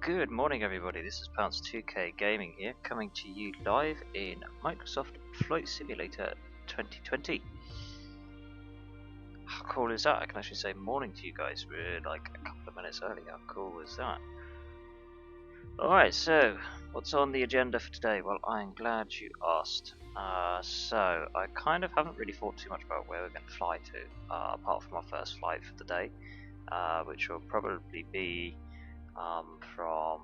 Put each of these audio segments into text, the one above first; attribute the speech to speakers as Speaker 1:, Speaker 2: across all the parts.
Speaker 1: Good morning everybody, this is Pounce2K Gaming here, coming to you live in Microsoft Flight Simulator 2020. How cool is that? I can actually say morning to you guys, we're like a couple of minutes early. How cool is that? Alright, so what's on the agenda for today? Well, I'm glad you asked. So I kind of haven't really thought too much about where we're going to fly to, apart from our first flight for the day, which will probably be from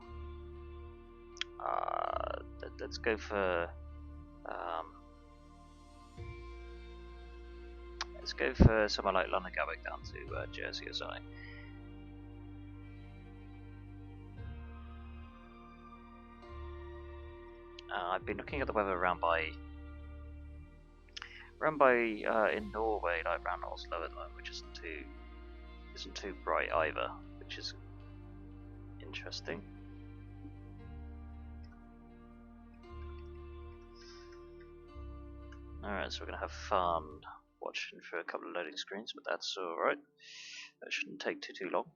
Speaker 1: let's go for somewhere like London Gatwick down to Jersey or something. I've been looking at the weather around by in Norway, like around Oslo at the moment, which isn't too bright either, which is interesting. Alright, so we're gonna have fun watching for a couple of loading screens, but that's alright. That shouldn't take too long.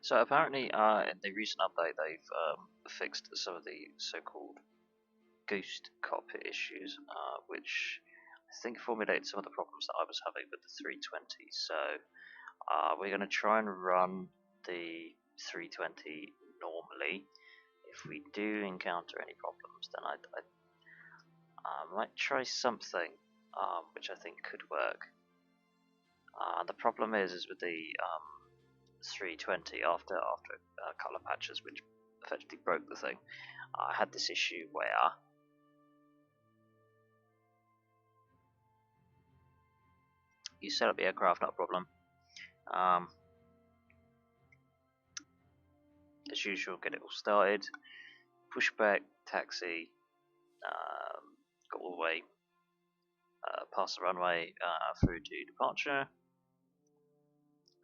Speaker 1: So apparently, in the recent update, they've fixed some of the so-called ghost cockpit issues, which I think formulated some of the problems that I was having with the 320. So we're going to try and run the 320 normally. If we do encounter any problems, then I might try something which I think could work. The problem is with the 320, after a couple of patches which effectively broke the thing, I had this issue where you set up the aircraft, not a problem. As usual, get it all started, push back, taxi, got all the way past the runway through to departure.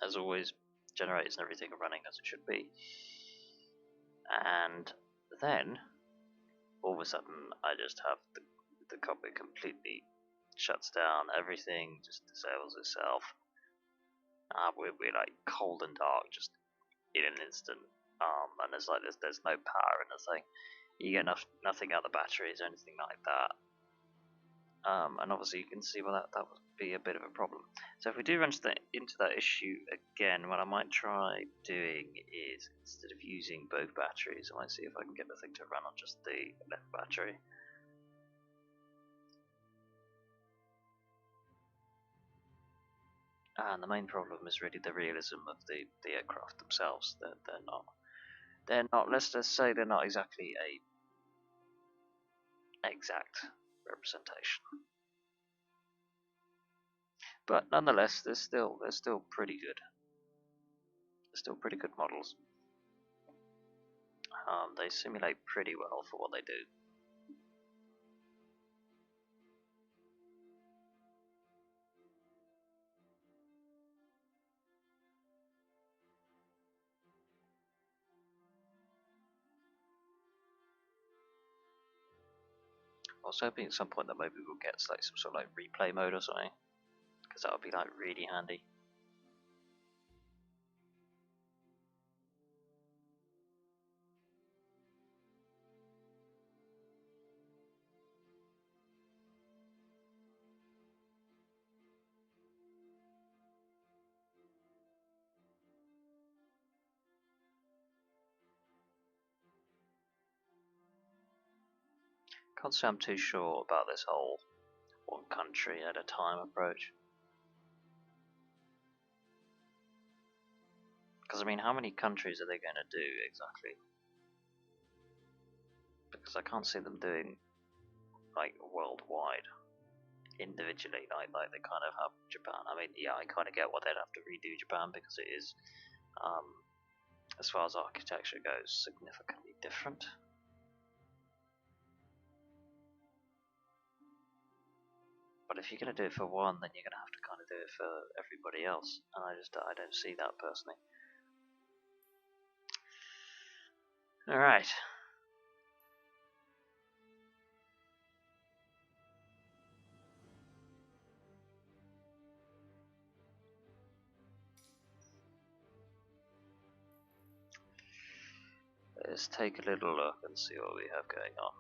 Speaker 1: As always, generators and everything are running as it should be. And then, all of a sudden, I just have the cockpit completely shuts down, everything just disables itself. We're like cold and dark just in an instant, and there's no power in the thing. You get nothing out of the batteries or anything like that. And obviously you can see well that would be a bit of a problem. So if we do run into that issue again, what I might try doing is, instead of using both batteries, I might see if I can get the thing to run on just the left battery. And the main problem is really the realism of the aircraft themselves. They're not, let's just say they're not exactly a exact representation. But nonetheless, they're still pretty good. They're still pretty good models. They simulate pretty well for what they do. I was hoping at some point that maybe we'll get like some sort of like replay mode or something, because that would be like really handy. Can't say I'm too sure about this whole one country at a time approach. Because I mean, how many countries are they going to do exactly? Because I can't see them doing like worldwide, individually, like they kind of have Japan. I mean, yeah, I kind of get what they'd have to redo Japan because it is, as far as architecture goes, significantly different. But if you're going to do it for one, then you're going to have to kind of do it for everybody else, and I don't see that personally. Alright. Let's take a little look and see what we have going on.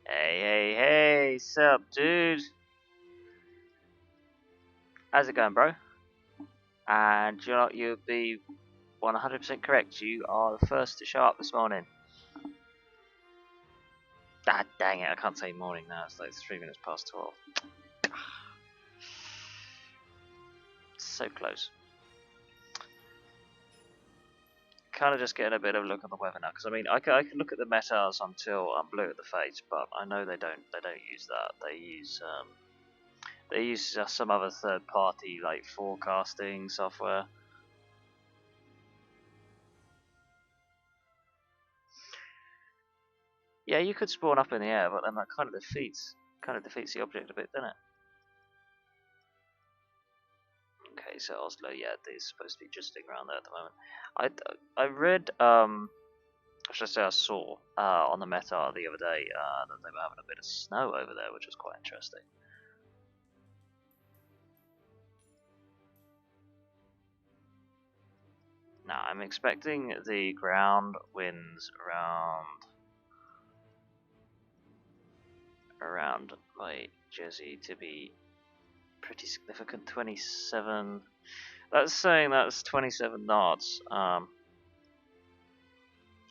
Speaker 1: Hey, sup, dude? How's it going, bro? And you know, you'll be 100% correct. You are the first to show up this morning. Ah, dang it, I can't say morning now. It's like 3 minutes past 12. So close. Kind of just getting a bit of a look at the weather now, because I mean, I can look at the metars until I'm blue at the face, but I know they don't use that. They use some other third party like forecasting software. Yeah, you could spawn up in the air, but then that kind of defeats the object a bit, doesn't it? Okay, so Oslo, yeah, they're supposed to be just sitting around there at the moment. I read I should say I saw on the meta the other day that they were having a bit of snow over there, which was quite interesting. Now I'm expecting the ground winds around my Jersey to be pretty significant. 27. That's saying that's 27 knots.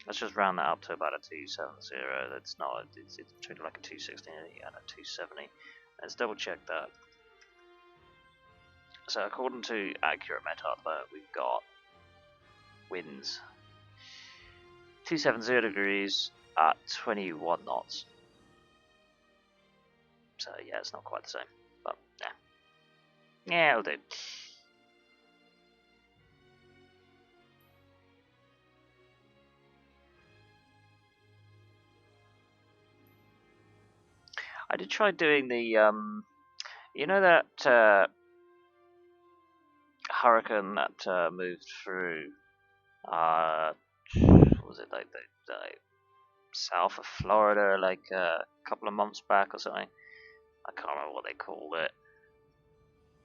Speaker 1: Let's just round that up to about a 270. That's not. It's between like a 260 and a 270. Let's double check that. So according to accurate metadata, we've got winds 270 degrees at 21 knots. So yeah, it's not quite the same, but yeah, it'll do. I did try doing the you know that hurricane that moved through what was it like the south of Florida like a couple of months back or something. I can't remember what they called it.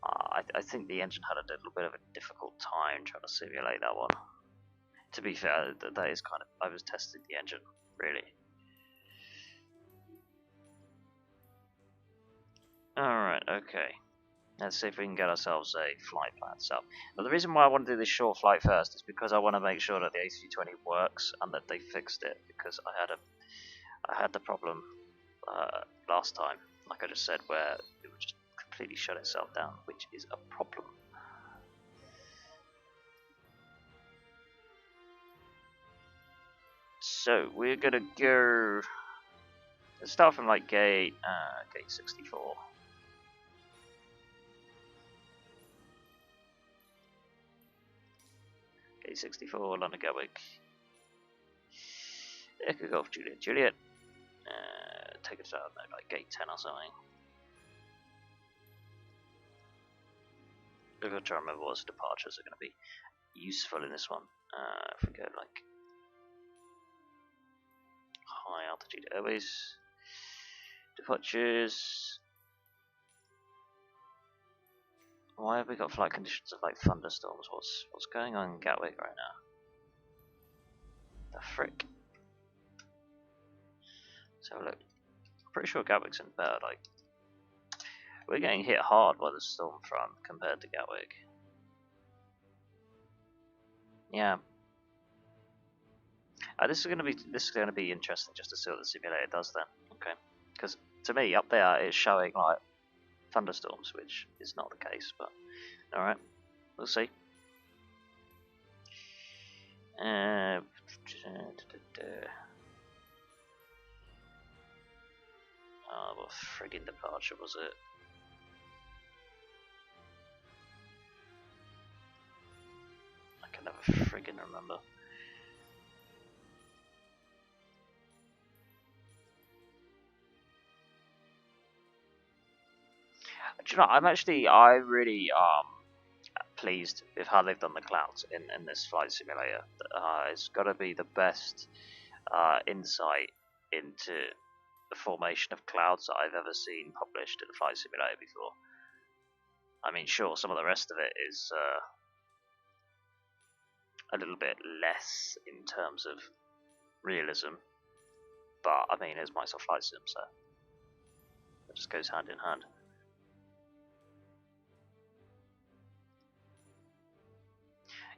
Speaker 1: I think the engine had a little bit of a difficult time trying to simulate that one. To be fair, that is kind of, I was testing the engine, really. Alright, okay. Let's see if we can get ourselves a flight plan. So, but the reason why I want to do this short flight first is because I want to make sure that the AC-20 works and that they fixed it, because I had the problem last time, like I just said, where it would just completely shut itself down, which is a problem. So we're gonna go. Let's start from like gate 64. Gate 64, London Gatwick. Echo Golf Juliet Juliet. Take it out like gate 10 or something. I've got to try and remember what departures are going to be useful in this one. If we go like high altitude airways, departures. Why have we got flight conditions of like thunderstorms? What's going on in Gatwick right now? The frick. So look, pretty sure Gatwick's in better. Like, we're getting hit hard by the storm front compared to Gatwick. Yeah. This is gonna be interesting just to see what the simulator does then. Okay, because to me up there it's showing like thunderstorms, which is not the case. But all right, we'll see. What friggin' departure was it? I can never friggin' remember. Do you know, I really pleased with how they've done the clouds in this flight simulator. It's got to be the best insight into the formation of clouds that I've ever seen published in a flight simulator before. I mean, sure, some of the rest of it is a little bit less in terms of realism, but I mean, it's Microsoft Flight Sim, so it just goes hand in hand.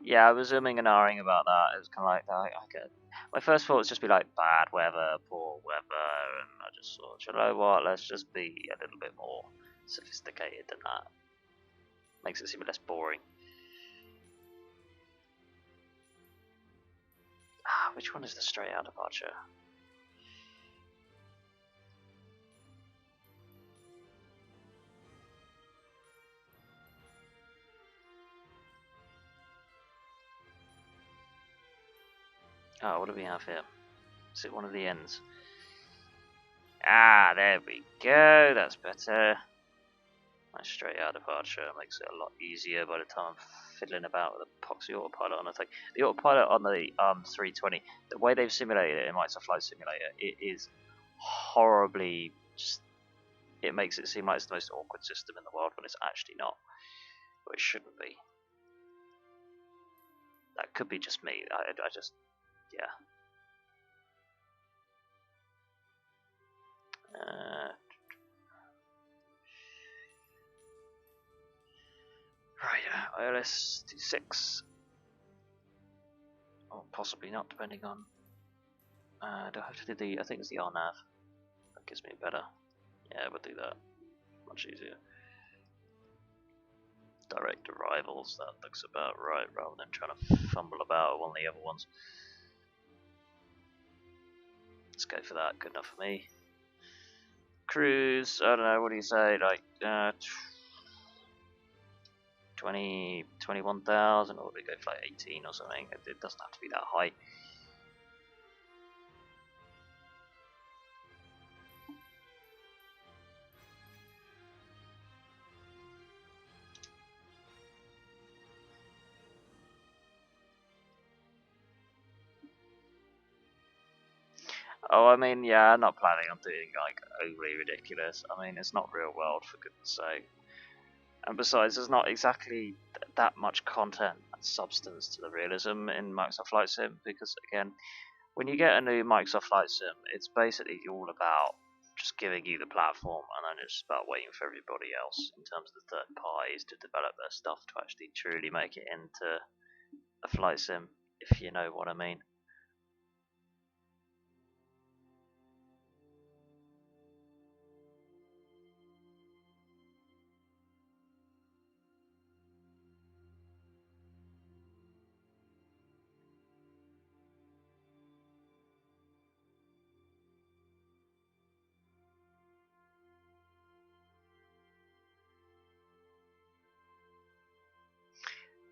Speaker 1: Yeah, I was umming and ahhing about that. It was kind of like, I get. My first thought was just be like bad weather, poor weather, and I just thought, you know what? Let's just be a little bit more sophisticated than that. Makes it seem less boring. Which one is the straight out departure? Oh, what do we have here? Is it one of the ends? Ah, there we go. That's better. Nice straight out departure makes it a lot easier by the time I'm fiddling about with the epoxy autopilot on the thing. The autopilot on the 320, the way they've simulated it in Microsoft Flight Simulator, it is horribly just. It makes it seem like it's the most awkward system in the world when it's actually not. Or it shouldn't be. That could be just me. I just, yeah. Right, ILS 26. Or possibly not, depending on. Do I have to do the. I think it's the RNAV. That gives me better. Yeah, we'll do that. Much easier. Direct arrivals, that looks about right, rather than trying to fumble about with one of the other ones. Let's go for that, good enough for me. Cruise, I don't know, what do you say, like 21,000, or do we go for like 18 or something? It doesn't have to be that high. Oh, I mean, yeah, I'm not planning on doing like overly ridiculous. I mean, it's not real world, for goodness sake. And besides, there's not exactly that much content and substance to the realism in Microsoft Flight Sim, because again, when you get a new Microsoft Flight Sim, it's basically all about just giving you the platform, and then it's about waiting for everybody else in terms of the third parties to develop their stuff to actually truly make it into a flight sim, if you know what I mean.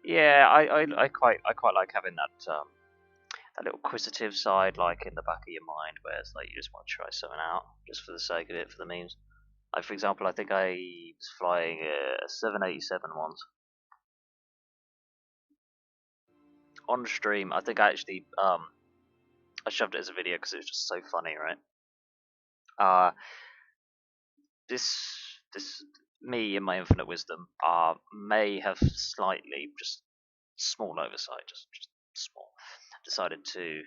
Speaker 1: Yeah, I quite like having that little acquisitive side, like in the back of your mind, where it's like you just want to try something out just for the sake of it, for the memes. Like for example, I think I was flying a 787 once on stream. I think I actually I shoved it as a video because it was just so funny, right? Uh, this me in my infinite wisdom may have slightly just small oversight, just small. Decided to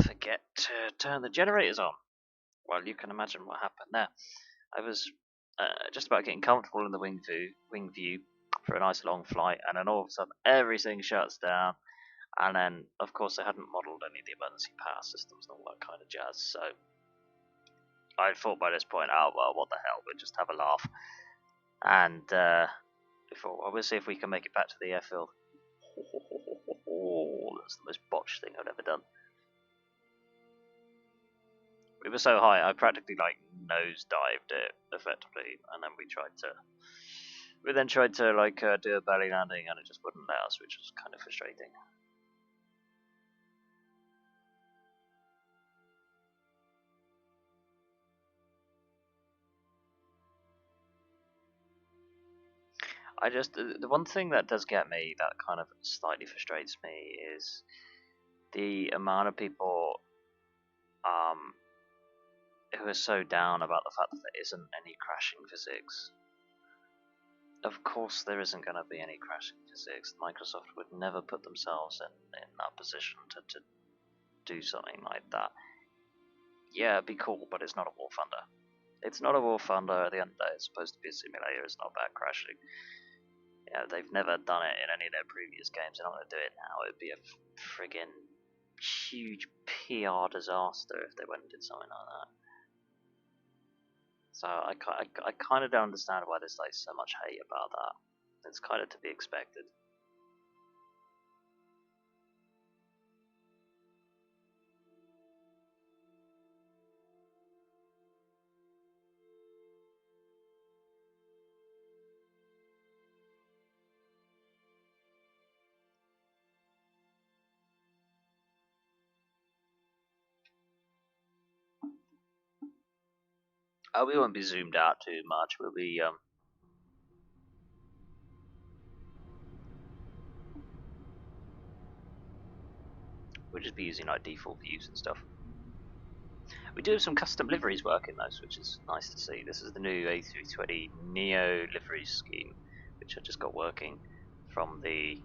Speaker 1: forget to turn the generators on. Well, you can imagine what happened there. I was just about getting comfortable in the wing view for a nice long flight, and then all of a sudden everything shuts down. And then, of course, they hadn't modelled any of the emergency power systems and all that kind of jazz. So I thought by this point, oh well, what the hell? We'll just have a laugh. And before, well, we'll see if we can make it back to the airfield. That's the most botched thing I've ever done. We were so high, I practically like nosedived it effectively, and then we then tried to like do a belly landing, and it just wouldn't let us, which was kind of frustrating. I just the one thing that does get me, that kind of slightly frustrates me, is the amount of people who are so down about the fact that there isn't any crashing physics. Of course there isn't going to be any crashing physics. Microsoft would never put themselves in that position to do something like that. Yeah, it'd be cool, but it's not a War Thunder. It's not a War Thunder. At the end of the day, it's supposed to be a simulator. It's not about crashing. Yeah, they've never done it in any of their previous games. They're not going to do it now. It'd be a friggin' huge PR disaster if they went and did something like that. So I kind of don't understand why there's like so much hate about that. It's kind of to be expected. We won't be zoomed out too much. We'll just be using like default views and stuff. We do have some custom liveries working though, which is nice to see. This is the new A320 Neo livery scheme, which I just got working from the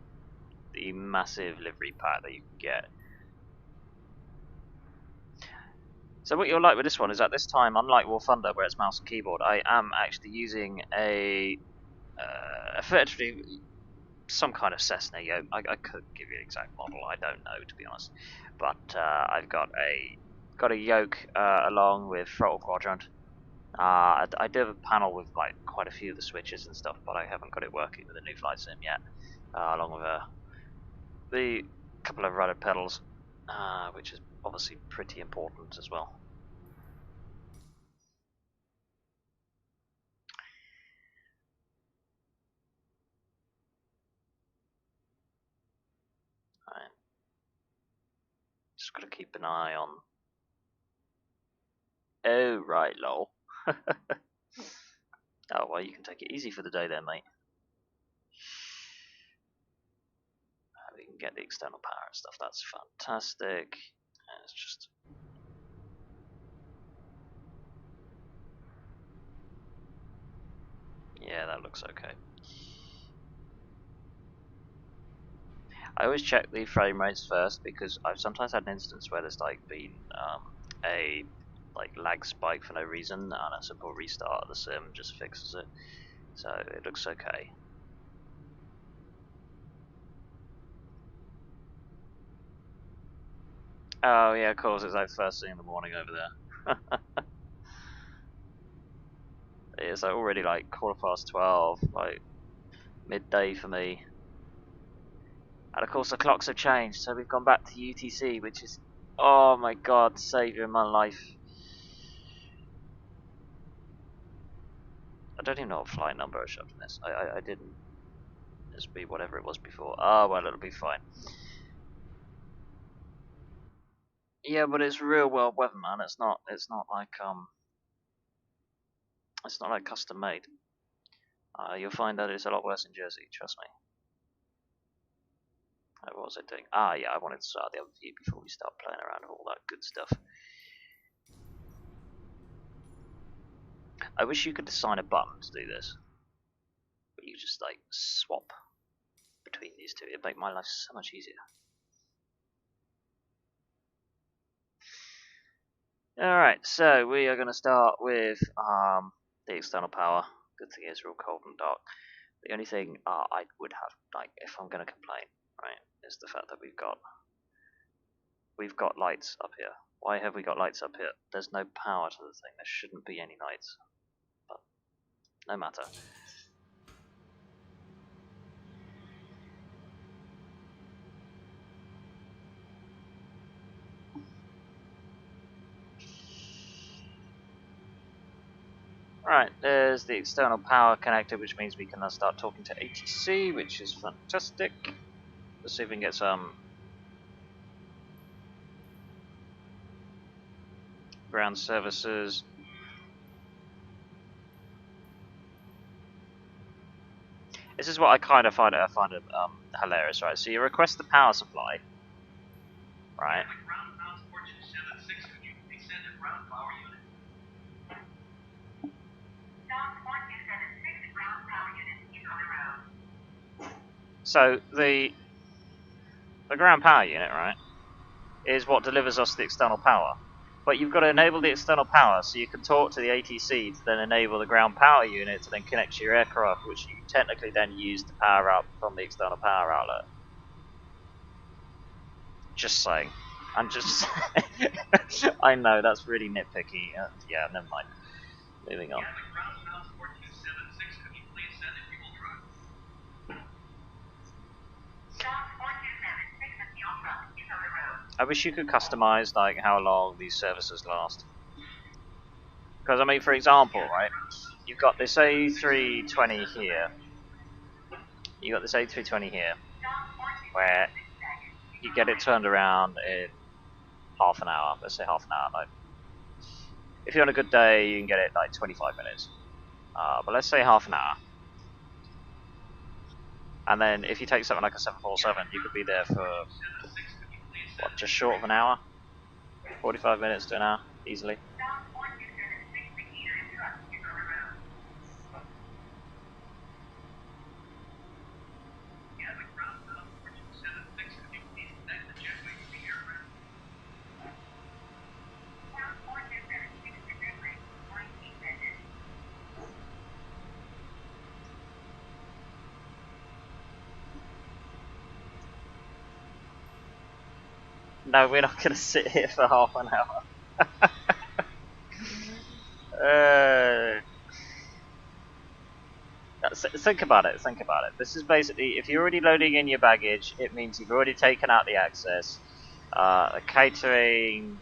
Speaker 1: massive livery pack that you can get. So what you'll like with this one is that this time, unlike War Thunder, where it's mouse and keyboard, I am actually using effectively some kind of Cessna yoke. I couldn't give you an exact model. I don't know, to be honest. But I've got a yoke along with throttle quadrant. I do have a panel with like quite a few of the switches and stuff, but I haven't got it working with the new flight sim yet. Along with the couple of rudder pedals, which is obviously pretty important as well. Right. Just got to keep an eye on. Oh right, lol. Oh well, you can take it easy for the day then, mate. We can get the external power and stuff. That's fantastic. It's just. Yeah, that looks okay. I always check the frame rates first because I've sometimes had an instance where there's like been a lag spike for no reason, and a simple restart of the sim just fixes it. So it looks okay. Oh yeah, of course, it's like first thing in the morning over there. It's like already like 12:15, like midday for me. And of course the clocks have changed, so we've gone back to UTC, which is, oh my god, saviour of my life. I don't even know what flight number I shoved in this. I didn't. Just be whatever it was before. Oh well, it'll be fine. Yeah, but it's real world weather, man. It's not like it's not like custom made. You'll find that it's a lot worse in Jersey. Trust me. What was I doing? Yeah, I wanted to start the other view before we start playing around with all that good stuff. I wish you could assign a button to do this. But you just like swap between these two. It'd make my life so much easier. Alright, so we are going to start with the external power. Good thing it's real cold and dark. The only thing I would have, like, if I'm going to complain, right, is the fact that we've got lights up here. Why have we got lights up here? There's no power to the thing. There shouldn't be any lights. But no matter. Right, there's the external power connector, which means we can now start talking to ATC, which is fantastic. Let's see if we can get some ground services. This is what I kind of find hilarious, right? So you request the power supply, right? So the ground power unit, right, is what delivers us the external power. But you've got to enable the external power, so you can talk to the ATC to then enable the ground power unit to then connect to your aircraft, which you technically then use to power up from the external power outlet. Just saying. I'm just I know, that's really nitpicky. Yeah, never mind. Moving on. I wish you could customize like how long these services last. Because I mean, for example, right, you've got this A320 here. You got this A320 here, where you get it turned around in half an hour. Let's say half an hour. Like, if you're on a good day, you can get it like 25 minutes. But let's say half an hour. And then if you take something like a 747, you could be there for what, just short of an hour, 45 minutes to an hour, easily. No, we're not going to sit here for half an hour. Think about it. Think about it. This is basically, if you're already loading in your baggage, it means you've already taken out the access. The catering,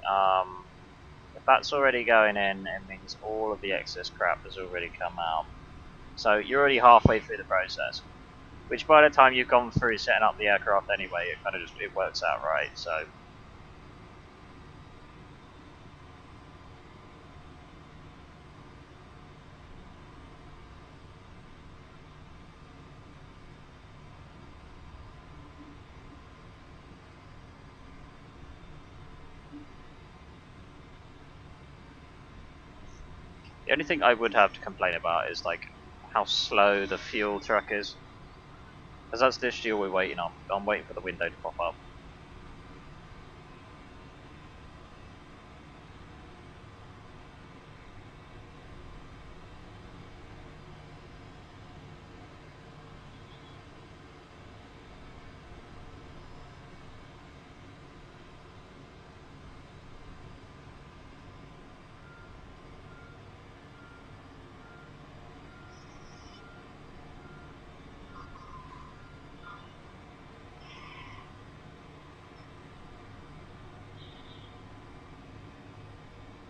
Speaker 1: if that's already going in, it means all of the excess crap has already come out. So you're already halfway through the process. Which by the time you've gone through setting up the aircraft anyway, it kind of just it works out right. So. The only thing I would have to complain about is like how slow the fuel truck is. Because that's literally all we're waiting on. I'm waiting for the window to pop up.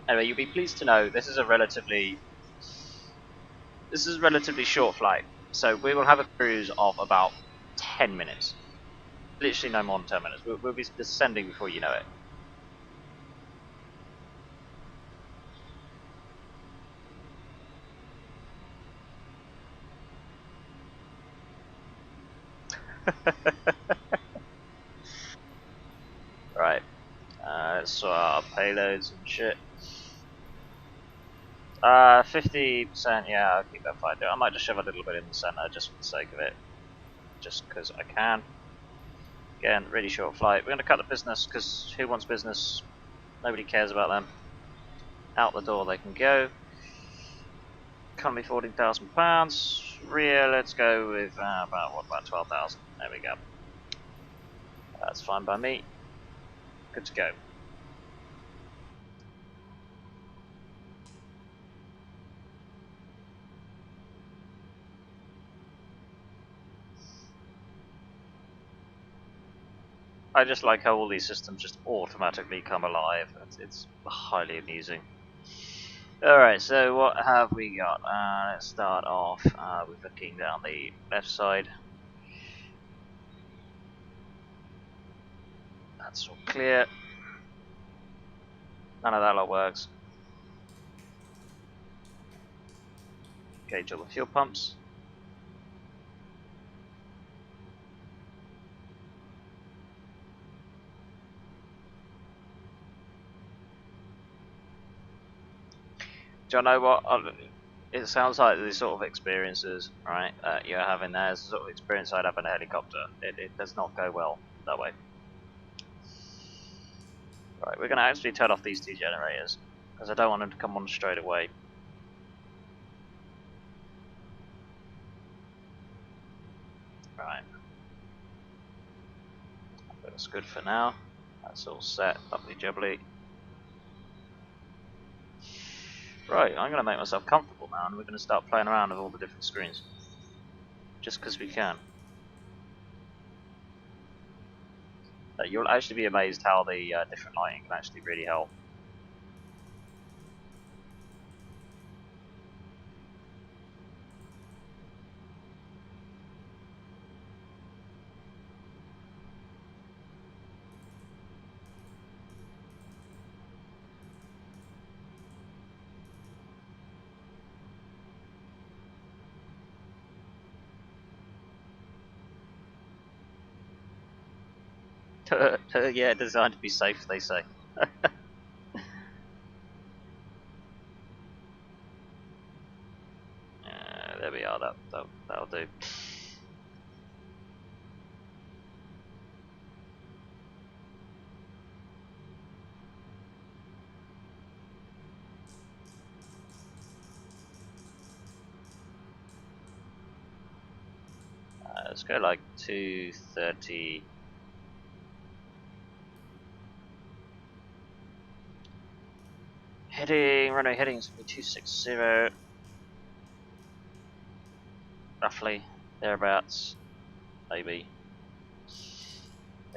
Speaker 1: Anyway, you'll be pleased to know this is a relatively short flight. So we will have a cruise of about 10 minutes. Literally no more than 10 minutes. We'll be descending before you know it. Right. Let's sort out our payloads and shit. 50%, yeah, I'll keep that fine. I might just shove a little bit in the center just for the sake of it. Just because I can. Again, really short flight. We're going to cut the business because who wants business? Nobody cares about them. Out the door they can go. Economy £14,000. Rear, let's go with about 12,000. There we go. That's fine by me. Good to go. I just like how all these systems just automatically come alive. It's highly amusing. Alright, so what have we got? Let's start off with looking down the left side. That's all clear. None of that lot works. Gauge all the fuel pumps. Do you know what? it sounds like the sort of experiences, right, that you're having there is the sort of experience I'd have in a helicopter. It does not go well that way. Right, we're going to actually turn off these two generators, because I don't want them to come on straight away. Right. That's good for now. That's all set, lovely jubbly. Right, I'm going to make myself comfortable now, and we're going to start playing around with all the different screens. Just because we can. You'll actually be amazed how the different lighting can actually really help. Yeah, designed to be safe, they say. There we are, that'll do. Let's go like 230. Runway heading is going to be 260. Roughly, thereabouts. Maybe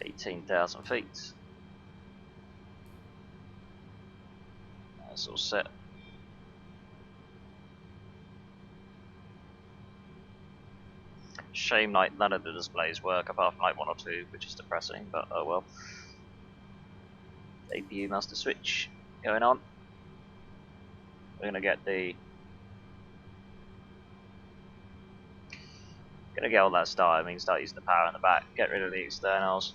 Speaker 1: 18,000 feet. That's all set. Shame like none of the displays work apart from like one or two, which is depressing, but oh well. APU master switch going on. We're gonna get all that started. I mean, start using the power in the back, get rid of the externals.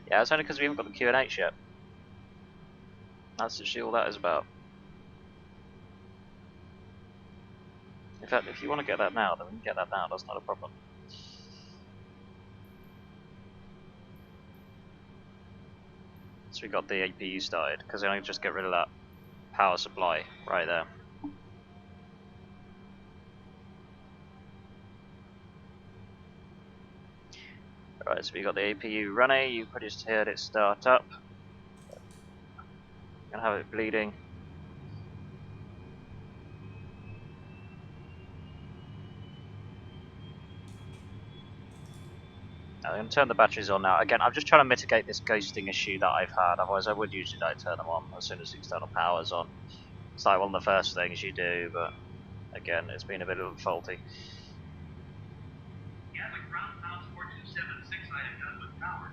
Speaker 1: Yeah, it's only because we haven't got the Q&H yet. That's actually all that is about. In fact, if you want to get that now, then we can get that now, that's not a problem. So we got the APU started, because I can just get rid of that power supply right there. Right, so we got the APU running, you probably just heard it start up. Gonna have it bleeding. I'm going to turn the batteries on now. Again, I'm just trying to mitigate this ghosting issue that I've had, otherwise I would usually like turn them on as soon as the external power's on. It's like one of the first things you do, but again, it's been a bit of faulty.
Speaker 2: Yeah, the ground Pounce 4276 I have done with power.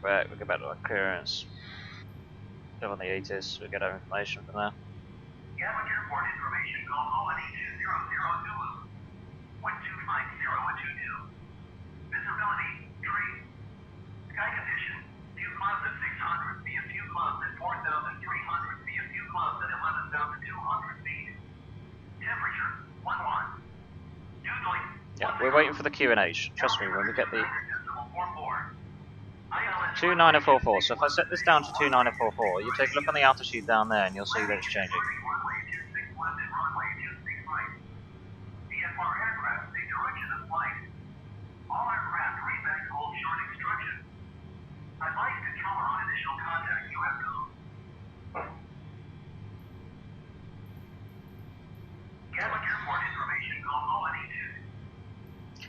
Speaker 1: Right, we'll get back to our clearance. Go on the ATIS, we'll get our information from there.
Speaker 2: Gatwick Airport information, call Colony 2002. 1250 Visibility 3. Sky condition. View clouds at 600, via view clouds at 4,300, via view clouds at 11,200 feet. Temperature 11. Dew point.
Speaker 1: Yeah, we're waiting for the Q&H. Trust me, when we get the 29044. So if I set this down to 29044, you take a look on the altitude down there and you'll see that it's changing.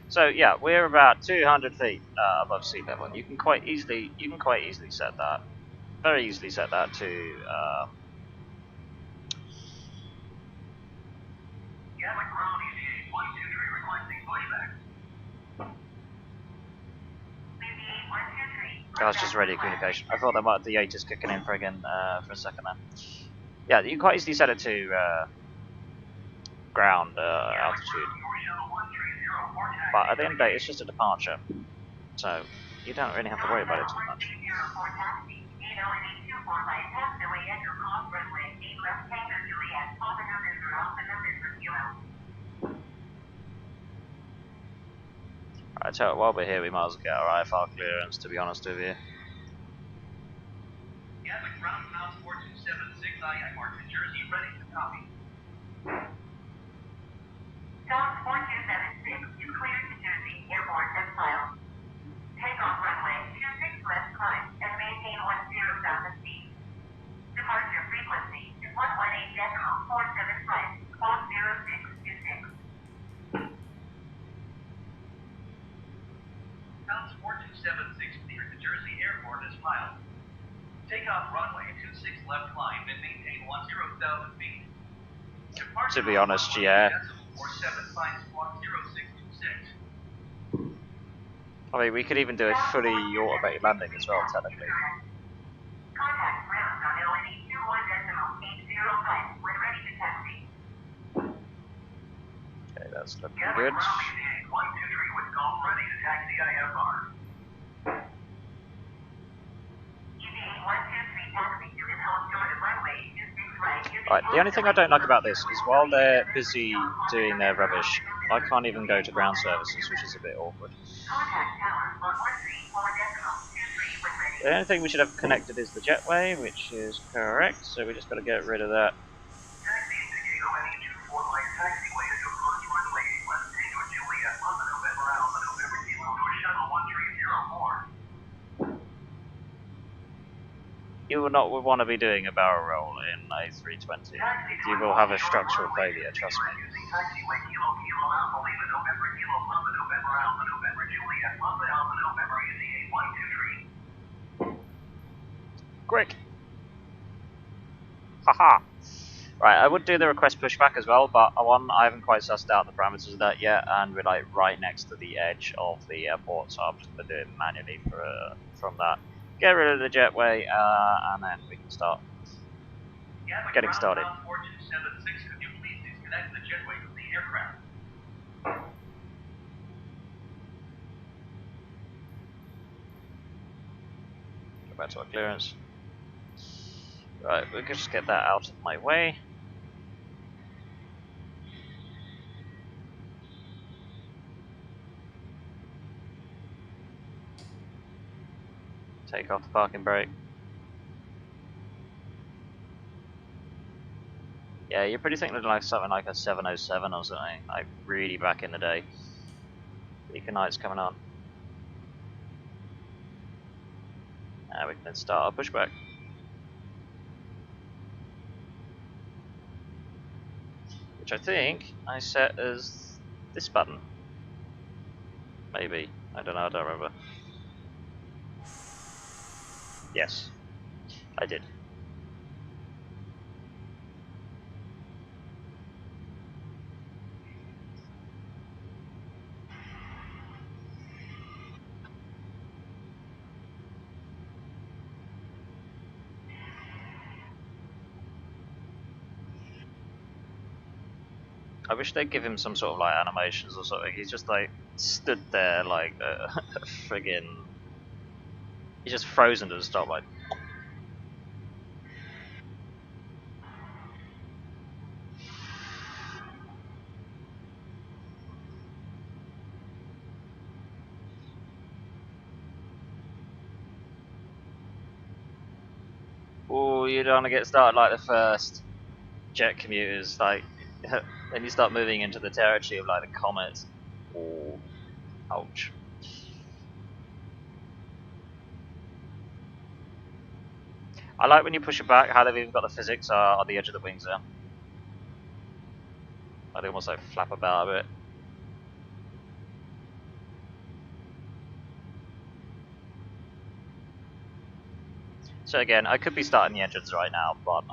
Speaker 1: So yeah, we're about 200 feet above sea level. You can quite easily set that. very easily set that to
Speaker 2: Gatwick ground EVA 123 requesting pushback.
Speaker 1: That's just radio communication. I thought that might the 8 is kicking in for again for a second there. Yeah, you can quite easily set it to ground altitude. But at the end of the day, it's just a departure. So you don't really have to worry about it too much. Alright, so while we're here, we might as well get our IFR clearance, to be honest with you.
Speaker 2: Gatwick ground Pounce 4276 IFR to Jersey, ready to copy. Pounce 4276 is cleared to Jersey Airport and filed. Take off runway 26 left climb and maintain 10,000 feet. Departure frequency is 118.475, call 0626. Pounce 4276 cleared to Jersey Airport is filed. Take off runway 26 left climb and maintain 10,000 feet.
Speaker 1: To be honest, yeah.
Speaker 2: 47 squawk 0626.
Speaker 1: I mean, we could even do a fully automated landing as well, technically.
Speaker 2: Contact ground on LNE 21.805 when ready to taxi.
Speaker 1: Okay, that's looking good.
Speaker 2: 123 with golf ready to taxi IFR.
Speaker 1: Right, the only thing I don't like about this is while they're busy doing their rubbish, I can't even go to ground services, which is a bit awkward. The only thing we should have connected is the jetway, which is correct, so we just got to get rid of that. You will not want to be doing a barrel roll in a 320. You will have a structural failure, trust me. Quick! Haha! Right, I would do the request pushback as well, but I haven't quite sussed out the parameters of that yet, and we're like right next to the edge of the airport, so I'm just going to do it manually from that. Get rid of the jetway, and then we can start getting started.
Speaker 2: Could you please disconnect the jetway from the aircraft?
Speaker 1: Go back to our clearance. Right, we can just get that out of my way. Take off the parking brake. Yeah, you're pretty thinking like something like a 707 or something, like really back in the day. Beacon Knight's coming on. Now we can then start our pushback. Which I think I set as this button. Maybe. I don't know, I don't remember. Yes, I did. I wish they'd give him some sort of like animations or something. He's just like stood there like friggin'. He's just frozen to the stop like. Oh, you don't want to get started like the first jet commuters, like then you start moving into the territory of like the comets. Oh, ouch. I like when you push it back, how they've even got the physics on the edge of the wings there. They almost like flap about a bit. So again, I could be starting the engines right now, but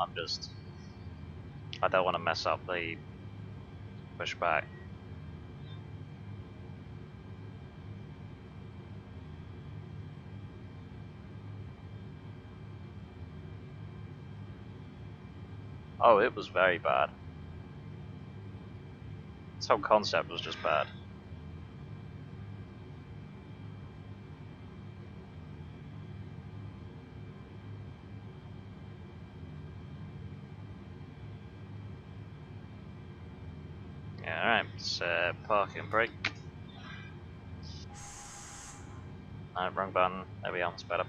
Speaker 1: I don't want to mess up the pushback. Oh, it was very bad. This whole concept was just bad. Yeah, alright, let's park and brake. No, wrong button. There we are, it's better.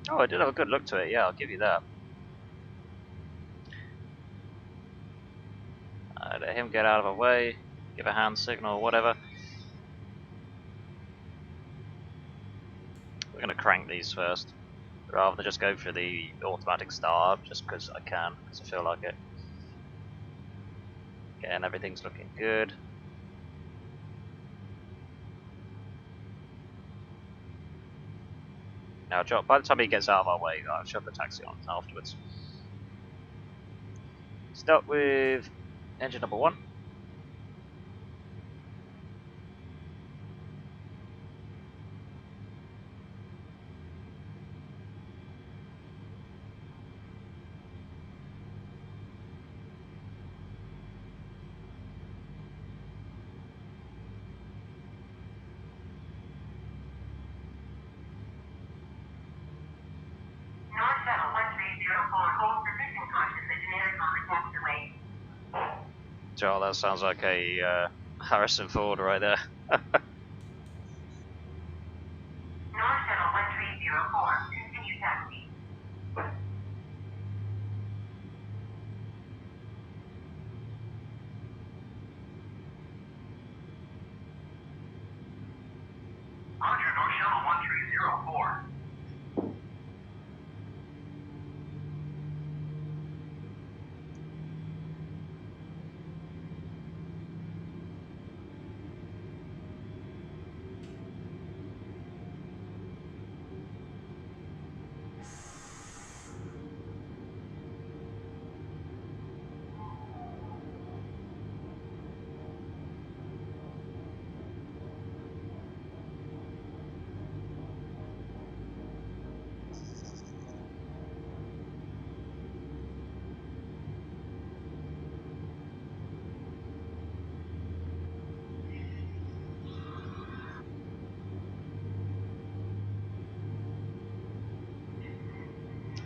Speaker 1: Oh, I did have a good look to it, yeah, I'll give you that. Let him get out of the way, give a hand signal, whatever. We're going to crank these first, rather than just go for the automatic start, just because I can, because I feel like it. Again, everything's looking good. Now, by the time he gets out of our way, I'll shove the taxi on afterwards. Start with engine number 1.
Speaker 2: North Shuttle 1304, hold position caution, the generic on the taxiway.
Speaker 1: Joel, that sounds like a Harrison Ford right there.
Speaker 2: North Shuttle 1304, continue taxi. Roger, North Shuttle 1304.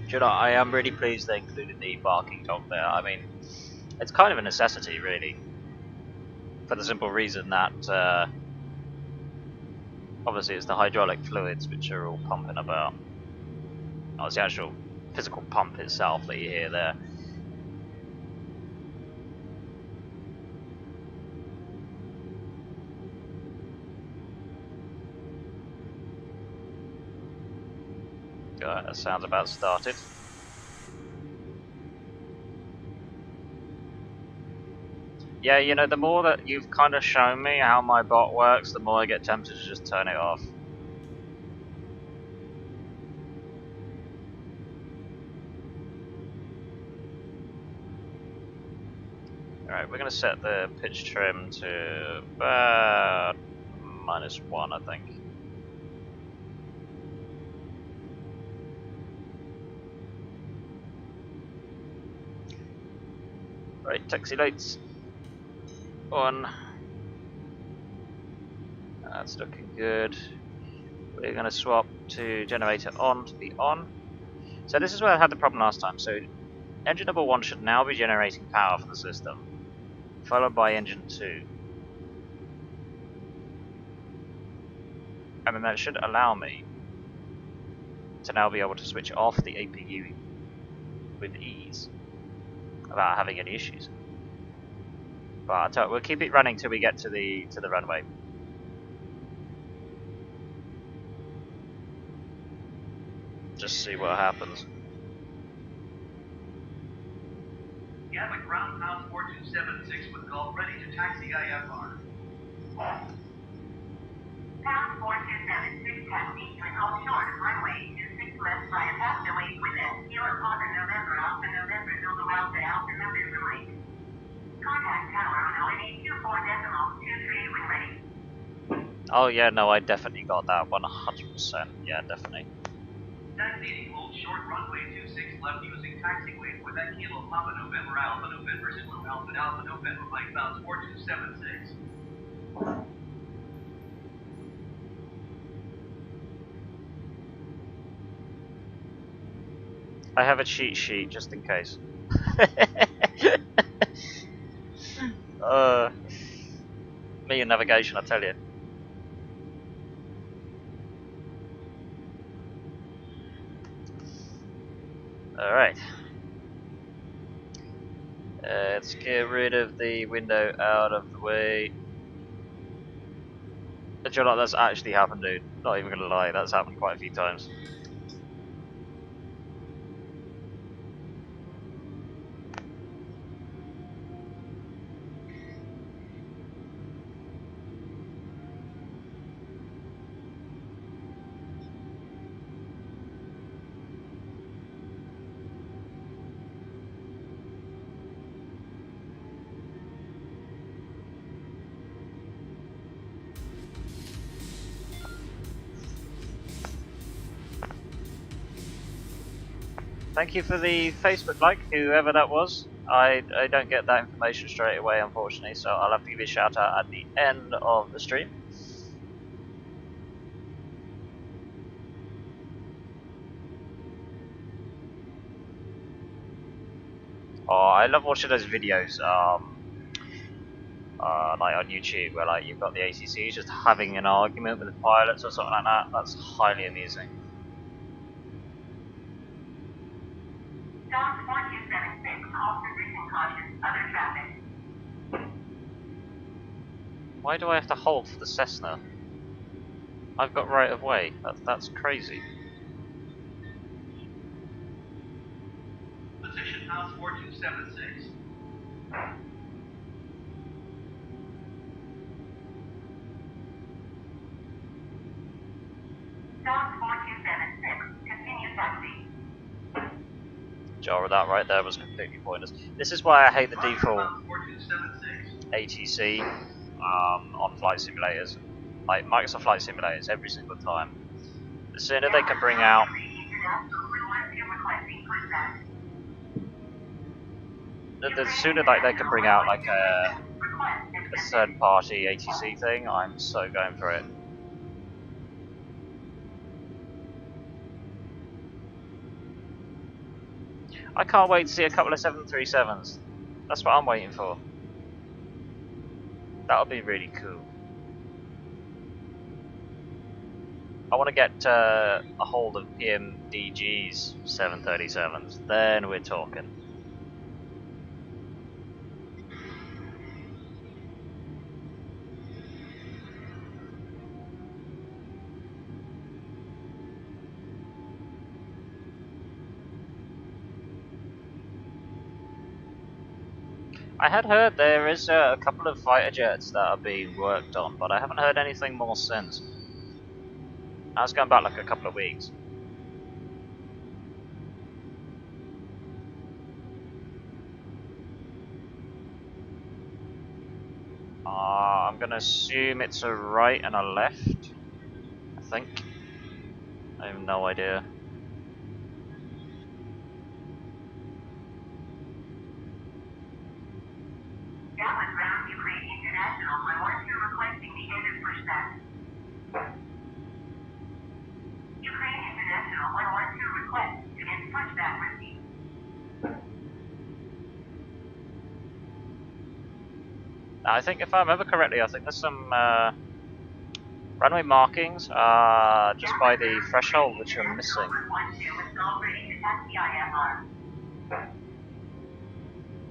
Speaker 1: Do you know, I am really pleased they included the barking dog there. I mean, it's kind of a necessity, really. For the simple reason that, obviously it's the hydraulic fluids which are all pumping about. Oh, it's the actual physical pump itself that you hear there. That sounds about started. Yeah, you know, the more that you've kind of shown me how my bot works, the more I get tempted to just turn it off. Alright, we're going to set the pitch trim to about -1, I think. Right, taxi lights on. That's looking good. We're going to swap to generator on to be on. So this is where I had the problem last time. So engine number 1 should now be generating power for the system, followed by engine 2. And then that should allow me to now be able to switch off the APU with ease without having any issues. But we'll keep it running till we get to the runway. Just see what happens.
Speaker 2: Gatwick ground Pounce 427, 6 foot Gulf, ready to taxi IFR. Pounce2K taxi to an offshore runway 26 left via taxiway with a Kilo Papa November Alpha November Zulu Alpha Alpha November Mike. Contact tower on ONA 24.23 when ready.
Speaker 1: Oh yeah, no, I definitely got that 100%. Yeah, definitely.
Speaker 2: Taxiing hold short runway 26 left using taxiway with that Kilo Papa November Alpha November Zulu Alpha Alpha November Mike Pounce2K.
Speaker 1: I have a cheat sheet just in case. Me and navigation, I tell you. Alright. Let's get rid of the window out of the way. Do you know what, that's actually happened, dude. Not even gonna lie, that's happened quite a few times. Thank you for the Facebook like, whoever that was. I don't get that information straight away, unfortunately, so I'll have to give you a shout out at the end of the stream. Oh, I love watching those videos, like on YouTube, where like you've got the ACCs just having an argument with the pilots or something like that. That's highly amusing.
Speaker 2: Stop 4276, all position caution, other traffic.
Speaker 1: Why do I have to hold for the Cessna? I've got right of way. That's crazy.
Speaker 2: Position Pounce2K. Stop 4276, continue taxi.
Speaker 1: Jar of that right there was completely pointless. This is why I hate the default ATC on flight simulators. Like Microsoft Flight Simulators every single time. The sooner they can bring out the sooner like they can bring out like a third party ATC thing, I'm so going for it. I can't wait to see a couple of 737s. That's what I'm waiting for. That'll be really cool. I want to get a hold of PMDG's 737s. Then we're talking. I had heard there is a couple of fighter jets that are being worked on, but I haven't heard anything more since. I was going back like a couple of weeks. I'm gonna assume it's a right and a left. I think. I have no idea.
Speaker 2: Dallas Ground Ukraine International 112 requesting the end of pushback. Ukraine International 112 request to end pushback received.
Speaker 1: I think if I remember correctly, I think there's some runway markings just by the threshold which are missing.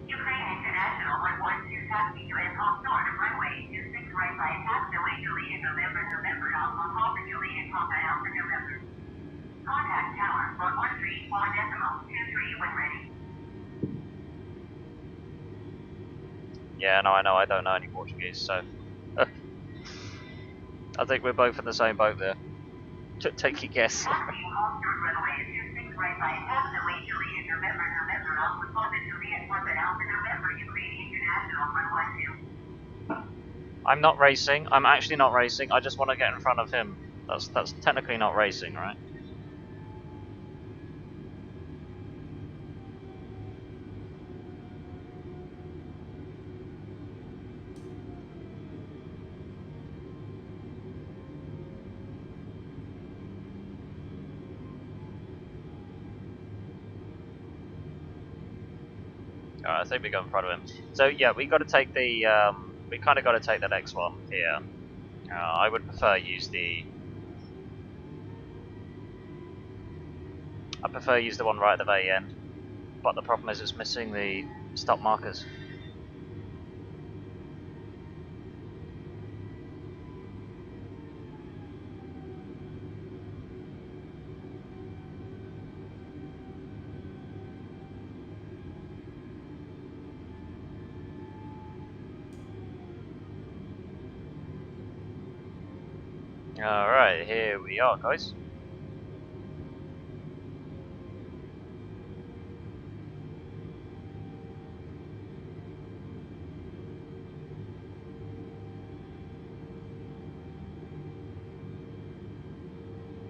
Speaker 2: Ukraine International 112 taxi to and offshore to runway 26 right by taxiway Juliet November November Alpha Papa Juliet Papa Alpha November. Contact tower 113.23 when ready.
Speaker 1: Yeah, no, I know. I don't know any Portuguese, so. I think we're both in the same boat there. Take your guess.
Speaker 2: Taxiing off your runway at 26 right by half the way, Juliet, November, responded Juliet, Orbit Alpha, November, Ukraine, International, runway 2.
Speaker 1: I'm not racing. I'm actually not racing. I just want to get in front of him. That's technically not racing, right? Alright, I think we got in front of him. So yeah, we got to take the we kind of got to take the next one here. I would prefer use the. I prefer use the one right at the very end, but the problem is it's missing the stop markers. Alright, here we are, guys.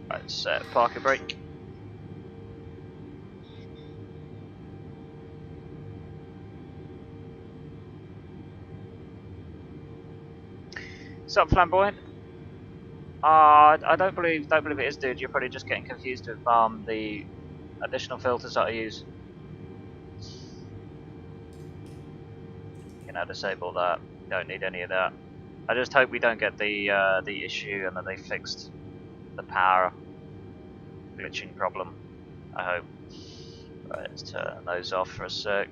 Speaker 1: Right, set parking brake. What's up, Flamboyant? I don't believe it is, dude. You're probably just getting confused with the additional filters that I use. You know, disable that. Don't need any of that. I just hope we don't get the issue and that they fixed the power glitching problem. I hope. Right, let's turn those off for a sec.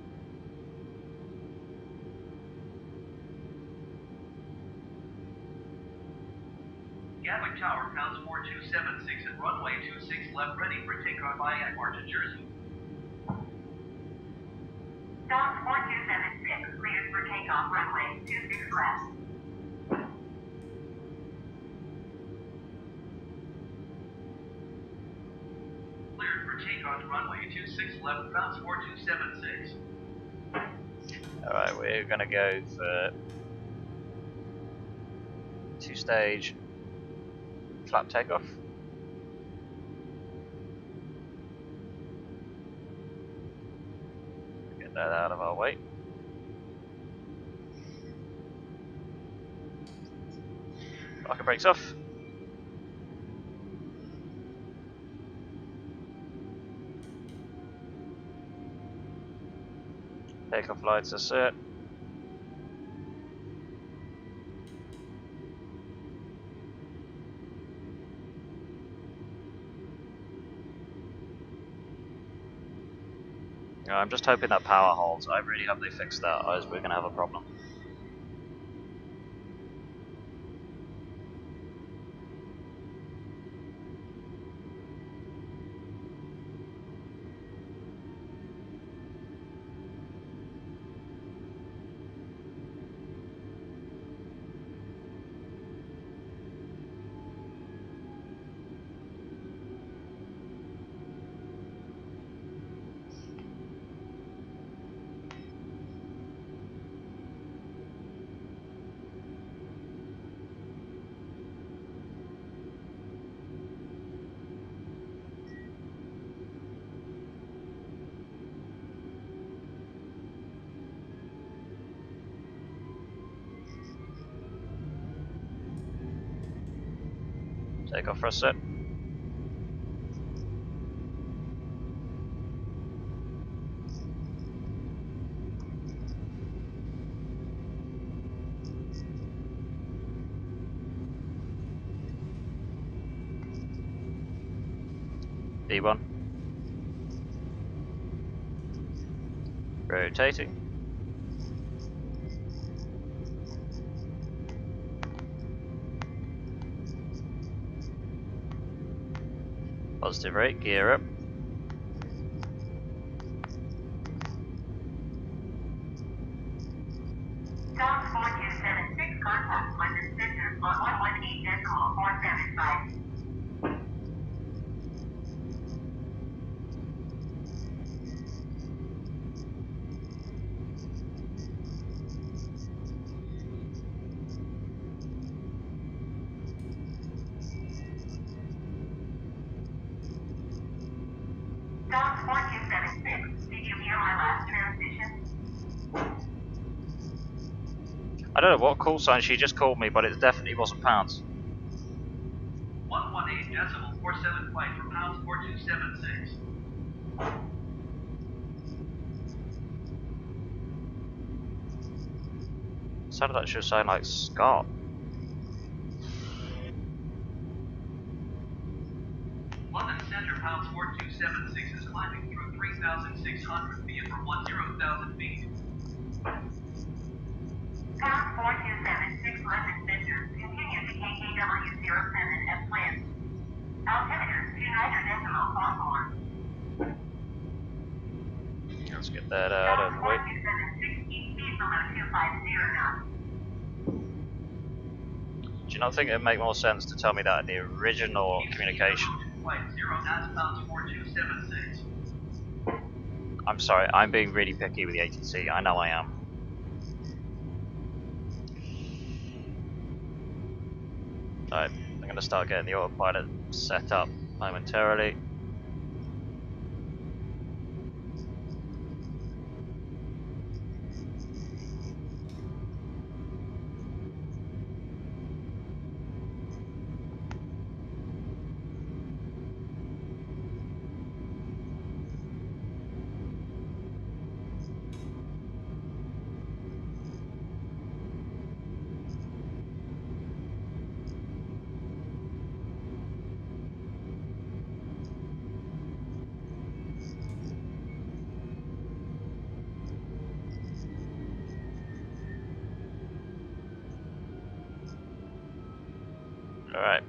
Speaker 2: Gatwick Tower, Pounce2K at runway 26 left, ready for takeoff by Airport to Jersey. Pounce2K cleared for takeoff, runway 26 left. Cleared for takeoff, runway 26 left, Pounce2K.
Speaker 1: Alright, we're gonna go for 2-stage flap takeoff. Get that out of our way. Parking brakes off. Takeoff lights are set. I'm just hoping that power holds. I really hope they fix that, otherwise we're going to have a problem. Take off for a set. D1. Rotating. Positive rate, gear up.
Speaker 2: Pounce2K contact London Center on 118 decimal.
Speaker 1: I don't know what call sign she just called me, but it definitely wasn't Pounce.
Speaker 2: 118.47 flight for Pounce 4276.
Speaker 1: Sounded like she was saying like Scott.
Speaker 2: London Center, Pounce 4276 is climbing through 3,600 feet for 10,000 feet. Pounce 4276 London Center, continue to KKW07 as planned. Altimeter 29.4.
Speaker 1: Let's get that out of the way.
Speaker 2: 4276 speed below 250 knots.
Speaker 1: Do you not think it would make more sense to tell me that in the original communication?
Speaker 2: Flight 0 knots, Pounce 4276.
Speaker 1: I'm sorry, I'm being really picky with the ATC. I know I am. Alright, I'm going to start getting the autopilot set up momentarily. Alright.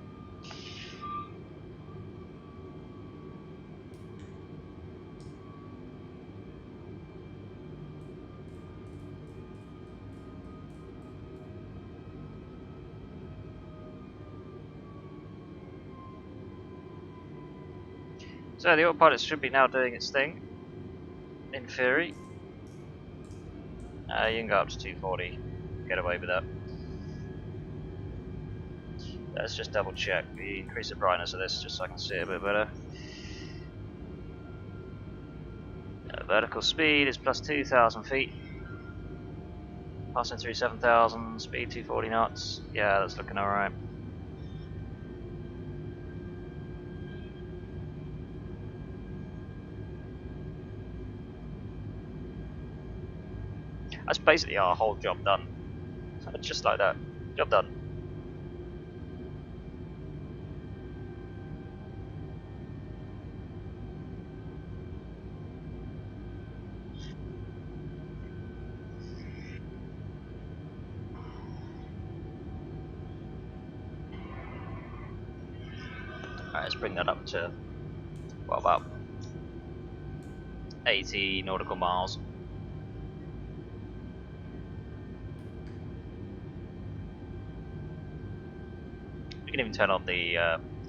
Speaker 1: So the autopilot should be now doing its thing, in theory. You can go up to 240, get away with that. Let's just double check the increase the brightness of this just so I can see it a bit better. Vertical speed is plus 2,000 feet. Passing through 7,000, speed 240 knots. Yeah, that's looking alright. That's basically our whole job done. Just like that. Job done. Alright, let's bring that up to, well, about 80 nautical miles. We can even turn on the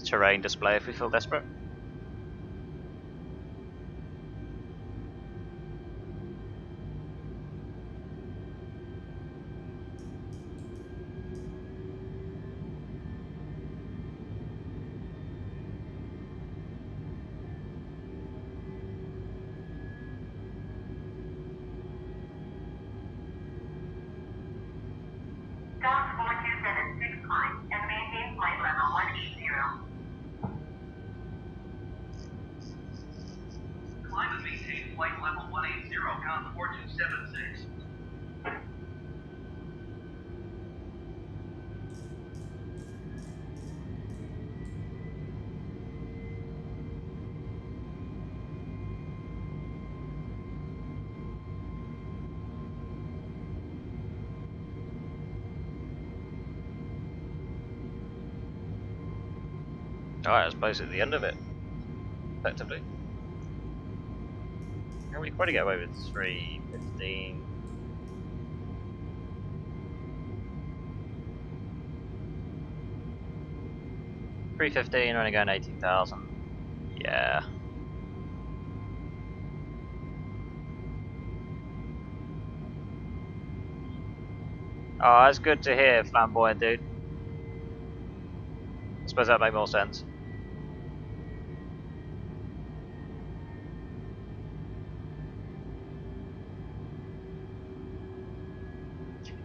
Speaker 1: terrain display if we feel desperate.
Speaker 2: Pounce 4276 climb and maintain flight level 180. Climb and maintain flight level 180, Pounce 4276.
Speaker 1: Alright, that's basically the end of it, effectively. And we can probably get away with 315. We're only going 18,000. Yeah. Oh, that's good to hear, flamboyant dude. I suppose that makes more sense.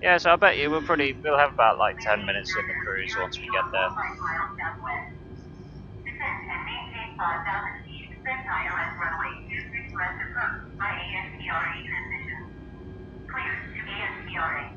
Speaker 1: Yeah, so I bet you we'll have about like 10 minutes in the cruise once we get there.
Speaker 2: Descend and maintain 5,000 feet percentile at runway 26 left approach by ASTRA transition. Clear to ASTRA.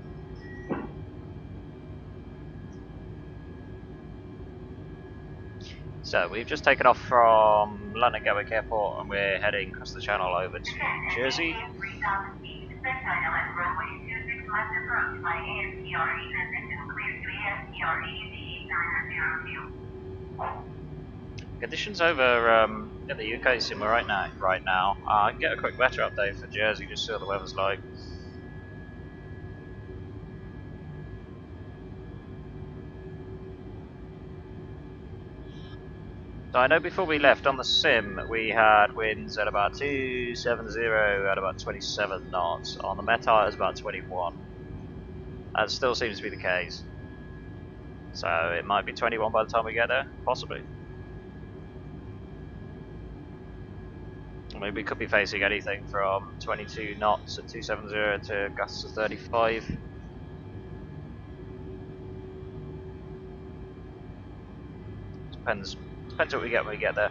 Speaker 1: So we've just taken off from London Gatwick Airport and we're heading across the channel over to Jersey.
Speaker 2: 3,000 feet percentile at runway 26 left approach by ASTRA transition. Clear to ASTRA EZ 902.
Speaker 1: Conditions over in the UK similar right now. I can get a quick weather update for Jersey just see what the weather's like. So I know before we left on the sim we had winds at about 270 at about 27 knots. On the Meta it was about 21. That still seems to be the case. So it might be 21 by the time we get there, possibly. I mean, we could be facing anything from 22 knots at 270 to gusts of 35. Depends what we get when we get there.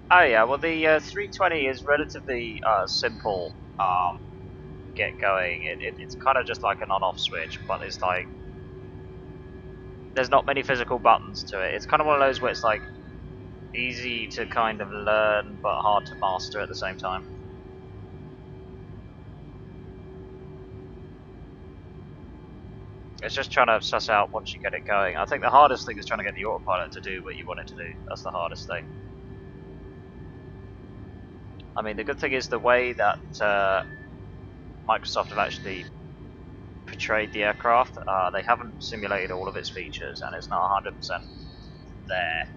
Speaker 1: Oh yeah, well the 320 is relatively simple get going. It's kind of just like an on-off switch, but it's like there's not many physical buttons to it. It's kind of one of those where it's like easy to kind of learn but hard to master at the same time. It's just trying to suss out once you get it going. I think the hardest thing is trying to get the autopilot to do what you want it to do. That's the hardest thing. I mean, the good thing is the way that Microsoft have actually portrayed the aircraft, they haven't simulated all of its features, and it's not 100% there.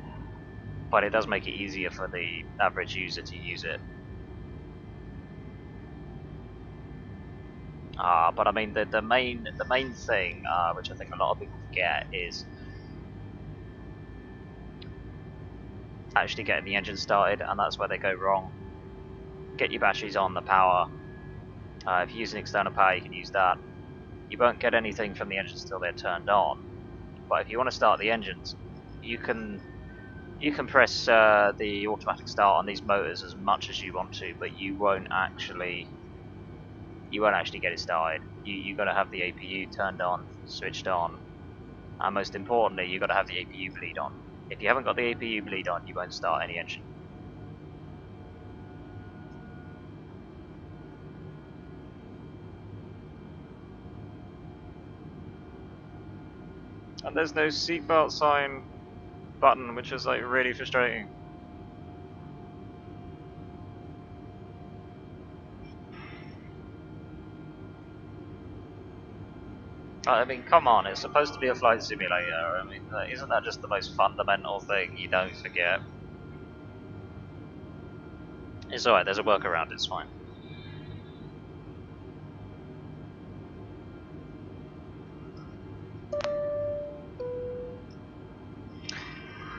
Speaker 1: But it does make it easier for the average user to use it. But I mean, the main thing, which I think a lot of people forget, is actually getting the engine started, and that's where they go wrong. Get your batteries on, the power. If you're using external power, you can use that. You won't get anything from the engines until they're turned on. But if you want to start the engines, you can press the automatic start on these motors as much as you want to, but you won't actually get it started. You've got to have the APU turned on, switched on, and most importantly, you've got to have the APU bleed on. If you haven't got the APU bleed on, you won't start any engine. And there's no seatbelt sign button, which is like really frustrating. I mean, come on, it's supposed to be a flight simulator. I mean, isn't that just the most fundamental thing you don't forget? It's alright, there's a workaround, it's fine.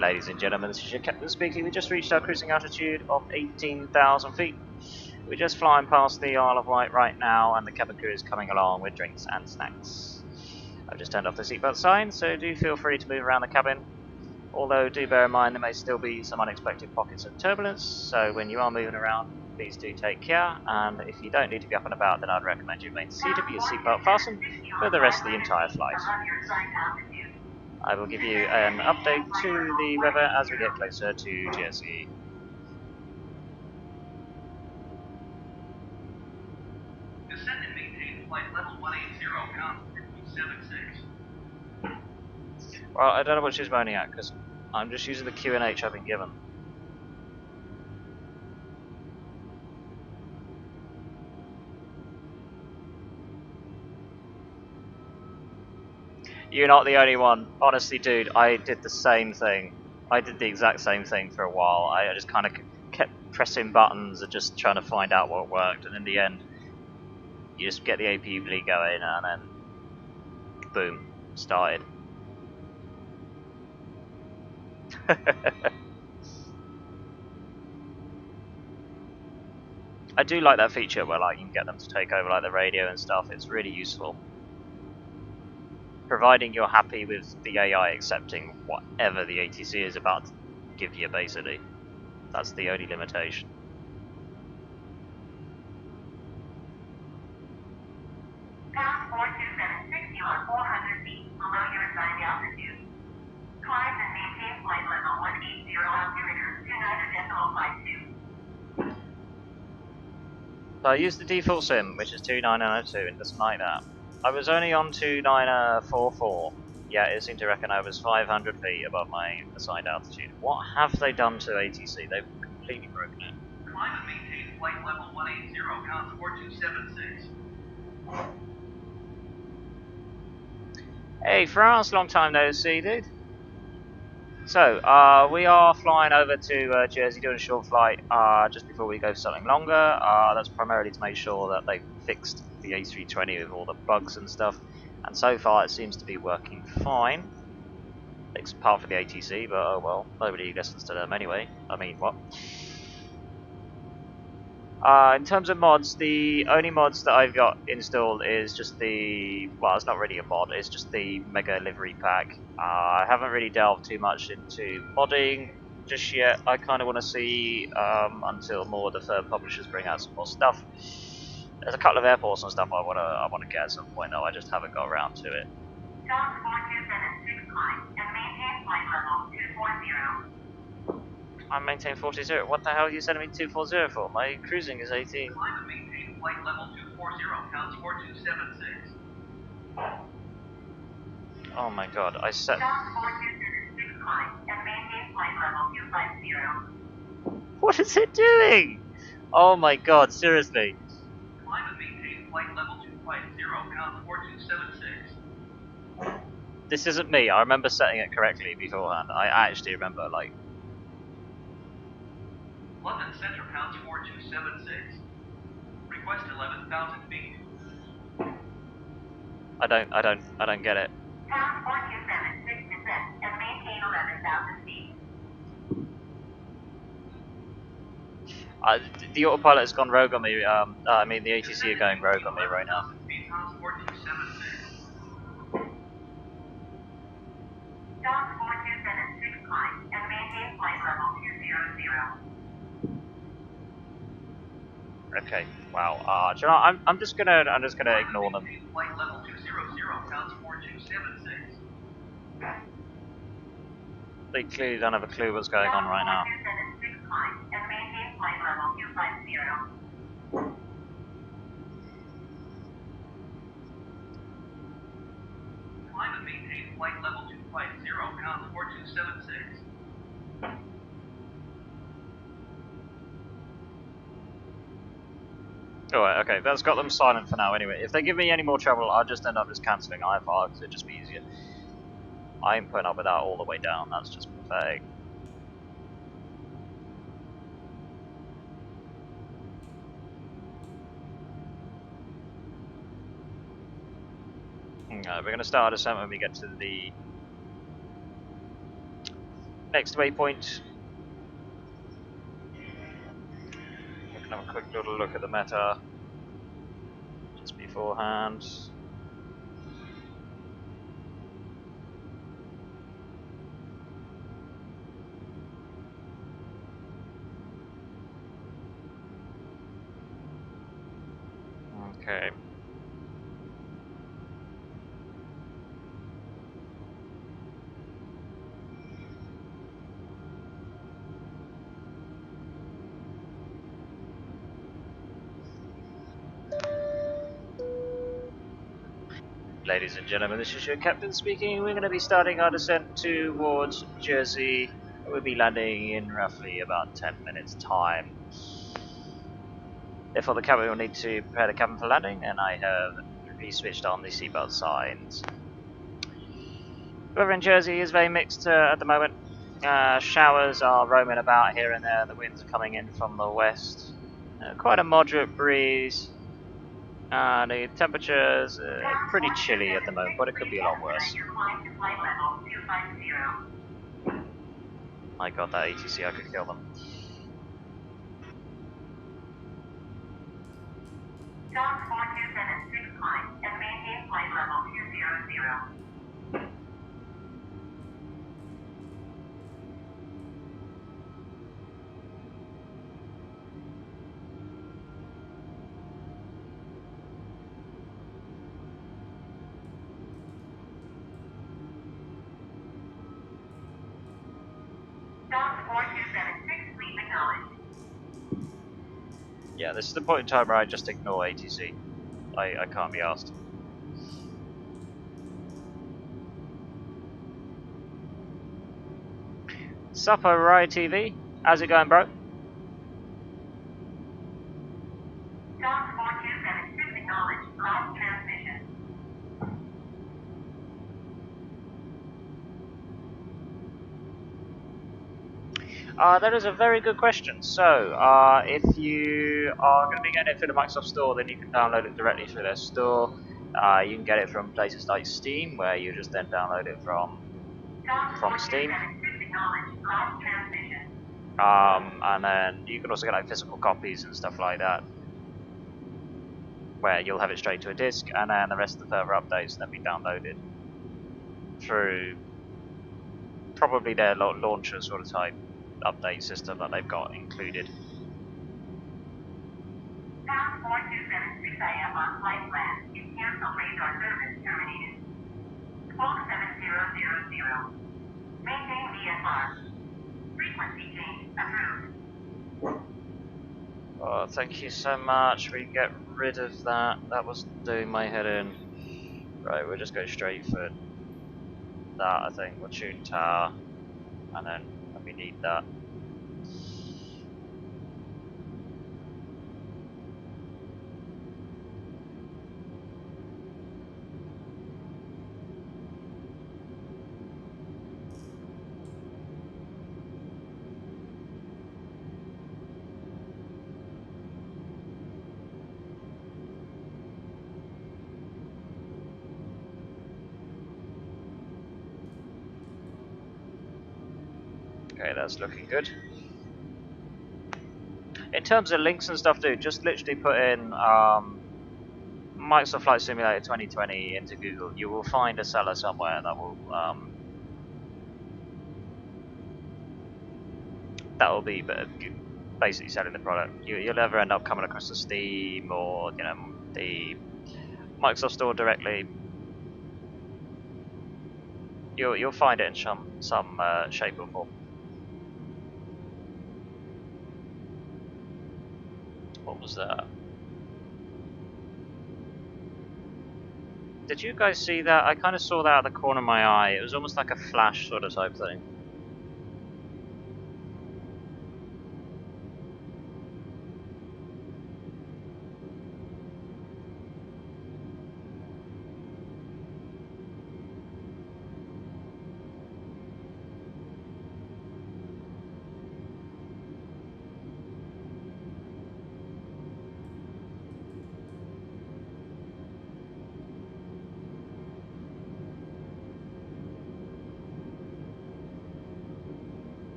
Speaker 1: Ladies and gentlemen, this is your captain speaking. We just reached our cruising altitude of 18,000 feet. We're just flying past the Isle of Wight right now, and the cabin crew is coming along with drinks and snacks. I've just turned off the seatbelt sign, so do feel free to move around the cabin. Although, do bear in mind there may still be some unexpected pockets of turbulence, so when you are moving around, please do take care, and if you don't need to be up and about, then I'd recommend you remain seated with your seatbelt fastened for the rest of the entire flight. I will give you an update to the weather as we get closer to Jersey.
Speaker 2: Descend and maintain flight level 180, Pounce 2K.
Speaker 1: Well, I don't know what she's moaning at, because I'm just using the QNH I've been given. You're not the only one. Honestly, dude, I did the same thing. I did the exact same thing for a while. I just kind of kept pressing buttons and just trying to find out what worked, and in the end, you just get the APU bleed going, and then boom, started. I do like that feature where like you can get them to take over like the radio and stuff. It's really useful, providing you're happy with the AI accepting whatever the ATC is about to give you. Basically, that's the only limitation.
Speaker 2: Pounce2K, you are 400 feet below your assigned altitude. Climb and maintain flight level 180 altimeter 29.52.
Speaker 1: So I used the default sim, which is 2902, and doesn't like that. I was only on 2944, yet it seemed to reckon I was 500 feet above my assigned altitude. What have they done to ATC? They've completely broken it.
Speaker 2: Climb and maintain flight level 180, Pounce 4276.
Speaker 1: Hey France, long time no see, dude. So, we are flying over to Jersey, doing a short flight just before we go for something longer. That's primarily to make sure that they've fixed the A320 with all the bugs and stuff. And so far it seems to be working fine. Apart from the ATC, but oh well, nobody listens to them anyway. I mean, what? In terms of mods, the only mods that I've got installed is just the, well, it's not really a mod, it's just the Mega Livery Pack. I haven't really delved too much into modding just yet. I kind of want to see until more of the third publishers bring out some more stuff. There's a couple of airports and stuff I want to get at some point, though. I just haven't got around to it.
Speaker 2: Pounce 4276, climb and maintain flight level 240.
Speaker 1: I maintain 40. What the hell are you sending me 240 for? My cruising is 18.
Speaker 2: Climb and maintain flight level 240, Pounce 4276.
Speaker 1: Oh my god, I set...
Speaker 2: Pounce 4276, climb and maintain flight level 250.
Speaker 1: What is it doing? Oh my god, seriously.
Speaker 2: Climb and maintain flight level 250, Pounce 4276.
Speaker 1: This isn't me, I remember setting it correctly beforehand. I actually remember, like...
Speaker 2: London Center, Pounce 4276. Request 11,000 feet.
Speaker 1: I don't get it.
Speaker 2: Pounce 4276, descend and maintain 11,000 feet.
Speaker 1: The autopilot has gone rogue on me, I mean the ATC are going rogue on me right now.
Speaker 2: Pounce 4276. Pounce 4276, climb and maintain flight level 200.
Speaker 1: Okay, wow. Do you know, I'm just gonna ignore them.
Speaker 2: Flight level 200, Pounce 4276.
Speaker 1: They clearly don't have a clue what's going on right now.
Speaker 2: 4276, climb and maintain flight level 250. Climb and maintain flight level 250, Pounce 4276.
Speaker 1: Alright, okay, that's got them silent for now anyway. If they give me any more trouble, I'll just end up just cancelling IFR because it'd just be easier. I ain't putting up with that all the way down, that's just pathetic. We're going to start our descent when we get to the next waypoint. We can have a quick little look at the meta just beforehand. Okay. Ladies and gentlemen, this is your captain speaking. We're going to be starting our descent towards Jersey. We'll be landing in roughly about 10 minutes time. Therefore the cabin will need to prepare the cabin for landing, and I have re-switched on the seatbelt signs. Weather in Jersey is very mixed at the moment. Showers are roaming about here and there. The winds are coming in from the west. Quite a moderate breeze. The temperatures pretty chilly at the moment, but it could be a lot worse. My god, that ATC, I could kill them.
Speaker 2: Dock 4276 climb and maintain flight level 200. Dock 4276, please acknowledge.
Speaker 1: Yeah, this is the point in time where I just ignore ATC. I can't be asked. Supper Riot TV, how's it going, bro?
Speaker 2: Dock 4276, acknowledge. Last transmission.
Speaker 1: That is a very good question. So, if you are going to be getting it through the Microsoft Store, then you can download it directly through their store. You can get it from places like Steam, where you just then download it from Steam. And then you can also get like physical copies and stuff like that, where you'll have it straight to a disc, and then the rest of the further updates then be downloaded through probably their launcher sort of type update system that they've got included.
Speaker 2: Pounce 4276 IF on flight plan. If canceled, radar service terminated. Squawk 7000. Maintain VFR. Frequency change approved.
Speaker 1: Oh, thank you so much. We get rid of that. That was doing my head in. Right, we'll just go straight for that, I think. We'll tune tower, and then we need that. Okay, that's looking good. In terms of links and stuff, dude, just literally put in Microsoft Flight Simulator 2020 into Google. You will find a seller somewhere that will be basically selling the product. You'll never end up coming across the Steam or the Microsoft Store directly. You'll find it in some shape or form. What was that? Did you guys see that? I kind of saw that out of the corner of my eye. It was almost like a flash sort of type thing.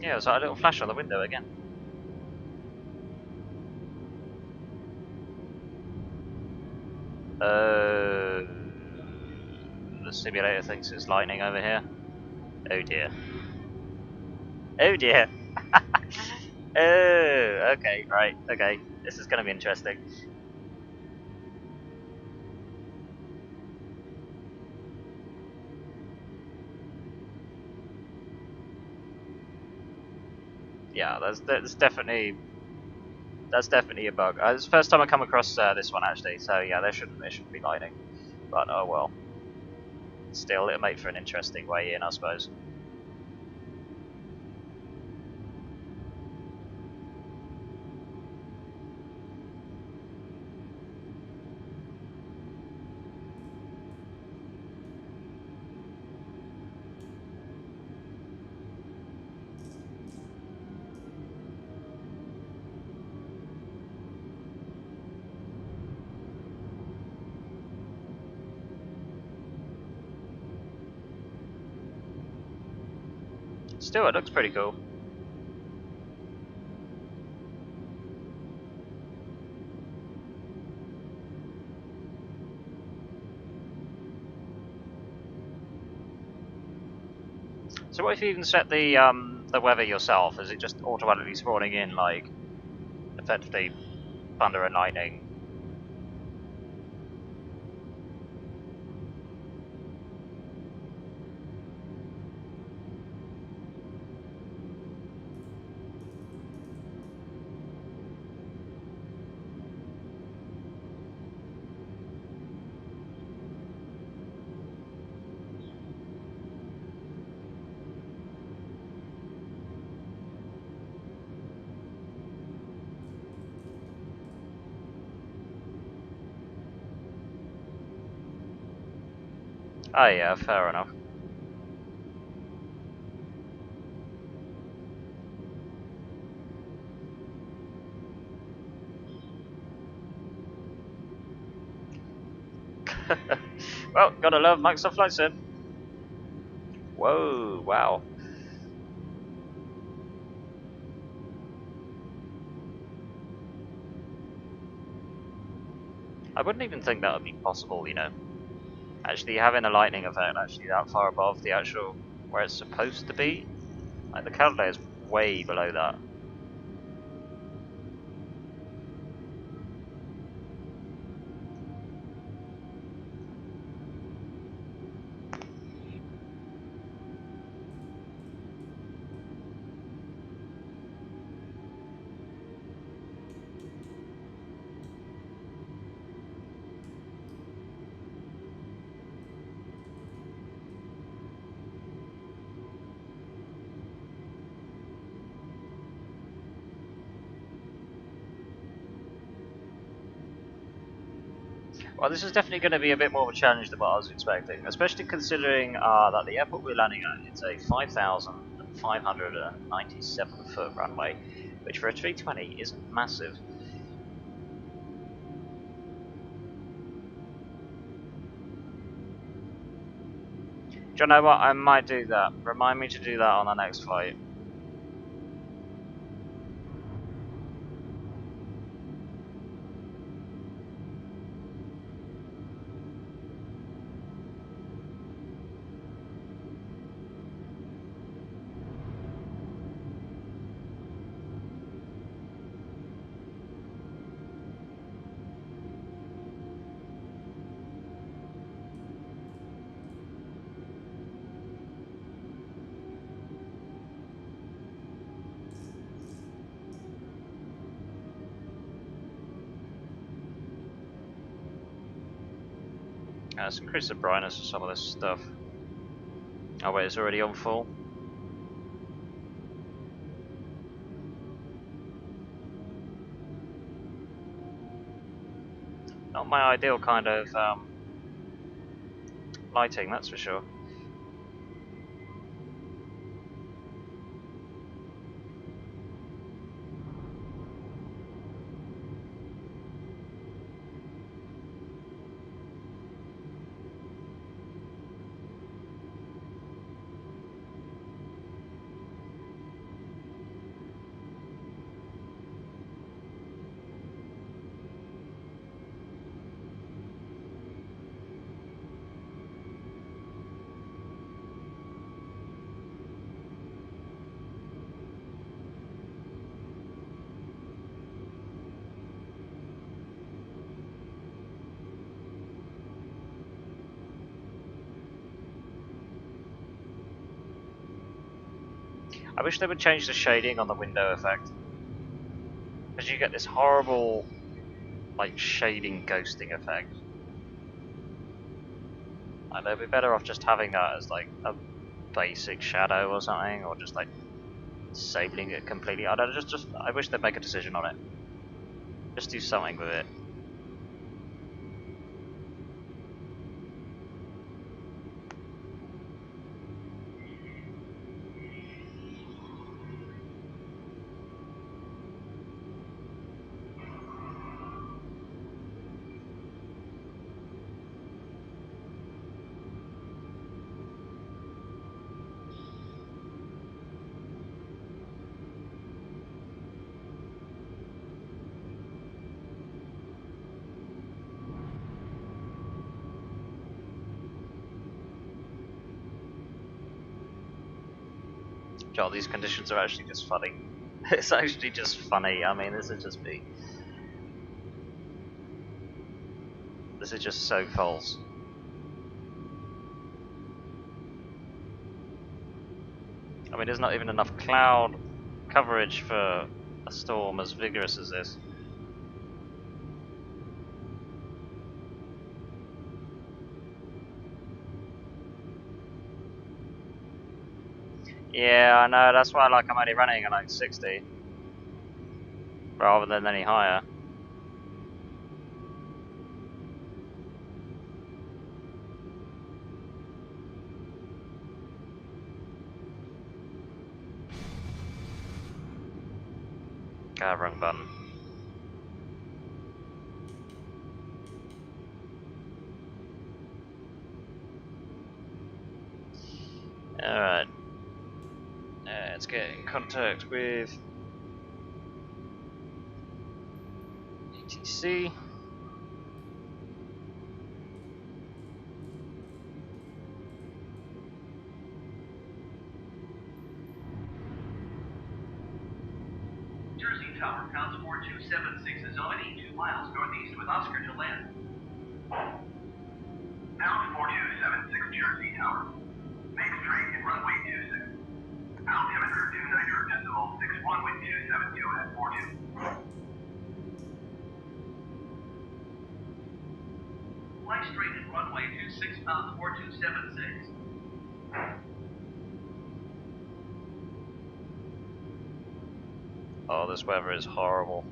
Speaker 1: Yeah, it was like a little flash on the window again. The simulator thinks it's lightning over here. Oh dear. Oh dear. Oh, okay, right, okay. This is going to be interesting. Yeah, that's definitely a bug. It's the first time I come across this one actually, so yeah, there shouldn't be lightning. But oh well. Still, it'll make for an interesting way in, I suppose. Still, it looks pretty cool. So what if you even set the weather yourself? Is it just automatically spawning in like effectively thunder and lightning? Oh yeah, fair enough. Well, gotta love Microsoft Flight Sim. Whoa, wow. I wouldn't even think that would be possible, you know. Actually having a lightning effect actually that far above the actual where it's supposed to be. Like the calculator is way below that. Well, this is definitely going to be a bit more of a challenge than what I was expecting, especially considering that the airport we're landing at, it's a 5,597 foot runway, which for a 320 isn't massive. Do you know what? I might do that. Remind me to do that on the next flight. Let's increase the brightness of some of this stuff. Oh wait, it's already on full. Not my ideal kind of lighting, that's for sure. I wish they would change the shading on the window effect. Because you get this horrible, like, shading ghosting effect. Like, they'd be better off just having that as, like, a basic shadow or something, or just, like, disabling it completely. I don't just I wish they'd make a decision on it. Just do something with it. God, these conditions are actually just funny. It's actually just funny. I mean, this is just me. This is just so false. I mean, there's not even enough cloud coverage for a storm as vigorous as this. Yeah, I know, that's why like I'm only running at like 60 rather than any higher. God, wrong button. Alright. Let's get in contact with ETC.
Speaker 2: Jersey Tower, Pounce2K is already 2 miles northeast with Oscar to land. Pounce2K, Jersey Tower. Make straight at runway 26. Altimeter 29.61 with 272 at 42. Fly straight at runway 26, Pounce2K.
Speaker 1: Oh, this weather is horrible.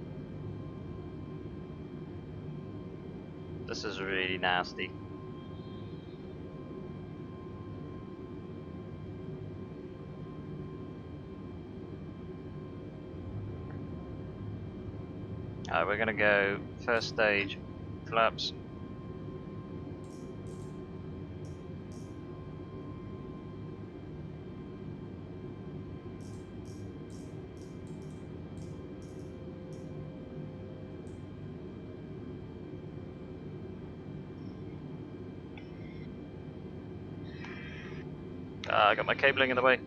Speaker 1: This is really nasty. Alright, we're gonna go first stage flaps. I got my cabling in the way.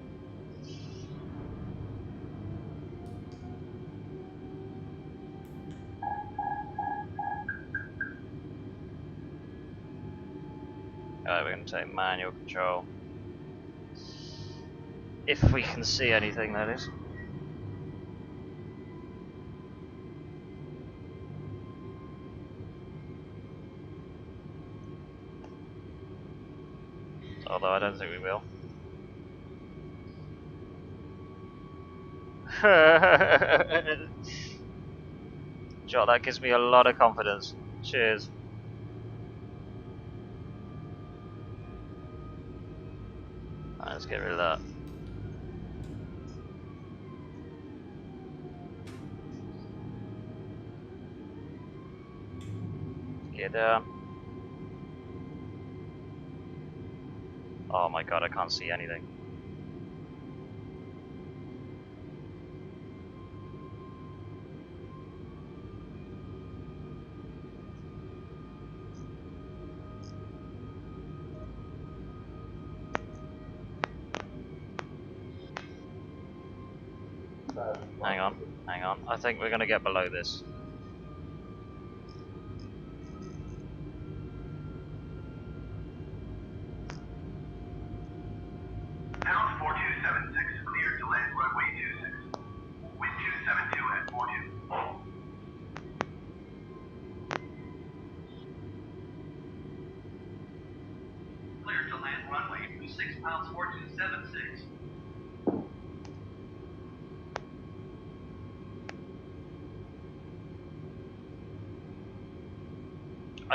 Speaker 1: Alright, we're gonna take manual control. If we can see anything, that is. Although I don't think we will. Jot, that gives me a lot of confidence. Cheers. Alright, let's get rid of that. Get down. Oh my god, I can't see anything. Hang on, hang on. I think we're gonna get below this.
Speaker 2: Pounce2K, cleared to land runway 26. Wind 272 at 42. Cleared to land runway 26, Pounce2K.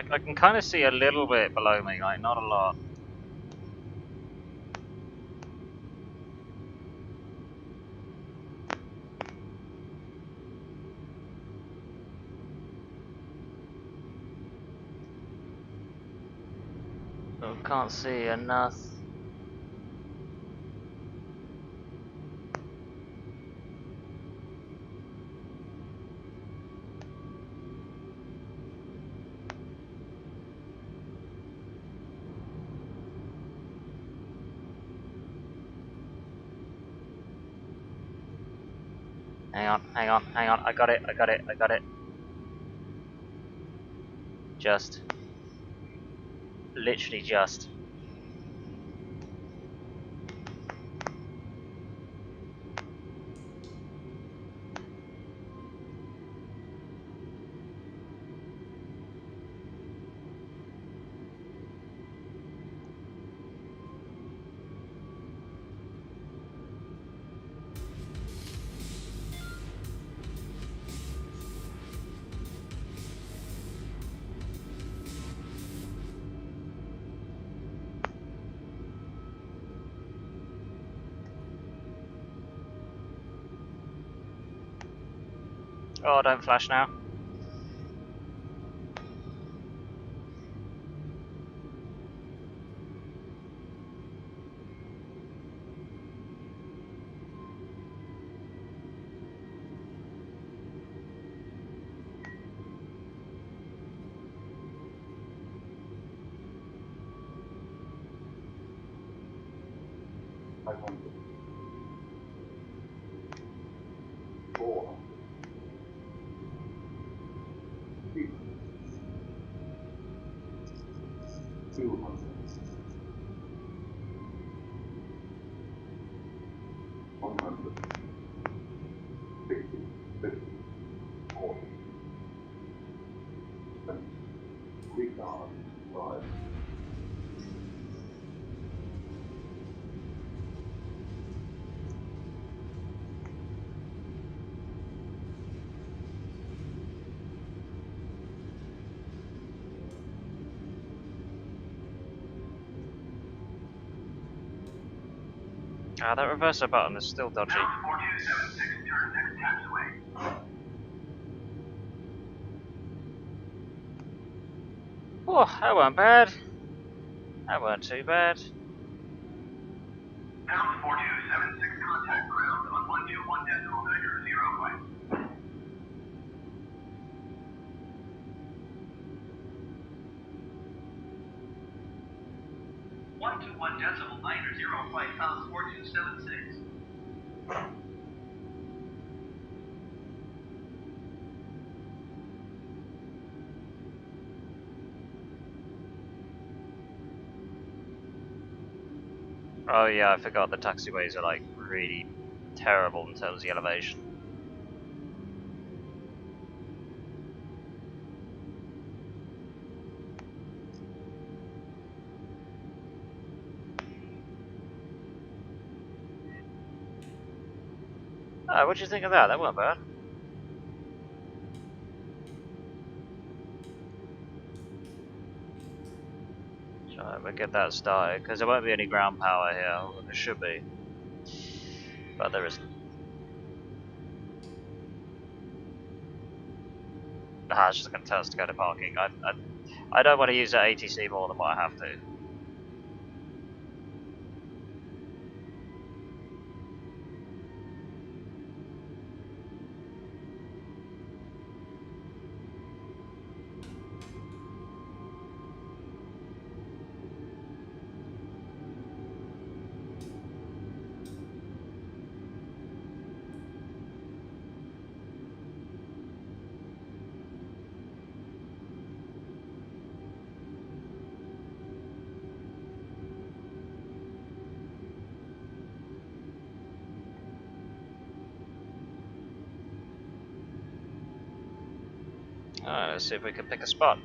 Speaker 1: I can kind of see a little bit below me, like not a lot. Oh, can't see enough. Hang on, hang on, hang on. I got it, I got it, I got it. Just. Literally just. Oh, don't flash now. Ah, that reverser button is still dodgy.
Speaker 2: Pounce2K, turn next taxiway.
Speaker 1: Oh, that weren't bad. That weren't too bad.
Speaker 2: Pounce2K, contact ground on 121.9 right. 121.9 flight Pounce276.
Speaker 1: Oh yeah, I forgot the taxiways are like really terrible in terms of the elevation. Oh, what do you think of that? That weren't bad. So we'll get that started, because there won't be any ground power here, or there should be. But there isn't. Ah, it's just going to tell us to go to parking. I don't want to use that ATC more than what I have to. Alright, let's see if we can pick a spot.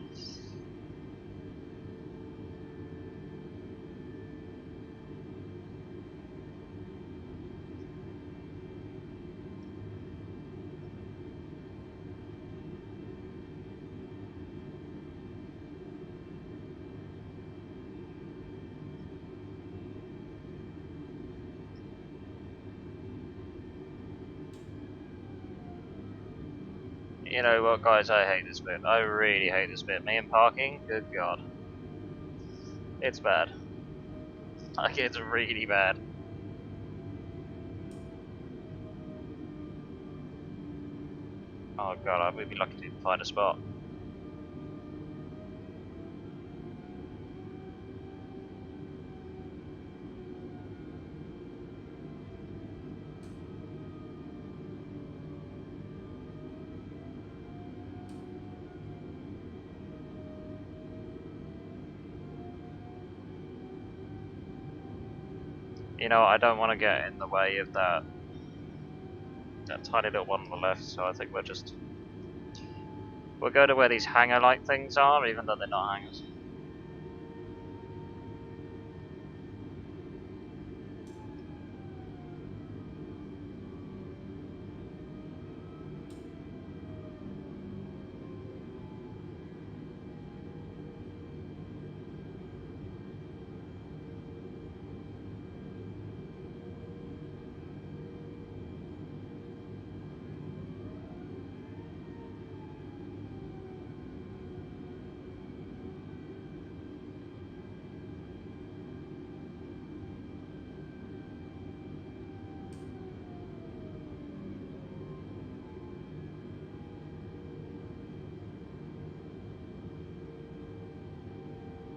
Speaker 1: You know what, guys, I hate this bit. I really hate this bit. Me and parking, good god. It's bad. Like, it's really bad. Oh god, we'd be lucky to find a spot. You know, I don't want to get in the way of that tiny little one on the left, so I think we'll go to where these hangar-like things are, even though they're not hangars.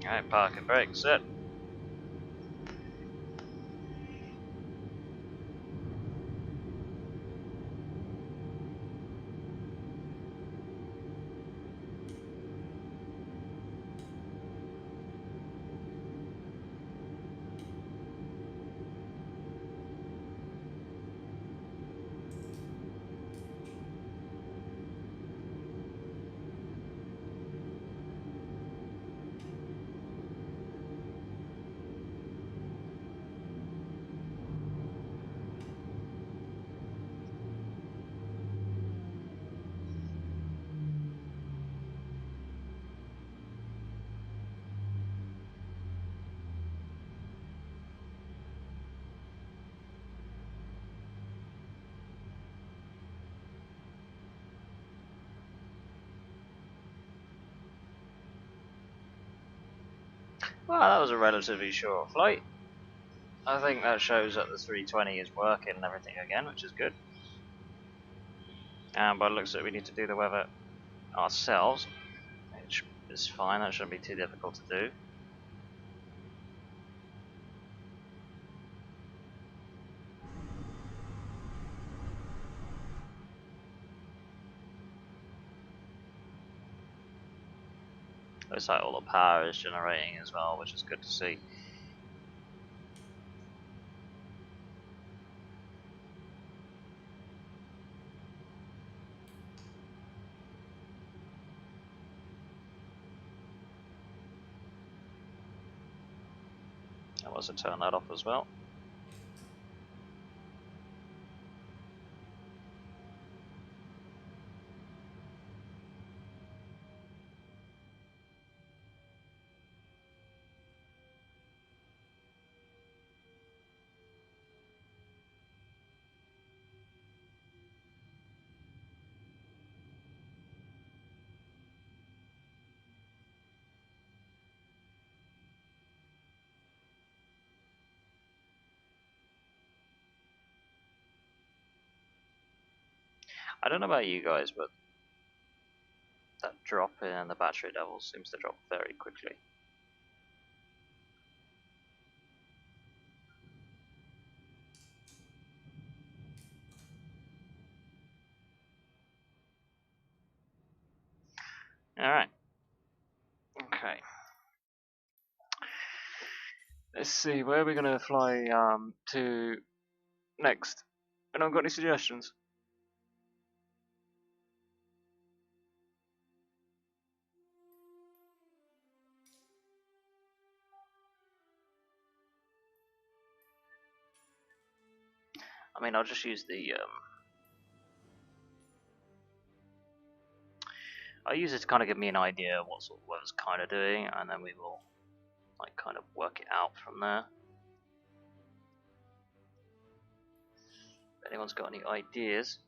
Speaker 1: Alright, park and brake, sit. Well, that was a relatively short flight. I think that shows that the 320 is working and everything again, which is good. And by the looks of it, we need to do the weather ourselves, which is fine, that shouldn't be too difficult to do. Looks like all the power is generating as well, which is good to see. I was to turn that off as well. I don't know about you guys, but that drop in the battery levels seems to drop very quickly. Alright. Okay. Let's see, where are we going to fly to next? Anyone got any suggestions? I mean, I'll just use I'll use it to kind of give me an idea of what sort of weather's kind of doing, and then we will like kind of work it out from there. If anyone's got any ideas.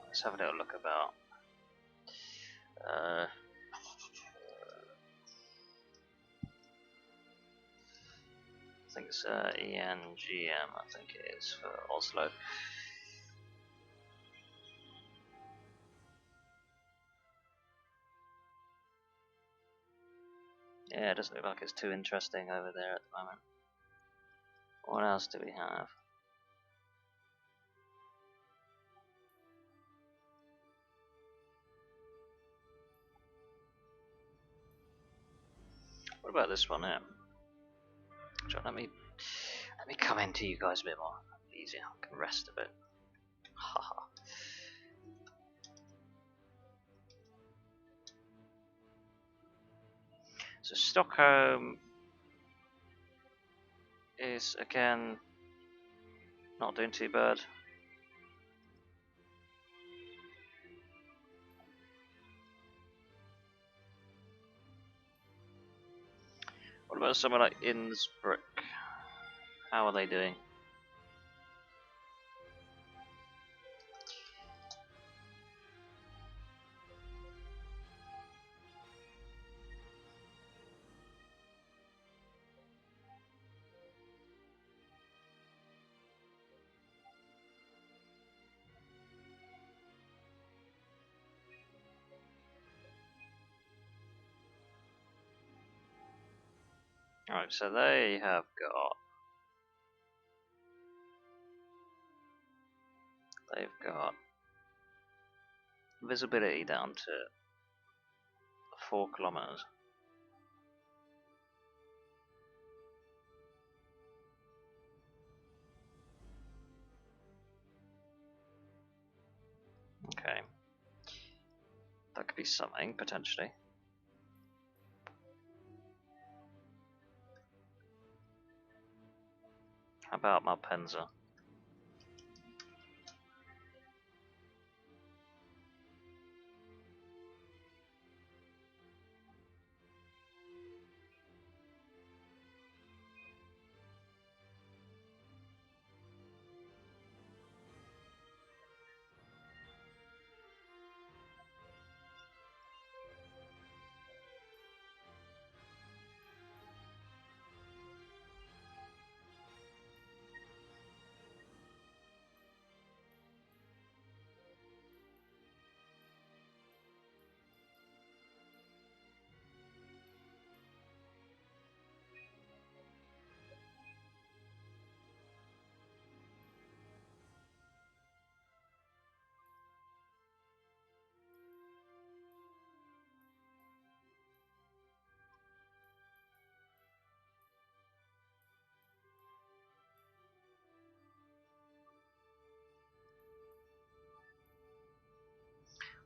Speaker 1: Let's have a little look about. think it's ENGM, I think it is for Oslo. Yeah, it doesn't look like it's too interesting over there at the moment. What else do we have? What about this one here? Let me come into you guys a bit more. Easier, I can rest a bit. Haha. So Stockholm is again not doing too bad. What about someone like Innsbruck? How are they doing? Alright, so they have got visibility down to 4 kilometers. Okay. That could be something, potentially. How about Malpensa?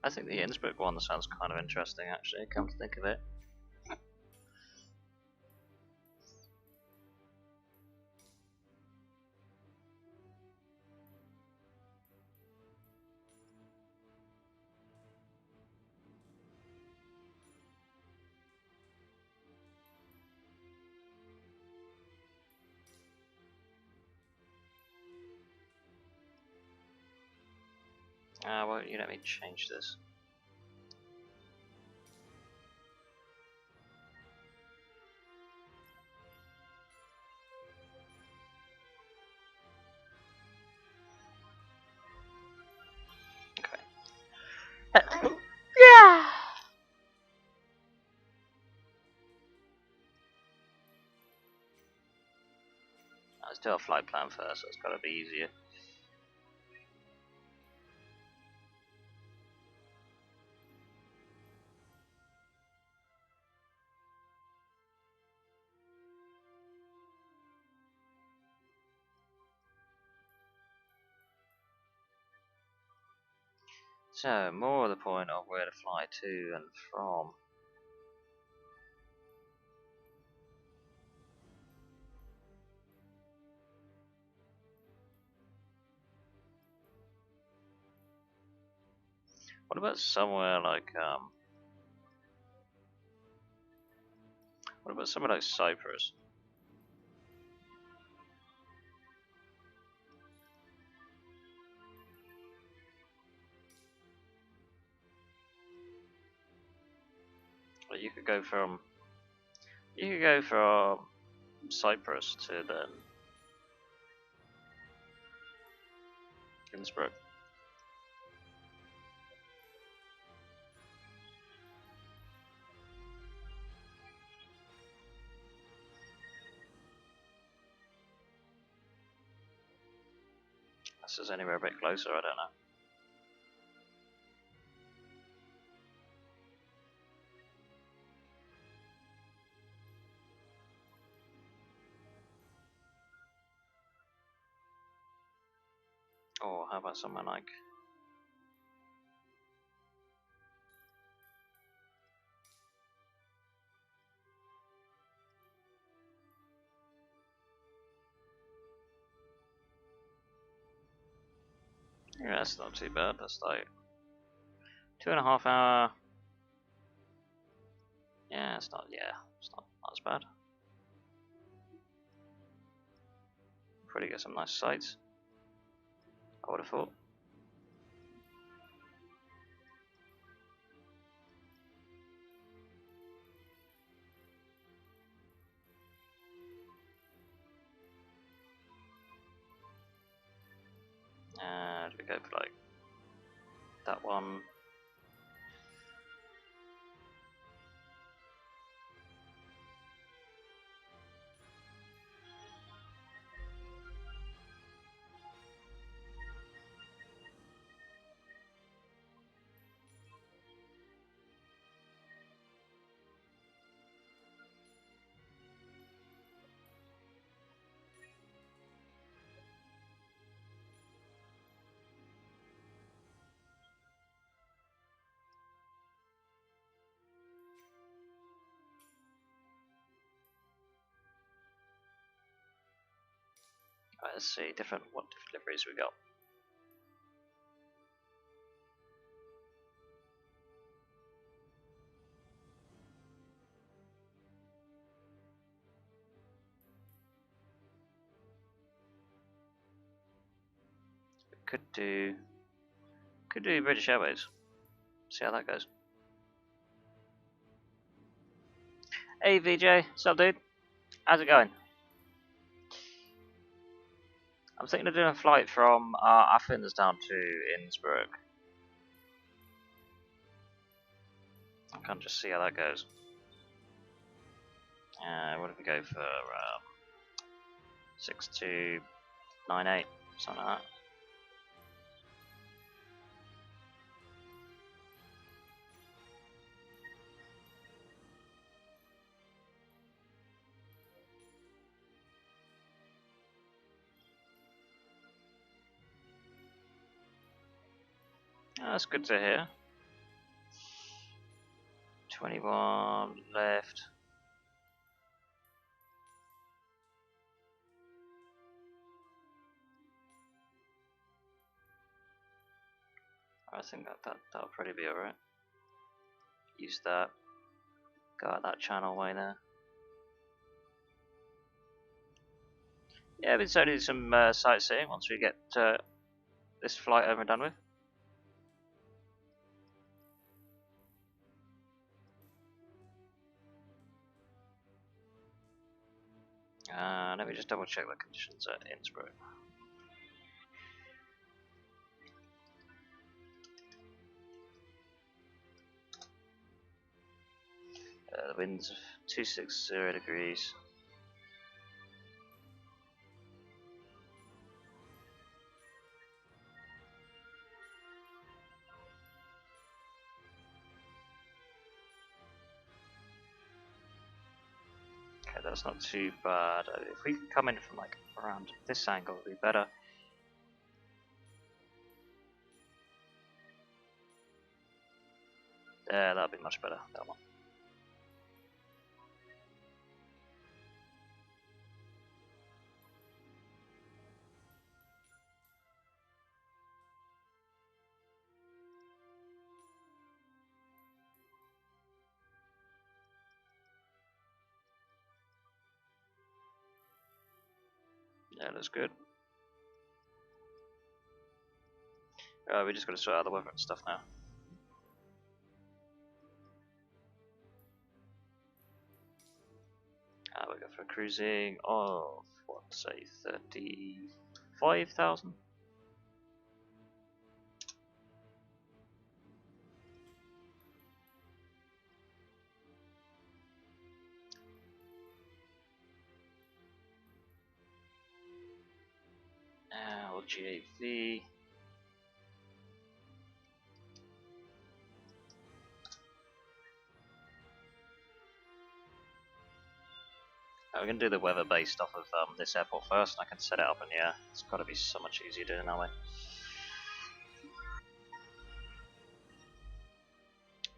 Speaker 1: I think the Innsbruck one sounds kind of interesting, actually, come to think of it. Won't you let me change this? Okay. Yeah! Let's do our flight plan first, so it's gotta be easier. So, more of the point of where to fly to and from. What about somewhere like what about somewhere like Cyprus? Well, you could go from Cyprus to then Innsbruck. This is anywhere a bit closer, I don't know. Or how about somewhere like yeah, that's not too bad. That's like 2.5 hour. Yeah, it's not as bad. Pretty get some nice sights, I would have thought. Do we go for like that one? Right, let's see what deliveries we got. Could do British Airways. See how that goes. Hey VJ, what's up, dude? How's it going? I'm thinking of doing a flight from Athens down to Innsbruck. I can just see how that goes. What if we go for 6298, something like that? That's good to hear. 21 left. I think that'll probably be alright. Use that. Go out that channel way there. Yeah, we'll certainly do some sightseeing once we get this flight over and done with. Let me just double check the conditions at Innsbruck. The wind's 260 degrees. Okay, that's not too bad. If we could come in from like around this angle, it would be better. Yeah, that'd be much better. That one. Yeah, that's good. We just got to sort out the weather and stuff now. we go for cruising of, what, say 35,000? Or GAV. We're going to do the weather based off of this airport first, and I can set it up in the air. It's got to be so much easier doing it that way.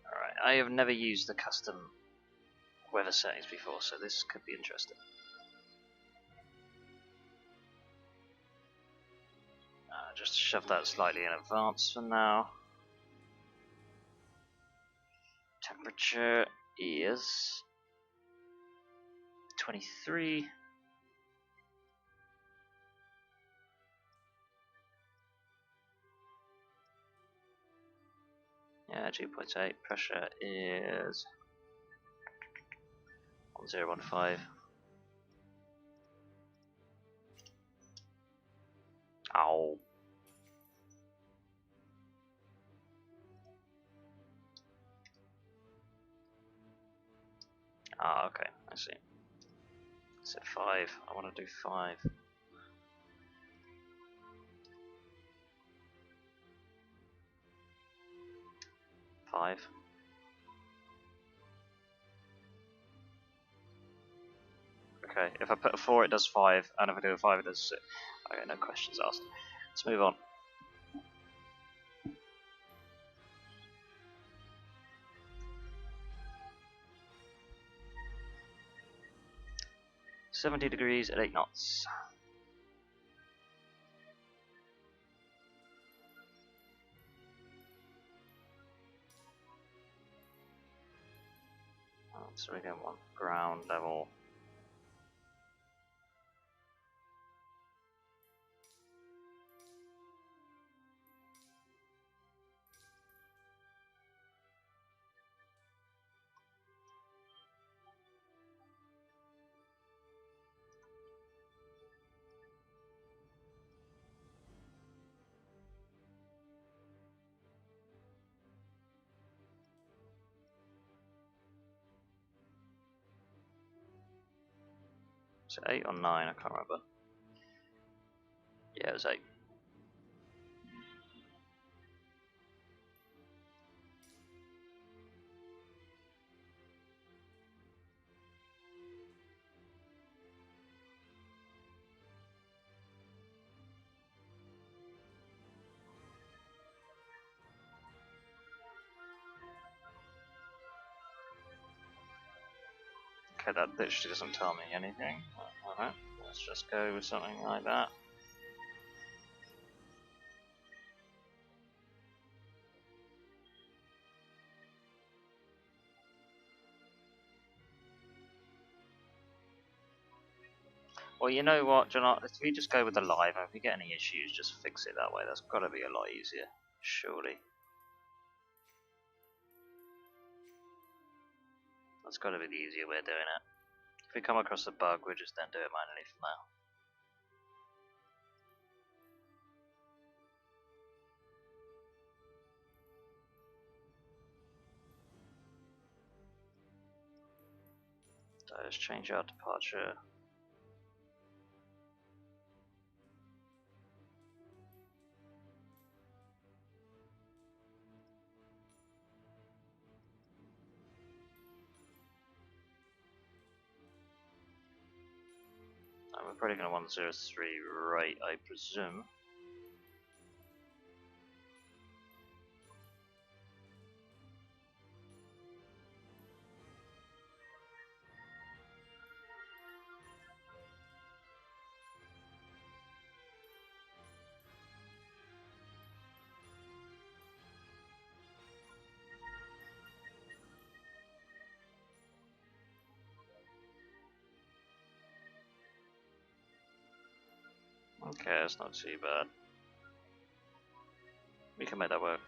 Speaker 1: Alright, I have never used the custom weather settings before, so this could be interesting. Just shove that slightly in advance for now. Temperature is 23. Yeah, 2.8. Pressure is 1015. Ow. Ah, okay, I see. Is it 5? I want to do 5. 5. Okay, if I put a 4 it does 5, and if I do a 5 it does 6. Okay, no questions asked. Let's move on. $70 degrees at 8 knots. So we don't want ground level. Is it 8 or 9? I can't remember. Yeah, it was 8. Okay, that literally doesn't tell me anything. Alright, let's just go with something like that. Well, you know what, John, if we just go with the live, and if we get any issues, just fix it that way. That's got to be a lot easier, surely. That's got to be the easier way of doing it. If we come across a bug, we'll just then do it manually from now. So let's change our departure. And we're probably going to 103 right, I presume. Okay, that's not too bad. We can make that work.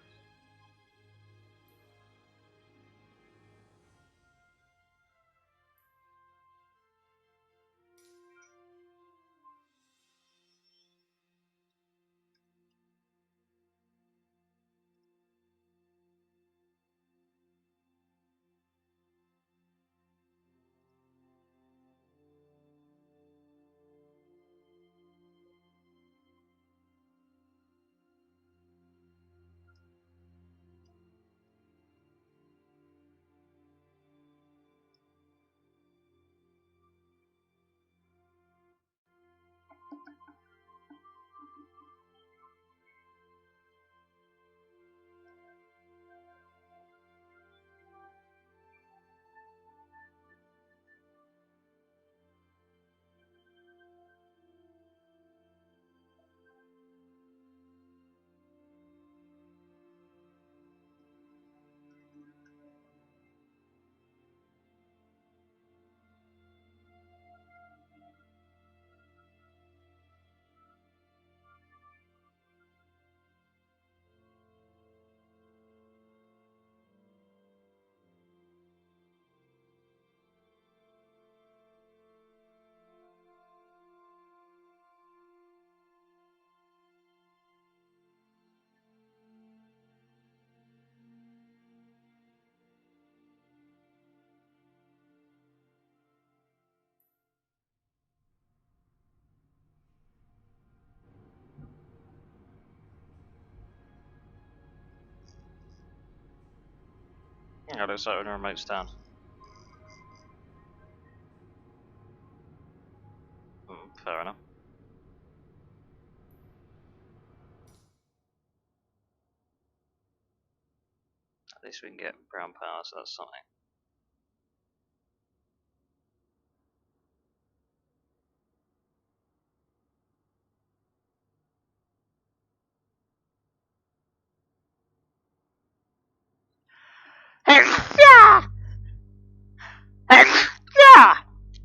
Speaker 1: Yeah, looks like when the remote's down. Fair enough. At least we can get brown power, so that's something.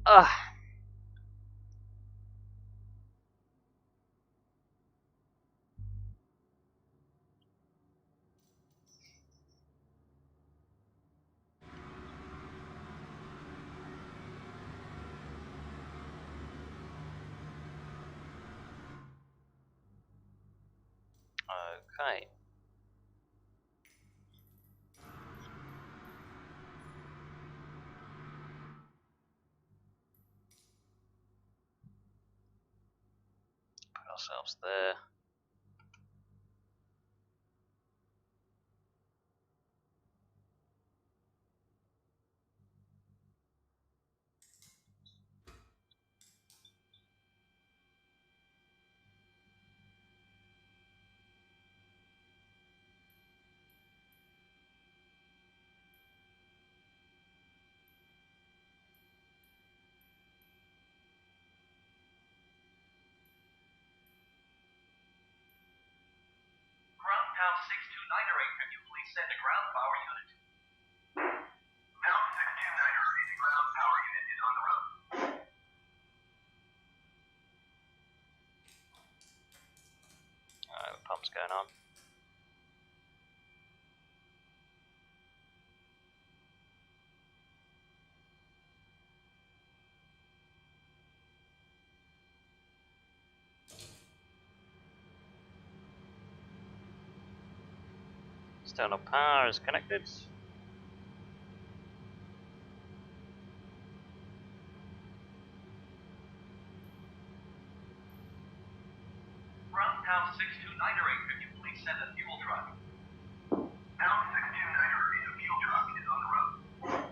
Speaker 1: Ugh. Okay. Put ourselves there.
Speaker 2: Ground Pounce2K, can you please send a ground power unit? Pounce2K, the ground power unit is on the road.
Speaker 1: Alright, the pump's going on. External power is connected.
Speaker 2: Ground Pounce2K, can you please send a fuel truck? Pounce2K, the fuel truck is on the road.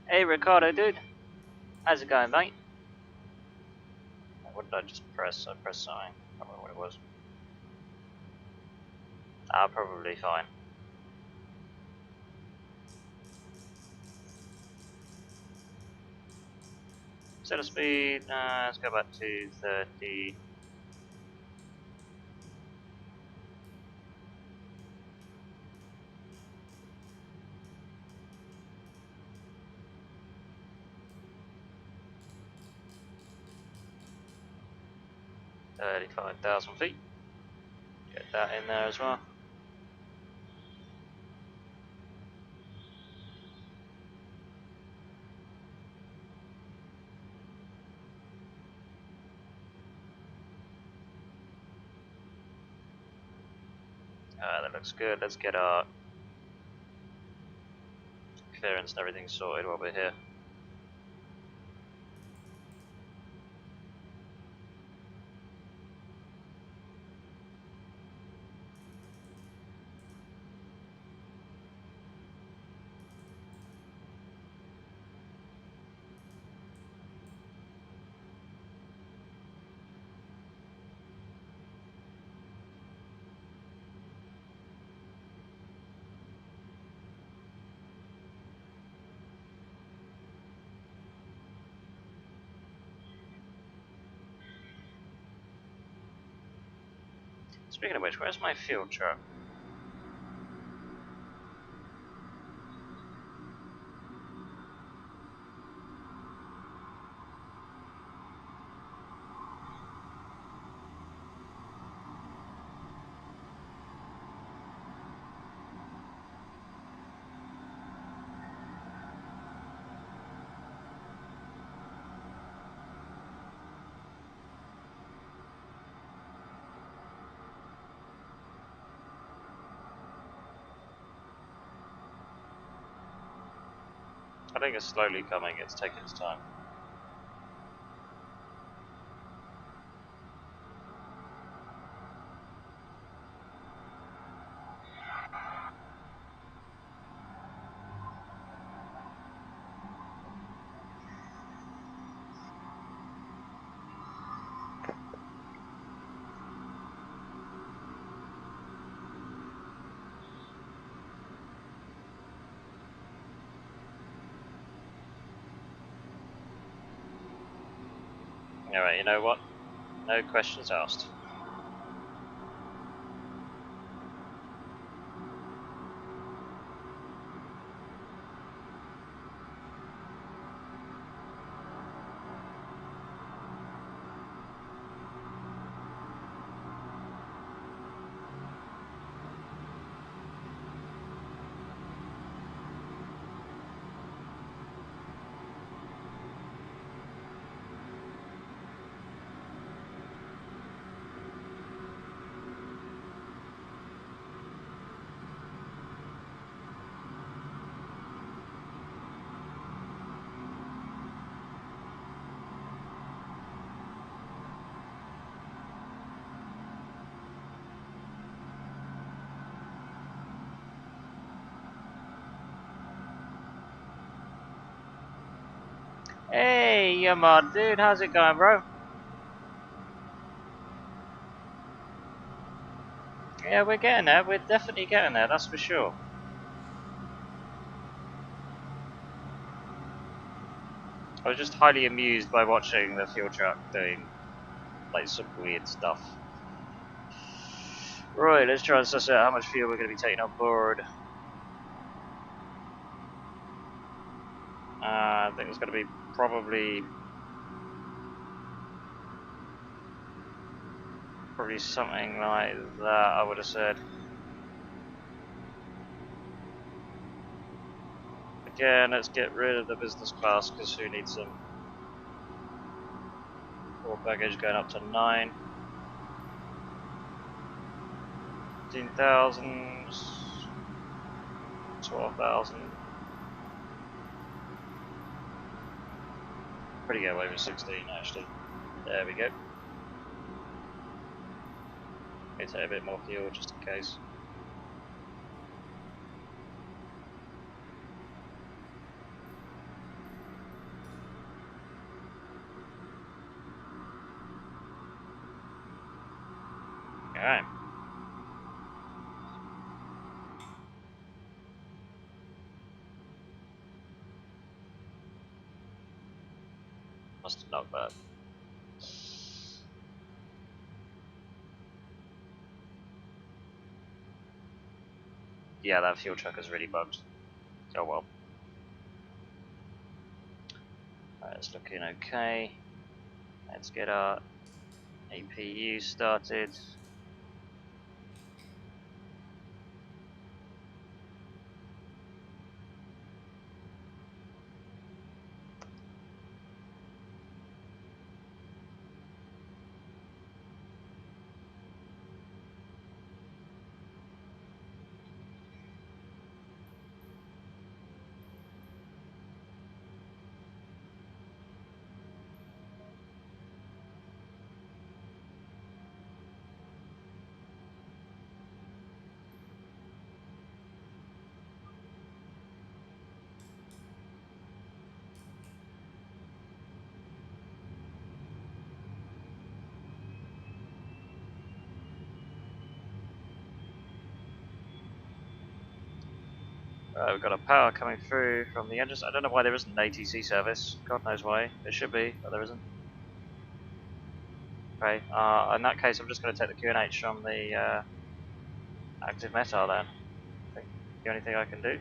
Speaker 1: Hey Ricardo, dude. How's it going, mate? What did I just press? I pressed something. I don't know what it was. Probably fine. Set of speed, let's go back to 30. $35,000 feet. Get that in there as well. That looks good. Let's get our clearance and everything sorted while we're here. Speaking of which, where's my fuel truck? I think it's slowly coming, it's taking its time. Alright, you know what? No questions asked. Hey, you mod dude, how's it going, bro? Yeah, we're getting there. We're definitely getting there, that's for sure. I was just highly amused by watching the fuel truck doing, like, some weird stuff. Right, let's try and suss out how much fuel we're going to be taking on board. I think it's going to be probably something like that, I would have said. Again, let's get rid of the business class because who needs them? More baggage going up to 9. 15,000, 12,000. Pretty get away with 16 actually. There we go. May take a bit more fuel just in case. Alright. Must have knocked that. Yeah, that fuel truck is really bugged. Oh well. Alright, it's looking okay. Let's get our APU started. We've got a power coming through from the engines. I don't know why there isn't an ATC service. God knows why. There should be, but there isn't. Okay, in that case I'm just going to take the QNH from the active metal then. I think the only thing I can do. In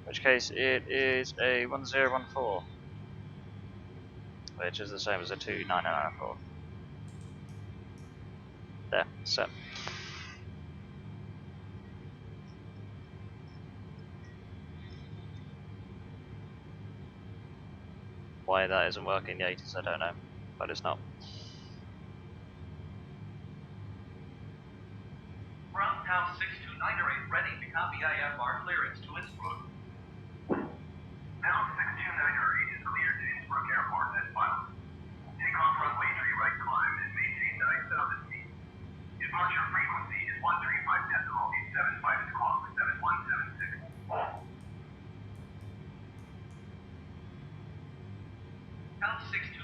Speaker 1: which case it is a 1014. Which is the same as a 2994. There, set. Why that isn't working the 80s, I don't know, but it's not.
Speaker 2: Pounce2K ready to copy IFR clearance to its route.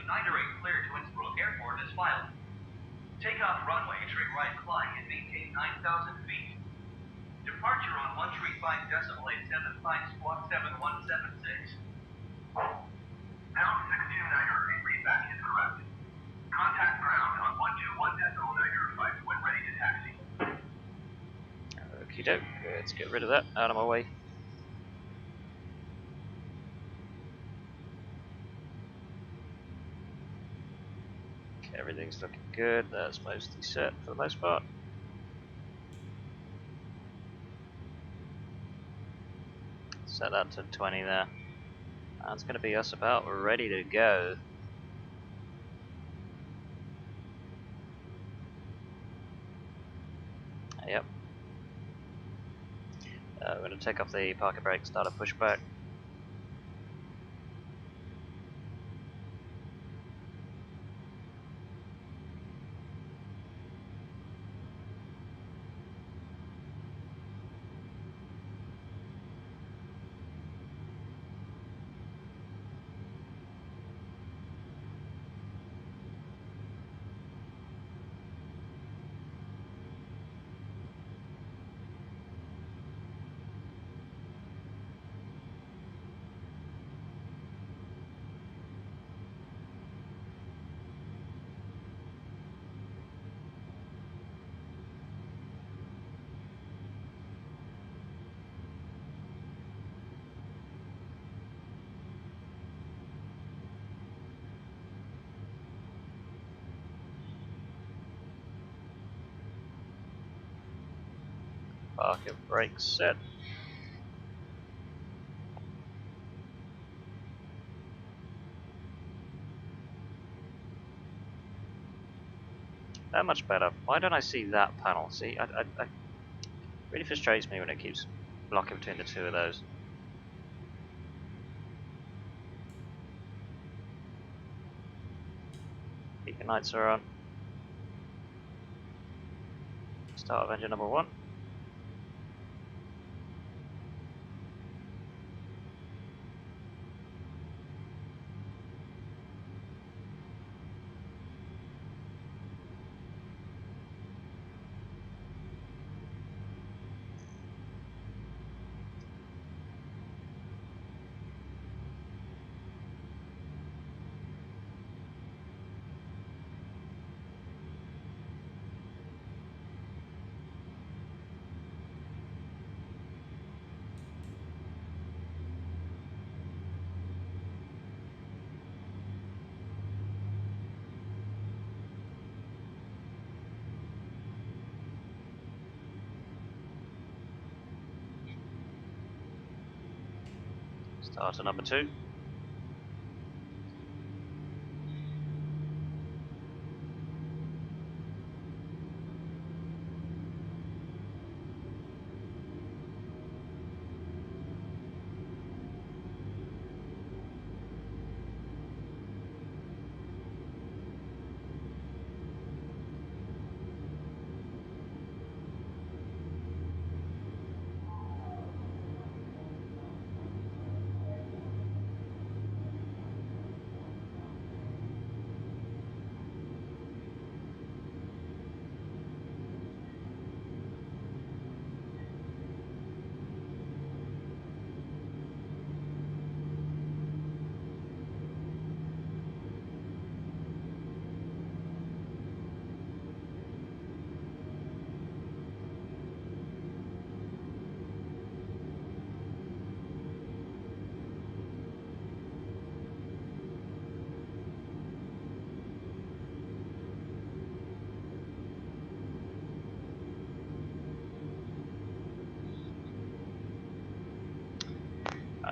Speaker 2: United clear to Innsbruck Airport as filed. Takeoff runway entering right climb and maintain 9,000 feet. Departure on 135.875 squawk 7176. Pounce2K readback is correct. Contact ground on 121.095 when ready to taxi.
Speaker 1: Okie doke, let's get rid of that, out of my way. Okay, everything's looking good, that's mostly set for the most part. Set that to 20 there. That's going to be us about ready to go. Yep. We're going to take off the parking brake, start a pushback. Parking brake set. That much better. Why don't I see that panel? See, I really frustrates me when it keeps blocking between the two of those. Beacon lights are on. Start of engine number 1. Start to number 2.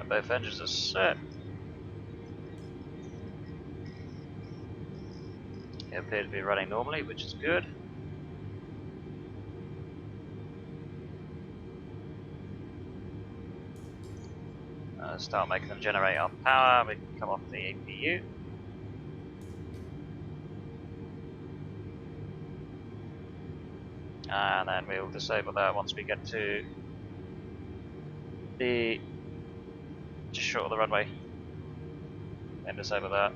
Speaker 1: Both engines are set. They appear to be running normally, which is good. Start making them generate our power. We can come off the APU. And then we'll disable that once we get to the just short of the runway. Then disable that.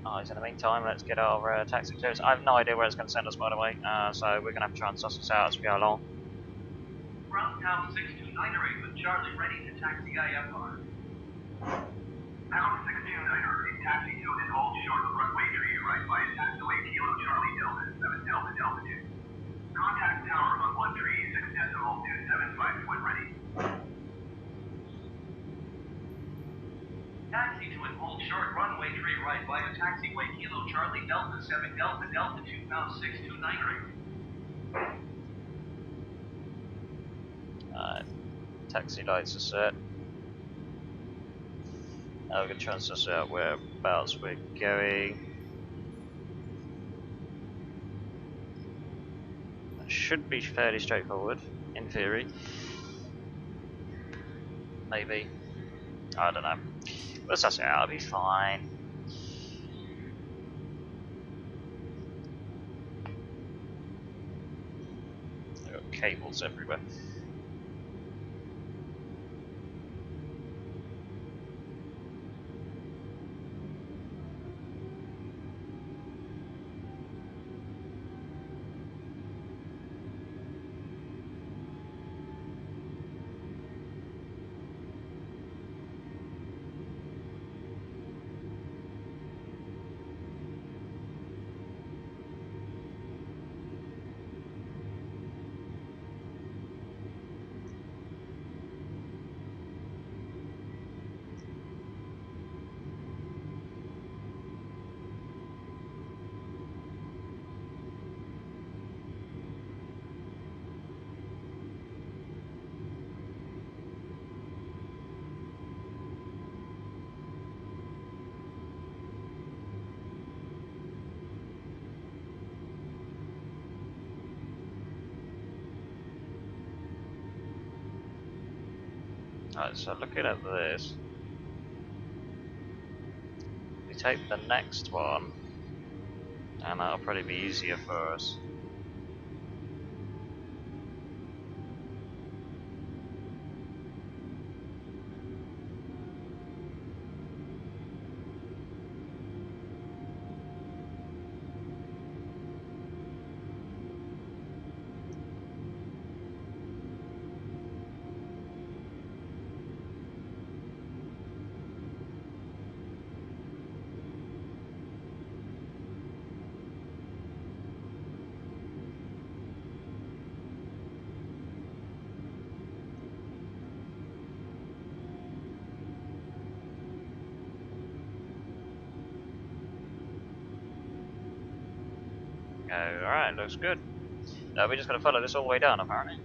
Speaker 1: In the meantime, let's get our taxi clearance. I have no idea where it's going to send us, by the way, so we're going to have to try and suss this out as we go along.
Speaker 2: Ground Pounce 2K with Charlie ready to taxi IFR. Pounce 2K, taxi to and hold short of runway 3 right by taxiway Kilo Charlie Delta 7 Delta Delta 2. Contact tower on 136.275 when ready. Taxi to and hold short runway 3 right by taxiway Kilo Charlie Delta 7 Delta Delta 2 Pounce 629.
Speaker 1: Taxi lights are set. Now we're going to try and suss out whereabouts we're going. That should be fairly straightforward, in theory. Maybe. I don't know. We'll suss it out, it'll be fine. I've got cables everywhere. Alright, so looking at this, we take the next one, and that'll probably be easier for us. Alright, looks good. We're just going to follow this all the way down, apparently.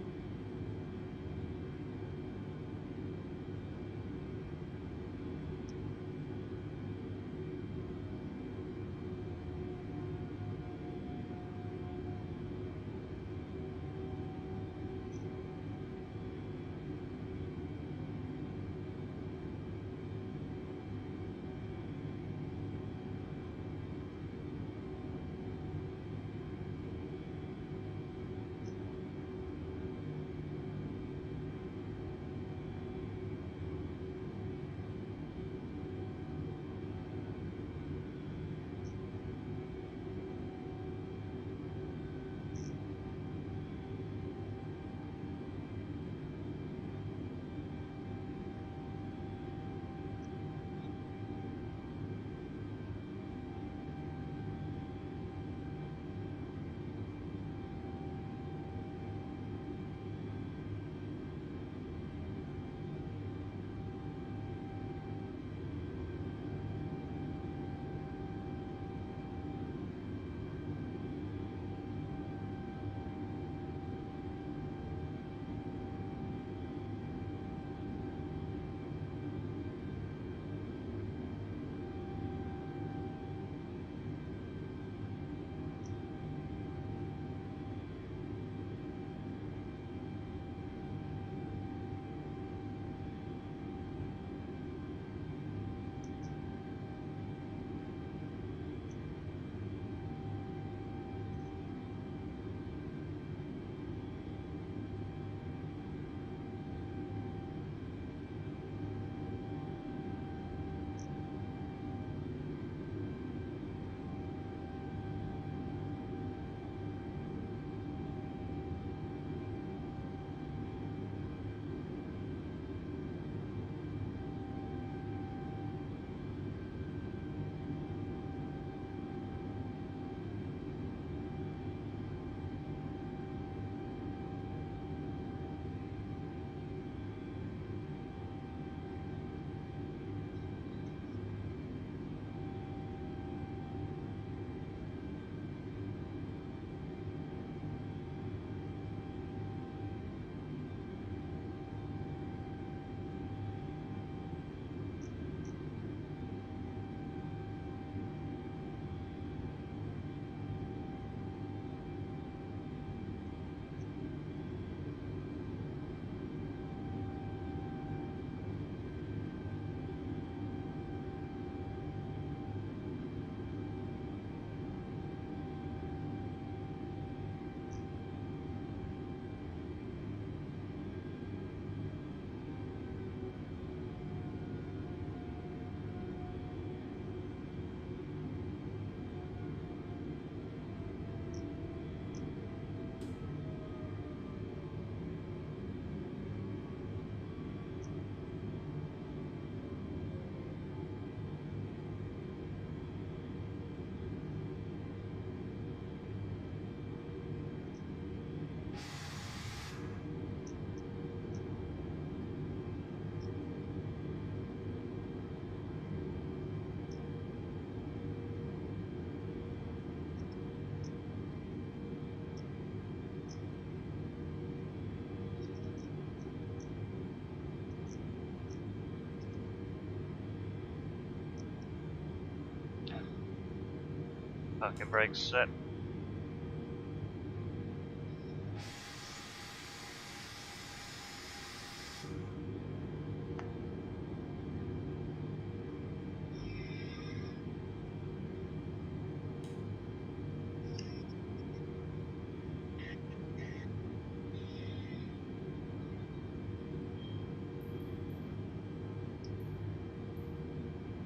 Speaker 1: Parking brakes set.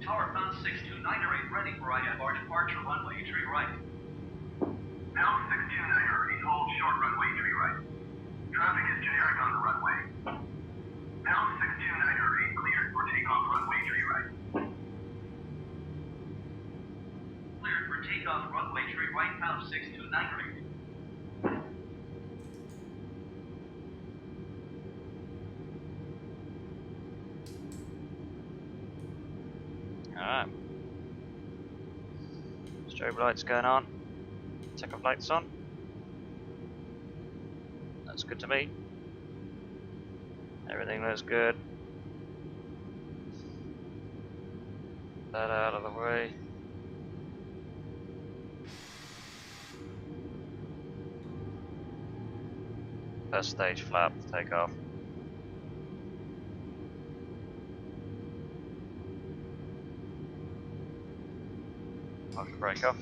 Speaker 2: Tower Pounce2K ready for IFR departure runway 3 right. Pounce2K, hold short runway 3 right. Traffic is generic on the runway. Pounce2K, cleared for takeoff runway 3 right. Cleared for takeoff runway 3 right, Pounce2K.
Speaker 1: Alright. Strobe lights going on. Takeoff lights on. That's good to me. Everything looks good. That out of the way. First stage flap, take off. Parking brake off.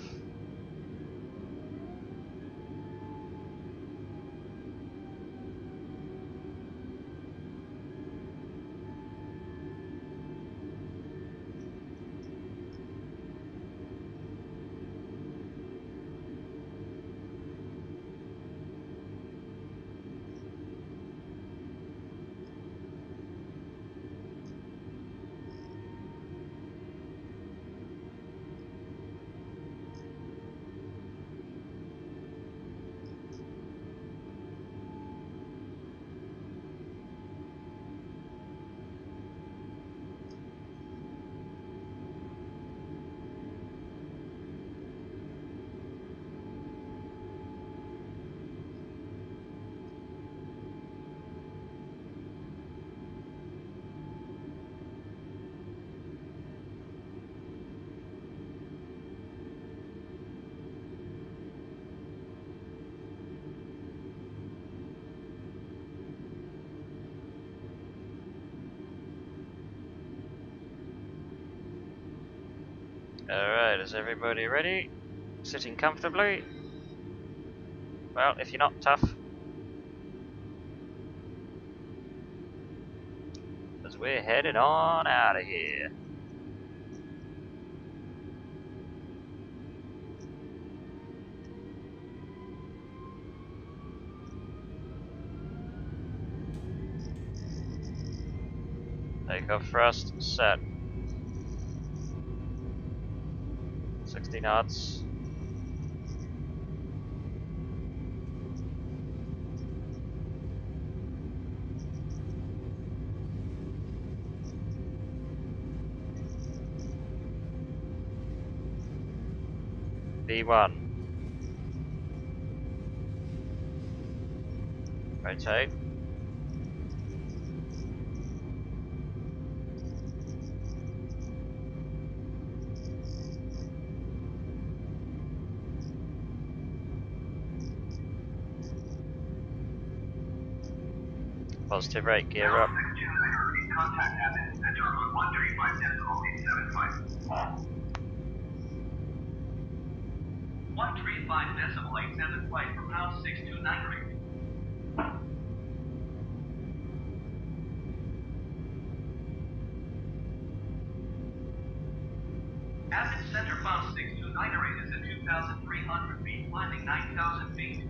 Speaker 1: Alright, is everybody ready? Sitting comfortably? Well, if you're not tough. Because we're headed on out of here. Takeoff thrust set. 60 knots. V1. Rotate. Positive rate, gear up.
Speaker 2: Contact happened at terminal 135.875 for Pounce2K. Avid center Pounce2K is at 2,300 feet, climbing 9,000 feet.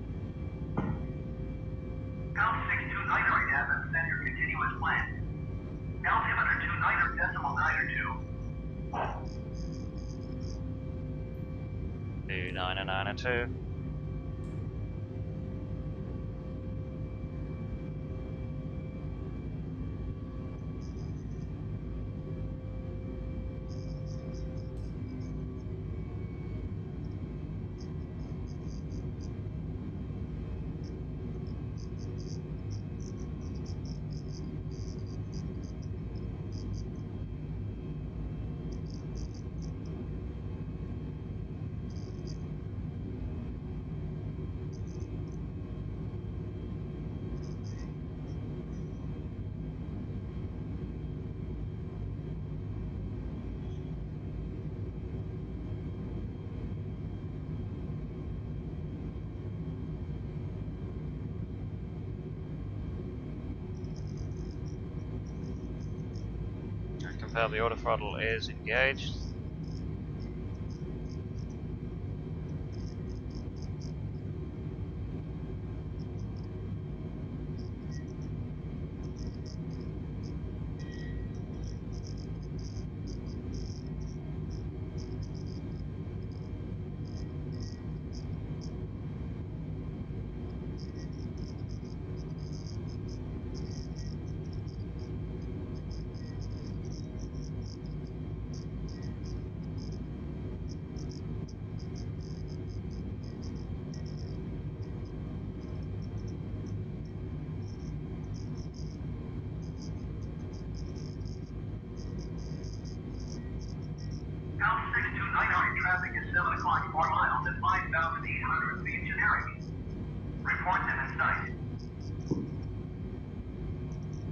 Speaker 2: Pounce2K has a center continuous plan. Altimeter 29.902.
Speaker 1: 2992. confirm the auto throttle is engaged.
Speaker 2: Pounce2K traffic is 7 o'clock, 4 miles at 5,800 feet generic. Report them in sight.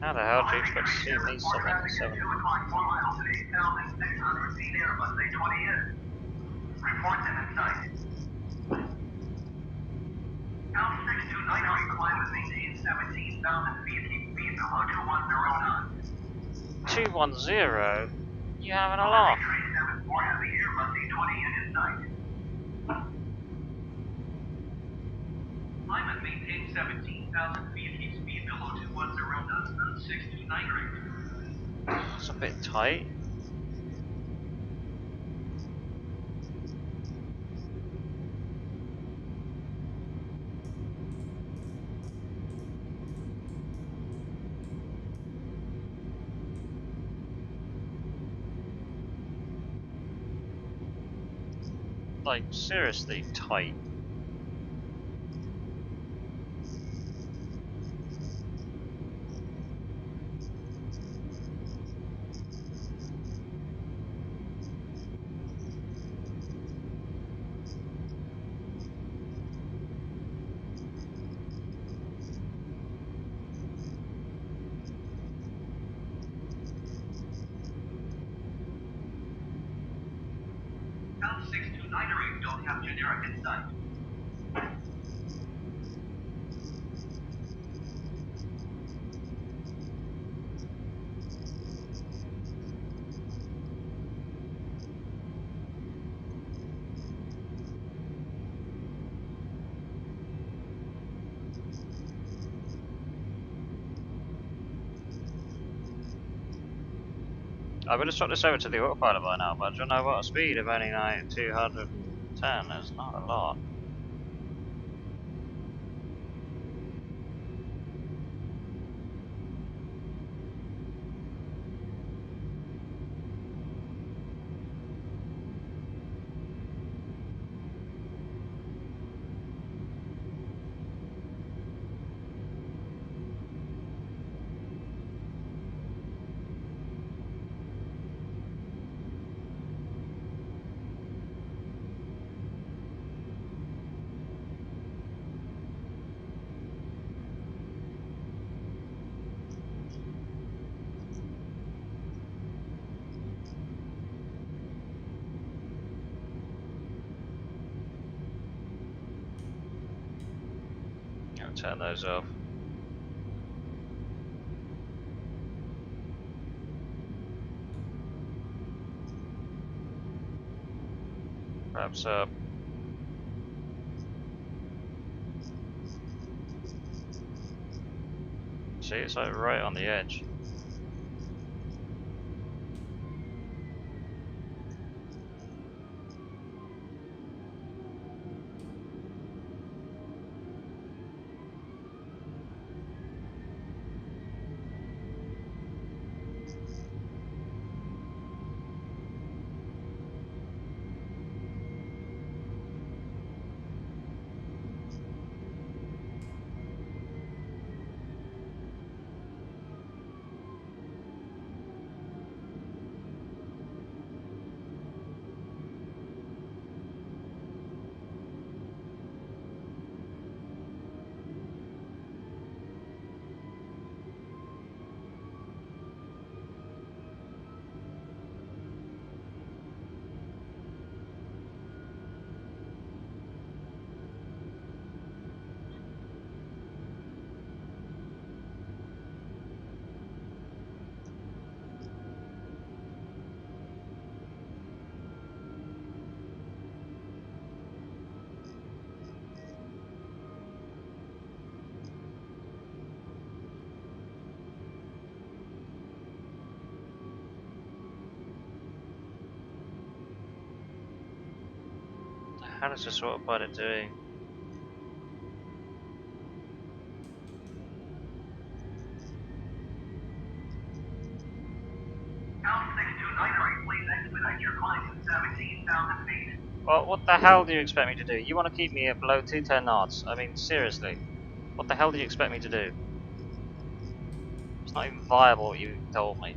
Speaker 1: How the hell do you expect to see me something at 7?
Speaker 2: 2 o'clock, 4 miles at 8,600 feet Airbus A20 is. Report them in sight. Pounce2K climb and maintain 17,000 feet, keep speed below 210 knots.
Speaker 1: 210? You having a laugh?
Speaker 2: Train 74 has the Airbus A20 in sight. Climb and maintain 17,000 feet, keep speed below 210 knots on 629 rate.
Speaker 1: It's a bit tight. Like, seriously tight.
Speaker 2: Pounce2K don't have generic in sight.
Speaker 1: I would have swapped this over to the autopilot by now, but I don't know what a speed of only like 210. That's not a lot. I'll turn those off. Perhaps see, it's like right on the edge. How does this autopilot doing?
Speaker 2: Pounce2K, please expedite your climb to 17,000 feet.
Speaker 1: Well, what the hell do you expect me to do? You want to keep me at below 210 knots? I mean, seriously. What the hell do you expect me to do? It's not even viable what you told me.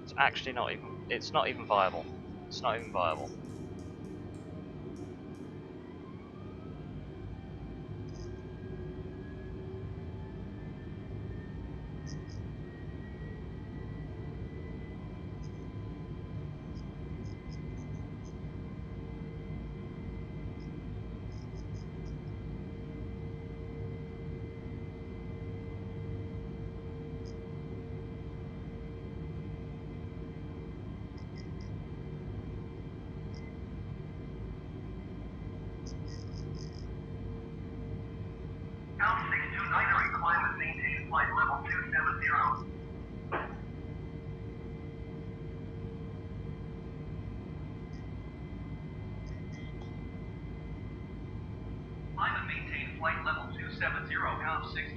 Speaker 1: It's actually not even, it's not even viable. It's not even viable.
Speaker 2: Pounce2K, climb and maintain flight level 270. Climb and maintain flight level 270, Pounce2K.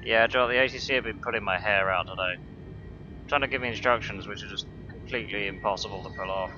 Speaker 1: Yeah, Joel, the ATC have been putting my hair out today. Trying to give me instructions which are just completely impossible to pull off.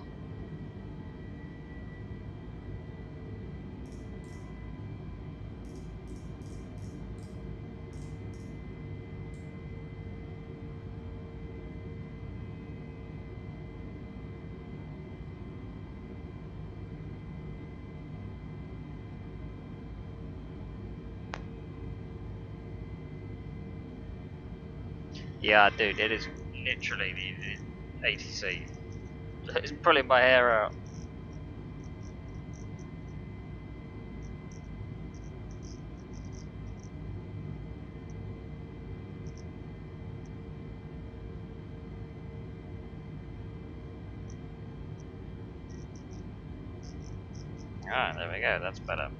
Speaker 1: Yeah, dude, it is literally the ATC. It's pulling my hair out. Alright, there we go, that's better.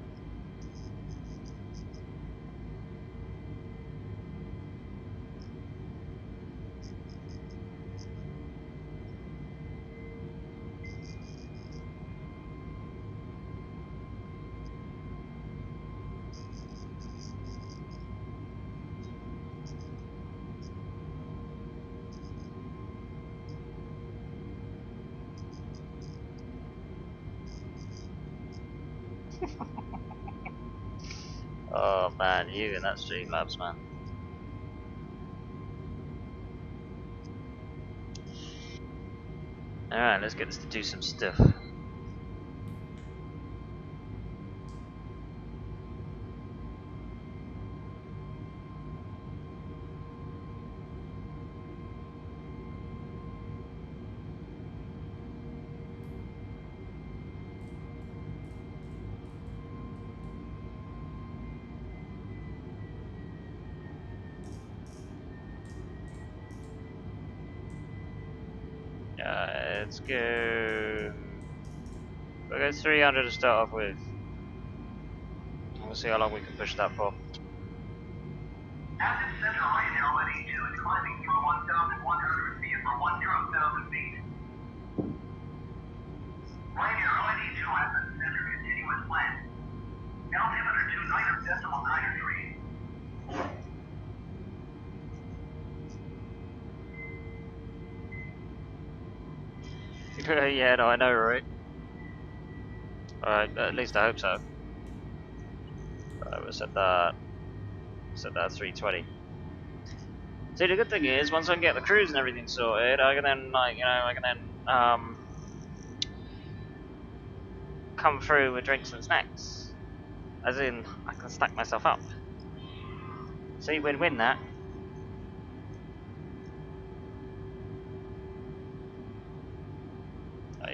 Speaker 1: Oh man, you and that Streamlabs, man. Alright, let's get this to do some stuff. Let's go. We'll go 300 to start off with. And we'll see how long we can push that for.
Speaker 2: Active center right, Airline 2 is climbing through 1,100 feet for 1,000 feet. Right, Airline 2 has a center continuous land. Altimeter 29 decimal 93.
Speaker 1: Yeah, no, I know, right? Alright, at least I hope so. Alright, we'll set that 320. See, the good thing is, once I can get the cruise and everything sorted, I can then, like, I can then, come through with drinks and snacks. As in, I can stack myself up. See, win-win that.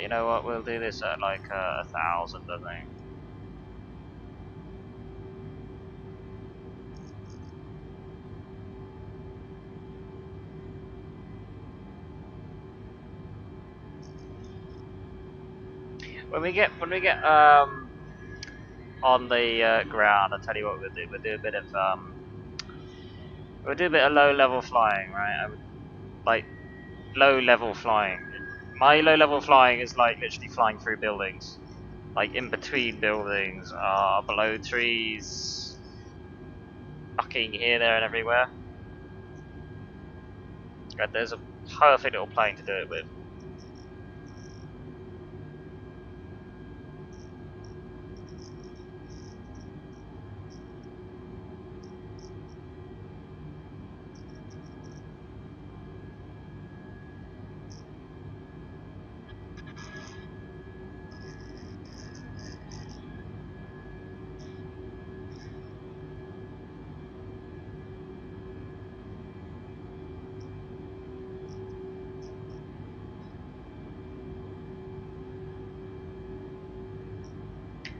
Speaker 1: You know what? We'll do this at like 1,000, I think. When we get on the ground, I'll tell you what we'll do. We'll do a bit of low level flying, right? Like low level flying. My low level flying is like literally flying through buildings, like in between buildings, below trees, fucking here, there, and everywhere. And there's a perfect little plane to do it with.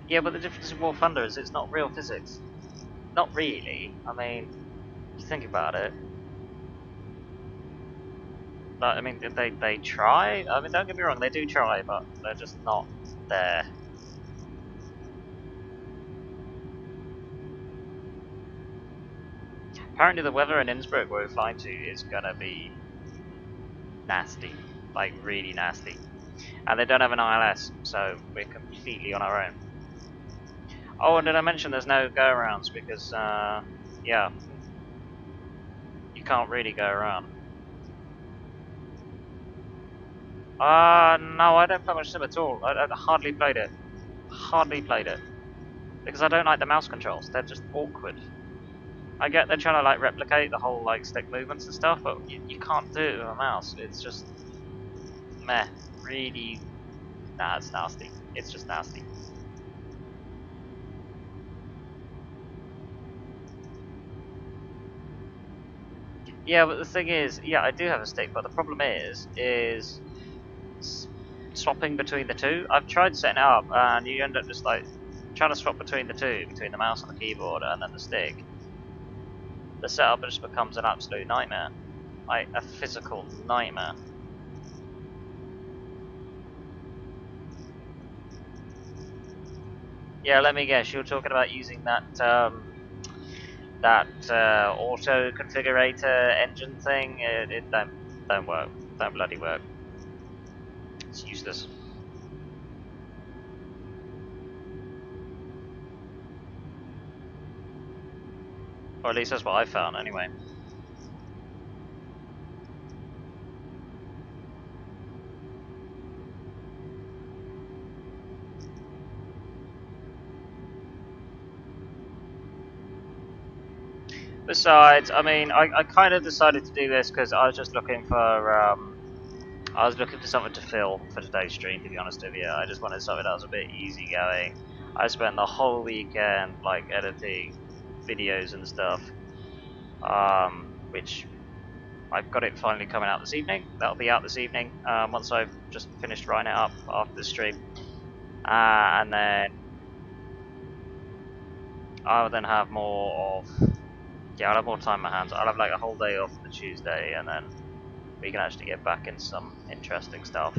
Speaker 1: Yeah, but the difference in War Thunder is it's not real physics. Not really. I mean, if you think about it. But, I mean, they try. I mean, don't get me wrong, they do try, but they're just not there. Apparently, the weather in Innsbruck, where we're flying to, is gonna be nasty, like really nasty. And they don't have an ILS, so we're completely on our own. Oh, and did I mention there's no go-arounds because, yeah, you can't really go around. No, I don't play much Sim at all. I hardly played it. Hardly played it. Because I don't like the mouse controls. They're just awkward. I get they're trying to like replicate the whole like stick movements and stuff, but you can't do it with a mouse. It's just meh. Really, nah, it's nasty. It's just nasty. Yeah, but the thing is, yeah, I do have a stick, but the problem is swapping between the two. I've tried setting it up, and you end up just like trying to swap between the two, between the mouse and the keyboard, and then the stick. The setup just becomes an absolute nightmare, like a physical nightmare. Yeah, let me guess. You're talking about using that auto configurator engine thing. It don't work. Don't bloody work. It's useless. Or at least that's what I found, anyway. Besides, I mean, I kind of decided to do this because I was just looking for I was looking for something to fill for today's stream. To be honest with you, I just wanted something that was a bit easygoing. I spent the whole weekend like editing videos and stuff, which I've got it finally coming out this evening. That'll be out this evening once I've just finished writing it up after the stream, and then I'll then have more of I'll have more time in my hands. I'll have like a whole day off on the Tuesday, and then we can actually get back into some interesting stuff.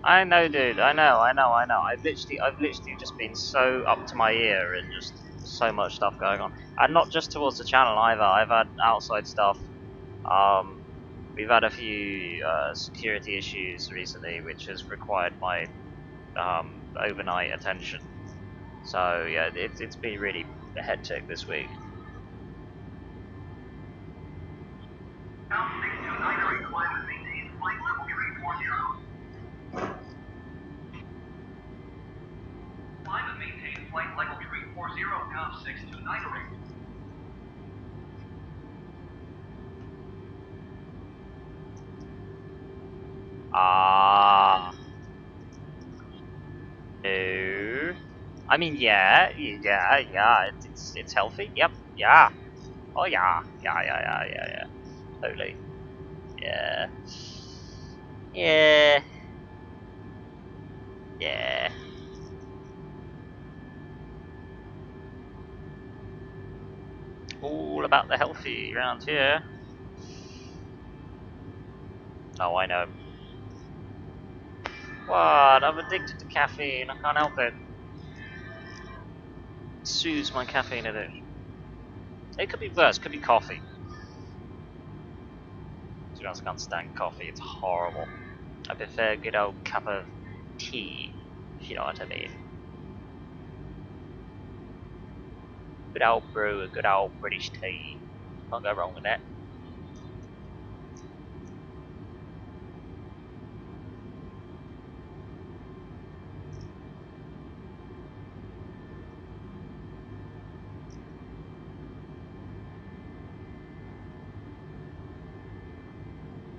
Speaker 1: I know, dude. I know. I've literally just been so up to my ear and just so much stuff going on, and not just towards the channel either. I've had outside stuff. Um, we've had a few security issues recently, which has required my overnight attention. So yeah, it's been really hectic this week.
Speaker 2: Pounce2K climate maintains flight level 340. Climate maintains flight level 340, Pounce629.
Speaker 1: Ah, no. I mean, yeah. It's healthy. Yep. Yeah. Oh yeah. Totally. Yeah. Yeah. Yeah. All about the healthy around here. Oh, I know. What? I'm addicted to caffeine. I can't help it. It soothes my caffeine addiction. It could be worse. It could be coffee. To be honest, I can't stand coffee. It's horrible. I prefer a good old cup of tea, if you know what I mean. Good old brew, a good old British tea. Can't go wrong with that.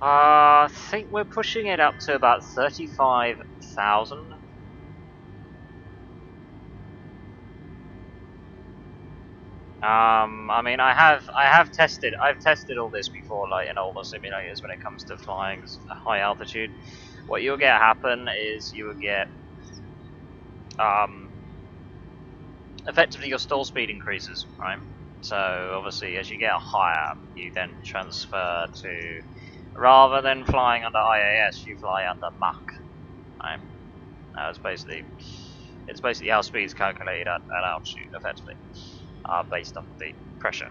Speaker 1: I think we're pushing it up to about 35,000. I mean, I've tested all this before, like in all the simulators when it comes to flying high altitude. What you'll get happen is you will get, um, effectively your stall speed increases, right? So obviously, as you get higher, you then transfer to, rather than flying under IAS, you fly under Mach, right? It's basically how speed is calculated at altitude, effectively, based on the pressure.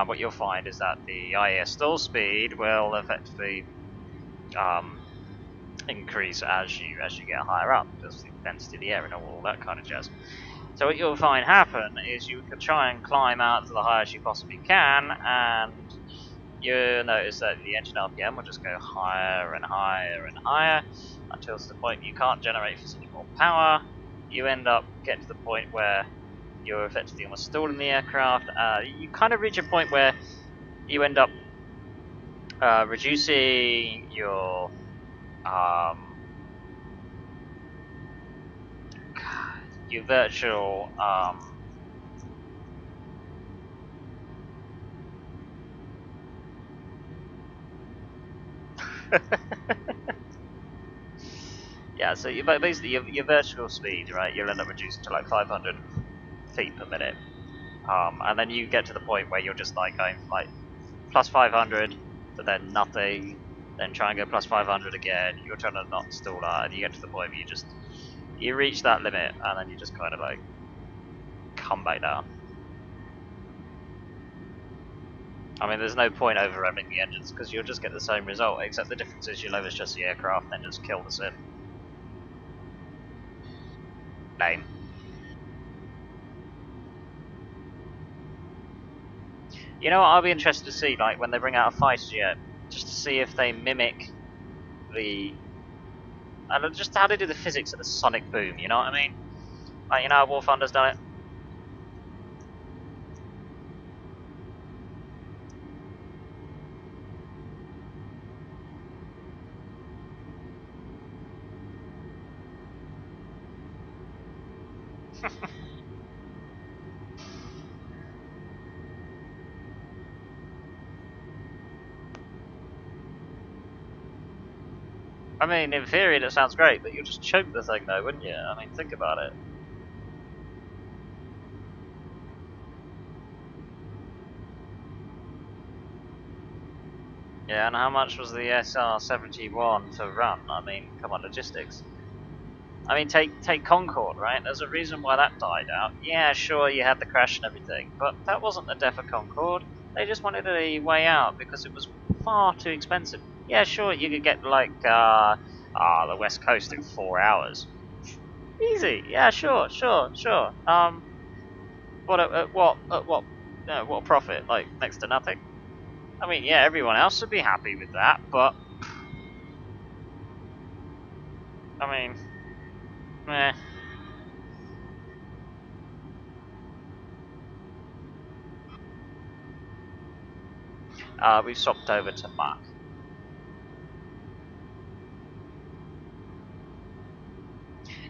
Speaker 1: What you'll find is that the IAS stall speed will effectively um, increase as you get higher up, because the density of the air and all that kind of jazz. So what you'll find happen is you can try and climb out to the highest you possibly can, and you'll notice that the engine RPM will just go higher and higher and higher until to the point you can't generate any more power. You end up getting to the point where you're effectively almost stalling the aircraft. You kind of reach a point where you end up reducing your virtual yeah, so basically your vertical speed, right? You'll end up reducing to like 500 feet per minute, and then you get to the point where you're just like going from like plus 500 to then nothing, then try and go plus 500 again. You're trying to not stall that, and you get to the point where you reach that limit, and then you just kind of like come back down. I mean, there's no point over revving the engines because you'll just get the same result, except the difference is you'll overstress the aircraft and then just kill the sim. Lame. You know what I'll be interested to see, like when they bring out a fighter jet, just to see if they mimic the, and just how they do the physics of the sonic boom. You know what I mean? Like, you know how War Thunder's done it. I mean, in theory, that sounds great, but you'll just choke the thing, though, wouldn't you? I mean, think about it. Yeah, and how much was the SR-71 to run? I mean, come on, logistics. I mean, take Concorde, right? There's a reason why that died out. Yeah, sure, you had the crash and everything, but that wasn't the death of Concorde. They just wanted a way out because it was far too expensive. Yeah, sure, you could get like the West Coast in 4 hours. Easy. Yeah, sure. What profit? Like next to nothing. I mean, yeah, everyone else would be happy with that, but I mean, meh. We've swapped over to Mark.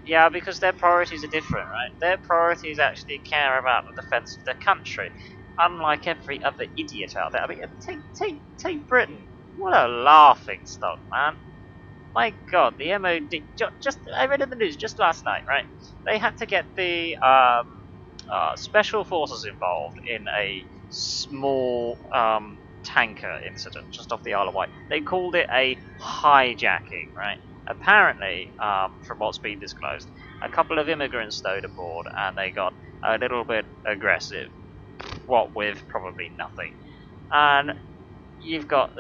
Speaker 1: Yeah, because their priorities are different, right? Their priorities actually care about the defence of their country, unlike every other idiot out there. I mean, take Britain. What a laughing stock, man. My God, the MOD. Just I read in the news just last night, right? They had to get the special forces involved in a small tanker incident just off the Isle of Wight. They called it a hijacking, right? Apparently, from what's been disclosed, a couple of immigrants stowed aboard and they got a little bit aggressive. What with probably nothing. And you've got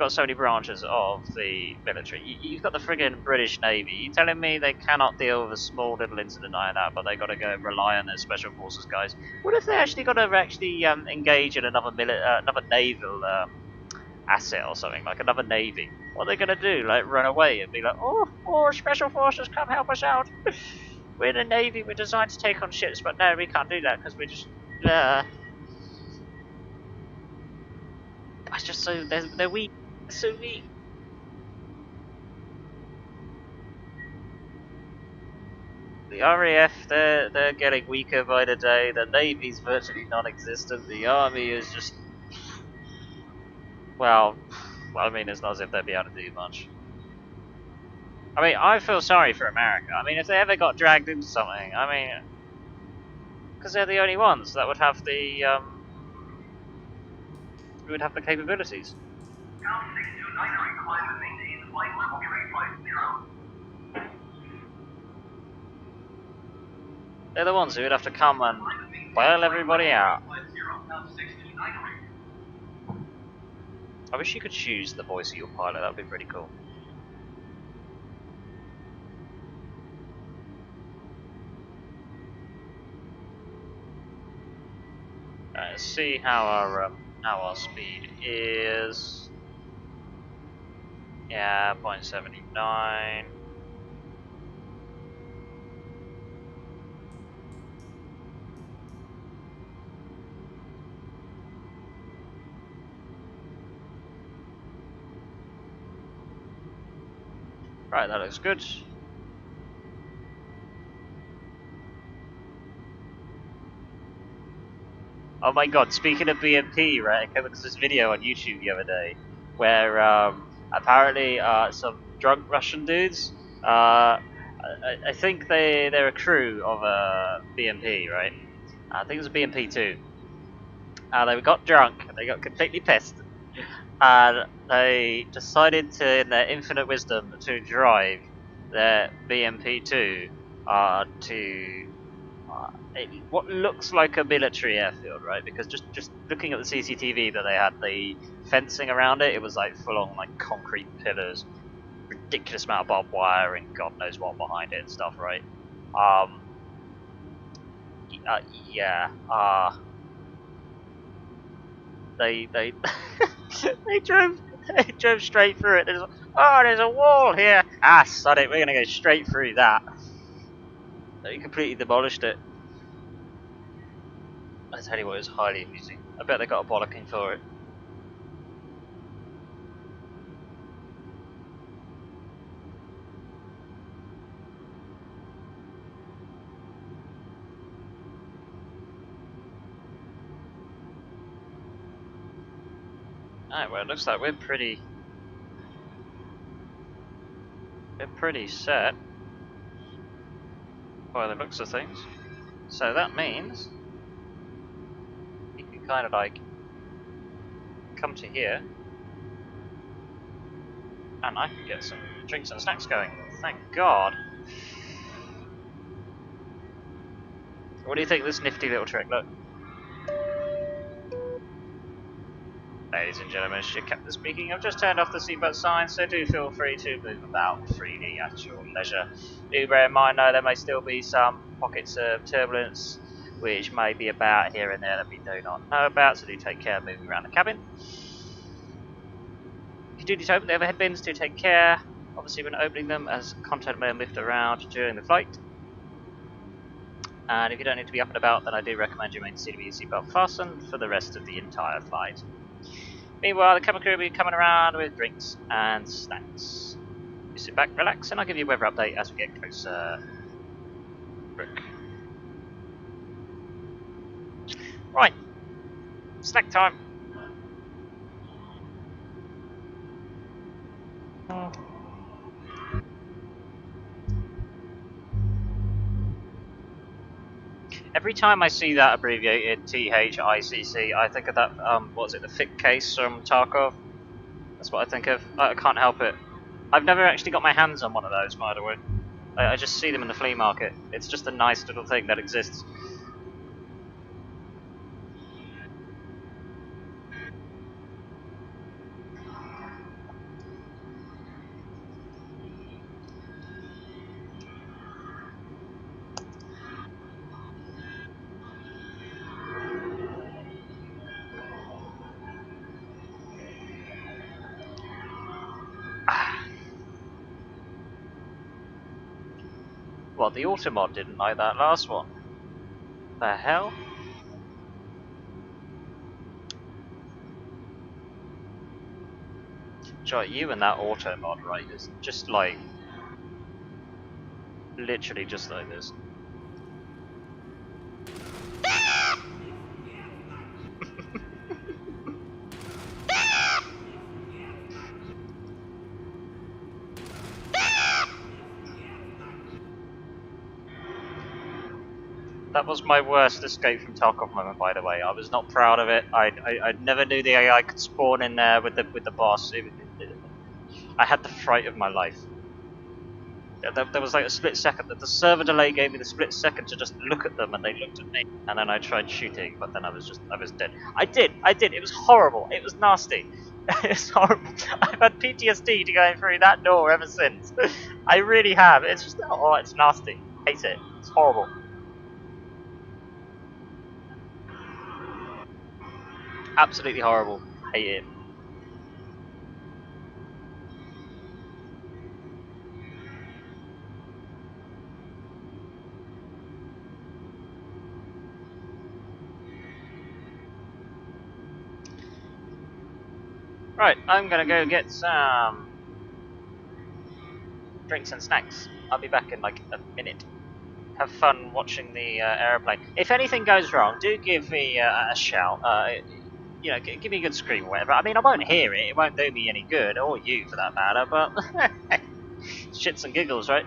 Speaker 1: so many branches of the military. You've got the friggin' British Navy. You telling me they cannot deal with a small little incident like that, but they got to go and rely on their special forces guys? What if they actually got to engage in another another naval asset or something, like another navy? What are they gonna do? Like run away and be like, oh, special forces, come help us out. We're the navy. We're designed to take on ships, but no, we can't do that because we're just. It's just so they're weak. They're so weak. The RAF, they're getting weaker by the day. The Navy's virtually non-existent. The Army is just, well, I mean, it's not as if they'd be able to do much. I mean, I feel sorry for America. I mean, if they ever got dragged into something, I mean, because they're the only ones that would have the who would have the capabilities.
Speaker 2: Pounce2K climb and maintain the flight level 350.
Speaker 1: They're the ones who would have to come and bail everybody out. I wish you could choose the voice of your pilot. That would be pretty cool. Alright, let's see how our speed is. Yeah, 0.79. Right, that looks good. Oh my god, speaking of BMP, right, I came across this video on YouTube the other day where apparently some drunk Russian dudes, I think they're a crew of a BMP, right? I think it was a BMP too. They got drunk, they got completely pissed, and they decided to, in their infinite wisdom, to drive their BMP2 to what looks like a military airfield, right? Because just looking at the CCTV that they had, the fencing around it, it was like full on like concrete pillars, ridiculous amount of barbed wire, and God knows what behind it and stuff, right? Yeah. They they drove straight through it. There's a wall here. Ah, sod it. We're gonna go straight through that. They completely demolished it. I tell you what, it was highly amusing. I bet they got a bollocking for it. Alright, well, it looks like we're pretty set by the looks of things. So that means you can kind of like come to here and I can get some drinks and snacks going. Thank God. What do you think of this nifty little trick? Look. Ladies and gentlemen, ship captain speaking. I've just turned off the seatbelt sign, so do feel free to move about freely at your leisure. Do bear in mind, though, there may still be some pockets of turbulence, which may be about here and there that we do not know about, so do take care of moving around the cabin. If you do need to open the overhead bins, do take care, obviously, when opening them, as content may lift around during the flight. And if you don't need to be up and about, then I do recommend you maintain your seatbelt fastened for the rest of the entire flight. Meanwhile, the cabin crew will be coming around with drinks and snacks. You sit back, relax, and I'll give you a weather update as we get closer. Brooke. Right, snack time. Every time I see that abbreviated THICC, I think of that, what was it, the thick case from Tarkov? That's what I think of. I can't help it. I've never actually got my hands on one of those, by the way. I just see them in the flea market. It's just a nice little thing that exists. Well, the Automod didn't like that last one. The hell? Joy, you and that Automod, right, is just like... literally just like this. That was my worst escape from Tarkov moment, by the way. I was not proud of it. I never knew the AI could spawn in there with the boss. I had the fright of my life. There was like a split second that the server delay gave me the split second to just look at them, and they looked at me. And then I tried shooting, but then I was dead. I did. It was horrible. It was nasty. It's horrible. I've had PTSD to going through that door ever since. I really have. It's just, oh, it's nasty. Hate it. It's horrible. Absolutely horrible. Hate it. Right, I'm gonna go get some drinks and snacks. I'll be back in like a minute. Have fun watching the airplane. If anything goes wrong, do give me a shout. You know, give me a good scream or whatever. I mean, I won't hear it. It won't do me any good, or you for that matter. But shits and giggles, right?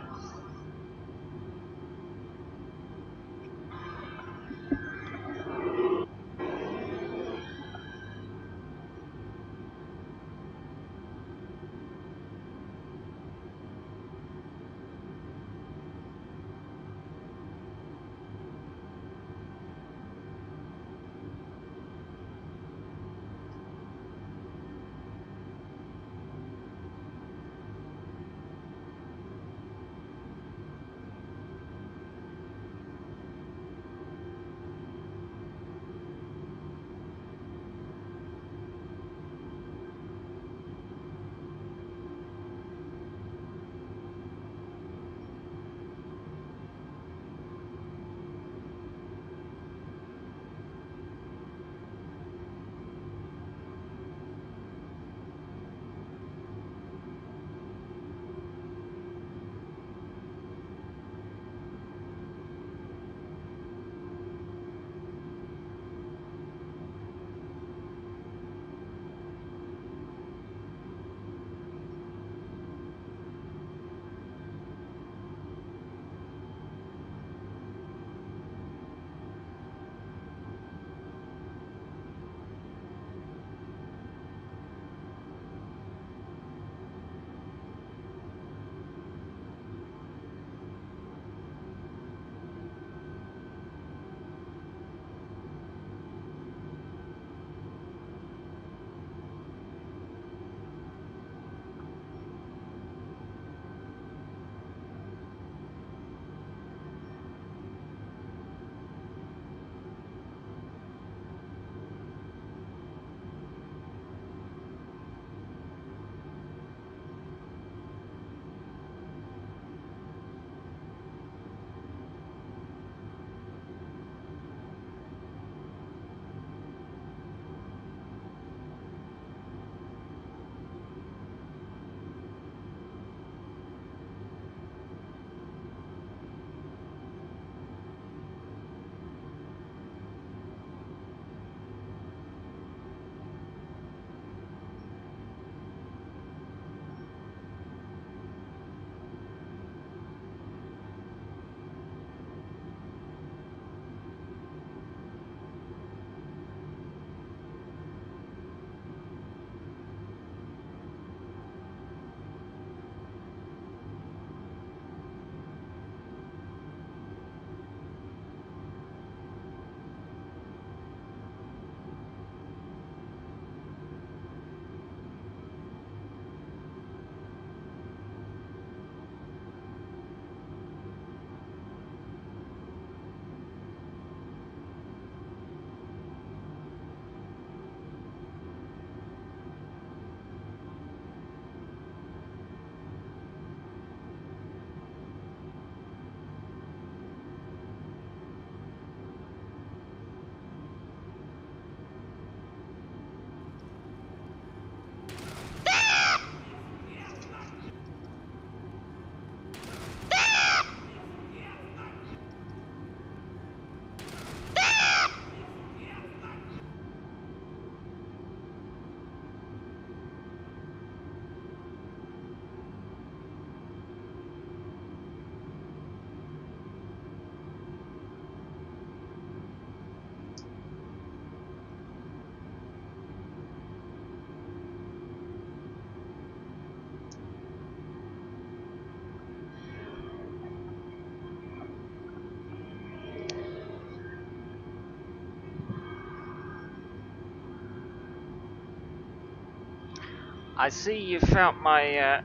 Speaker 1: I see you found my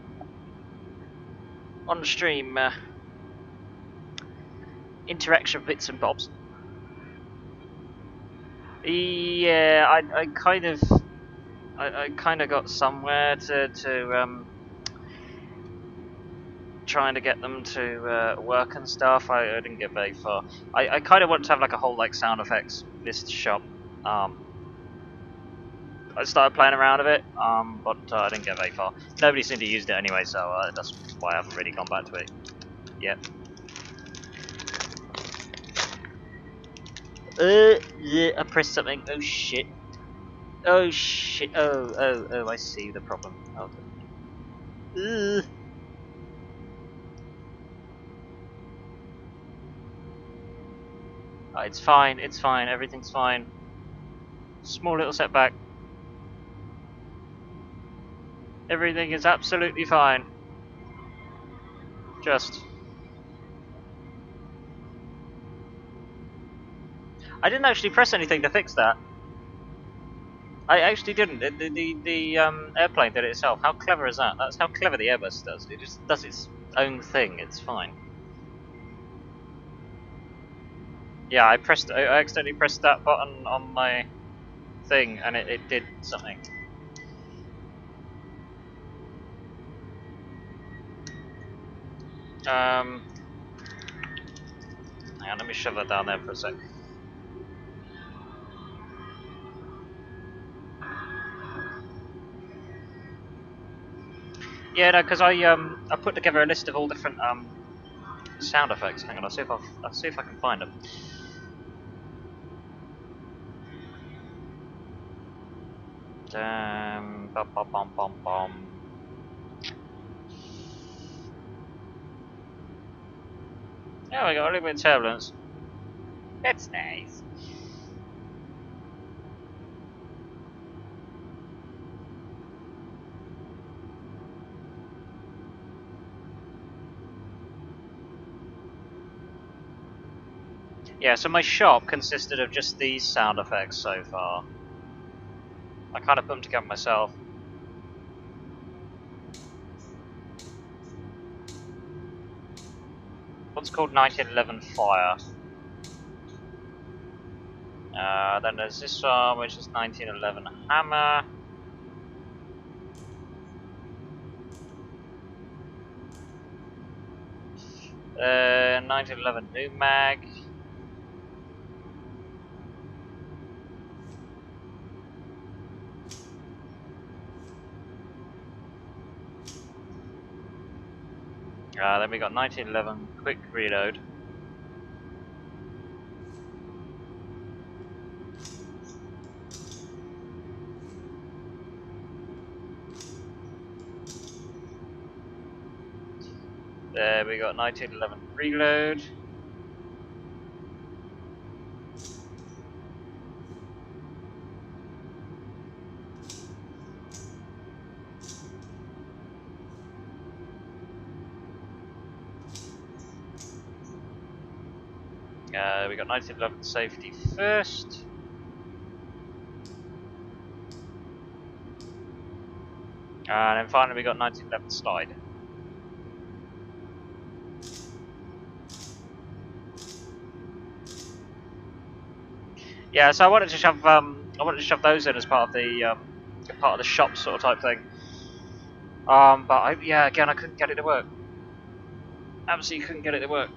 Speaker 1: on-stream interaction bits and bobs. Yeah, I kind of got somewhere to trying to get them to work and stuff. I didn't get very far. I kind of want to have like a whole like sound effects list shop. I started playing around with it, but I didn't get very far. Nobody seemed to use it anyway, so that's why I haven't really gone back to it yet. Yeah, I pressed something. Oh shit. Oh shit. Oh, I see the problem. Okay. Oh, it's fine, everything's fine. Small little setback. Everything is absolutely fine. Just... I didn't actually press anything to fix that. I actually didn't. The airplane did it itself. How clever is that? That's how clever the Airbus does. It just does its own thing. It's fine. Yeah, I accidentally pressed that button on my thing, and it did something. Hang on, let me shove that down there for a sec. Yeah, no, because I put together a list of all different sound effects. Hang on, I'll see if I can find them. Bum, bum, bum, bum, bum. Yeah, we got a little bit of turbulence. That's nice. Yeah, so my shop consisted of just these sound effects so far. I kind of put them together myself. One's called 1911 Fire. Then there's this one, which is 1911 Hammer. 1911 New Mag. Then we got 1911 Quick Reload. There we got 1911 Reload. We got 1911 Safety First. And then finally we got 1911 Slide. Yeah, so I wanted to shove those in as part of the shop sort of type thing. But again, I couldn't get it to work. Absolutely couldn't get it to work,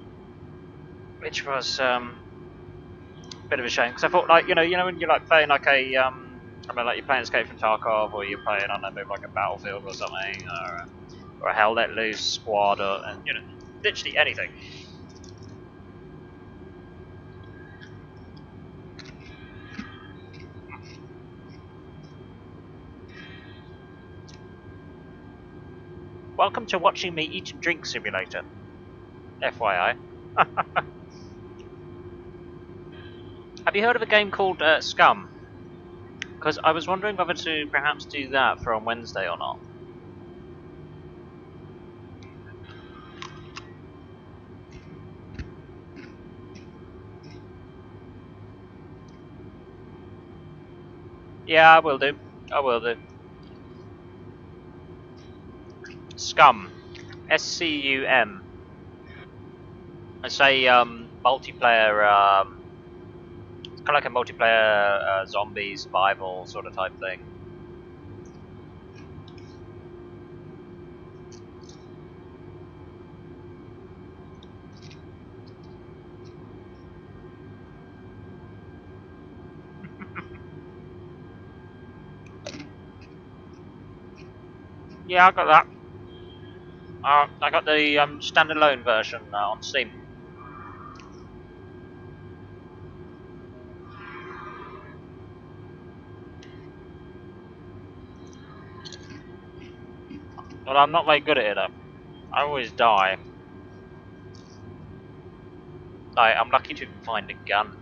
Speaker 1: which was a bit of a shame. Because I thought, like, you know, when you're like playing like a I mean, like you're playing Escape from Tarkov, or you're playing on maybe like a Battlefield or something, or a Hell Let Loose squad, and you know, literally anything. Welcome to watching me eat and drink simulator. FYI. Have you heard of a game called Scum? Because I was wondering whether to perhaps do that for on Wednesday or not. Yeah, I will do. I will do. Scum. SCUM. It's a multiplayer, it's kind of like a multiplayer zombie survival sort of type thing. Yeah, I got that. I got the standalone version on Steam. But I'm not very good at it though. I always die. I'm lucky to even find a gun.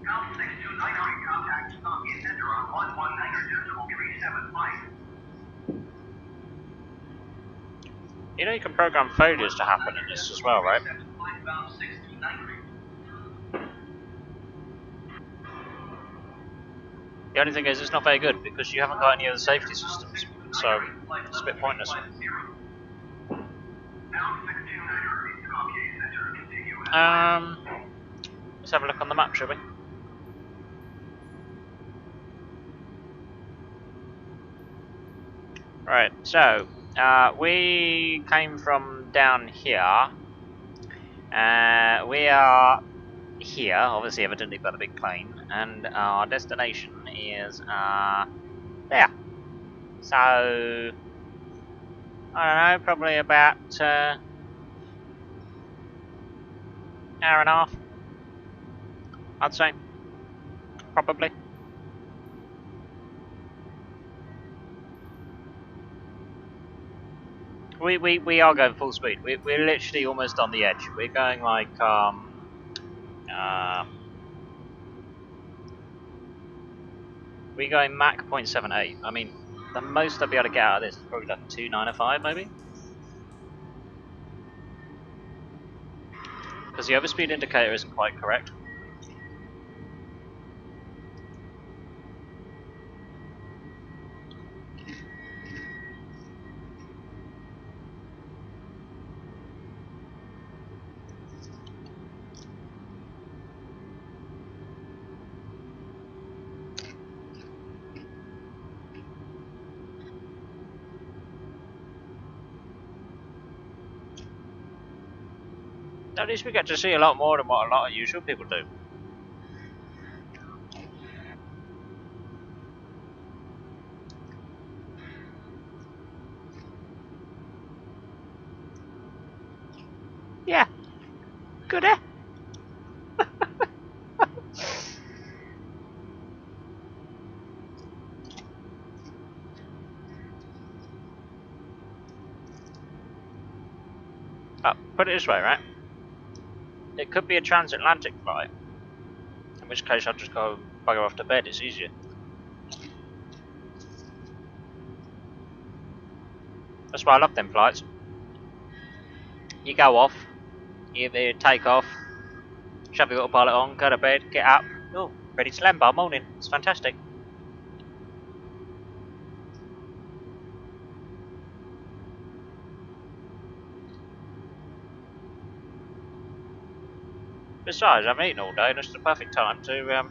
Speaker 2: Pounce2K contact Stocky Center on 119.375.
Speaker 1: You know you can program failures to happen in this as well, right? The only thing is it's not very good because you haven't got any of the safety systems, so it's a bit pointless. Let's have a look on the map, shall we? Right, so we came from down here. We are here, obviously evidently by the big plane, and our destination is there. So I don't know, probably about hour and a half, I'd say, probably. We are going full speed. We're literally almost on the edge. We're going like we're going Mach 0.78. I mean, the most I'll be able to get out of this is probably like 295 maybe. Because the overspeed indicator isn't quite correct. At least we get to see a lot more than what a lot of usual people do. Yeah, good eh? Put it this way, right? It could be a transatlantic flight, in which case I'll just go bugger off to bed, it's easier. That's why I love them flights. You go off, you take off, shove your autopilot on, go to bed, get up, oh, ready to land by morning. It's fantastic. Besides, I've eaten all day and it's the perfect time to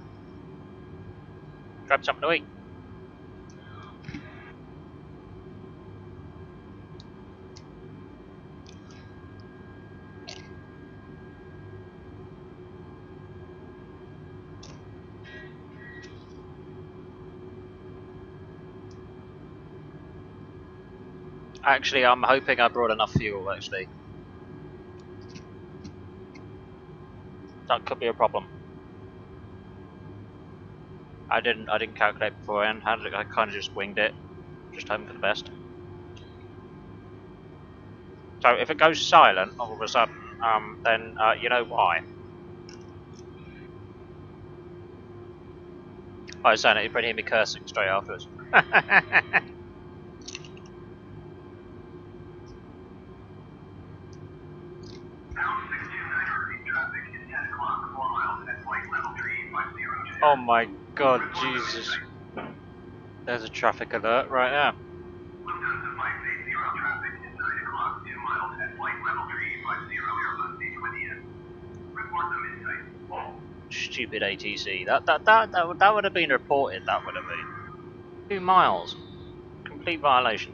Speaker 1: grab something to eat. Actually, I'm hoping I brought enough fuel, actually. That could be a problem. I didn't calculate beforehand. I kind of just winged it. Just hoping for the best. So if it goes silent all of a sudden, then you know why. I was saying it, you probably hear me cursing straight afterwards. Oh my god, Jesus. There's a traffic alert right now. Stupid ATC. That would have been reported, that would have been. 2 miles. Complete violation.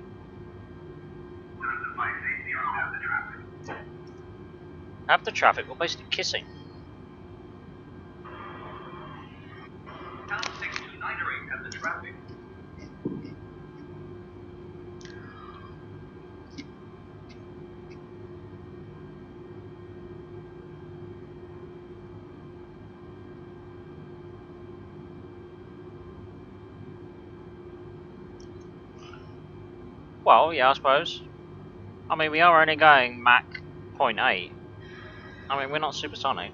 Speaker 1: Have the traffic, we're basically kissing.
Speaker 2: Pounce2K have the traffic.
Speaker 1: Well, yeah, I suppose. I mean, we are only going Mach 0.8. I mean, we're not supersonic.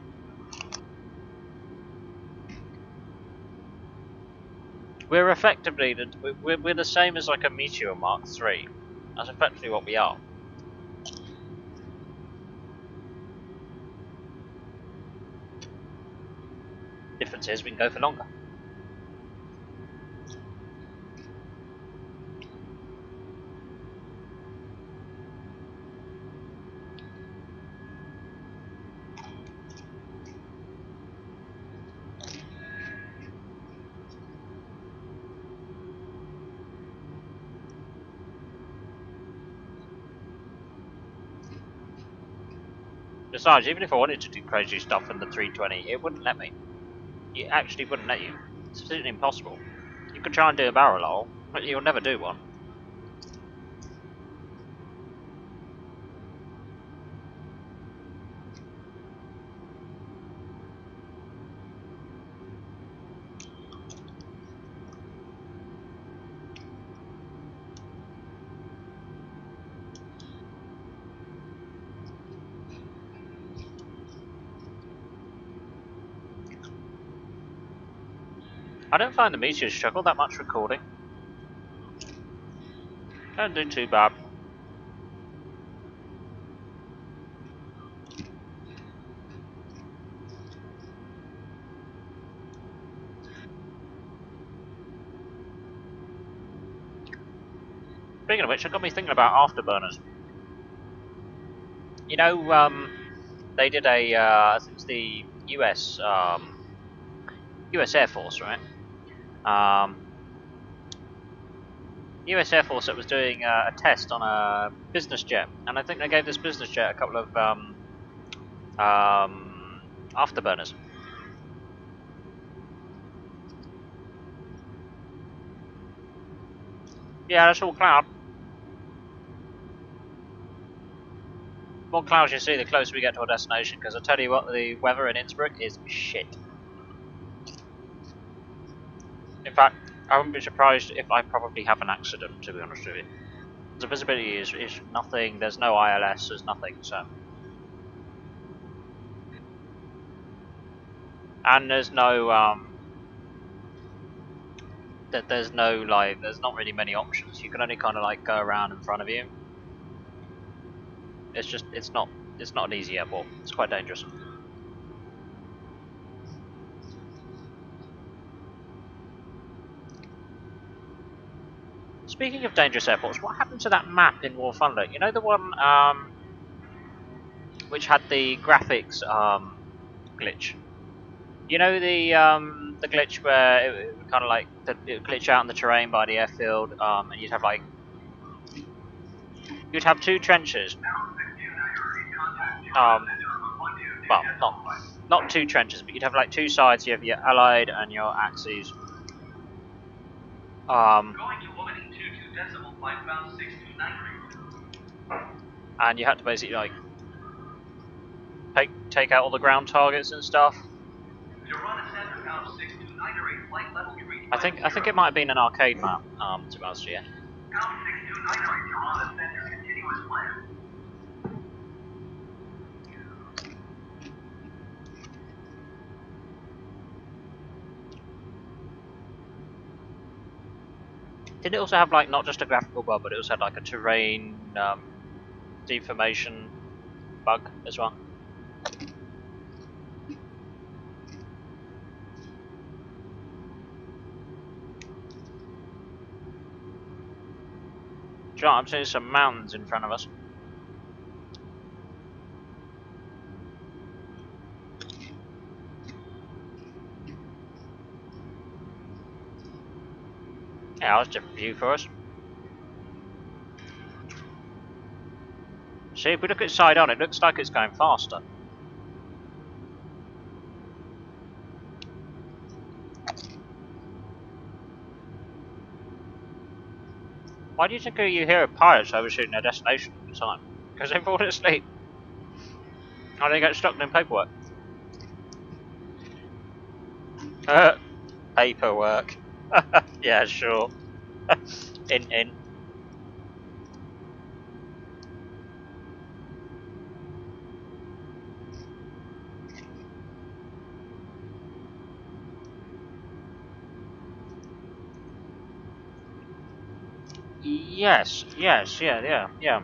Speaker 1: We're effectively we're the same as like a Meteor Mark III. That's effectively what we are. Difference is we can go for longer. Besides, even if I wanted to do crazy stuff in the 320, it wouldn't let me. It actually wouldn't let you. It's absolutely impossible. You could try and do a barrel roll, but you'll never do one. I don't find the Meteors struggle that much recording. Don't do too bad. Speaking of which, it got me thinking about afterburners. You know, they did a, I think it's the US, US Air Force, right? US Air Force that was doing a test on a business jet, and I think they gave this business jet a couple of afterburners. Yeah, that's all cloud. The more clouds you see, the closer we get to our destination, because I tell you what, the weather in Innsbruck is shit. In fact, I wouldn't be surprised if I probably have an accident, to be honest with you. The visibility is nothing, there's no ILS, there's nothing, so. And there's no, there's no, like, there's not really many options. You can only kind of, like, go around in front of you. It's just, it's not an easy airport. It's quite dangerous. Speaking of dangerous airports, what happened to that map in War Thunder? You know the one, which had the graphics, glitch? You know the glitch where it would kind of like, it would glitch out in the terrain by the airfield, and you'd have like, you'd have 2 trenches. Well, not 2 trenches, but you'd have like 2 sides. You have your Allied and your Axis.
Speaker 2: Going to 182 decimal flight bound 629.
Speaker 3: and you had to basically like take out all the ground targets and stuff. I think it might have been an arcade map, to be honest with you. Did it also have like not just a graphical bug, but it also had like a terrain deformation bug as well? Do you know what? I'm seeing some mountains in front of us. Yeah, that's a different view for us. See, if we look at side on, it looks like it's going faster. Why do you think you hear pirates overshooting their destination all the time? Because they fall asleep. Or they get stuck in paperwork. Paperwork. Yeah, sure. in. Yes, yeah.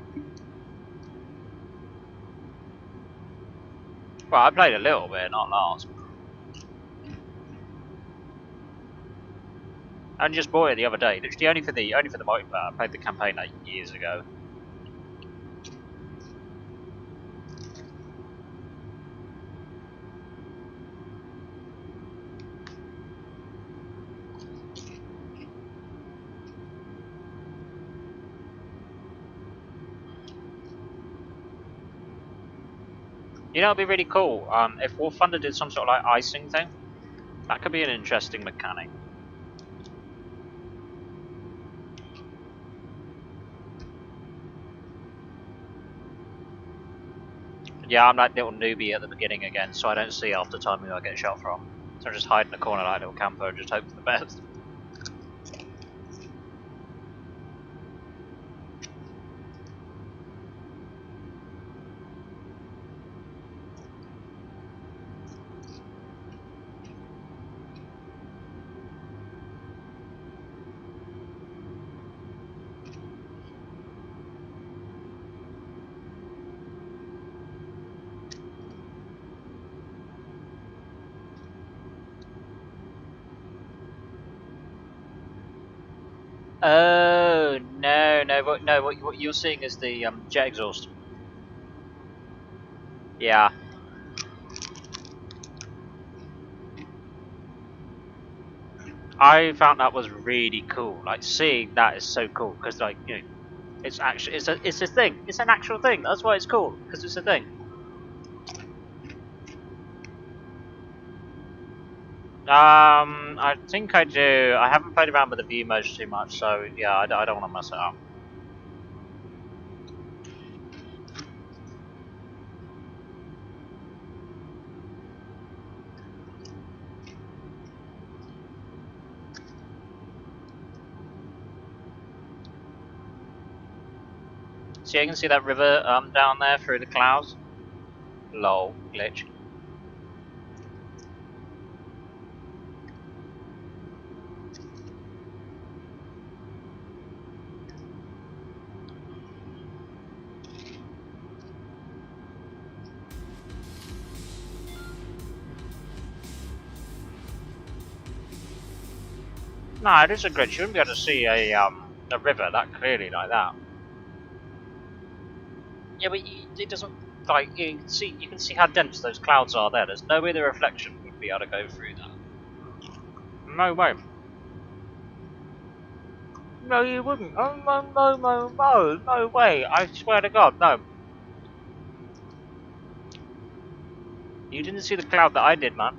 Speaker 3: Well, I played a little bit, not lots. I just bought it the other day. Literally only for the multiplayer. I played the campaign like years ago. You know, it'd be really cool if War Thunder did some sort of like icing thing. That could be an interesting mechanic. Yeah, I'm like little newbie at the beginning again, so I don't see half the time who I get shot from. So I just hide in the corner like a little camper and just hope for the best. Oh no! What you're seeing is the jet exhaust. Yeah. I found that was really cool. Like seeing that is so cool because like it's actually it's a thing. It's an actual thing. That's why it's cool because it's a thing. I think I do. I haven't played around with the view modes too much, so yeah, I don't want to mess it up. See, you can see that river down there through the clouds. Lol, glitch. No, it is a glitch. You wouldn't be able to see a river that clearly like that. Yeah, but it doesn't like you can see how dense those clouds are there. There's no way the reflection would be able to go through that. No way. No, you wouldn't. Oh no way! I swear to God, no. You didn't see the cloud that I did, man.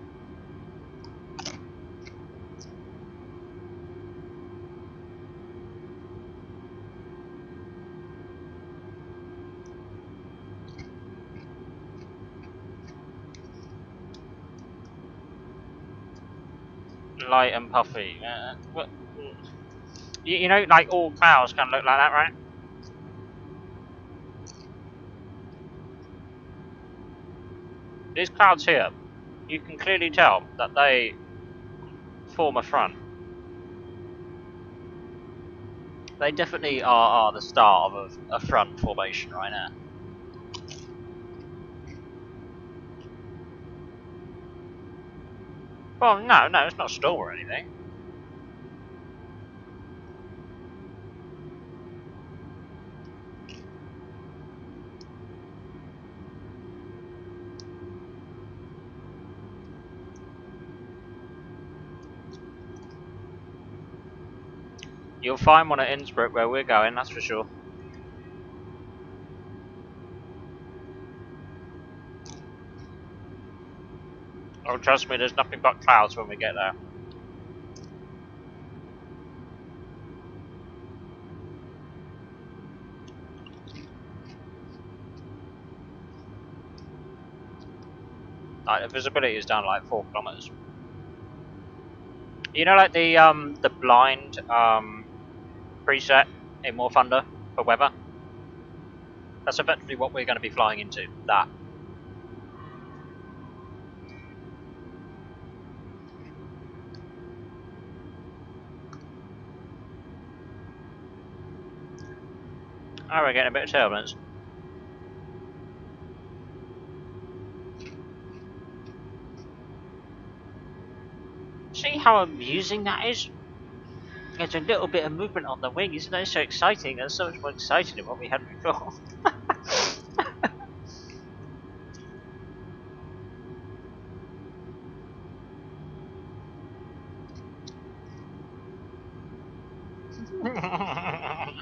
Speaker 3: Light and puffy. You know, like all clouds can look like that, right? These clouds here, you can clearly tell that they form a front. They definitely are the start of a front formation right now. Well, no, it's not a storm or anything. You'll find one at Innsbruck where we're going, that's for sure. Oh, trust me, there's nothing but clouds when we get there. Like, the visibility is down like 4 kilometers. You know, like the blind preset in War Thunder for weather. That's effectively what we're going to be flying into. That. Oh, we're getting a bit of turbulence. See how amusing that is? There's a little bit of movement on the wing, isn't it? So exciting. That's so much more exciting than what we had before.
Speaker 2: Tirana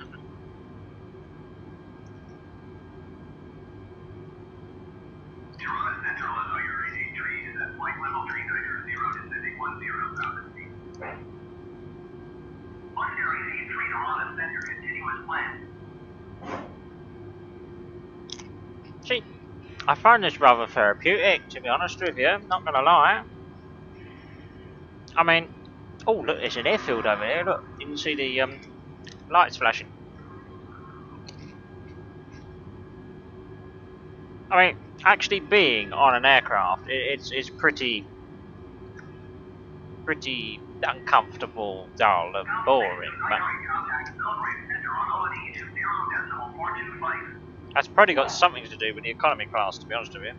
Speaker 2: Central is on your 88 is at flight level 3900 descending 10 south speed. On your 88 Tirana Center, continuous plan.
Speaker 3: See, I find this rather therapeutic, to be honest with you. Not gonna lie. I mean, oh look, there's an airfield over there. Look, you can see the lights flashing. I mean, actually being on an aircraft, it's pretty uncomfortable, dull, and boring. But that's probably got something to do with the economy class, to be honest with you.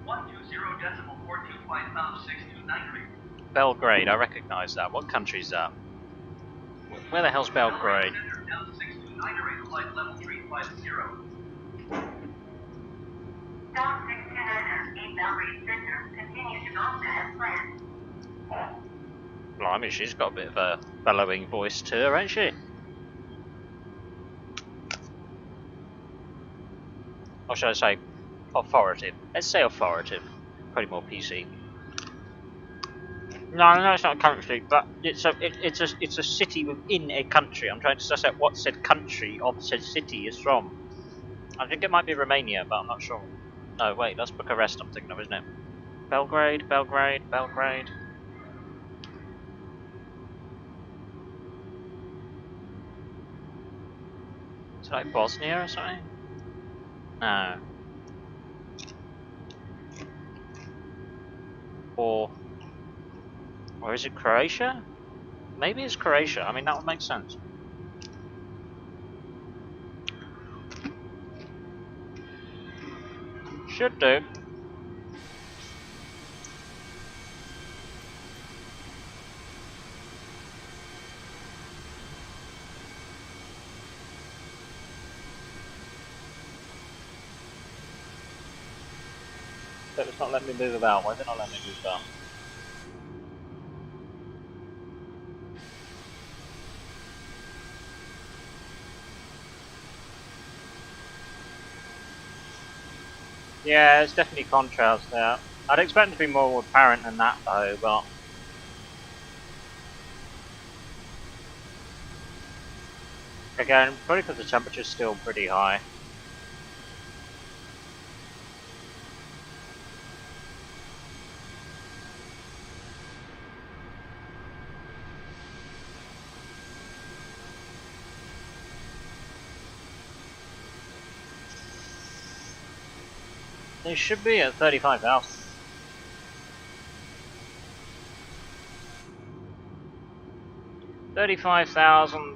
Speaker 2: 120.42
Speaker 3: Belgrade, I recognise that. What country is that? Where the hell's Belgrade? Blimey, she's got a bit of a bellowing voice to her, ain't she? Or should I say authoritative? Let's say authoritative. Probably more PC. No, it's not a country, but it's a city within a country. I'm trying to suss out what said country of said city is from. I think it might be Romania, but I'm not sure. No, wait, that's Bucharest I'm thinking of, isn't it? Belgrade. Is it like Bosnia or something? No. Or is it Croatia? Maybe it's Croatia. I mean, that would make sense. Should do. But it's not letting me move about. Why is it not letting me move about? Yeah, it's definitely contrast there. I'd expect it to be more apparent than that though, but again, probably because the temperature's still pretty high. They should be at 35,000.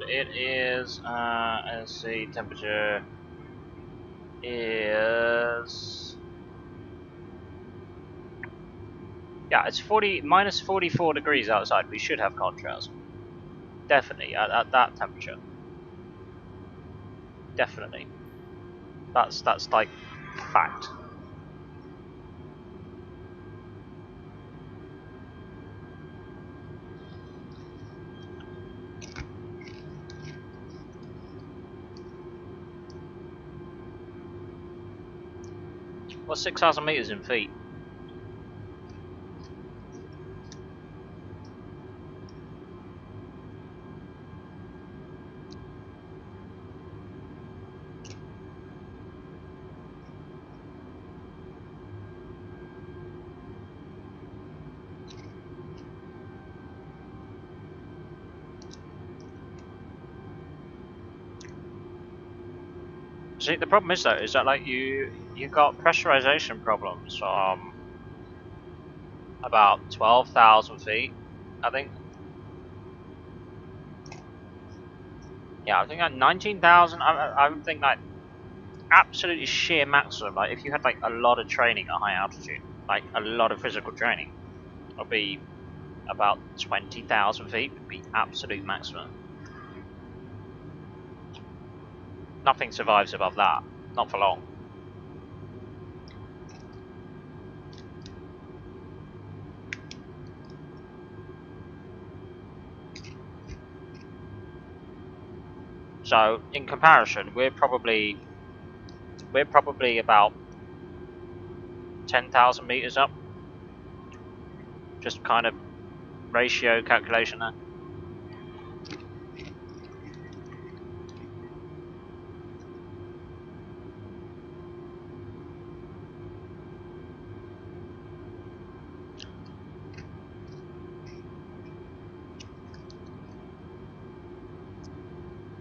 Speaker 3: It is, let's see, temperature is, yeah, it's minus 44 degrees outside. We should have contrast. Definitely, at that temperature. Definitely. That's like, fact. What's 6,000 meters in feet? See, the problem is though, is that like you got pressurization problems from about 12,000 feet, I think. Yeah, I think at 19,000, I would think like absolutely sheer maximum. Like if you had like a lot of training at high altitude, like a lot of physical training, would be about 20,000 feet would be absolute maximum. Nothing survives above that, not for long. So in comparison, we're probably about 10,000 meters up. Just kind of ratio calculation there.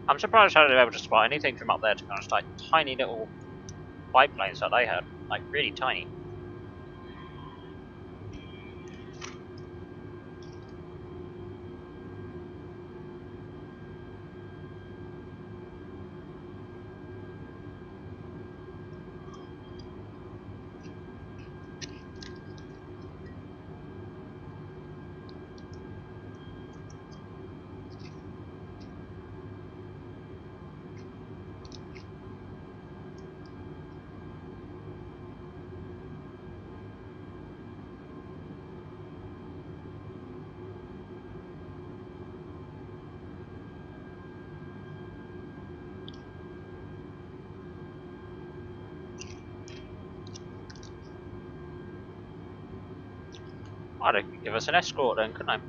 Speaker 3: I'm surprised how they were able to spot anything from up there, to be honest. Like tiny little biplanes that they had, like really tiny. I'd give us an escort then, couldn't I?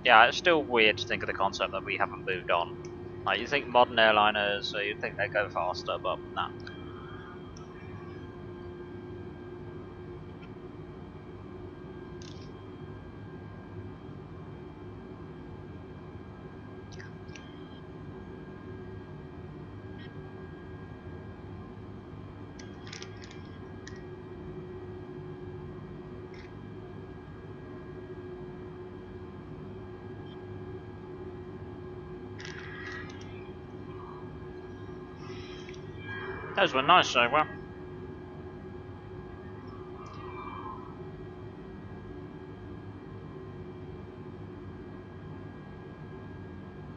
Speaker 3: Yeah, it's still weird to think of the concept that we haven't moved on. Like, you think modern airliners, so you'd think they go faster, but nah. Those were nice though, well.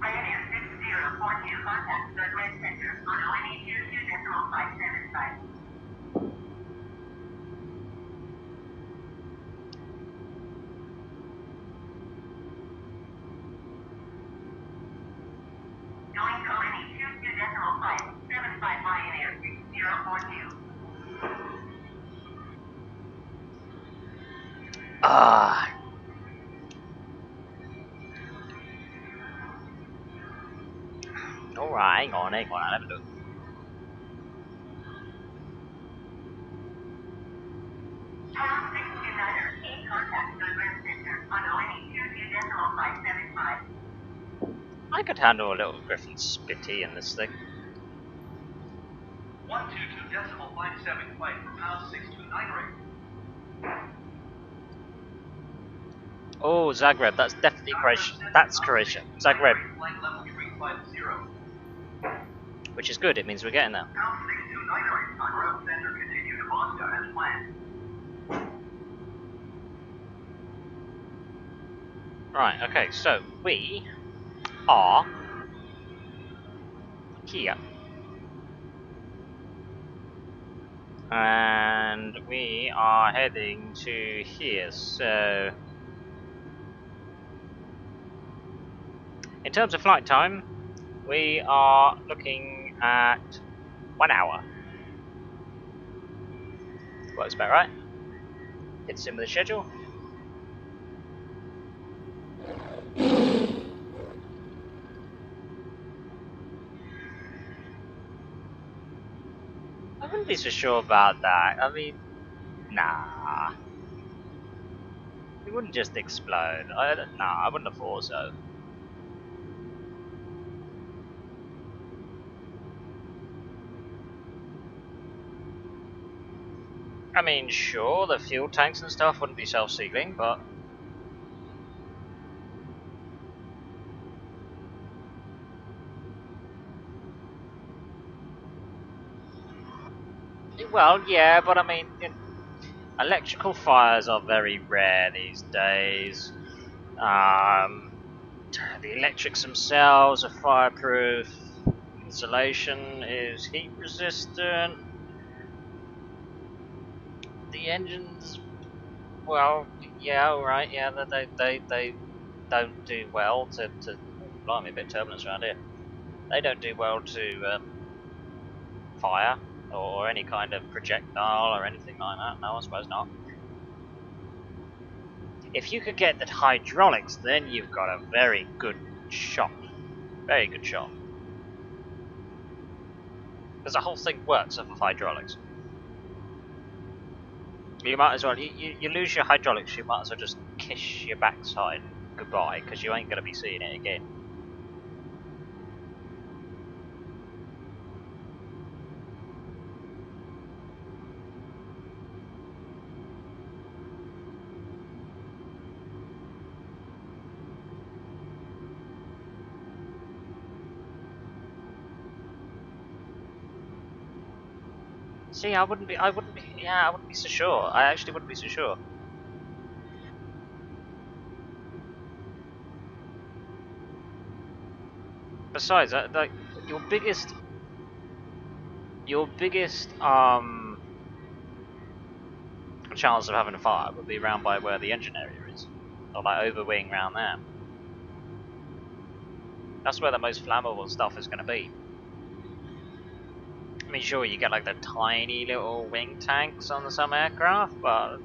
Speaker 2: Pioneer 6042, contact Southwest Center on ONE 22.575. Going to ONE 22.575 Pioneer 6042.
Speaker 3: Ah. Alright, hang on, I'll have a look.
Speaker 2: Pounce2K
Speaker 3: I could handle a little Griffin Spitty in this thing.
Speaker 2: 122.57 flight for Pounce2K rate.
Speaker 3: Oh, Zagreb, that's definitely Croatia. That's Croatia. Zagreb.
Speaker 2: Flight level 350.
Speaker 3: Which is good, it means we're getting there.
Speaker 2: Pounce2K rate. Zagreb center continue to Moscow as planned.
Speaker 3: Right, okay, so we are here. And we are heading to here, so in terms of flight time, we are looking at 1 hour. Works about right. Fits in with the schedule. I wouldn't be so sure about that. I mean, nah. It wouldn't just explode. Nah, I wouldn't have thought so. I mean, sure, the fuel tanks and stuff wouldn't be self-sealing, but... Well, yeah, but I mean, electrical fires are very rare these days. The electrics themselves are fireproof. Insulation is heat resistant. The engines, well, yeah, alright, yeah, they don't do well to blimey, a bit of turbulence around here. They don't do well to fire or any kind of projectile or anything like that. No, I suppose not. If you could get the hydraulics, then you've got a very good shot. Very good shot. Because the whole thing works off of hydraulics. You might as well, you lose your hydraulics, you might as well just kiss your backside goodbye, because you ain't going to be seeing it again. See, I wouldn't be so sure. I actually wouldn't be so sure. Besides, like, your biggest chance of having a fire would be around by where the engine area is, or like over wing around there. That's where the most flammable stuff is going to be. I mean, sure, you get like the tiny little wing tanks on some aircraft, but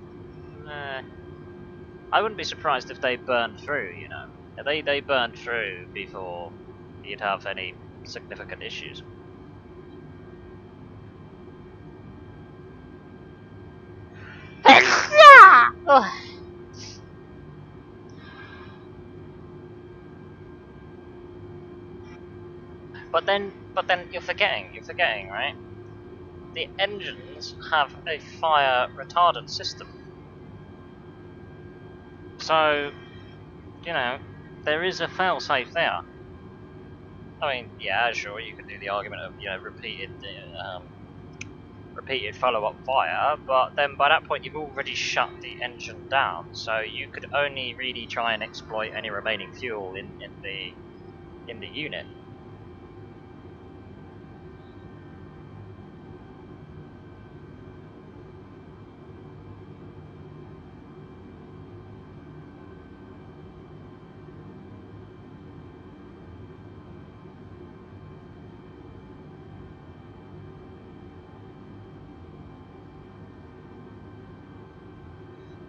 Speaker 3: I wouldn't be surprised if they burned through, you know. They burned through before you'd have any significant issues. But then you're forgetting, right? The engines have a fire retardant system. So, you know, there is a fail-safe there. I mean, yeah, sure, you could do the argument of, you know, repeated follow-up fire, but then by that point you've already shut the engine down, so you could only really try and exploit any remaining fuel in the unit.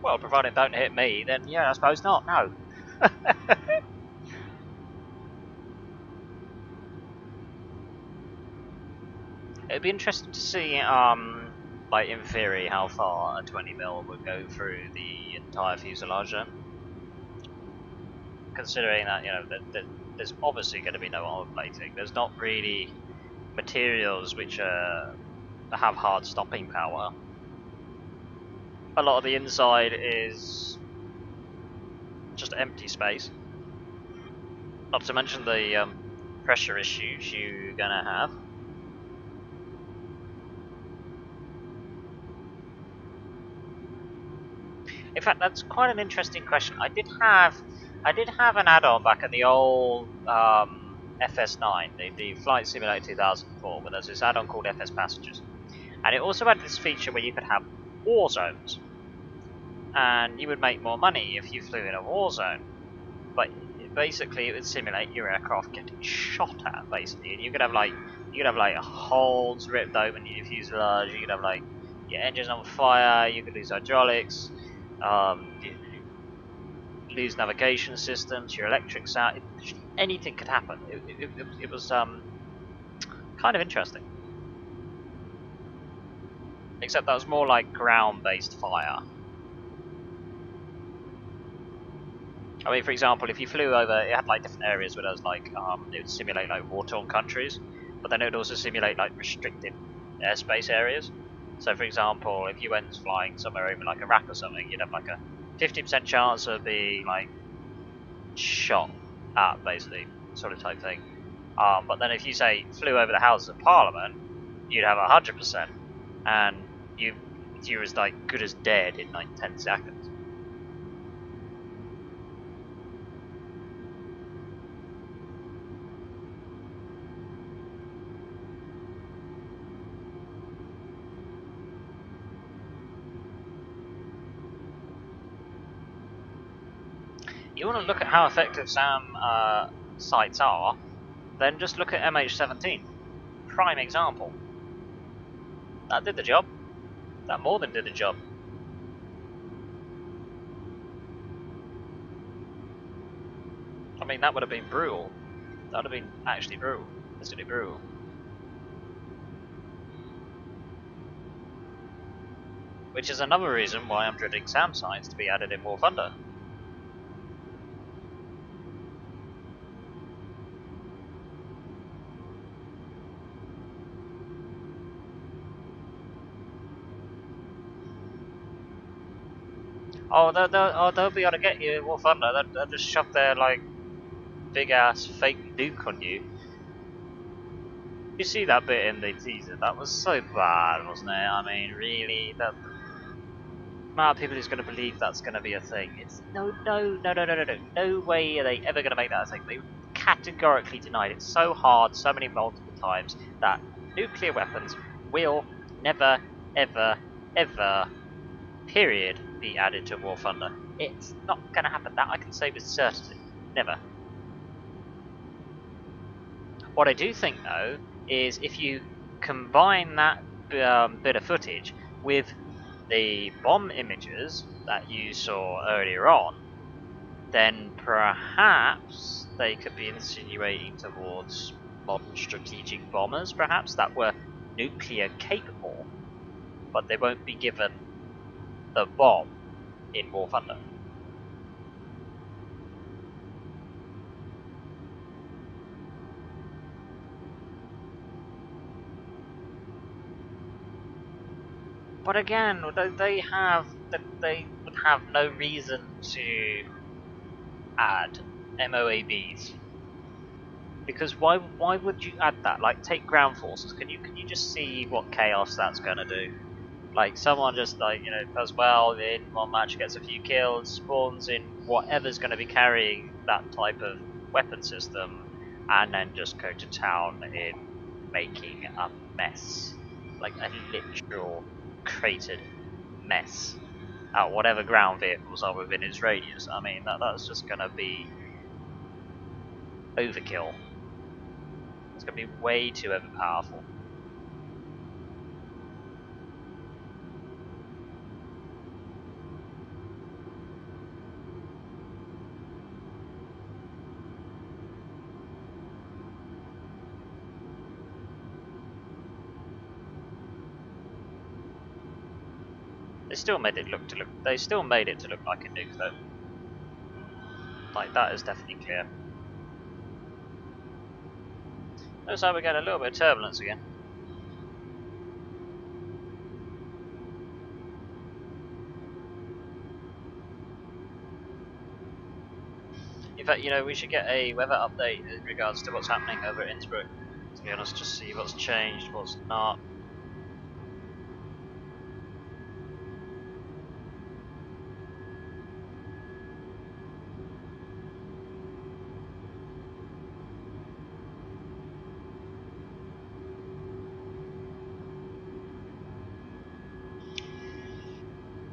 Speaker 3: Well, provided it don't hit me, then yeah, I suppose not, no. It'd be interesting to see, like in theory, how far a 20mm would go through the entire fuselage then. Considering that, you know, there's obviously going to be no armor plating. There's not really materials which have hard stopping power. A lot of the inside is just empty space. Not to mention the pressure issues you're gonna have. In fact, that's quite an interesting question. I did have an add-on back in the old FS9, the Flight Simulator 2004, where there's this add-on called FS Passengers, and it also had this feature where you could have war zones, and you would make more money if you flew in a war zone. But basically, it would simulate your aircraft getting shot at, basically, and you could have like holes ripped open in your fuselage. You could have like your engines on fire. You could lose hydraulics. Lose navigation systems, your electrics out. Anything could happen. It was kind of interesting. Except that was more like ground-based fire. I mean, for example, if you flew over, it had like different areas where there was like, it would simulate like war-torn countries, but then it would also simulate like restricted airspace areas. So, for example, if you went flying somewhere over like Iraq or something, you'd have like a 50% chance of being like shot at, basically, sort of type thing. But then if you say flew over the Houses of Parliament, you'd have 100%, and you're as like good as dead in like 10 seconds. You want to look at how effective SAM sites are, then just look at MH17. Prime example. That did the job. That more than did the job. I mean, that would have been brutal. That would have been actually brutal. Physically brutal. Which is another reason why I'm dreading SAM sites to be added in War Thunder. Oh, they'll be able to get you in War Thunder. They'll just shove their like big ass fake nuke on you. You see that bit in the teaser? That was so bad, wasn't it? I mean, really, that amount of people who's going to believe that's going to be a thing. It's no way are they ever going to make that a thing. They categorically denied it so hard, so many multiple times that nuclear weapons will never, ever, ever, period, be added to War Thunder. It's not going to happen. That I can say with certainty. Never. What I do think, though, is if you combine that bit of footage with the bomb images that you saw earlier on, then perhaps they could be insinuating towards modern strategic bombers, perhaps, that were nuclear capable, but they won't be given the bomb in War Thunder. But again, they would have no reason to add MOABs, because why would you add that? Like, take ground forces. Can you just see what chaos that's gonna do? Like, someone just like, you know, does well in one match, gets a few kills, spawns in whatever's going to be carrying that type of weapon system, and then just go to town in making a mess, like a literal cratered mess at whatever ground vehicles are within its radius. I mean, that's just going to be overkill. It's going to be way too overpowerful. They still made it look like a nuke, though. Like, that is definitely clear. Looks like we're getting a little bit of turbulence again. In fact, you know, we should get a weather update in regards to what's happening over at Innsbruck. To be honest, just see what's changed, what's not.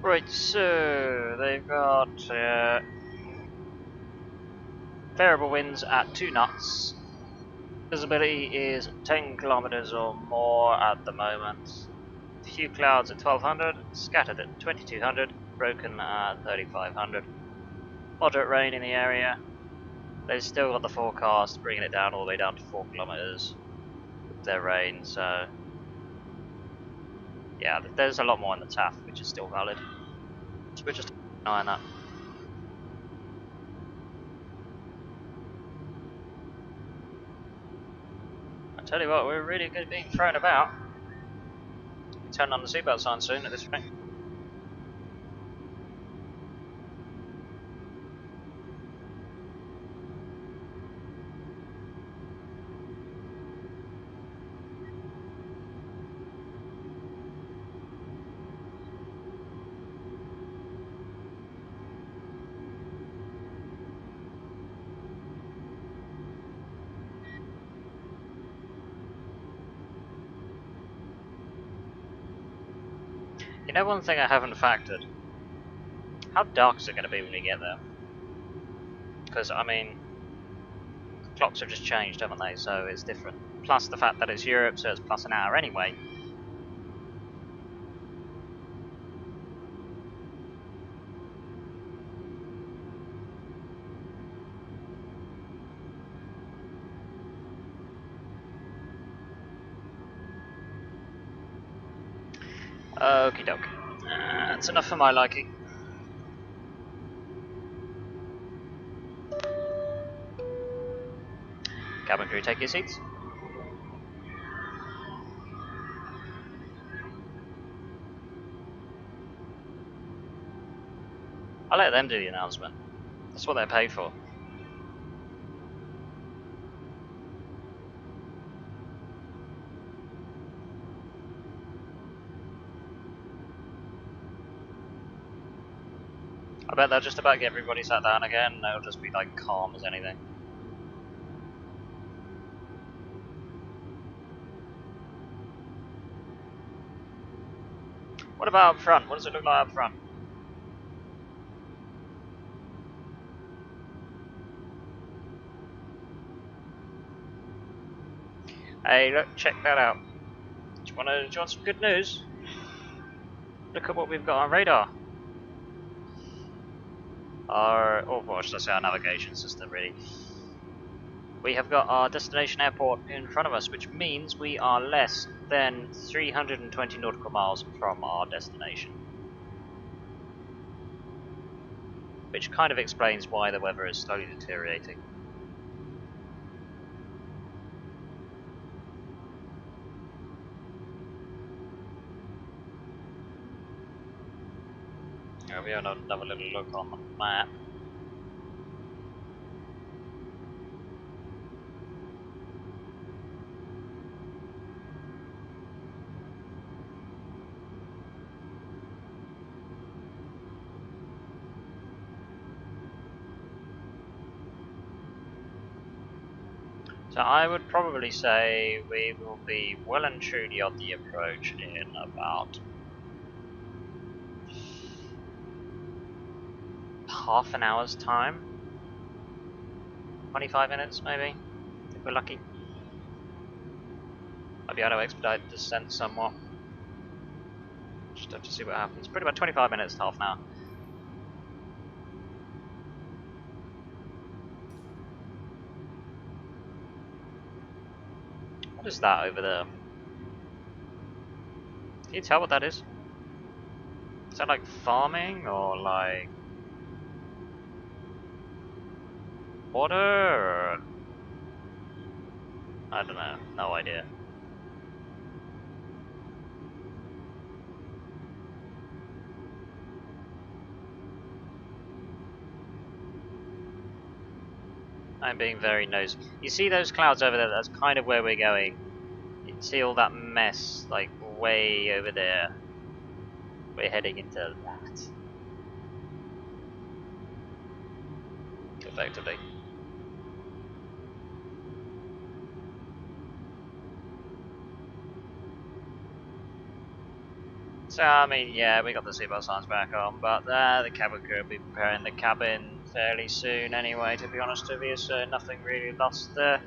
Speaker 3: Right, so they've got variable winds at 2 knots. Visibility is 10 kilometers or more at the moment. Few clouds at 1200, scattered at 2200, broken at 3500. Moderate rain in the area. They've still got the forecast bringing it down all the way down to 4 kilometers with their rain, so yeah, there's a lot more in the TAF which is still valid. So we're just keeping an eye on that. I tell you what, we're really good at being thrown about. Turn on the seatbelt sign soon at this rate. You know, one thing I haven't factored. How dark is it going to be when we get there? Because, I mean, clocks have just changed, haven't they? So it's different. Plus the fact that it's Europe, so it's plus an hour anyway. Okie doke. That's enough for my liking. Cabin crew, take your seats. I'll let them do the announcement. That's what they're paid for. I bet they'll just about get everybody sat down again and it'll just be like calm as anything. What about up front? What does it look like up front? Hey, look, check that out. Do you want some good news? Look at what we've got on radar. Should I say our navigation system, really. We have got our destination airport in front of us, which means we are less than 320 nautical miles from our destination. Which kind of explains why the weather is slowly deteriorating. We have another little look on the map. So I would probably say we will be well and truly on the approach in about half an hour's time. 25 minutes maybe, if we're lucky. I'll be able to expedite the descent somewhat. Just have to see what happens. Pretty about 25 minutes to half an hour. What is that over there? Can you tell what that is? Is that like farming or like water? Or I don't know. No idea. I'm being very nosy. You see those clouds over there? That's kind of where we're going. You can see all that mess, like, way over there. We're heading into that. Effectively. So, I mean, yeah, we got the seatbelt signs back on, but the cabin crew will be preparing the cabin fairly soon anyway, to be honest with you, so nothing really lost there.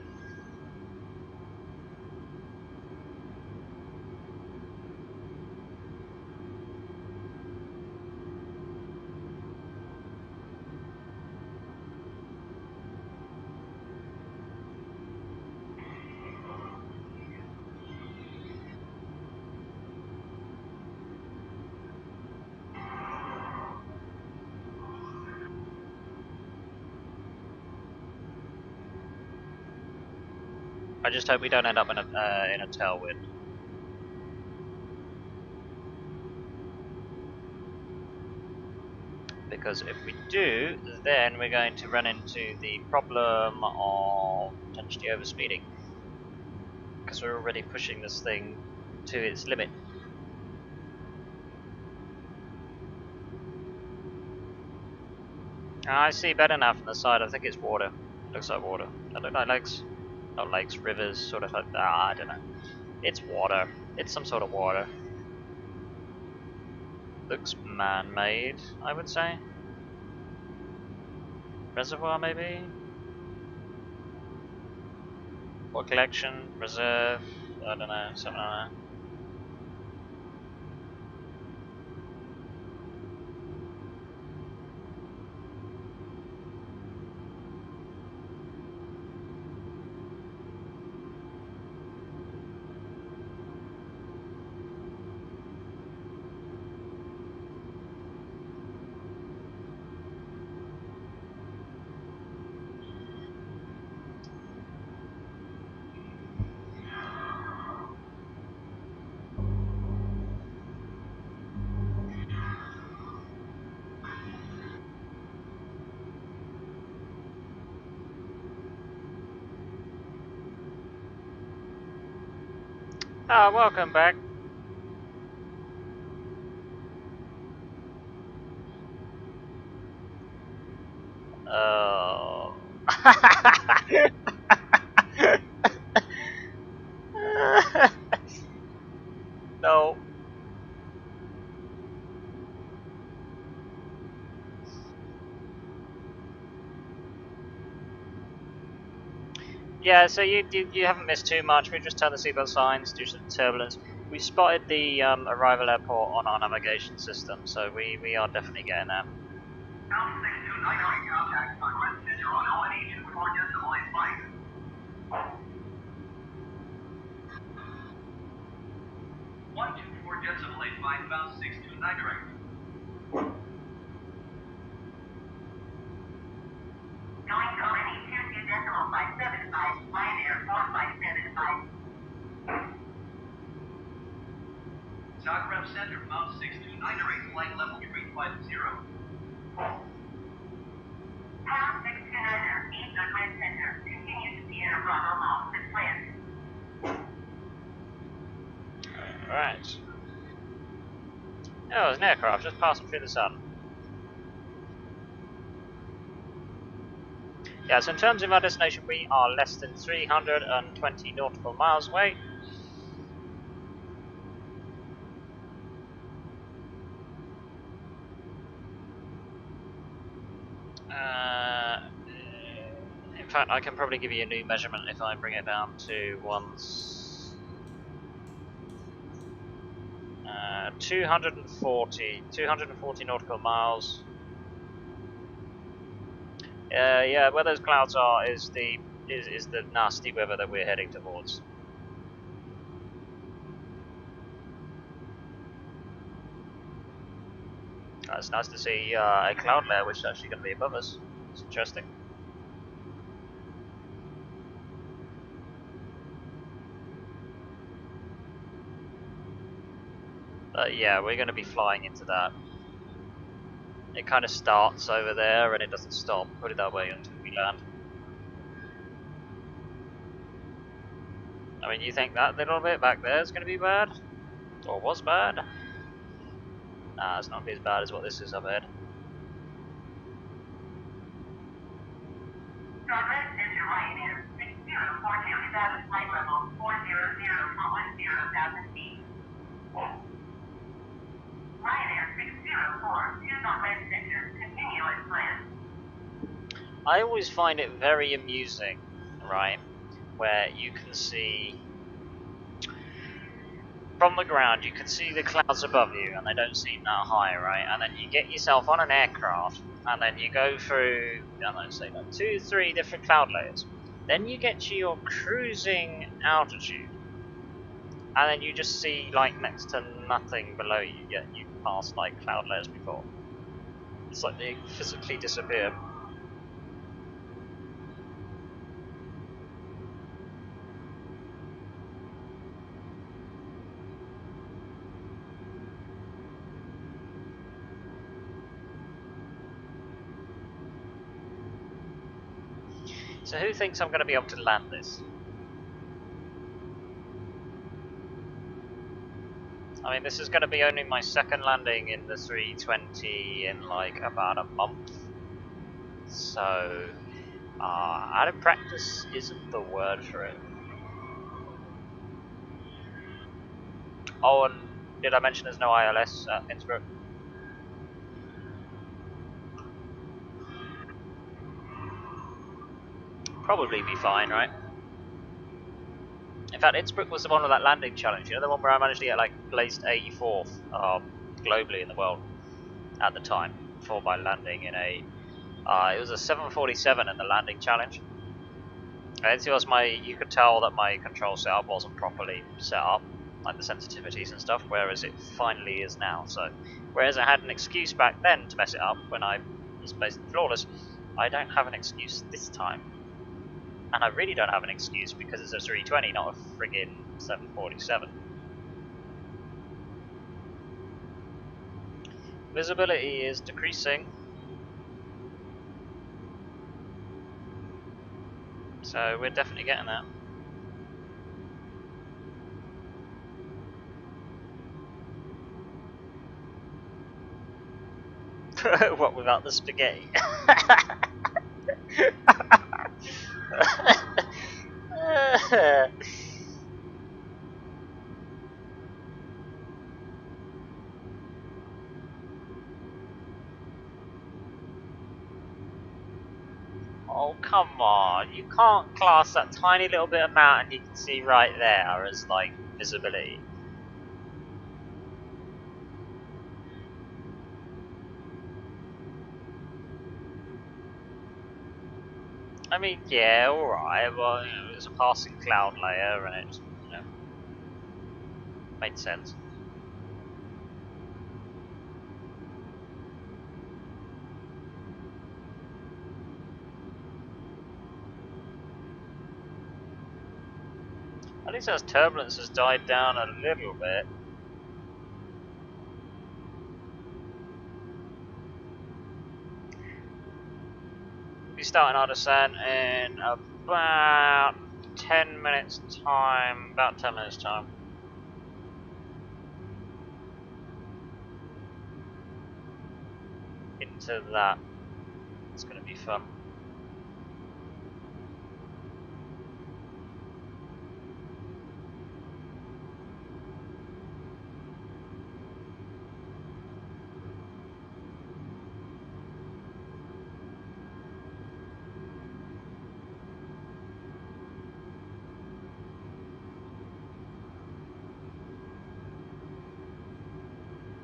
Speaker 3: I just hope we don't end up in a tailwind. Because if we do, then we're going to run into the problem of potentially overspeeding. Because we're already pushing this thing to its limit. I see better now from the side. I think it's water. Looks like water. I don't know, lakes. Not lakes, rivers, sort of like, I don't know. It's water. It's some sort of water. Looks man-made, I would say. Reservoir, maybe? Or collection, reserve, I don't know, something like that. Ah, welcome back. Oh. No. Yeah, so you haven't missed too much. We just turned the seatbelt signs due to the turbulence. We spotted the arrival airport on our navigation system, so we are definitely getting there.
Speaker 2: Pounce 629 contact on Red Center on LNE 24 decimal 85. 124 decimal 85, Pounce 629 direct. Going to LNE 22 decimal 575, Lion Air 4575. Zagreb Center, Pounce 629 direct, flight level 350. Pounce 629 8 Zagreb Center, continue to Sierra Bravo Mall, with plan.
Speaker 3: Alright. Oh, there's an aircraft just passing through the sun. Yeah, so in terms of our destination, we are less than 320 nautical miles away. In fact, I can probably give you a new measurement if I bring it down to 240 nautical miles. Yeah, where those clouds are is the nasty weather that we're heading towards. It's nice to see a cloud layer which is actually going to be above us. It's interesting. But yeah, we're going to be flying into that. It kind of starts over there and it doesn't stop, put it that way, until we land. I mean, you think that little bit back there is going to be bad? Or was bad? Nah, it's not going to be as bad as what this is up ahead.
Speaker 2: Northwest Center Ryanair 6042 establish flight level 400 feet. Ryanair 642 Northwest Center, continue as planned.
Speaker 3: I always find it very amusing, right, where you can see from the ground, you can see the clouds above you, and they don't seem that high, right? And then you get yourself on an aircraft, and then you go through, I don't know, say like 2-3 different cloud layers. Then you get to your cruising altitude, and then you just see like next to nothing below you, yet you passed like cloud layers before. It's like they physically disappear. So who thinks I'm going to be able to land this? I mean, this is going to be only my second landing in the 320 in like about a month. So, out of practice isn't the word for it. Oh, and did I mention there's no ILS at Innsbruck? Probably be fine, right? In fact, Innsbruck was the one with that landing challenge. You know, the one where I managed to get like placed 84th globally in the world at the time for my landing in a. It was a 747 in the landing challenge. And it was you could tell that my control setup wasn't properly set up, like the sensitivities and stuff, whereas it finally is now. So, whereas I had an excuse back then to mess it up when I was basically flawless, I don't have an excuse this time. And I really don't have an excuse because it's a 320, not a friggin' 747. Visibility is decreasing. So we're definitely getting that. What, without the spaghetti? Oh, come on. You can't class that tiny little bit of mountain you can see right there as, like, visibility. I mean, yeah, alright, well, you know, it was a passing cloud layer and it, you know, made sense. At least as turbulence has died down a little bit. We'll be starting our descent in about 10 minutes time, about 10 minutes time. Into that. It's going to be fun.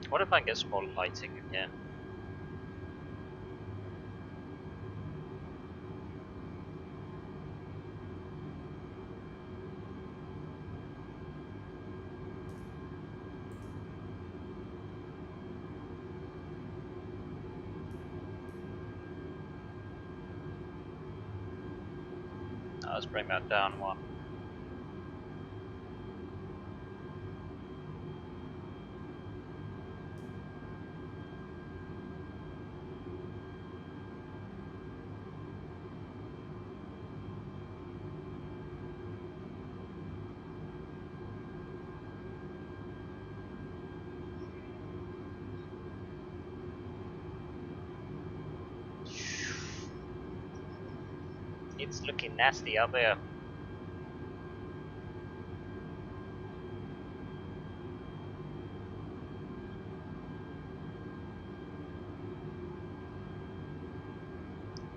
Speaker 3: What if I get some more lighting in here? Let's bring that down one. It's looking nasty up there.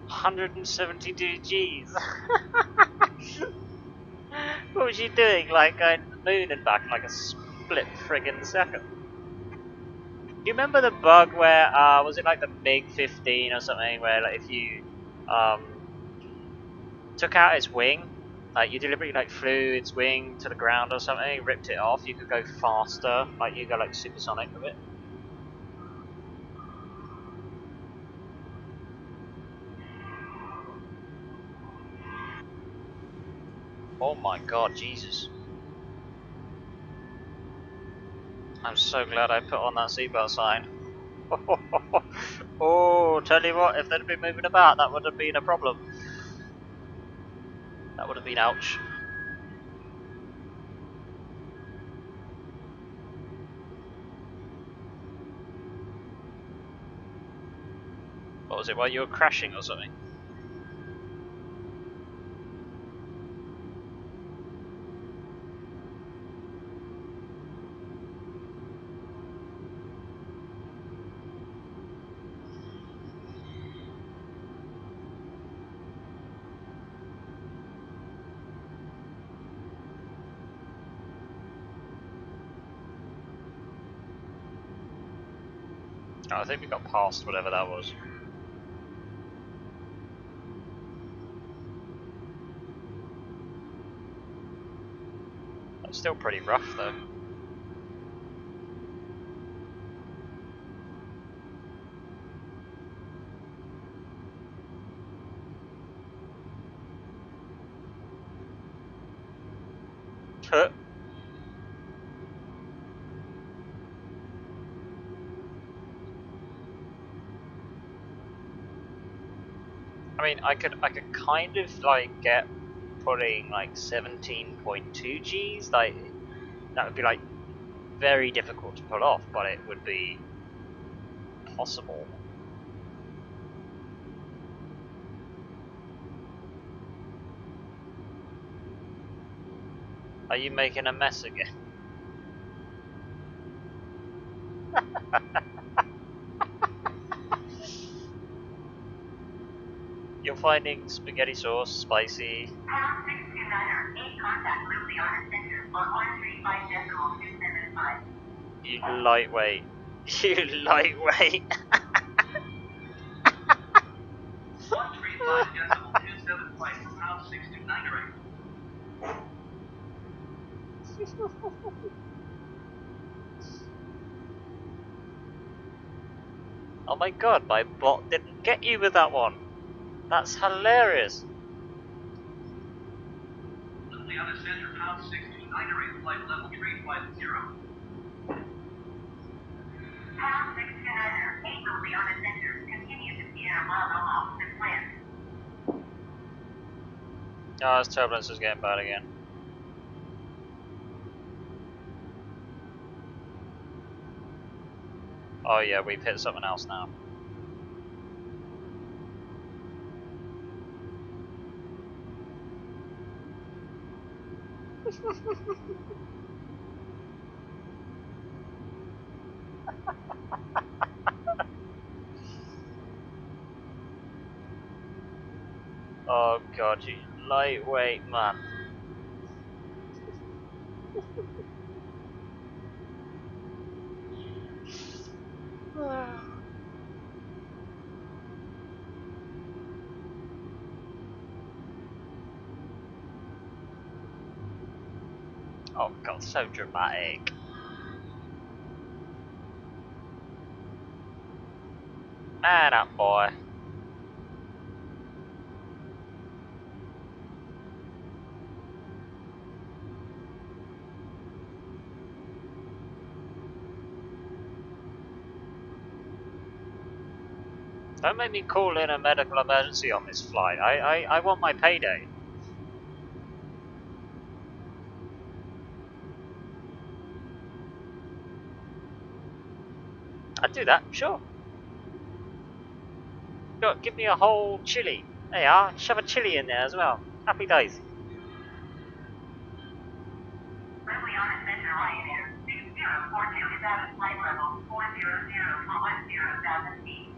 Speaker 3: $172 Gs. What was you doing? Like going to the moon and back in like a split friggin' second? Do you remember the bug where, was it like the MiG-15 or something, where like if you took out its wing, like you deliberately like flew its wing to the ground or something, ripped it off, you could go faster, like you go like supersonic with it? Oh my god, Jesus. I'm so glad I put on that seatbelt sign. Oh, tell you what, if they'd been moving about, that would have been a problem. That would have been ouch. What was it, while you were crashing or something? Oh, I think we got past whatever that was. That's still pretty rough though. Huh. I mean, I could kind of like get putting like 17.2 Gs. Like that would be like very difficult to pull off, but it would be possible. Are you making a mess again? You're finding spaghetti sauce spicy.
Speaker 2: Pounce2K, 8 contact Lucy on the center on 135.275.
Speaker 3: You lightweight. You lightweight.
Speaker 2: 135.275 for Pounce2K right.
Speaker 3: Oh my god, my bot didn't get you with that one. That's hilarious.
Speaker 2: Lucy on the center, Pounce2K right, flight level 350. Pounce2K, 8 Lucy on the center, continue to Sierra Bravo off as planned.
Speaker 3: Oh, this turbulence is getting bad again. Oh yeah, we've hit something else now. Oh god, you lightweight man. Oh god, so dramatic. Man up, boy. Don't make me call in a medical emergency on this flight. I want my payday. I'd do that, sure. Go, give me a whole chili There you are. Shove a chili in there as well. Happy days.
Speaker 2: Friendly on Ascender Ryanair 6042 is at a flight level 400 for 10,000 feet.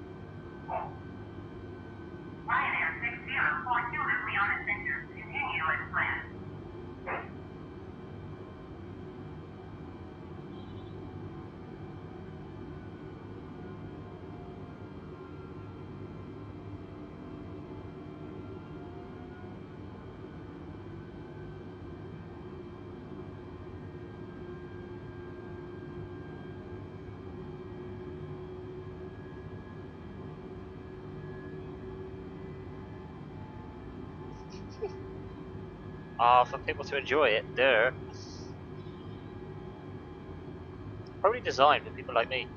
Speaker 2: Ryanair 6042 is Leon Ascender. Continue as planned.
Speaker 3: For people to enjoy it, duh. Probably designed for people like me.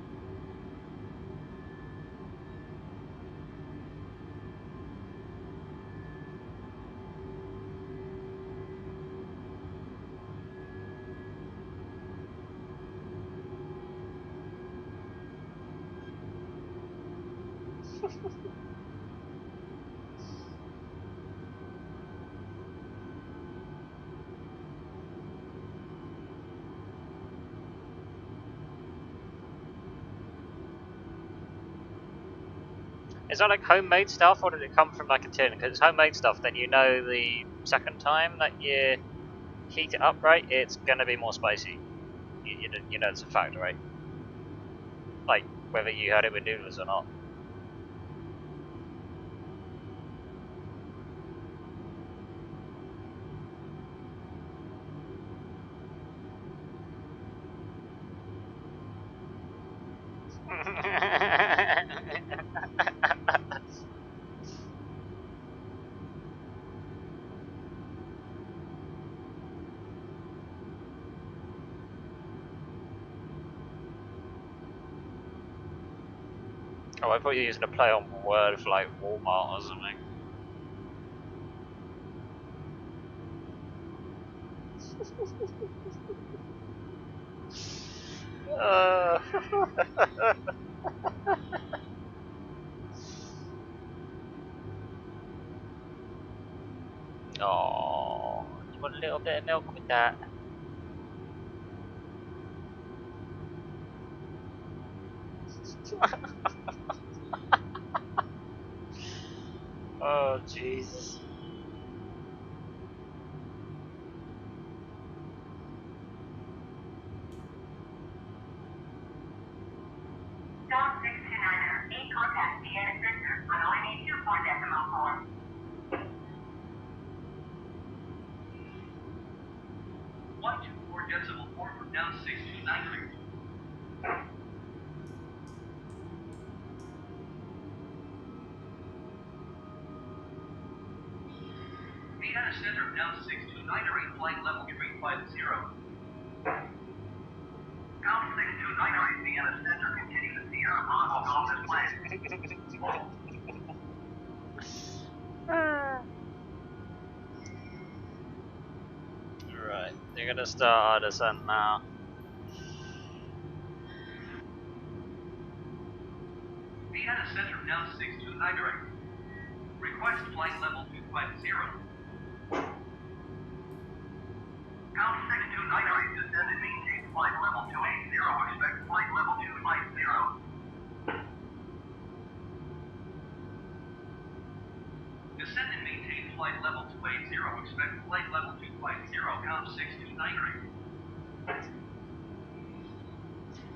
Speaker 3: Is that like homemade stuff, or did it come from like a tin? Because it's homemade stuff, then you know the second time that you heat it up right, it's gonna be more spicy. You know it's a fact, right? Like, whether you had it with noodles or not. Oh, I thought you were using a play on word for like Walmart or something. Uh... Oh, you want a little bit of milk with that? Oh, Jesus.
Speaker 2: Dom 629er, 8 contact Vienna Center on OME 2.4. One two four decimal four from down 629er. Vienna Center down 629er, flight level 350. Down 629er, Vienna Center, continue to Sierra Bravo Golf as planned.
Speaker 3: Right, you're gonna start our descent now.
Speaker 2: Vienna Center down 629er. Request flight level 250. Down 629er, descend and maintain flight level 280. Expect flight level 250. Descend and maintain flight level 280. Expect flight level 250. Count 629er.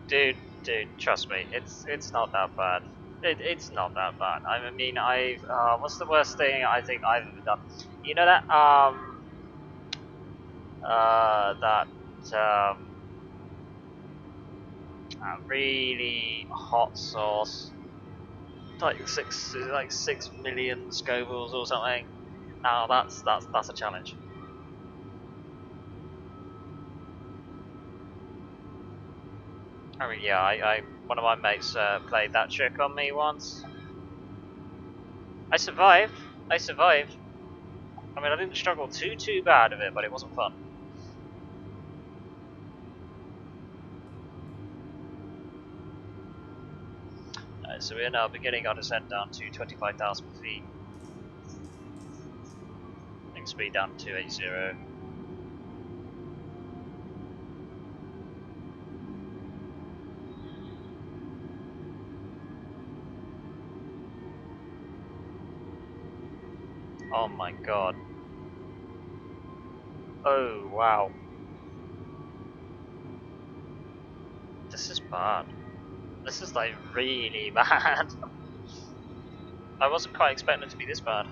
Speaker 3: Dude, trust me, it's not that bad. It's not that bad. I mean, what's the worst thing I think I've ever done? You know that really hot sauce, like 6 million Scovilles or something. Now that's a challenge. I mean, yeah, I one of my mates played that trick on me once. I survived. I survived. I mean, I didn't struggle too bad with it, but it wasn't fun. So we are now beginning our descent down to 25,000 feet. wind speed down to 280. Oh my god. Oh wow. This is bad. This is like really bad. I wasn't quite expecting it to be this bad.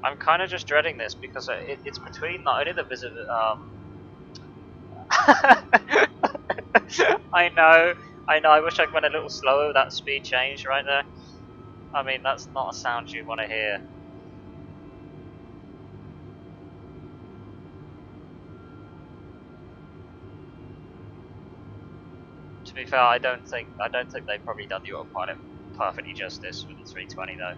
Speaker 3: I'm kind of just dreading this because it's between not only the visitor. I know, I know. I wish I went a little slower with that speed change right there. I mean, that's not a sound you want to hear. To be fair, I don't think they've probably done the autopilot perfectly justice with the 320 though,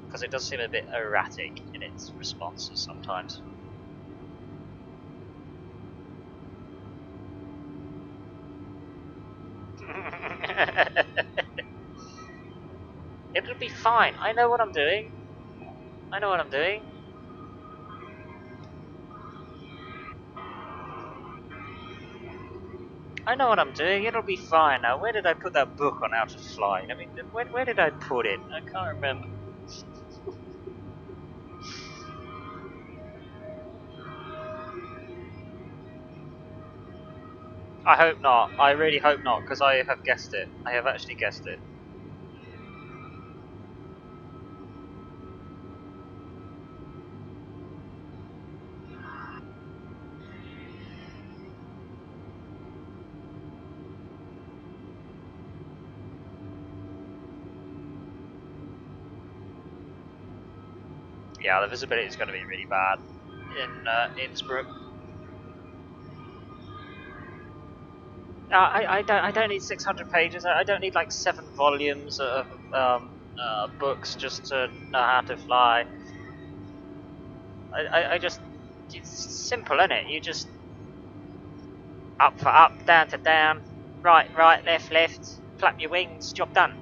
Speaker 3: because it does seem a bit erratic in its responses sometimes. It'll be fine. I know what I'm doing. I know what I'm doing. I know what I'm doing. It'll be fine. Now, where did I put that book on how to fly? I mean, where did I put it? I can't remember. I hope not. I really hope not, because I have guessed it. I have actually guessed it. Yeah, the visibility is going to be really bad in Innsbruck. I don't need 600 pages. I don't need like 7 volumes of books just to know how to fly. I just, it's simple, isn't it? You just up for up, down to down, right, left, flap your wings, job done.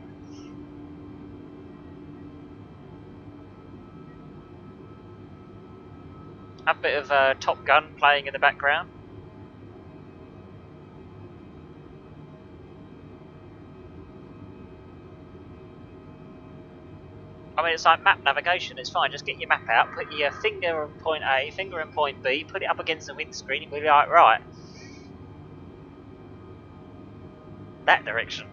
Speaker 3: Have a bit of Top Gun playing in the background. I mean, it's like map navigation, it's fine, just get your map out, put your finger on point A, finger on point B, put it up against the windscreen, and we'll be like, right, that direction.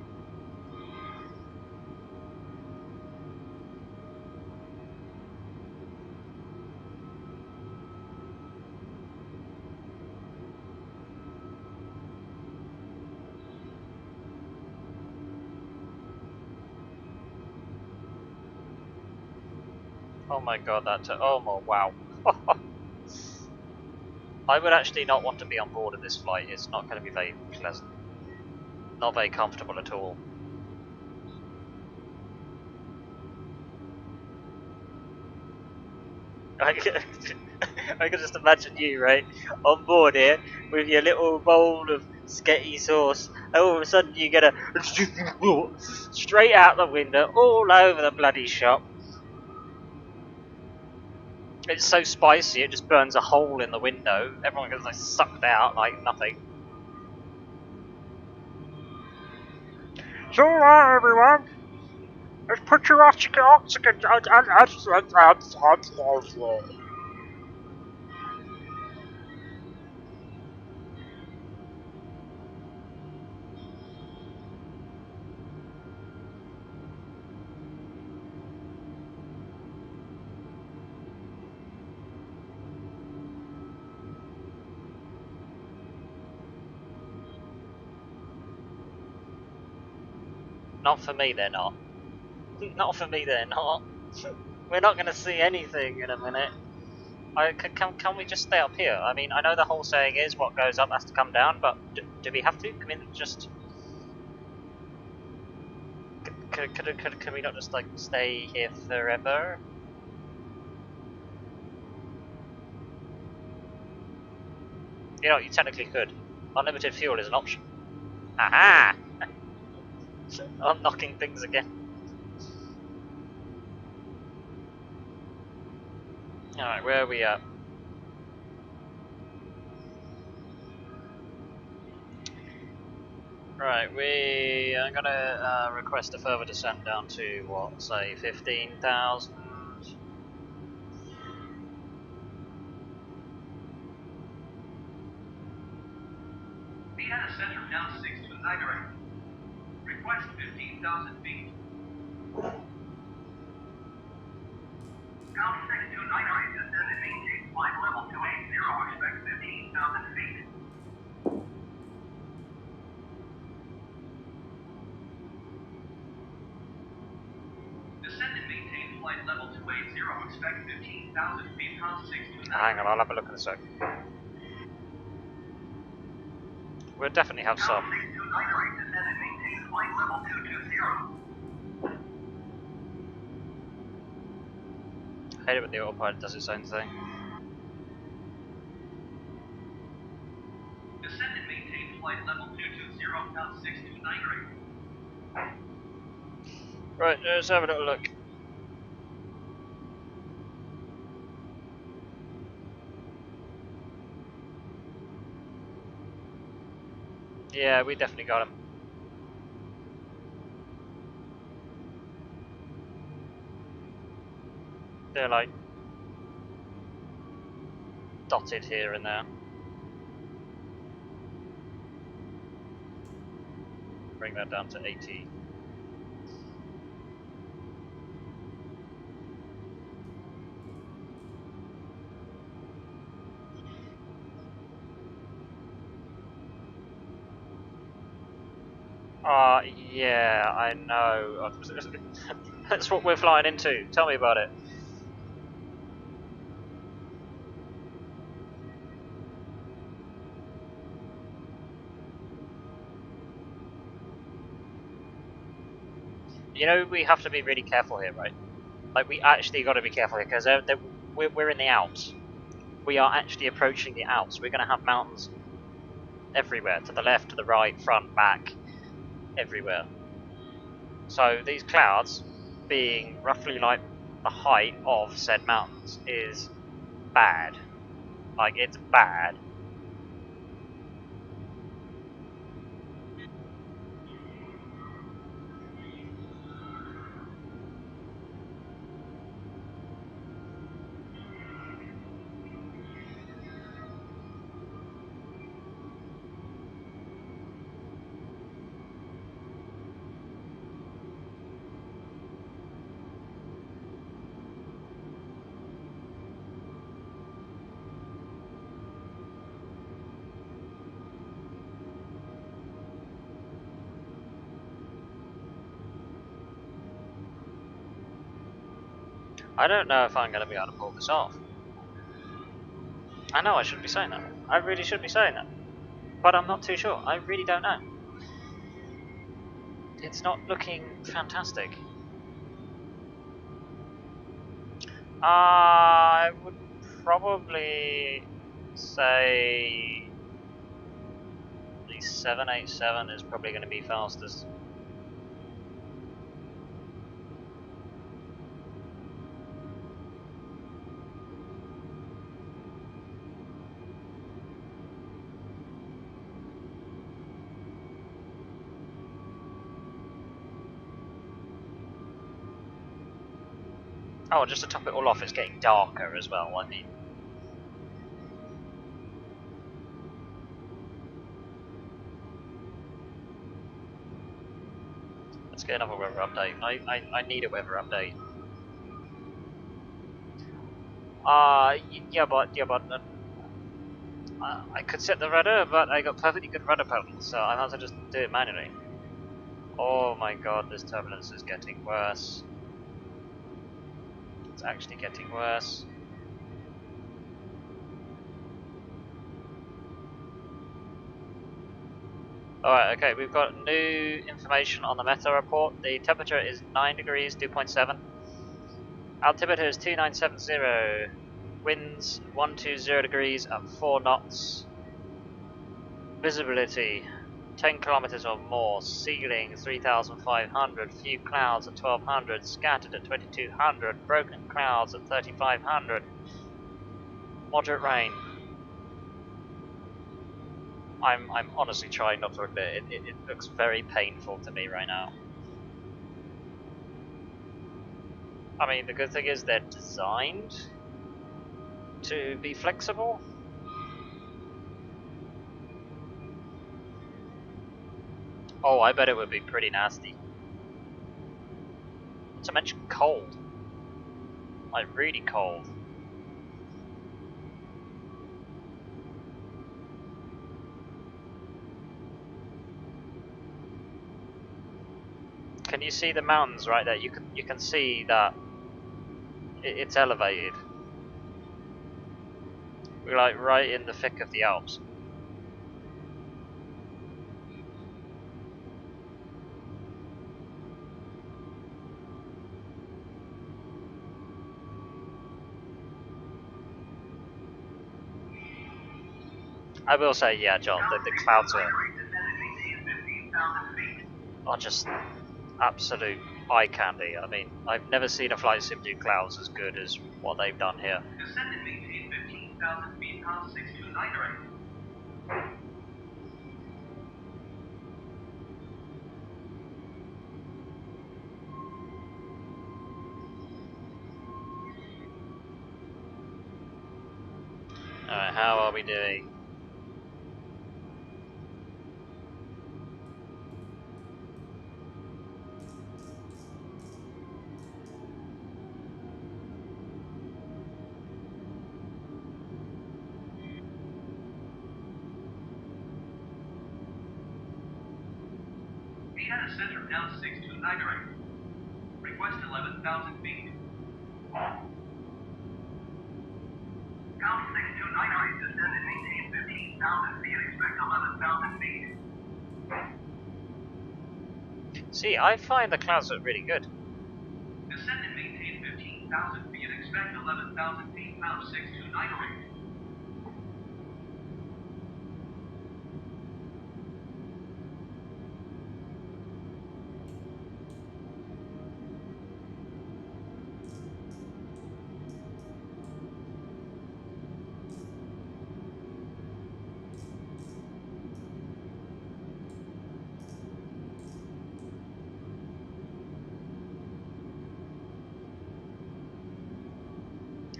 Speaker 3: Oh my god, oh my wow. I would actually not want to be on board of this flight, it's not going to be very pleasant. Not very comfortable at all. I can just imagine you, right, on board here with your little bowl of sketty sauce, and all of a sudden you get a straight out the window, all over the bloody shop. It's so spicy it just burns a hole in the window. Everyone gets like sucked out like nothing. It's alright, everyone. Let's put your oxygen. Not for me, they're not. Not for me, they're not. We're not going to see anything in a minute. Can we just stay up here? I mean, I know the whole saying is what goes up has to come down, but do we have to? Can we just... Can we not just, like, stay here forever? You know, you technically could. Unlimited fuel is an option. Aha! I'm knocking things again. Alright, where are we at? Right, we are going to request a further descent down to, what, say 15,000?
Speaker 2: Vienna Center down 6 to inaugurate. Request 15,000 feet. Pounce 6 to inaugurate, descend and maintain flight level 280, expect 15,000 feet. Descend and maintain flight level 280, expect 15,000 feet, Pounce 6 to inaugurate.
Speaker 3: Hang on, I'll have a look in a sec. We'll definitely have some.
Speaker 2: Pounce 6 to inaugurate, descend and maintain flight level 220.
Speaker 3: I hate it when the autopilot does its own thing.
Speaker 2: Descend and maintain flight level 220, Pounce 6 to inaugurate.
Speaker 3: Right, let's have a little look. Yeah, we definitely got him. They're like dotted here and there. Bring that down to 80. Yeah, I know. That's what we're flying into. Tell me about it. You know, we have to be really careful here, right? Like, we actually got to be careful here, because we're in the Alps. We are actually approaching the Alps. We're going to have mountains everywhere, to the left, to the right, front, back, everywhere. So these clouds, being roughly like the height of said mountains, is bad. Like, it's bad. I don't know if I'm going to be able to pull this off. I know I shouldn't be saying that. I really should be saying that. But I'm not too sure. I really don't know. It's not looking fantastic. I would probably say the 787 is probably going to be fastest. Oh, just to top it all off, it's getting darker as well, I mean. Let's get another weather update. I need a weather update. Yeah, but I could set the rudder, but I got perfectly good rudder pedals, so I might as well just do it manually. Oh my god, this turbulence is getting worse. It's actually getting worse. Alright, okay, we've got new information on the meta report. The temperature is 9 degrees, 2.7. Altimeter is 2970. Winds 120 degrees at 4 knots. Visibility 10 kilometers or more. Ceiling 3,500. Few clouds at 1,200. Scattered at 2,200. Broken clouds at 3,500. Moderate rain. I'm honestly trying not to admit it. It looks very painful to me right now. I mean, the good thing is they're designed to be flexible. Oh, I bet it would be pretty nasty. Not to mention cold. Like, really cold. Can you see the mountains right there? You can see that it's elevated. We're like right in the thick of the Alps. I will say, yeah, John, the clouds are just absolute eye candy. I mean, I've never seen a flight sim do clouds as good as what they've done here.
Speaker 2: Descend and maintain 15,000 feet past 629 rate.
Speaker 3: Alright, how are we doing?
Speaker 2: Vienna Center down 629 rate. Request 11,000 feet. Down 629 rate, descend and maintain 15,000 feet. Expect 11,000 feet.
Speaker 3: See, I find the clouds look really good.
Speaker 2: Descend and maintain 15,000 feet. Expect 11,000 feet. Pound 629 rate.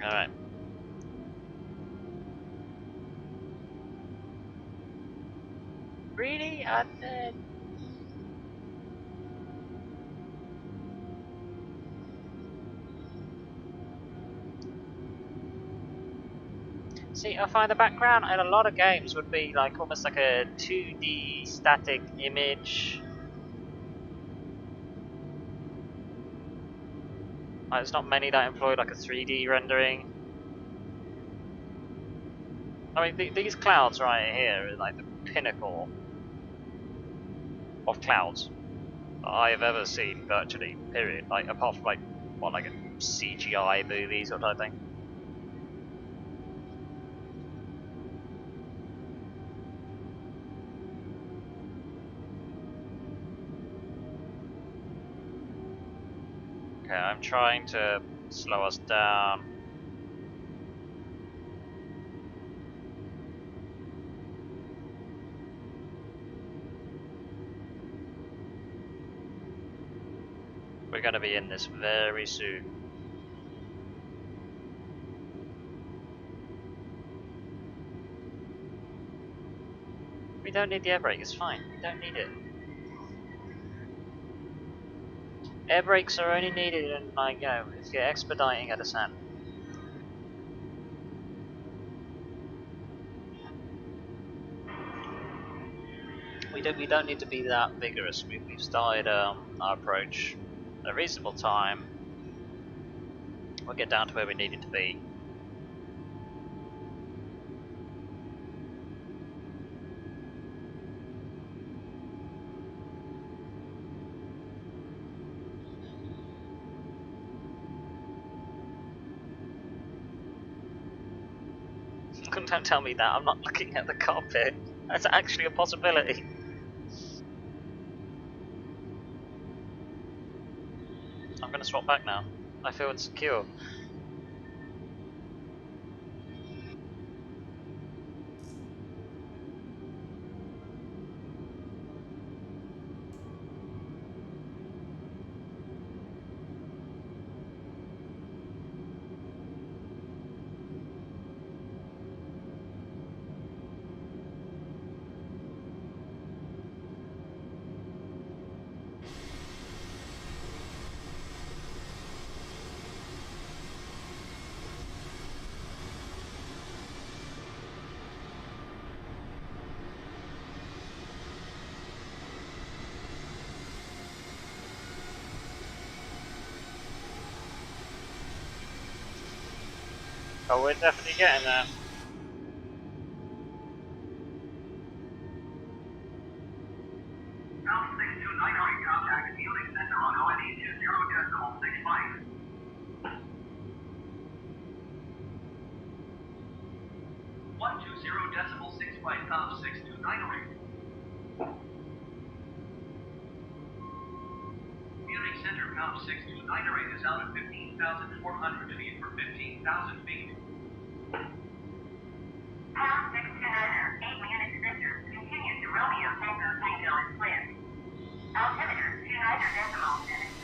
Speaker 3: Alright. Really? And then... See, I find the background in a lot of games would be like almost like a 2D static image. Like, there's not many that employ like a 3D rendering. I mean, these clouds right here are like the pinnacle of clouds that I have ever seen, virtually, period. Like, apart from like, what, like a CGI movie sort of thing. Okay, I'm trying to slow us down. We're going to be in this very soon. We don't need the air brake, it's fine. We don't need it. Air brakes are only needed in, like, you know, if you're expediting a descent. We don't need to be that vigorous. We've started our approach at a reasonable time. We'll get down to where we need it to be. Don't tell me that, I'm not looking at the cockpit. That's actually a possibility. I'm going to swap back now. I feel it's secure. Oh, we're definitely getting there.
Speaker 2: Pounce 629 contact fueling center on ONE 20.65. 120.65 Pounce 629. Fueling center Pounce 629 is out at 15,400 feet for 15,000 feet. Pounce 629, 8 unit center, continue to Romeo Tango Tango is clear. Altimeter 29 decimal minutes.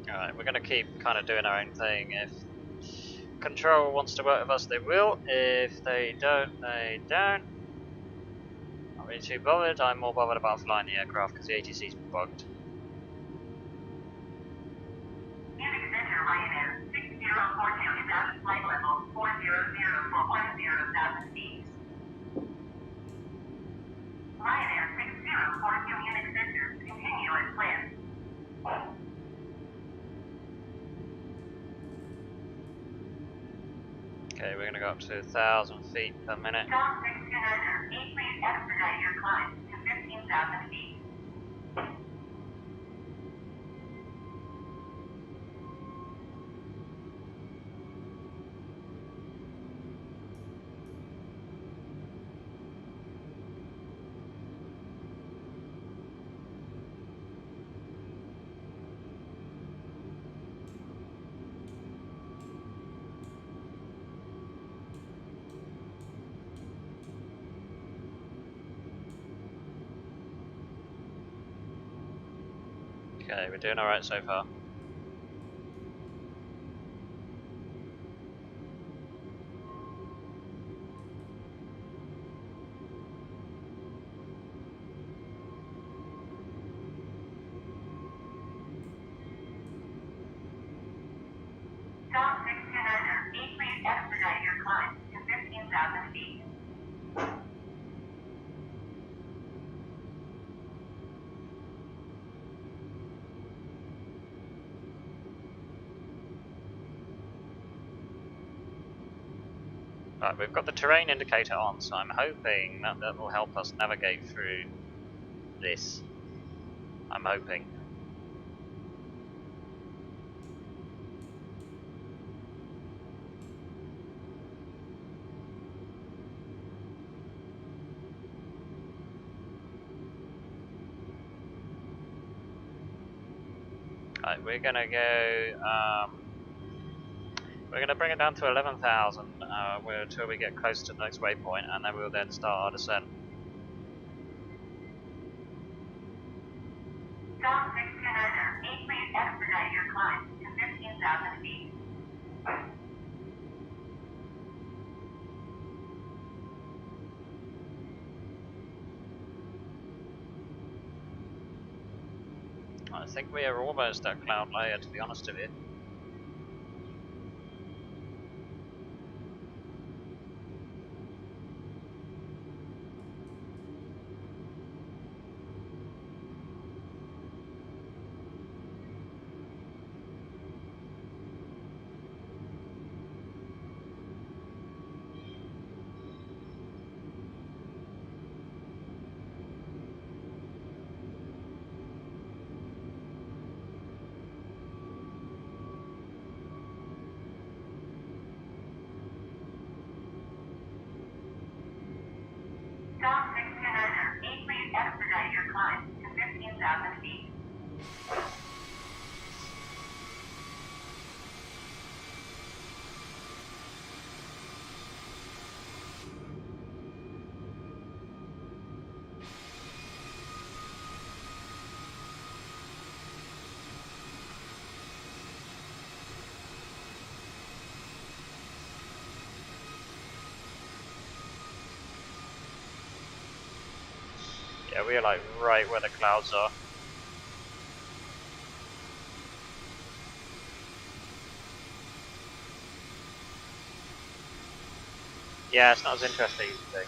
Speaker 3: Alright, we're going to keep kind of doing our own thing. If Control wants to work with us, they will. If they don't, they don't. Not really too bothered. I'm more bothered about flying the aircraft because the ATC's bugged.
Speaker 2: Fueling center Ryanair 6042 is out at flight level 400 for 10,000 feet. Ryanair 6042 unit center, continue as planned.
Speaker 3: Okay, we're going to go up to 1,000 feet per minute.
Speaker 2: Stop 629, 8 please expedite your climb to 15,000 feet.
Speaker 3: Okay, we're doing alright so far.
Speaker 2: Stop 629, 8 please expedite your climb to 15,000 feet.
Speaker 3: Right, we've got the terrain indicator on, so I'm hoping that that will help us navigate through this. I'm hoping. Right, we're gonna go. We're gonna bring it down to 11,000 until we get close to the next waypoint, and then we'll then start our descent.
Speaker 2: Stop 629, 8 please expedite your climb to 15,000 feet.
Speaker 3: I think we are almost at cloud layer, to be honest with you.
Speaker 2: Stop 629er. Please expedite your climb to 15,000 feet.
Speaker 3: Yeah, we're like right where the clouds are. Yeah, it's not as interesting as you think.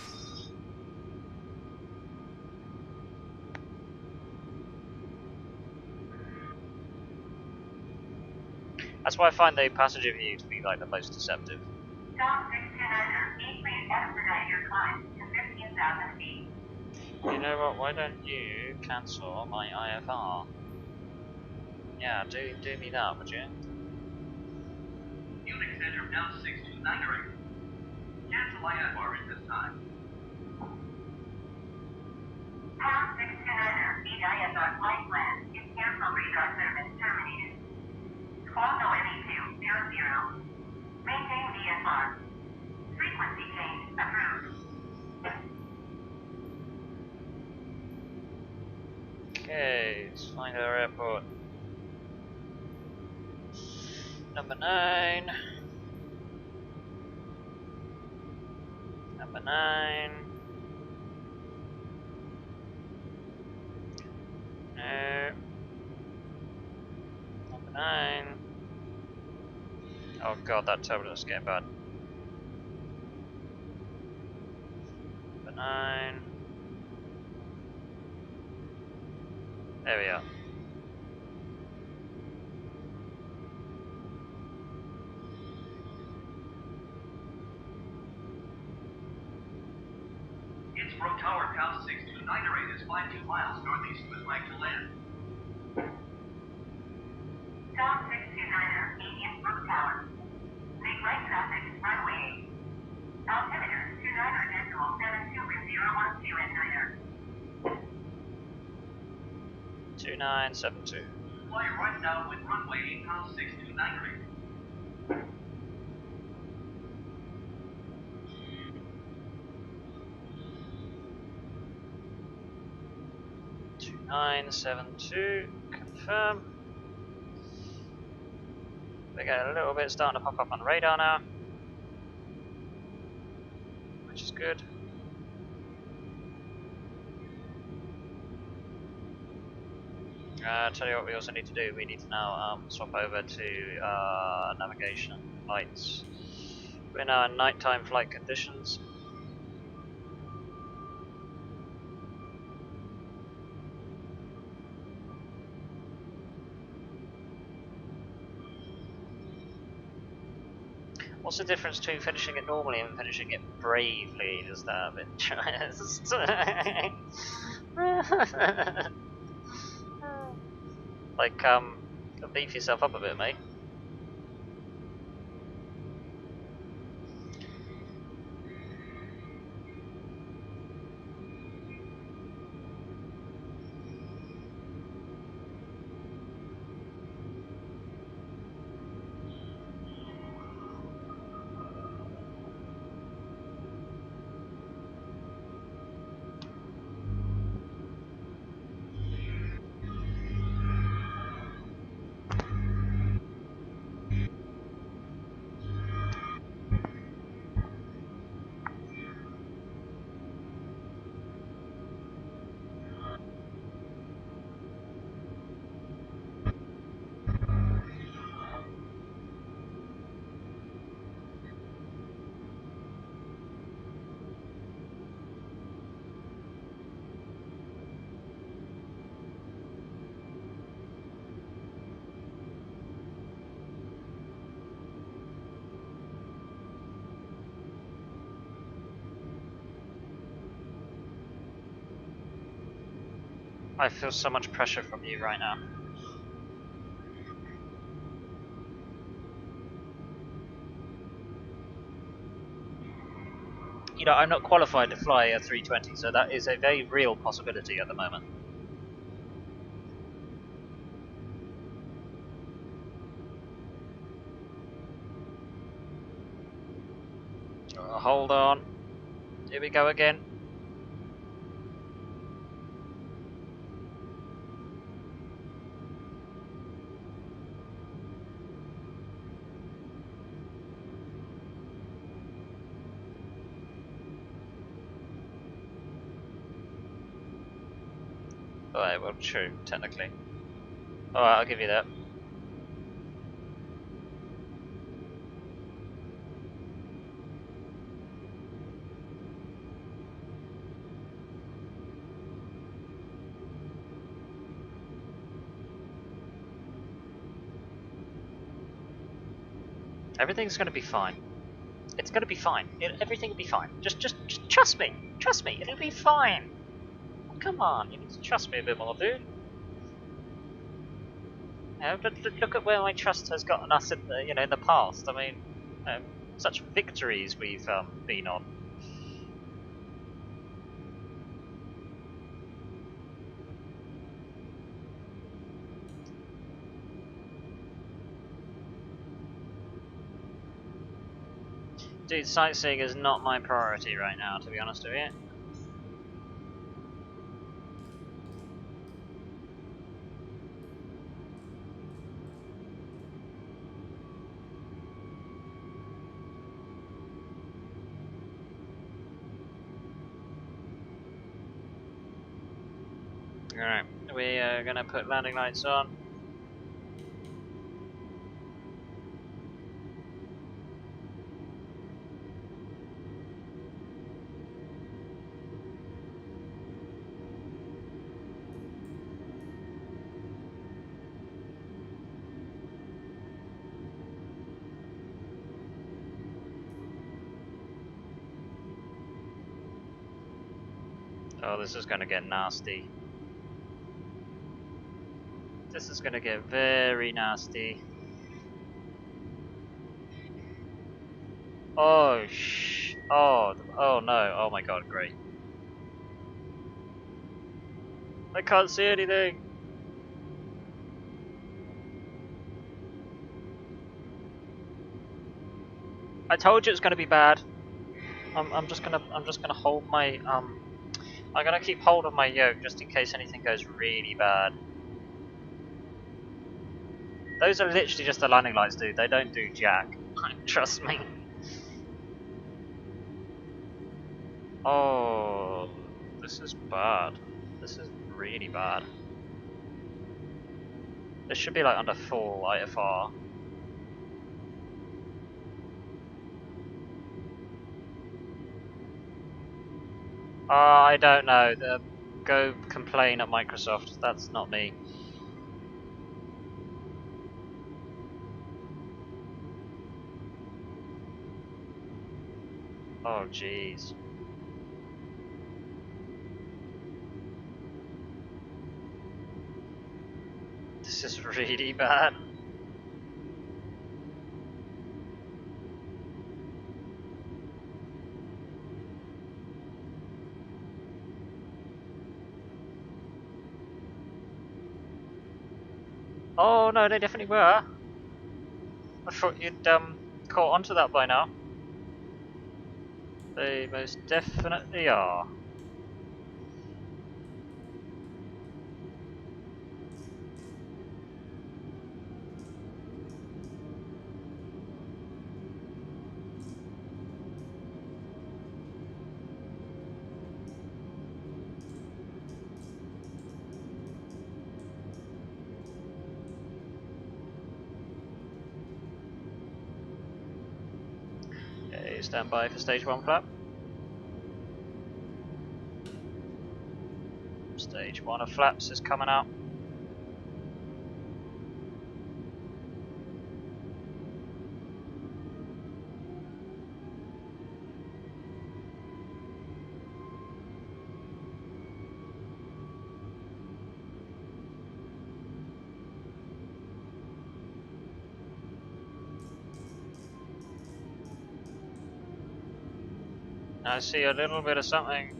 Speaker 3: That's why I find the passenger view to be like the most deceptive.
Speaker 2: Stop 629er. Please expedite your climb to 15,000 feet.
Speaker 3: You know what, why don't you cancel my IFR? Yeah, do me that, would you?
Speaker 2: Unix Center Pounce2K. Cancel IFR at this time. Pounce2K. IFR flight plan is canceled. Radar service terminated. Squawk OME200. Maintain VFR. Frequency change approved.
Speaker 3: Okay, let's find our airport. Number 9. Number 9. No. Number 9. Oh god, that turbulence is getting bad. Number 9. There we are.
Speaker 2: Innsbruck Tower Pounce2K is 52 miles northeast with right to land. Stop 629er, Innsbruck Tower. Make right traffic, runway 8. Altimeter 29.72 with 012 at 9er.
Speaker 3: 2972.
Speaker 2: Fly right now with runway 8 Pounce629er.
Speaker 3: 2972. Confirm. We got a little bit starting to pop up on radar now, which is good. Tell you what we also need to do, we need to now swap over to navigation lights. We're now in nighttime flight conditions. What's the difference between finishing it normally and finishing it bravely? Just out of interest. Like, beef yourself up a bit, mate. I feel so much pressure from you right now. you know, I'm not qualified to fly a 320, so that is a very real possibility at the moment. Hold on. Here we go again. Alright, well, true, technically. Alright, I'll give you that. Everything's gonna be fine. It's gonna be fine. Everything will be fine. Just trust me. Trust me. It'll be fine. Come on, you need to trust me a bit more, dude. You know, look at where my trust has gotten us in the, you know, in the past. I mean, such victories we've been on. Dude, sightseeing is not my priority right now, to be honest with you. Alright, we are gonna put landing lights on. Oh, this is gonna get nasty. This is gonna get very nasty. Oh, oh no, oh my god, great. I can't see anything! I told you it's gonna be bad. I'm just gonna hold my, I'm gonna keep hold of my yoke just in case anything goes really bad. Those are literally just the landing lights, dude. They don't do jack. Trust me. Oh, this is bad. This is really bad. This should be like under full IFR. I don't know. Go complain at Microsoft. That's not me. Oh, jeez. This is really bad. Oh no, they definitely were. I thought you'd caught onto that by now. They most definitely are. Okay, stand by for stage 1 flap. Stage 1 of flaps is coming out. I see a little bit of something.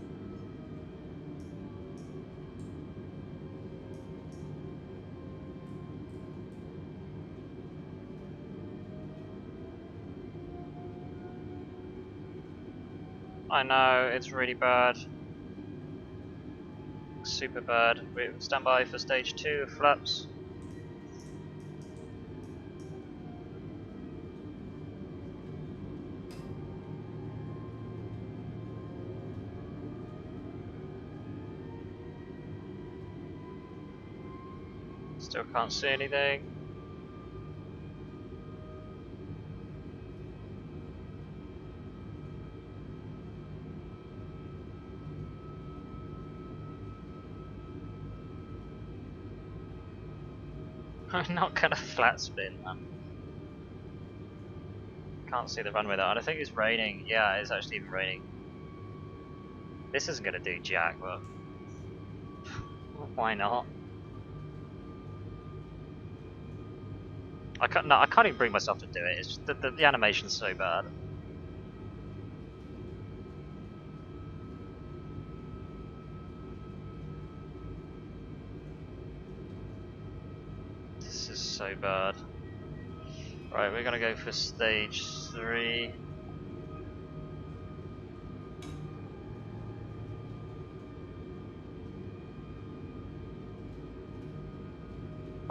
Speaker 3: I know, it's really bad. Super bad. Stand by for stage 2 flaps. Still can't see anything. I'm not gonna flat spin, man. Can't see the runway though, and I think it's raining. Yeah, it's actually even raining. This isn't gonna do jack, but why not? I can't. No, I can't even bring myself to do it. It's just the animation's so bad. This is so bad. Right, we're gonna go for stage 3.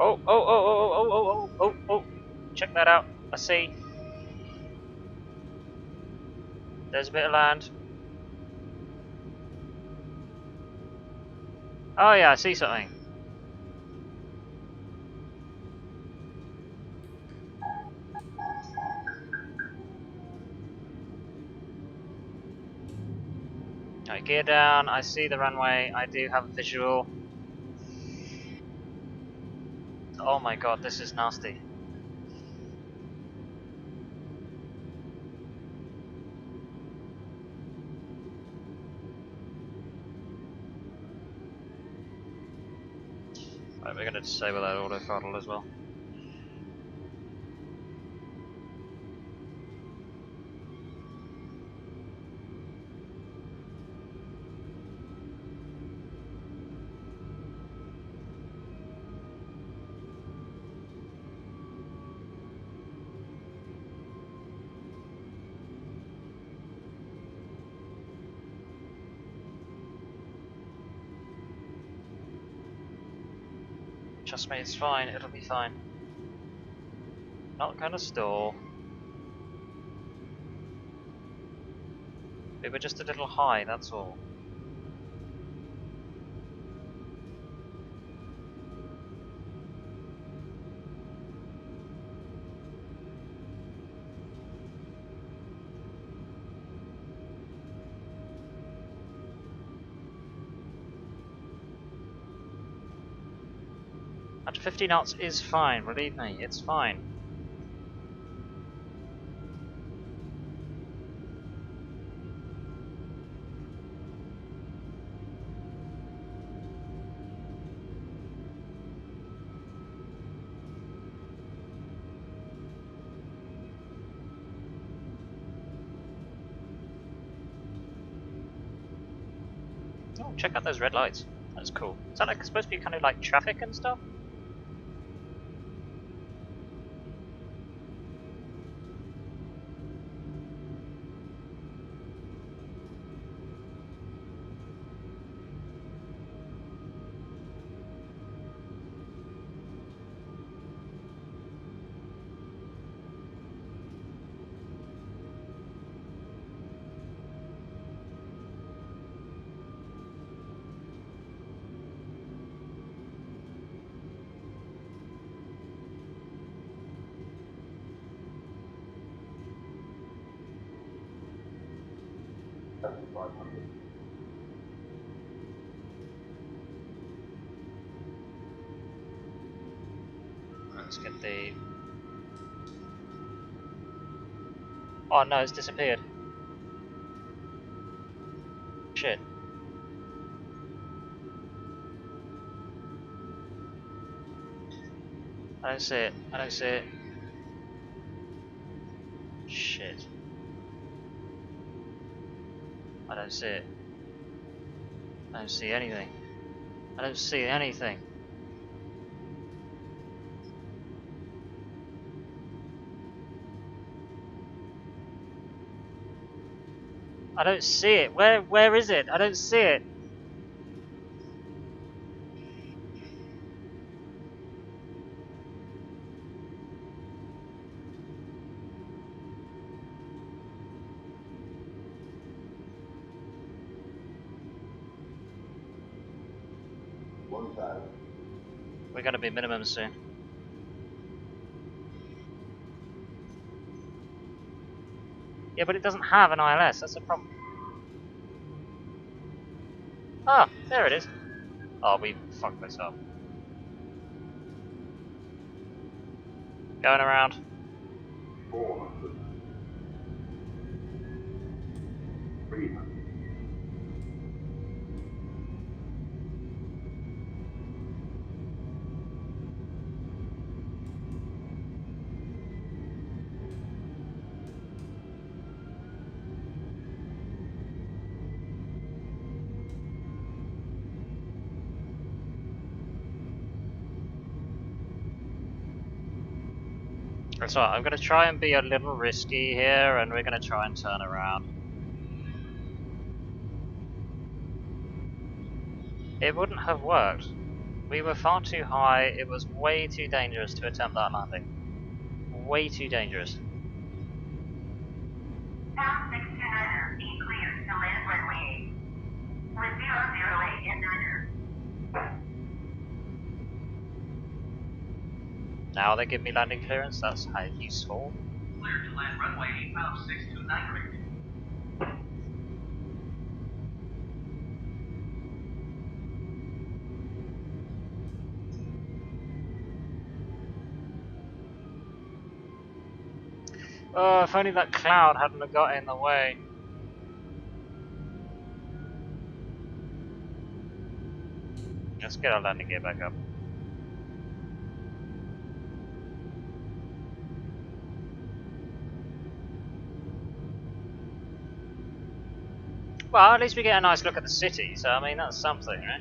Speaker 3: Oh, oh, oh, oh, oh, oh, oh, oh, oh! Check that out. I see. There's a bit of land. Oh yeah, I see something. Right, gear down. I see the runway. I do have a visual. Oh my god, this is nasty. Right, we're gonna disable that auto throttle as well. Trust me, it's fine. It'll be fine. Not gonna stall. We were just a little high, that's all. At 50 knots is fine, believe me, it's fine. Oh, check out those red lights. That's cool. Is that like supposed to be kind of like traffic and stuff? Let's get the... Oh no, it's disappeared. Shit. I don't see it. I don't see it. Shit. I don't see it. I don't see anything. I don't see anything. I don't see it. Where is it? I don't see it. We're gonna be minimum soon. Yeah, but it doesn't have an ILS. That's a problem. Ah, there it is. Oh, we fucked this up. Going around.
Speaker 2: 400. 300.
Speaker 3: That's right. I'm gonna try and be a little risky here, and we're gonna try and turn around. It wouldn't have worked. We were far too high. It was way too dangerous to attempt that landing. Way too dangerous.
Speaker 2: Pounce2K, be cleared to land runway 8. With 008 in niner.
Speaker 3: Now they give me landing clearance. That's how useful.
Speaker 2: Cleared to land runway 8, Pounce629 correct.
Speaker 3: Oh, if only that cloud hadn't have got in the way. Let's get our landing gear back up. Well, at least we get a nice look at the city, so I mean, that's something, right?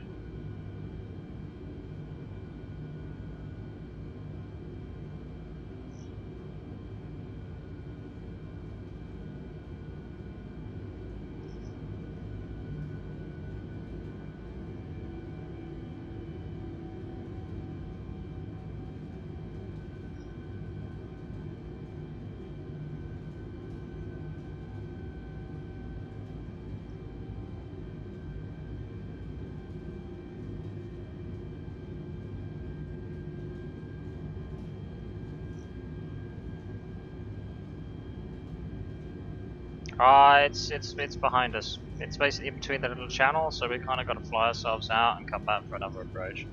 Speaker 3: It's behind us. It's basically in between the little channels, so we kind of got to fly ourselves out and come back for another approach.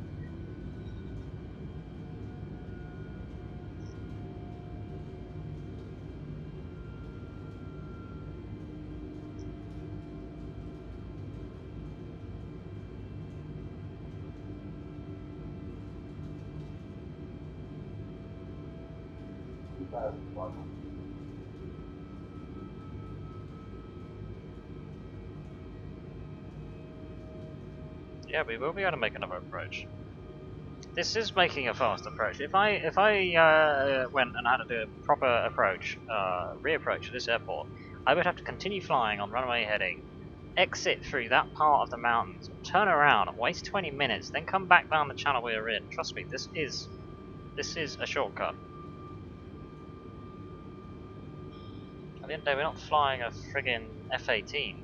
Speaker 3: Yeah, we will be able to make another approach. This is making a fast approach. If I went and had to do a proper approach, reapproach to this airport, I would have to continue flying on runway heading, exit through that part of the mountains, turn around, waste 20 minutes, then come back down the channel we are in. Trust me, this is a shortcut. At the end of the day, we're not flying a friggin' F-18.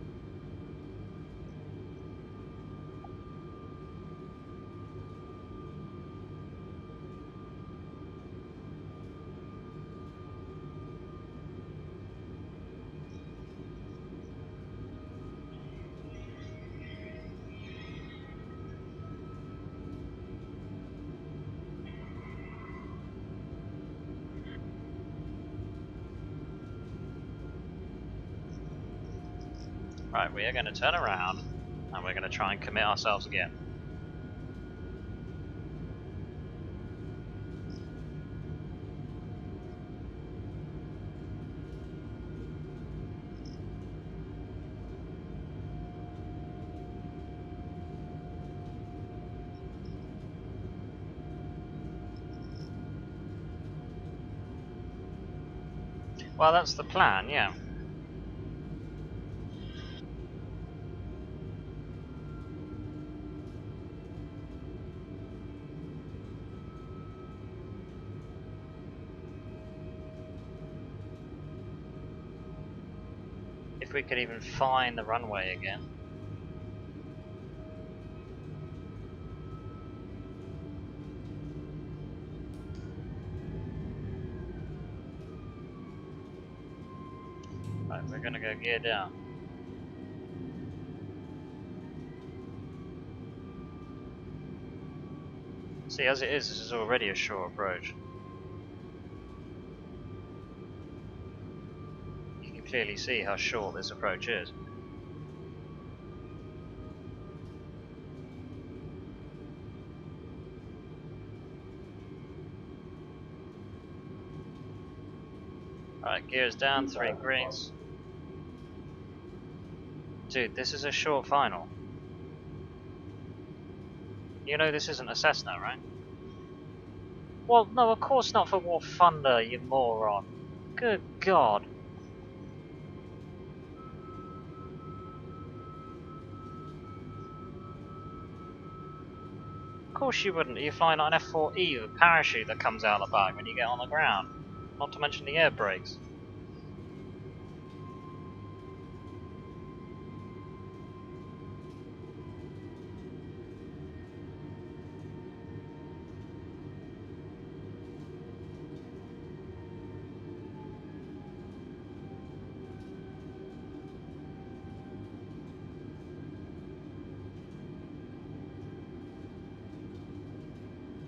Speaker 3: Right, we are going to turn around, and we're going to try and commit ourselves again. Well, that's the plan, yeah. If we could even find the runway again. Right, we're gonna go gear down. See, as it is, this is already a short approach. You can clearly see how short this approach is. Alright, gears down, 3 greens. Dude, this is a short final. You know this isn't a Cessna, right? Well, no, of course not for War Thunder, you moron. Good God. Of course you wouldn't. You're flying on an F4E with a parachute that comes out the back when you get on the ground. Not to mention the air brakes.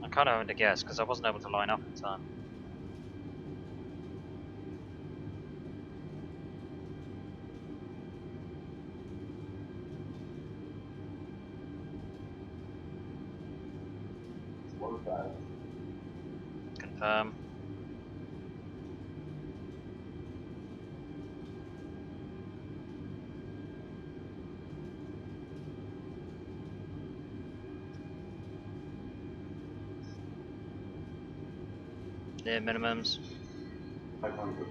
Speaker 3: I kind of having to guess because I wasn't able to line up in time. Confirm. Near minimums.
Speaker 2: 500.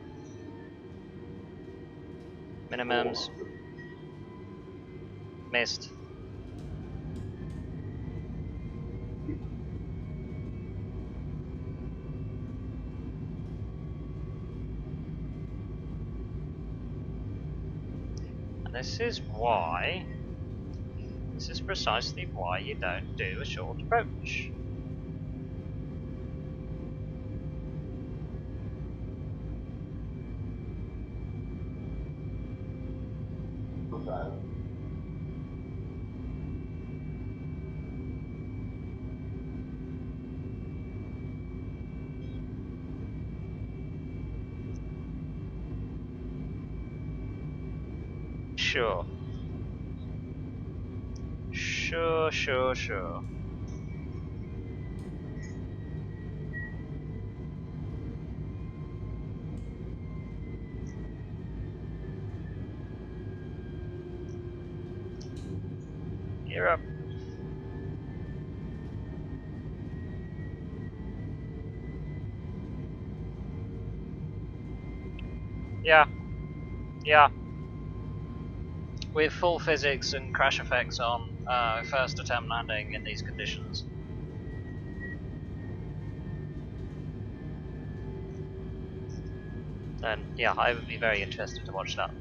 Speaker 3: Minimums.
Speaker 2: 400.
Speaker 3: Missed. And this is why. This is precisely why you don't do a short approach. Sure. Sure. Gear up. Yeah. With full physics and crash effects on first attempt landing in these conditions. Then, yeah, I would be very interested to watch that.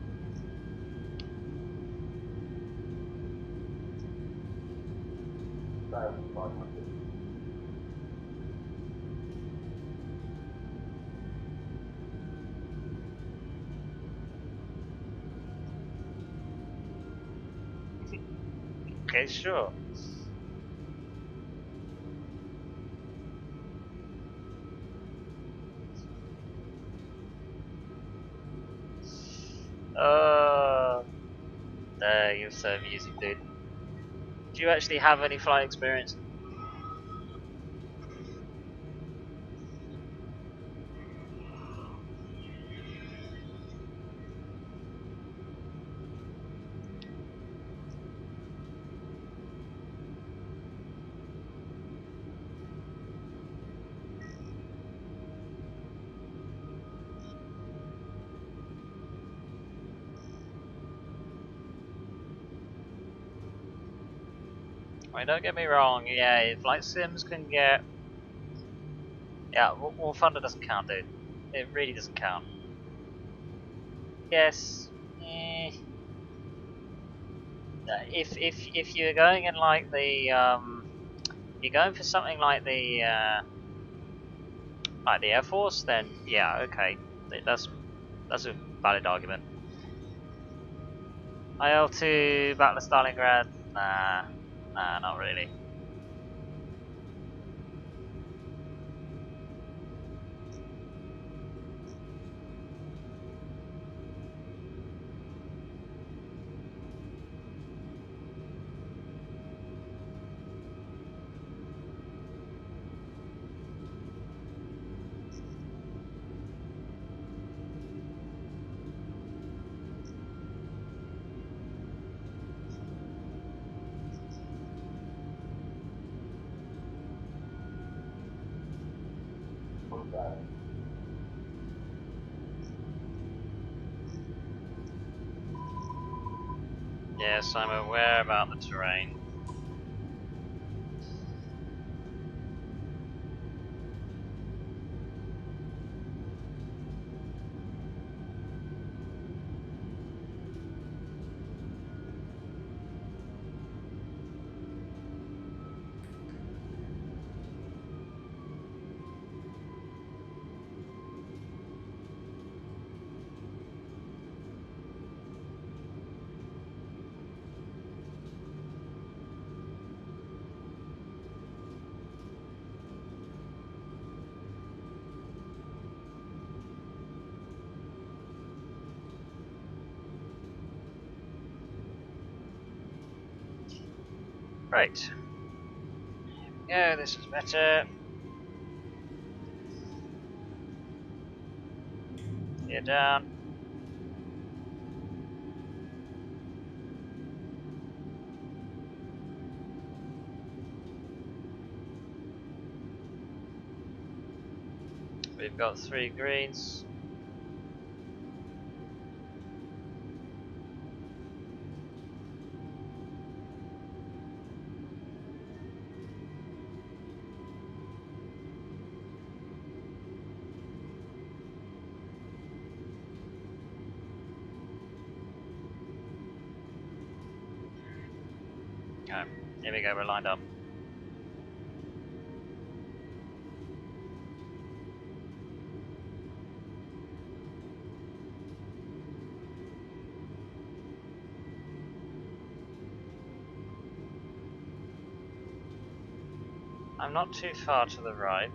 Speaker 3: Okay, sure. You're so amusing, dude. Do you actually have any flight experience? I mean, don't get me wrong, yeah, if like Sims can get... Yeah, War Thunder doesn't count, dude. It really doesn't count. Yes. If you're going in like the you're going for something like the Air Force, then yeah, okay, that's a valid argument. IL-2 Battle of Stalingrad, nah, not really. Yes, I'm aware about the terrain. Right. Yeah, this is better. You're down. We've got 3 greens. Okay, here we go, we're lined up. I'm not too far to the right.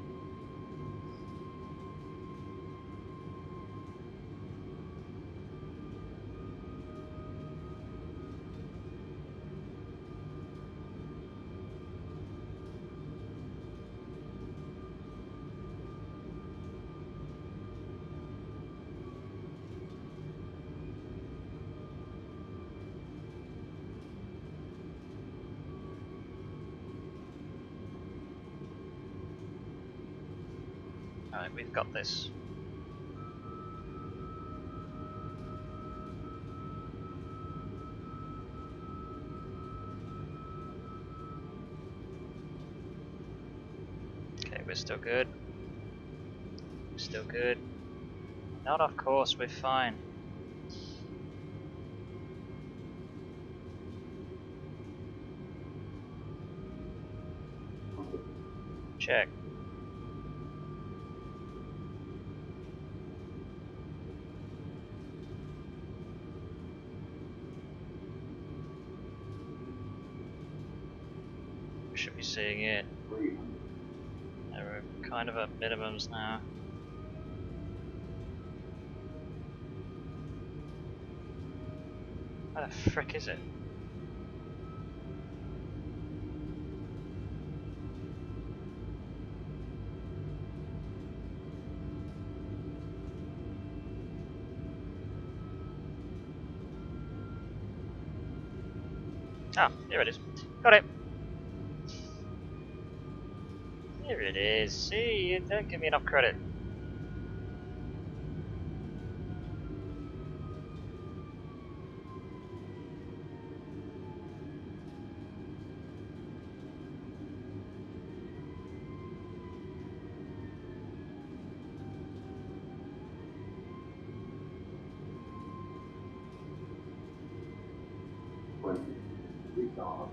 Speaker 3: Alright, we've got this. Okay, we're still good. We're still good. Not off course, we're fine. Check. We should be seeing it. We're kind of at minimums now. Where the frick is it? Ah, here it is. Got it. Here it is. See, you don't give me enough credit.
Speaker 2: Stop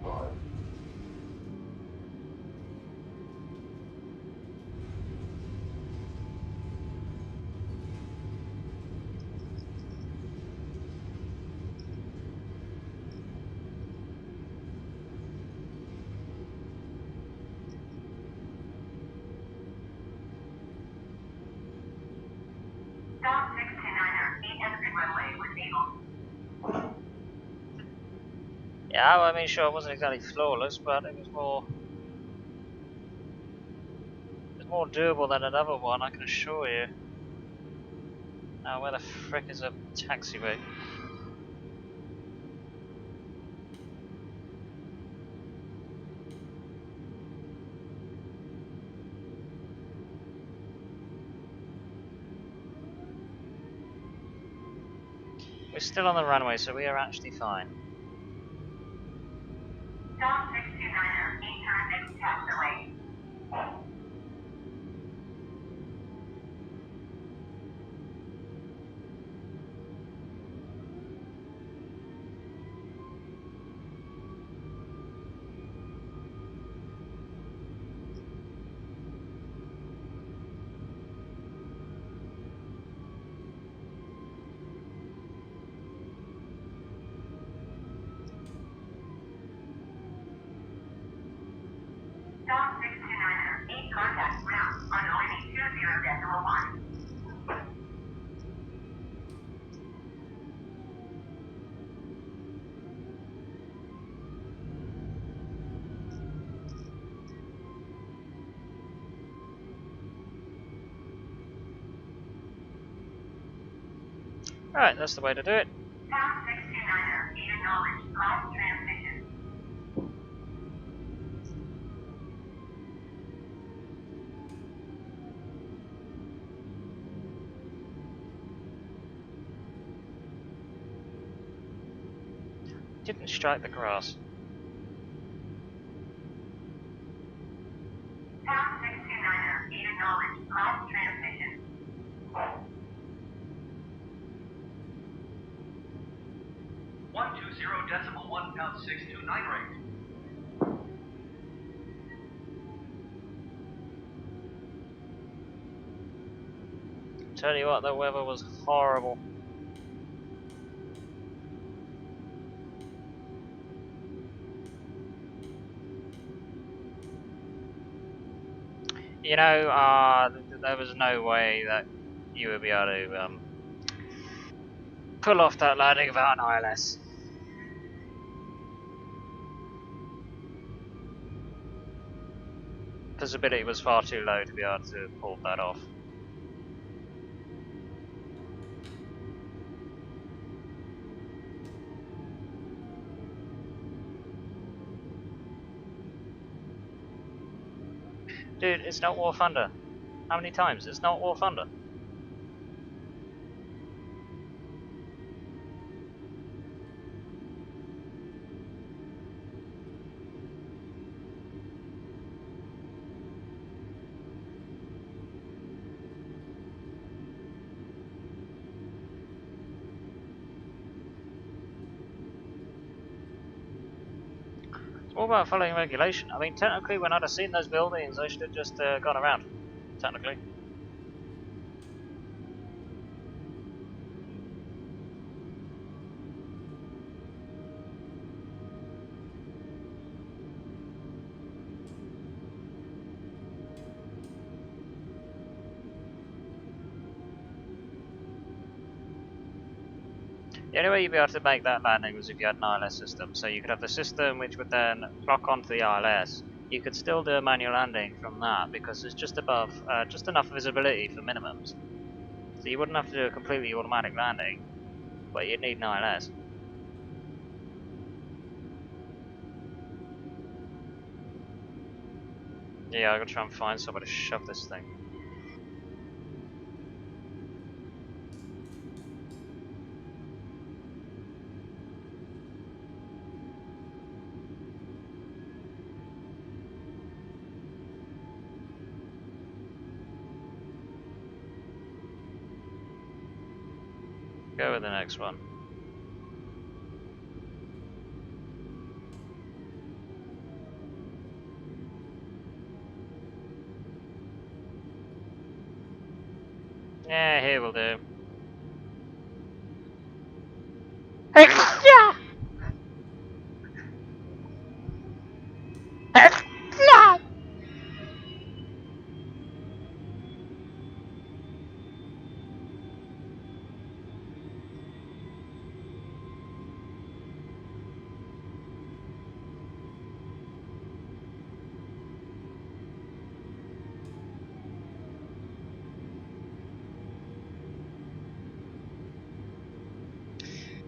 Speaker 2: 629er, 8 exit runway with Eagle.
Speaker 3: Yeah, I mean, sure, it wasn't exactly flawless, but it was more doable than another one, I can assure you. Now, where the frick is a taxiway? We're still on the runway, so we are actually fine.
Speaker 2: Stop 629er, 8 turn next taxiway. Stop 629er, 8 contact ground on OME 20.1.
Speaker 3: Alright, that's the way to do it.
Speaker 2: Pounce 629er, 8 acknowledged, last transition.
Speaker 3: Didn't strike the grass.
Speaker 2: Pounce 629er, 8 acknowledged, last transition. 120.1 Pounce 629 rate.
Speaker 3: Tell you what, the weather was horrible. You know, there was no way that you would be able to pull off that landing without an ILS. Visibility was far too low to be able to pull that off. Dude, it's not War Thunder. How many times? It's not War Thunder. It's all about following regulation. I mean, technically, when I'd have seen those buildings, I should have just gone around. Technically. The only way you'd be able to make that landing was if you had an ILS system. So you could have the system which would then lock onto the ILS. You could still do a manual landing from that because it's just above, just enough visibility for minimums. So you wouldn't have to do a completely automatic landing, but you'd need an ILS. Yeah, I gotta try and find somewhere to shove this thing. Go with the next one. Yeah, here will do.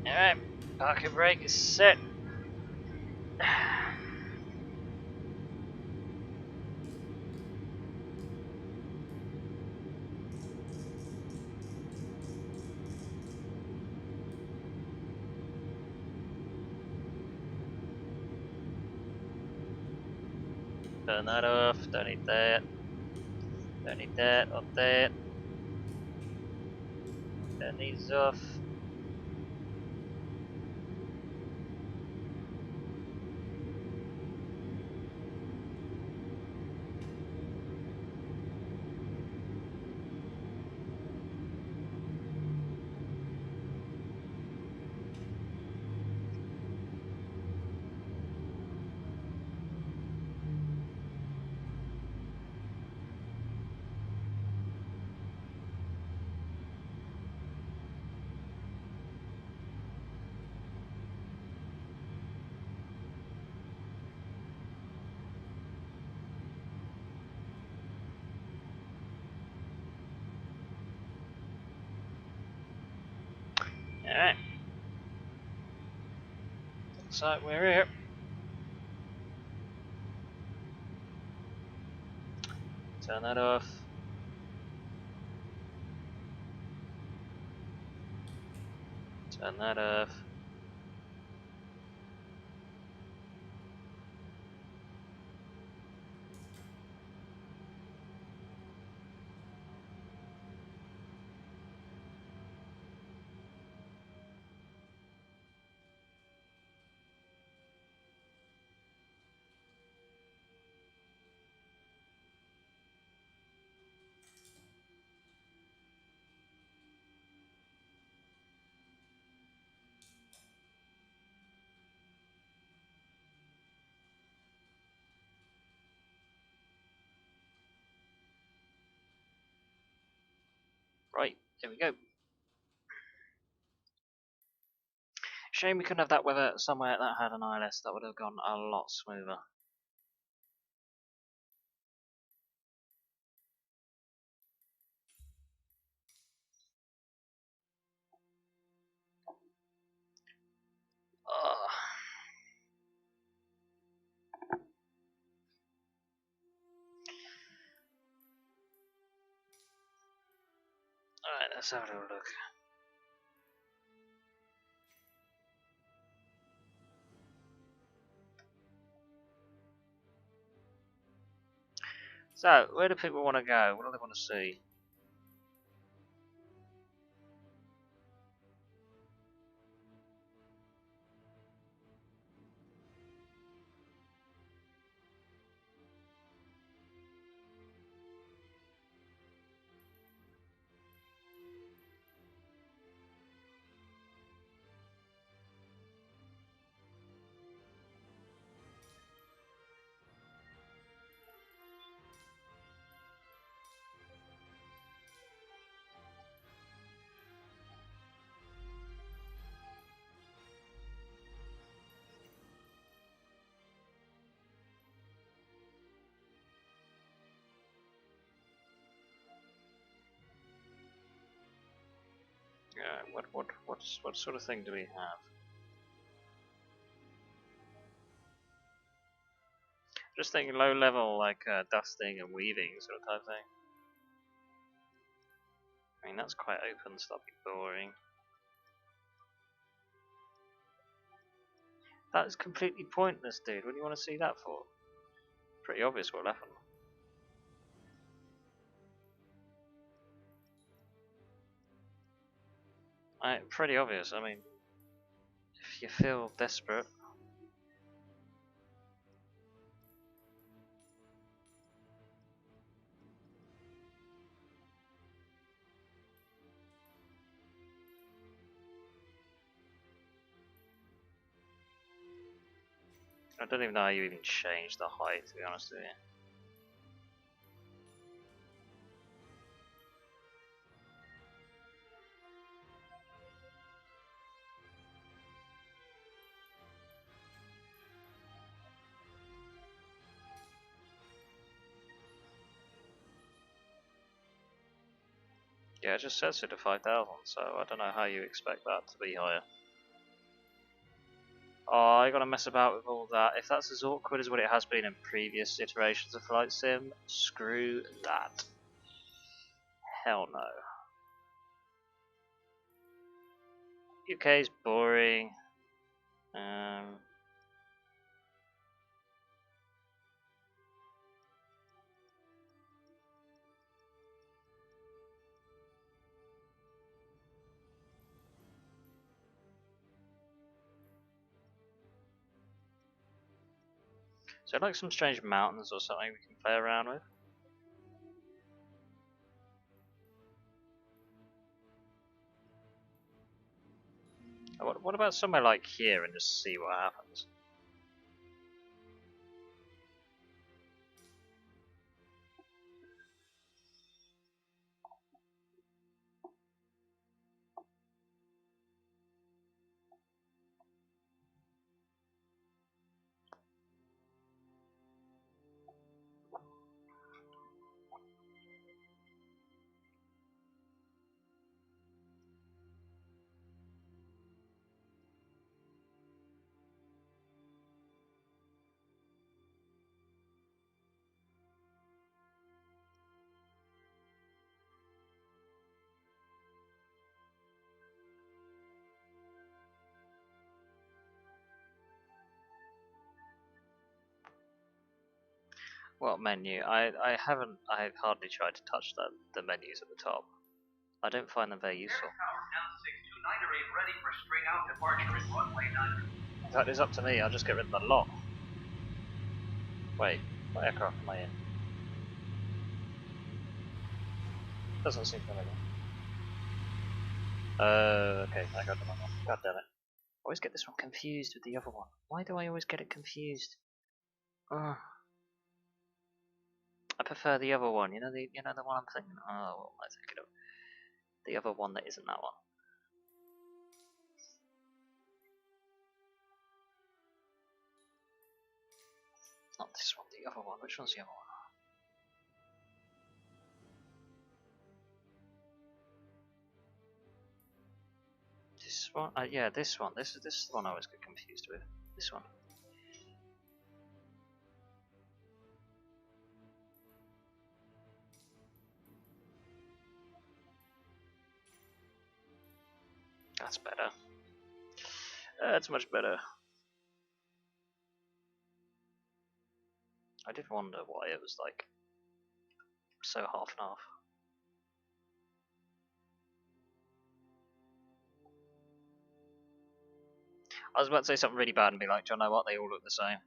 Speaker 3: Alright, parking brake is set. Turn that off, don't need that. Don't need that, or that. Turn these off. Alright. Looks like we're here. Turn that off. Turn that off. Right, there we go. Shame we couldn't have that weather somewhere that had an ILS. That would have gone a lot smoother. Ugh. Alright, let's have a little look. So, where do people want to go? What do they want to see? Yeah, what sort of thing do we have? Just thinking low level, like dusting and weaving sort of type thing. I mean, that's quite open, stop being boring. That is completely pointless, dude. What do you want to see that for? Pretty obvious what'll happen. Pretty obvious. I mean, if you feel desperate. I don't even know how you even change the height, to be honest with you. Yeah, it just sets it to 5,000, so I don't know how you expect that to be higher. Oh, I gotta mess about with all that. If that's as awkward as what it has been in previous iterations of Flight Sim, screw that. Hell no. UK's boring. So like some strange mountains or something we can play around with. What about somewhere like here and just see what happens? What menu? I hardly tried to touch the menus at the top. I don't find them very useful. In fact, it's up to me, I'll just get rid of the lot. Wait, what aircraft am I in? Doesn't seem familiar. Okay, I got the wrong one. God damn it. I always get this one confused with the other one. Why do I always get it confused? Ugh. I prefer the other one, you know the one I'm thinking. Oh, what am I thinking of? The other one that isn't that one. Not this one, the other one. Which one's the other one? This one? Yeah, this one. This is the one I always get confused with. This one. That's better. That's much better. I did wonder why it was like so half and half. I was about to say something really bad and be like, do you know what? They all look the same.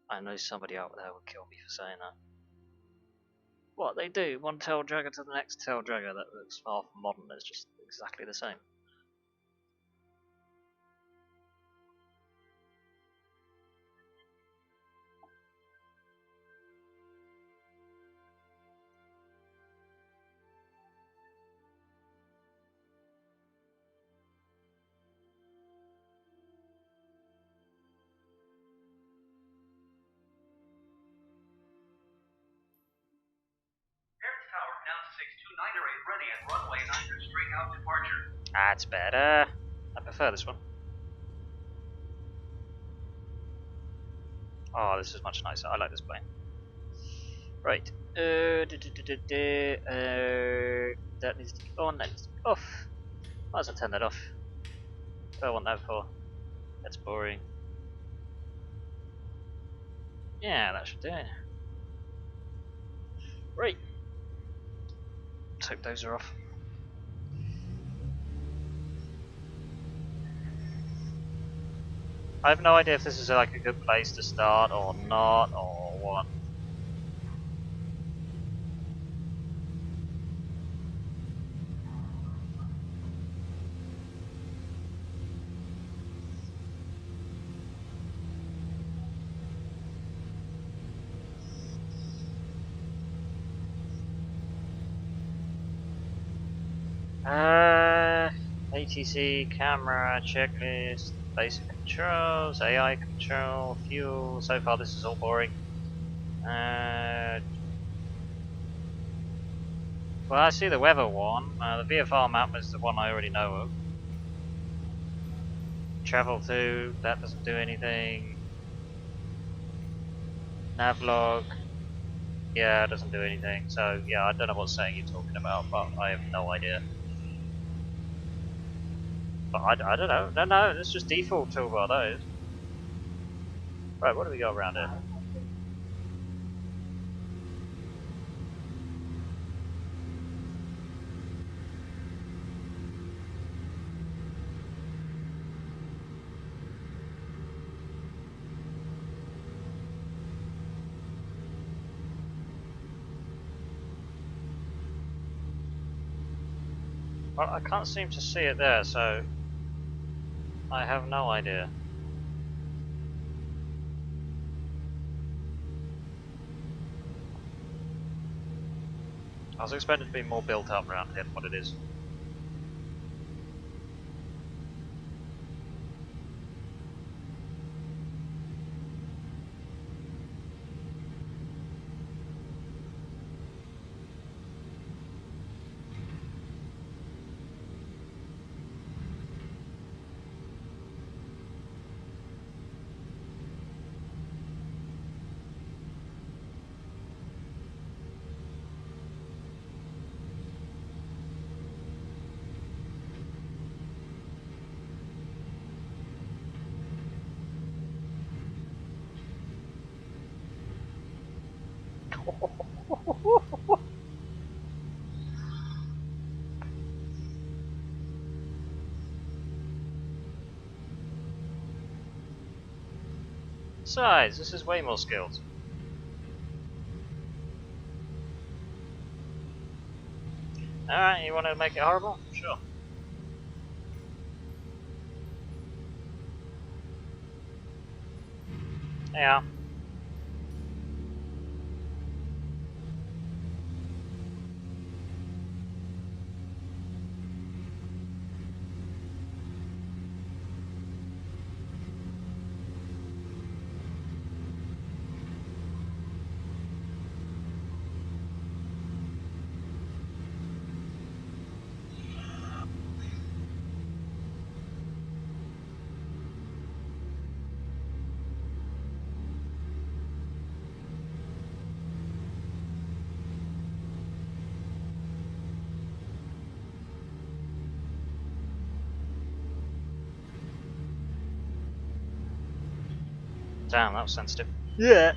Speaker 3: I know somebody out there would kill me for saying that. What they do, one tail dragger to the next tail dragger that looks half modern is just exactly the same.
Speaker 2: Ready and runway 9 straight out departure.
Speaker 3: That's better. I prefer this one. Oh, this is much nicer. I like this plane. Right. That needs to be on, that needs to be off. Might as well turn that off. What do I want that for? That's boring. Yeah, that should do it. Right. Let's hope those are off. I have no idea if this is like a good place to start or not or what. ATC, camera, checklist, basic controls, AI control, fuel. So far this is all boring. Well, I see the weather one. The VFR map is the one I already know of. Travel to, that doesn't do anything. Navlog, yeah, it doesn't do anything. So, yeah, I don't know what setting you're talking about, but I have no idea. But I don't know. No, it's just default toolbar, that is. Right, what do we got around here? Well, I can't seem to see it there, so I have no idea. I was expecting it to be more built up around here than what it is. Besides, this is way more skilled. Alright, you want to make it horrible? Sure. Yeah. Damn, that was sensitive. Yeah.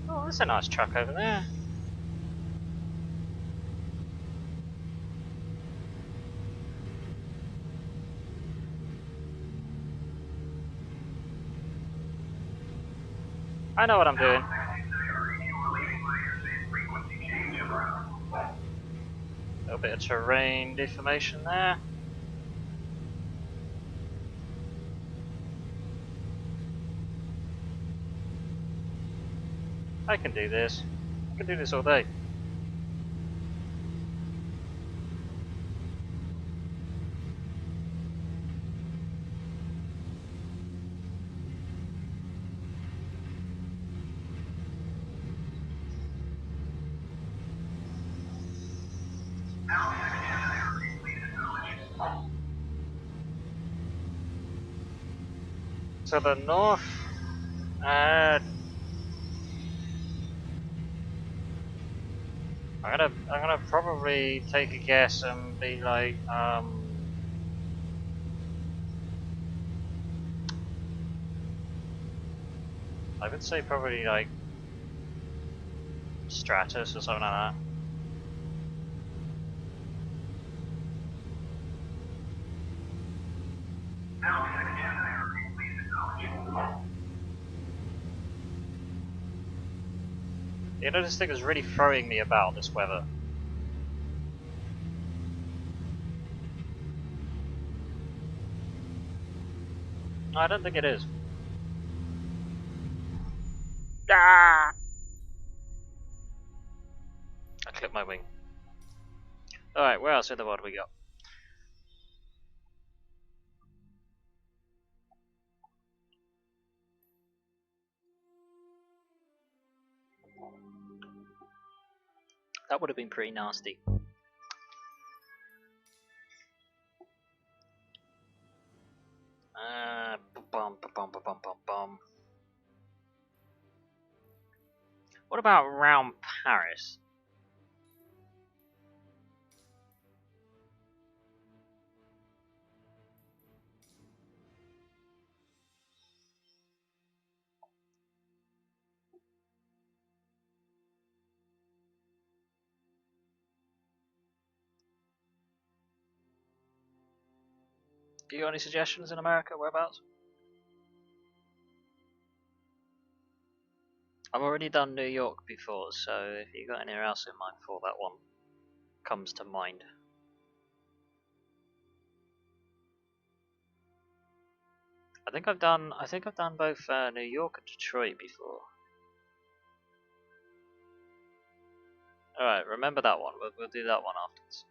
Speaker 3: Oh, that's a nice truck over there. I know what I'm doing. A little bit of terrain deformation there. I can do this. I can do this all day. To the north, I'm gonna probably take a guess and be like, I would say probably like Stratus or something like that. You know, this thing is really throwing me about, this weather. . I don't think it is. Ah! I clipped my wing. Alright, where else in the world we got? That would have been pretty nasty. Bum. What about around Paris? You got any suggestions in America? Whereabouts? I've already done New York before, so if you got anywhere else in mind before that one comes to mind. I think I've done both New York and Detroit before. Alright, remember that one. We'll do that one afterwards.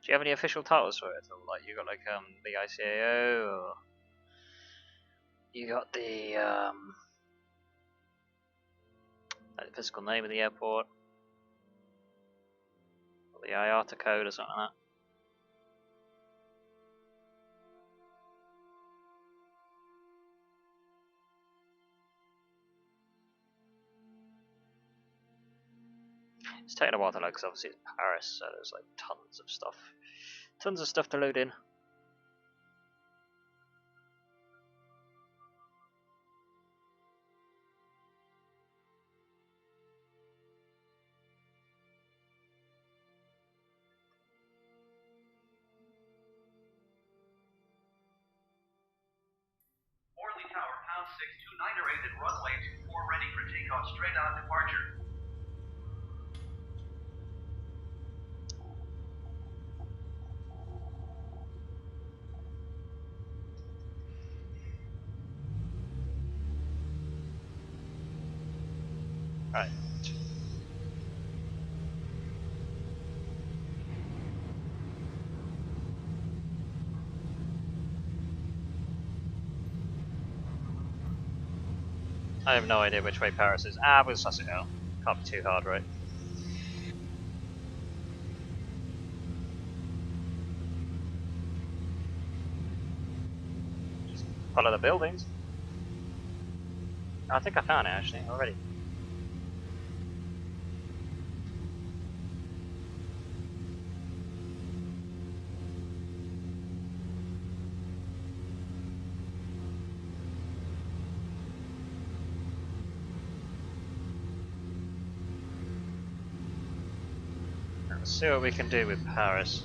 Speaker 3: Do you have any official titles for it? Or like you got like the ICAO, or you got the like the physical name of the airport, or the IATA code or something like that? It's taking a while to load because obviously it's Paris, so there's like tons of stuff to load in.
Speaker 2: Morley Tower, Pounce2K rated, runway 24 ready for takeoff, straight on departure.
Speaker 3: Right. I have no idea which way Paris is. We'll suss it out. Can't be too hard, right? Just follow the buildings. I think I found it actually already. Let's see what we can do with Paris.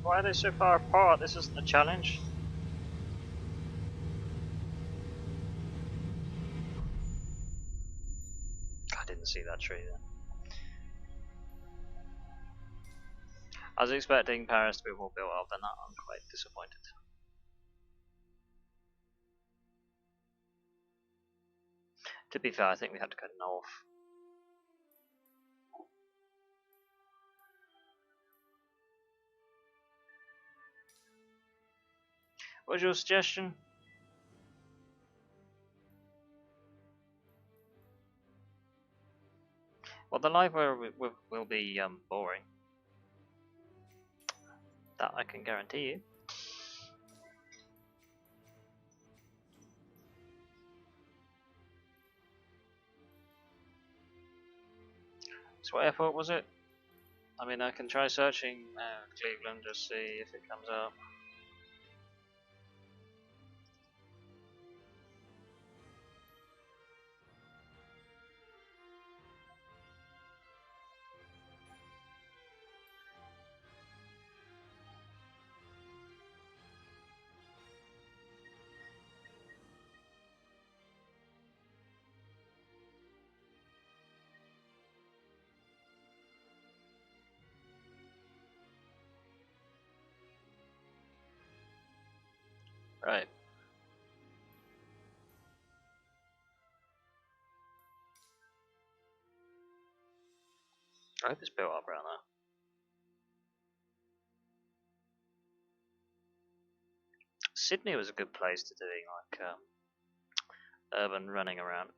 Speaker 3: Why are they so far apart? This isn't a challenge. I didn't see that tree then. I was expecting Paris to be more built up than that. I'm quite disappointed. To be fair, I think we had to go north. What was your suggestion? the live will be boring. That I can guarantee you. So what airport was it? I mean, I can try searching Cleveland, just see if it comes up. Right. I hope it's built up around there. Sydney was a good place to doing like urban running around.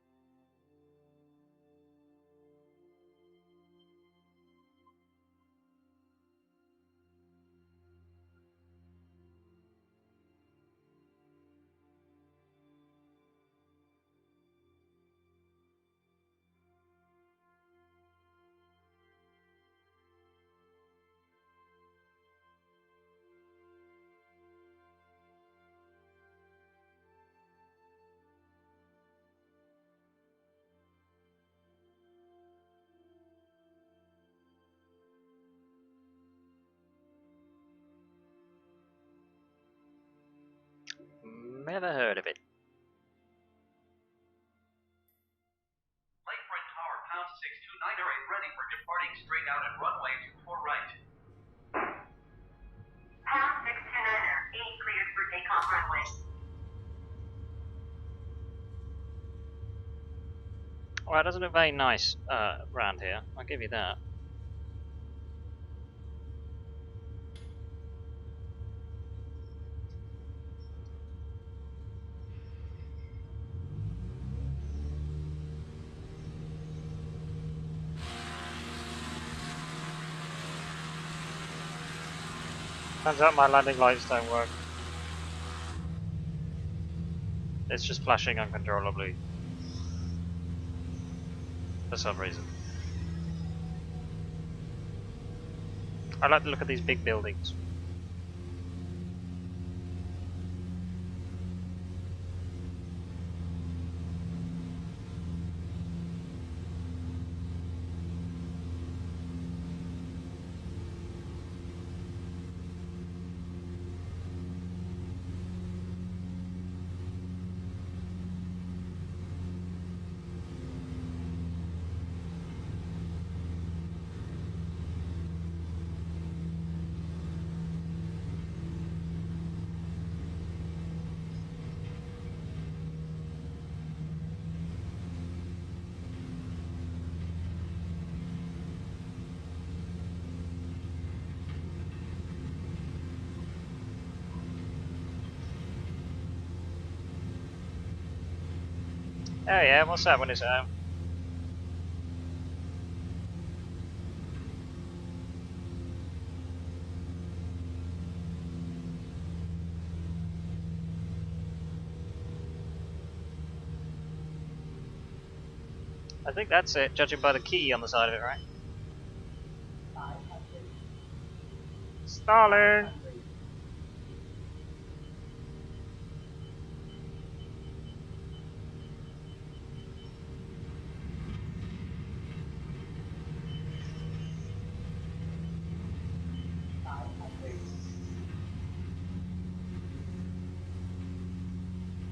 Speaker 3: Never heard of it.
Speaker 2: Lakefront Tower, Pounce2K, ready for departing straight out at runway 24 right. Pounce2K, 8 cleared for takeoff runway.
Speaker 3: Well, it doesn't look very nice around here. I'll give you that. Turns out my landing lights don't work. It's just flashing uncontrollably. For some reason. I like to look at these big buildings. Oh yeah, what's that when it's at home? I think that's it, judging by the key on the side of it, right? Stalling!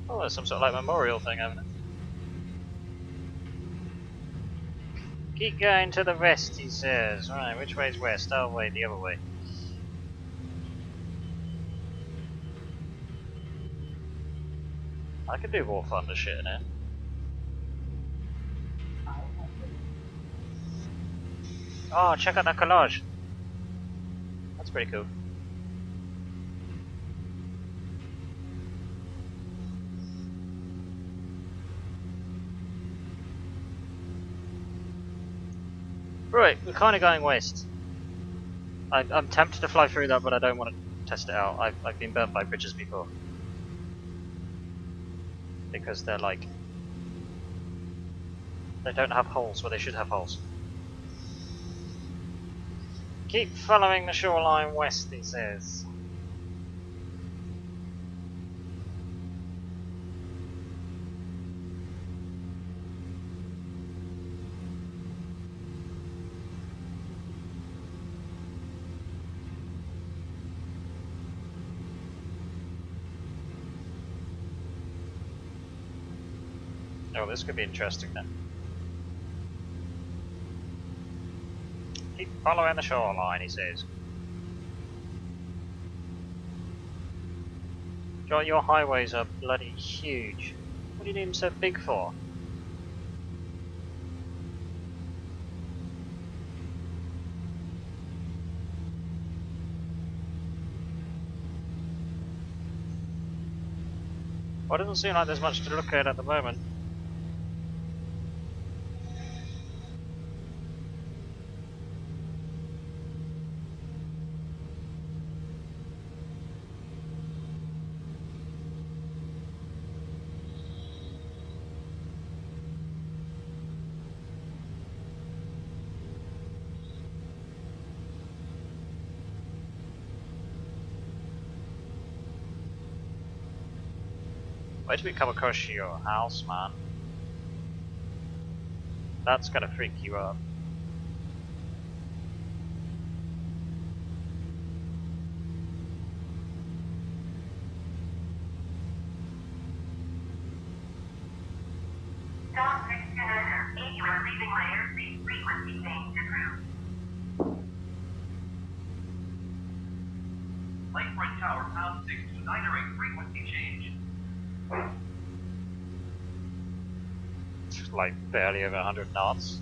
Speaker 3: Oh, there's some sort of like memorial thing over there. Keep going to the west, he says. Right, which way's west? Oh, wait, the other way. I could do War Thunder shit in it. Oh, check out that collage. That's pretty cool. Right, we're kind of going west. I'm tempted to fly through that, but I don't want to test it out. I've been burnt by bridges before. Because they're like... They don't have holes where they should have holes. Keep following the shoreline west, he says. Oh, this could be interesting then. Keep following the shoreline, he says. Your highways are bloody huge. What do you need them so big for? Well, it doesn't seem like there's much to look at the moment. Where did we come across your house, man? That's gonna freak you up.
Speaker 2: Stop next to enter. If you are leaving my airspace, frequency change approved. Lakefront Tower, Pounce2K, frequency change.
Speaker 3: It's like barely over 100 knots.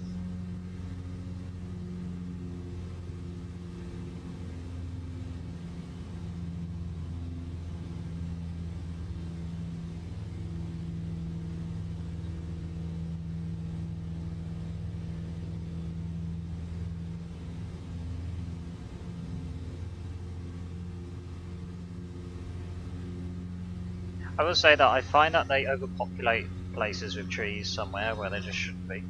Speaker 3: I will say that I find that they overpopulate places with trees somewhere where they just shouldn't be.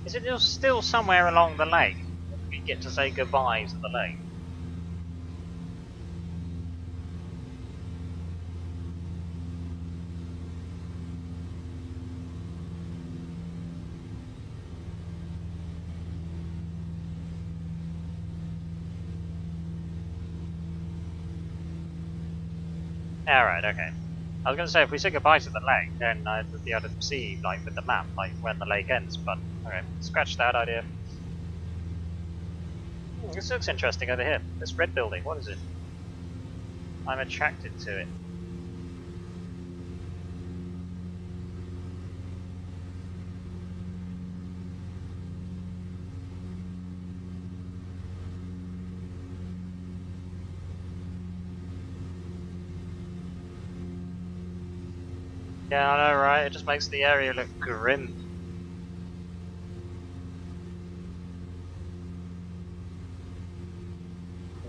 Speaker 3: Is it still somewhere along the lake? We get to say goodbye to the lake. Alright, okay. I was going to say, if we say goodbye to the lake, then I'd be able to see, like, with the map, like, when the lake ends, but, okay, scratch that idea. This looks interesting over here. This red building, what is it? I'm attracted to it. Yeah, I know, right? It just makes the area look grim.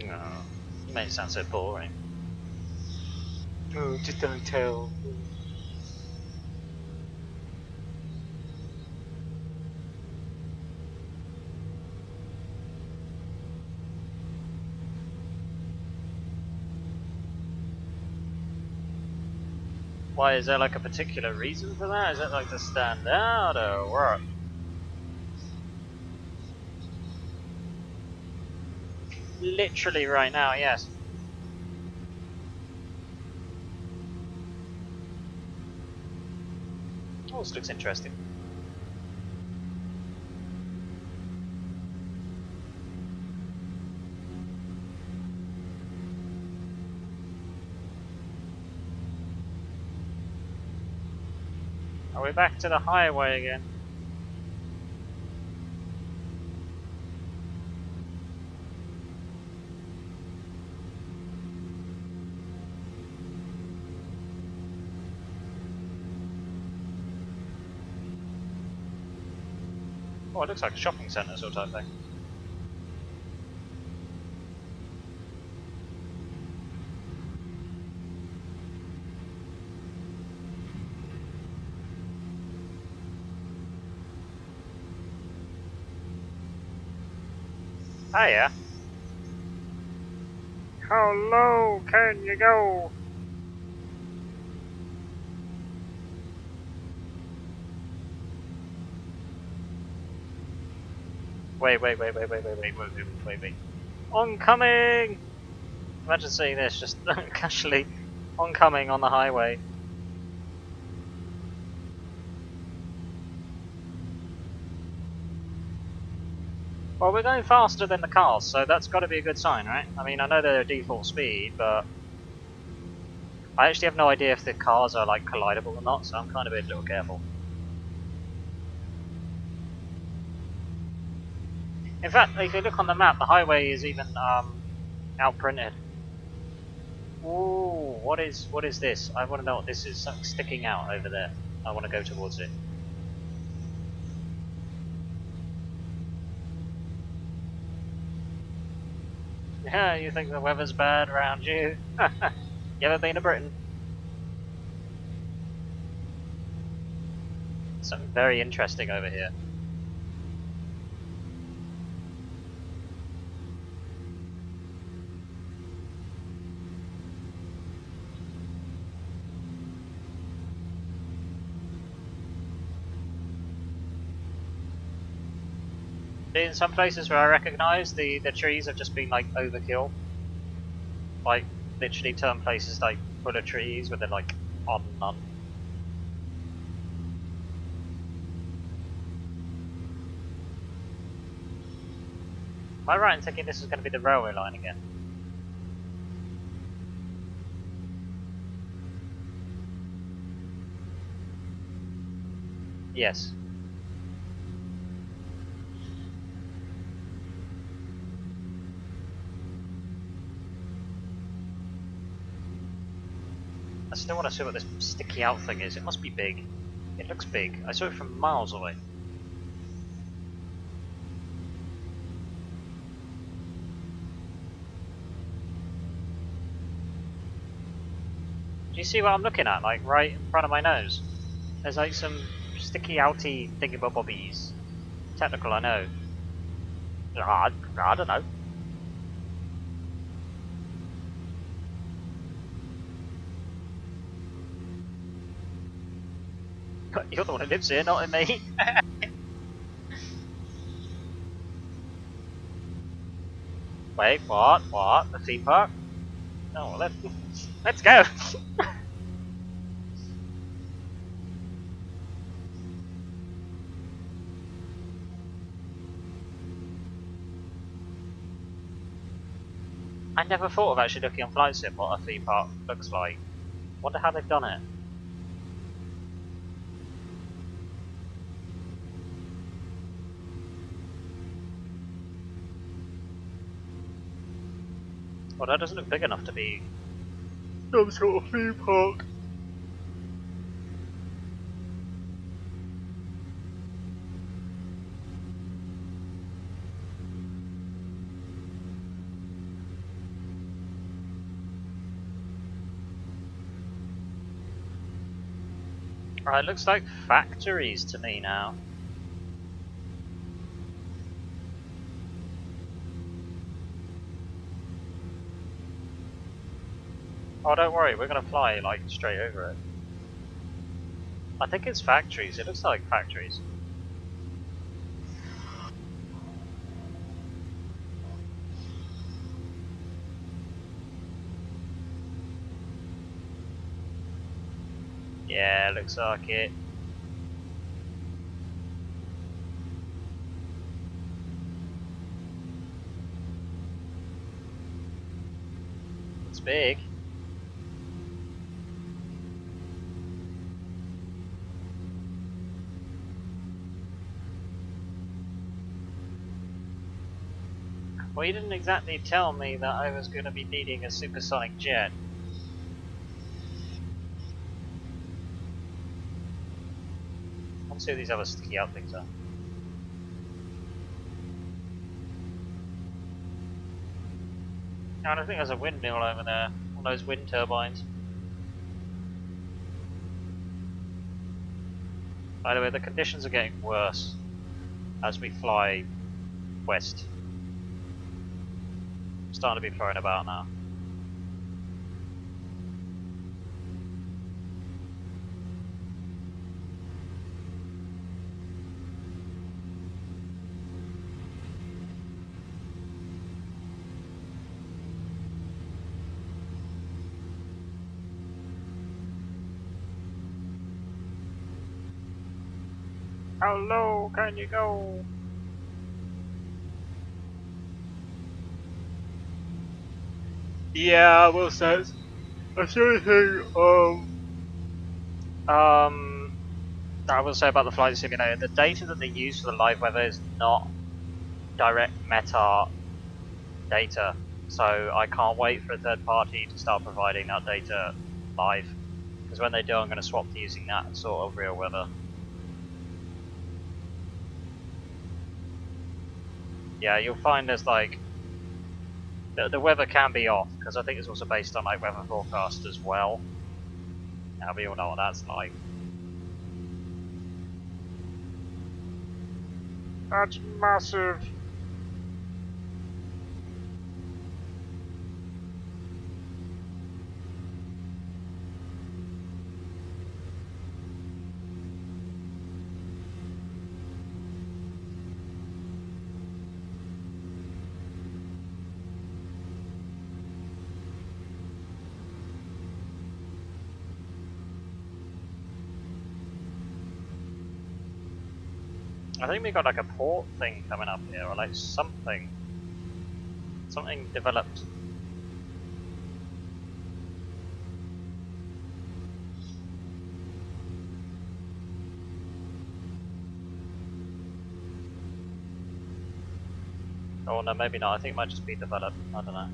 Speaker 3: No, you made it sound so boring. Oh, just don't tell. Why, is there like a particular reason for that? Is it like to stand out or what? Literally right now, yes. Oh, this looks interesting. Are we back to the highway again? Oh, it looks like a shopping centre sort of thing. Oh yeah. How low can you go? Wait. Oncoming! Imagine seeing this, just casually oncoming on the highway. Well, we're going faster than the cars, so that's got to be a good sign, right? I mean, I know they're default speed, but I actually have no idea if the cars are like collidable or not, so I'm kind of being a little careful. In fact, if you look on the map, the highway is even outprinted. Ooh, what is this? I want to know what this is. Something sticking out over there. I want to go towards it. Yeah, you think the weather's bad around you? You ever been to Britain? Something very interesting over here. In some places where I recognise the trees have just been like overkill. Like literally turn places like full of trees where they're like on none. Am I right in thinking this is going to be the railway line again? Yes. I still want to see what this sticky out thing is. It must be big. It looks big. I saw it from miles away. Do you see what I'm looking at? Like right in front of my nose. There's like some sticky outy thingamabobbies. Technical, I know. I don't know. You're the one who lives here, not me. Wait, what? What? The theme park? Oh, let's go. I never thought of actually looking on Flight Sim what a theme park looks like. Wonder how they've done it. Well, that doesn't look big enough to be some sort of theme park. Right, looks like factories to me now. Oh, don't worry, we're gonna fly like straight over it. I think it's factories. It looks like factories. Yeah, looks like it. It's big. Well, you didn't exactly tell me that I was going to be needing a supersonic jet. Let's see what these other sticky out things are. And I think there's a windmill over there. All those wind turbines. By the way, the conditions are getting worse as we fly west. I'm starting to be thrown about now. How low can you go? Yeah, I will say. That's the only thing. I will say about the flight simulator. The data that they use for the live weather is not direct meta data, so I can't wait for a third party to start providing that data live. Because when they do, I'm going to swap to using that sort of real weather. Yeah, you'll find there's like the weather can be off because I think it's also based on like weather forecast as well. Now we all know what that's like. That's massive. I think we got like a port thing coming up here, or like something developed. Oh no, maybe not. I think it might just be developed. I don't know.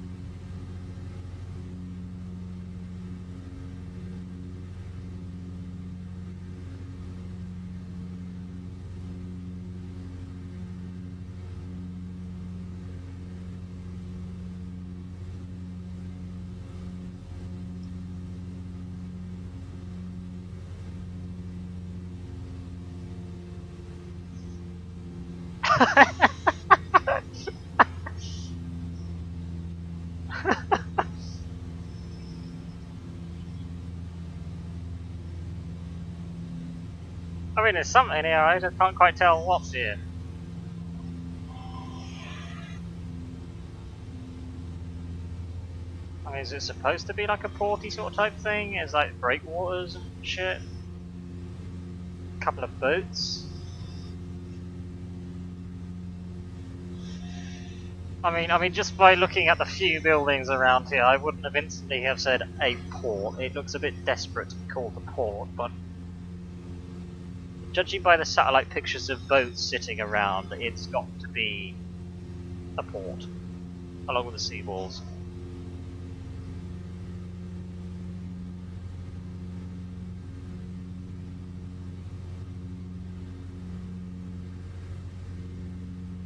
Speaker 3: I mean, there's something here. I just can't quite tell what's here. I mean, is it supposed to be like a porty sort of type thing? It's like breakwaters and shit. A couple of boats. I mean, just by looking at the few buildings around here, I wouldn't have instantly have said a port. It looks a bit desperate to be called a port, but judging by the satellite pictures of boats sitting around, it's got to be a port, along with the seawalls.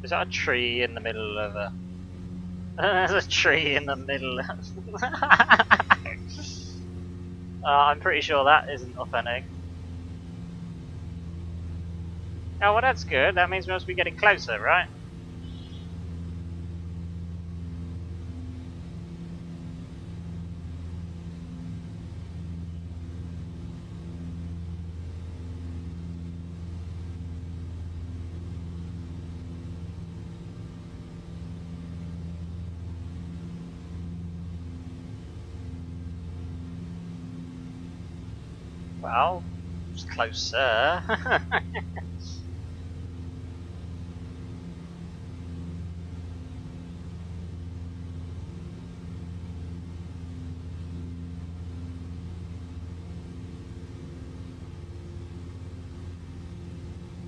Speaker 3: Is that a tree in the middle of a... There's a tree in the middle of... I'm pretty sure that isn't authentic. Oh, well that's good. That means we must be getting closer, right? Well, it's closer.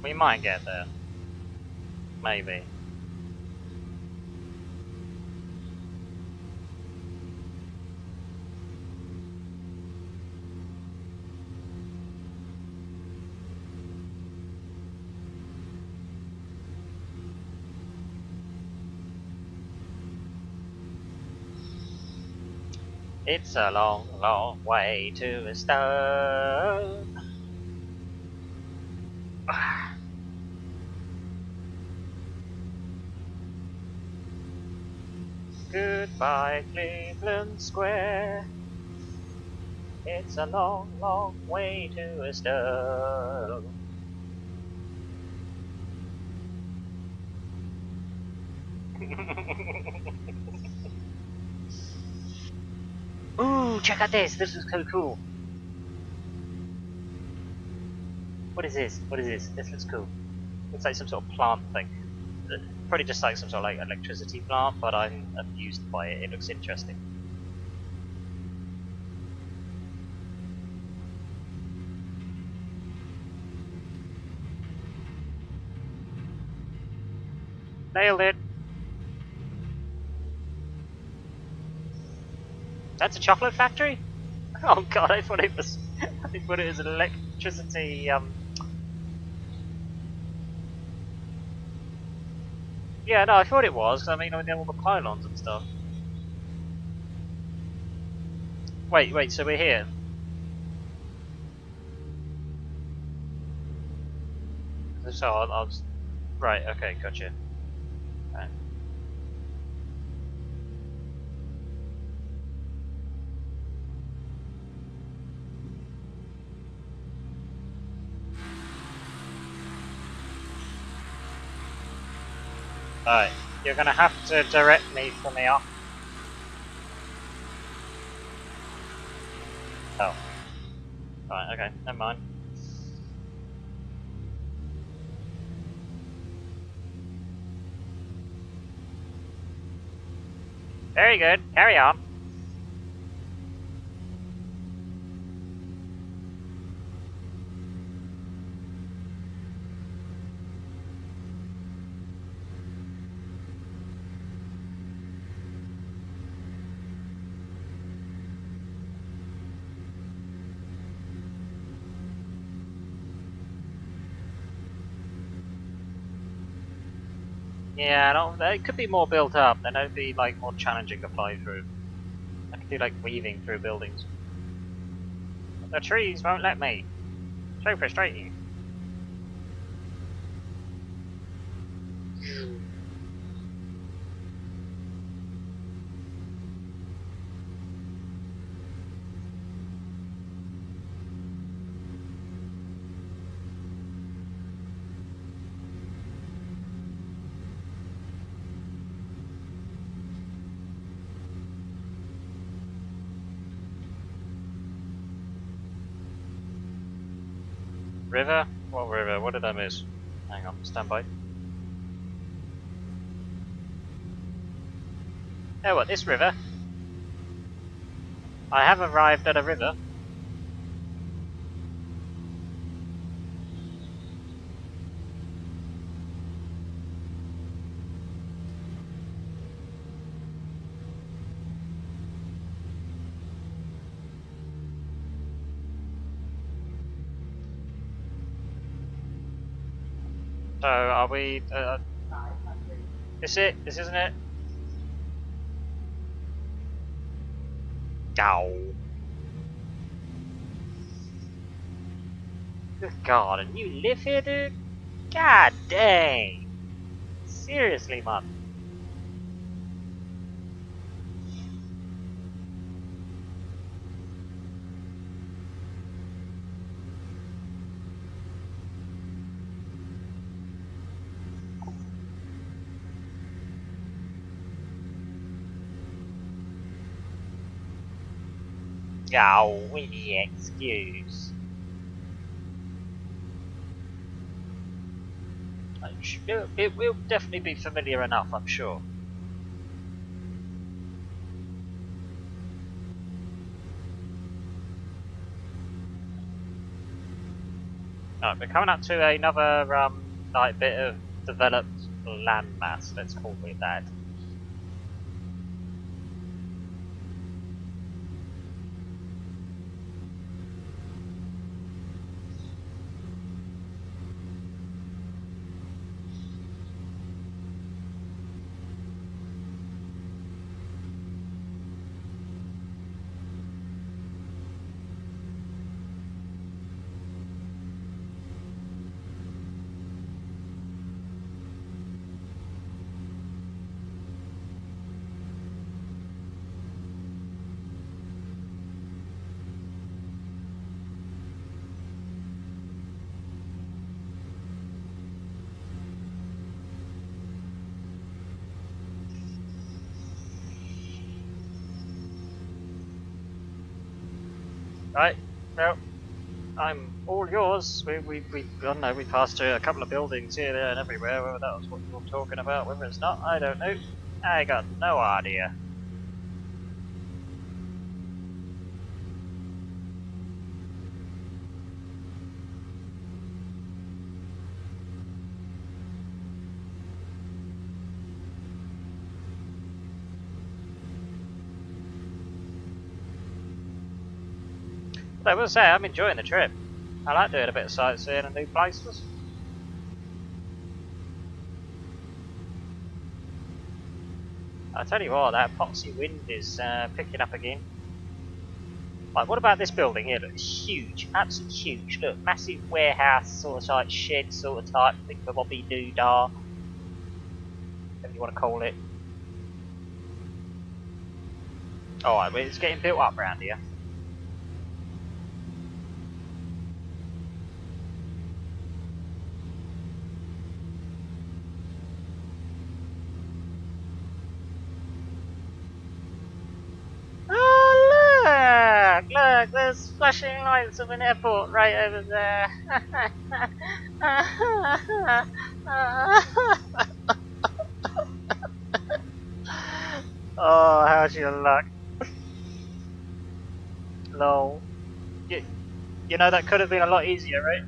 Speaker 3: We might get there. Maybe. It's a long, long way to a start. Goodbye, Cleveland Square. It's a long, long way to a start. Ooh, check out this. This is so cool. What is this? What is this? This looks cool. Looks like some sort of plant thing. Probably just like some sort of like electricity plant, but I'm amused by it. It looks interesting. Nailed it. That's a chocolate factory? Oh god, I thought it was. I thought it was an electricity. Yeah, no, I thought it was. I mean, all the pylons and stuff. Wait, so we're here. So I'll just... Right, okay, gotcha. Right. Alright, you're gonna have to direct me from here. Oh. Right, okay, never mind. Very good, carry on. Yeah, no, it could be more built up, then it'd be like more challenging to fly through. I could do like weaving through buildings. The trees won't let me. So frustrating. River? What river? What did I miss? Hang on, stand by. Oh, what, this river? I have arrived at a river. So, are we... this it? This isn't it? Ow. Good god, and you live here, dude? God dang. Seriously, man. Oh, with the excuse. It will definitely be familiar enough, I'm sure. Alright, we're coming up to another like bit of developed landmass, let's call it that. Right. Well, I'm all yours. We I don't know, we passed through a couple of buildings here, there, and everywhere. Whether that was what you were talking about, whether it's not, I don't know. I got no idea. But I will say, I'm enjoying the trip. I like doing a bit of sightseeing and new places. I tell you what, that poxy wind is picking up again. Like, what about this building here? Look, it's huge, absolutely huge. Look, massive warehouse, sort of like shed, sort of type thing for Bobby Doodah, whatever you want to call it. Alright, well, it's getting built up around here. Oh, look, there's flashing lights of an airport right over there. Oh, how's your luck? Lol. You know, that could have been a lot easier, right?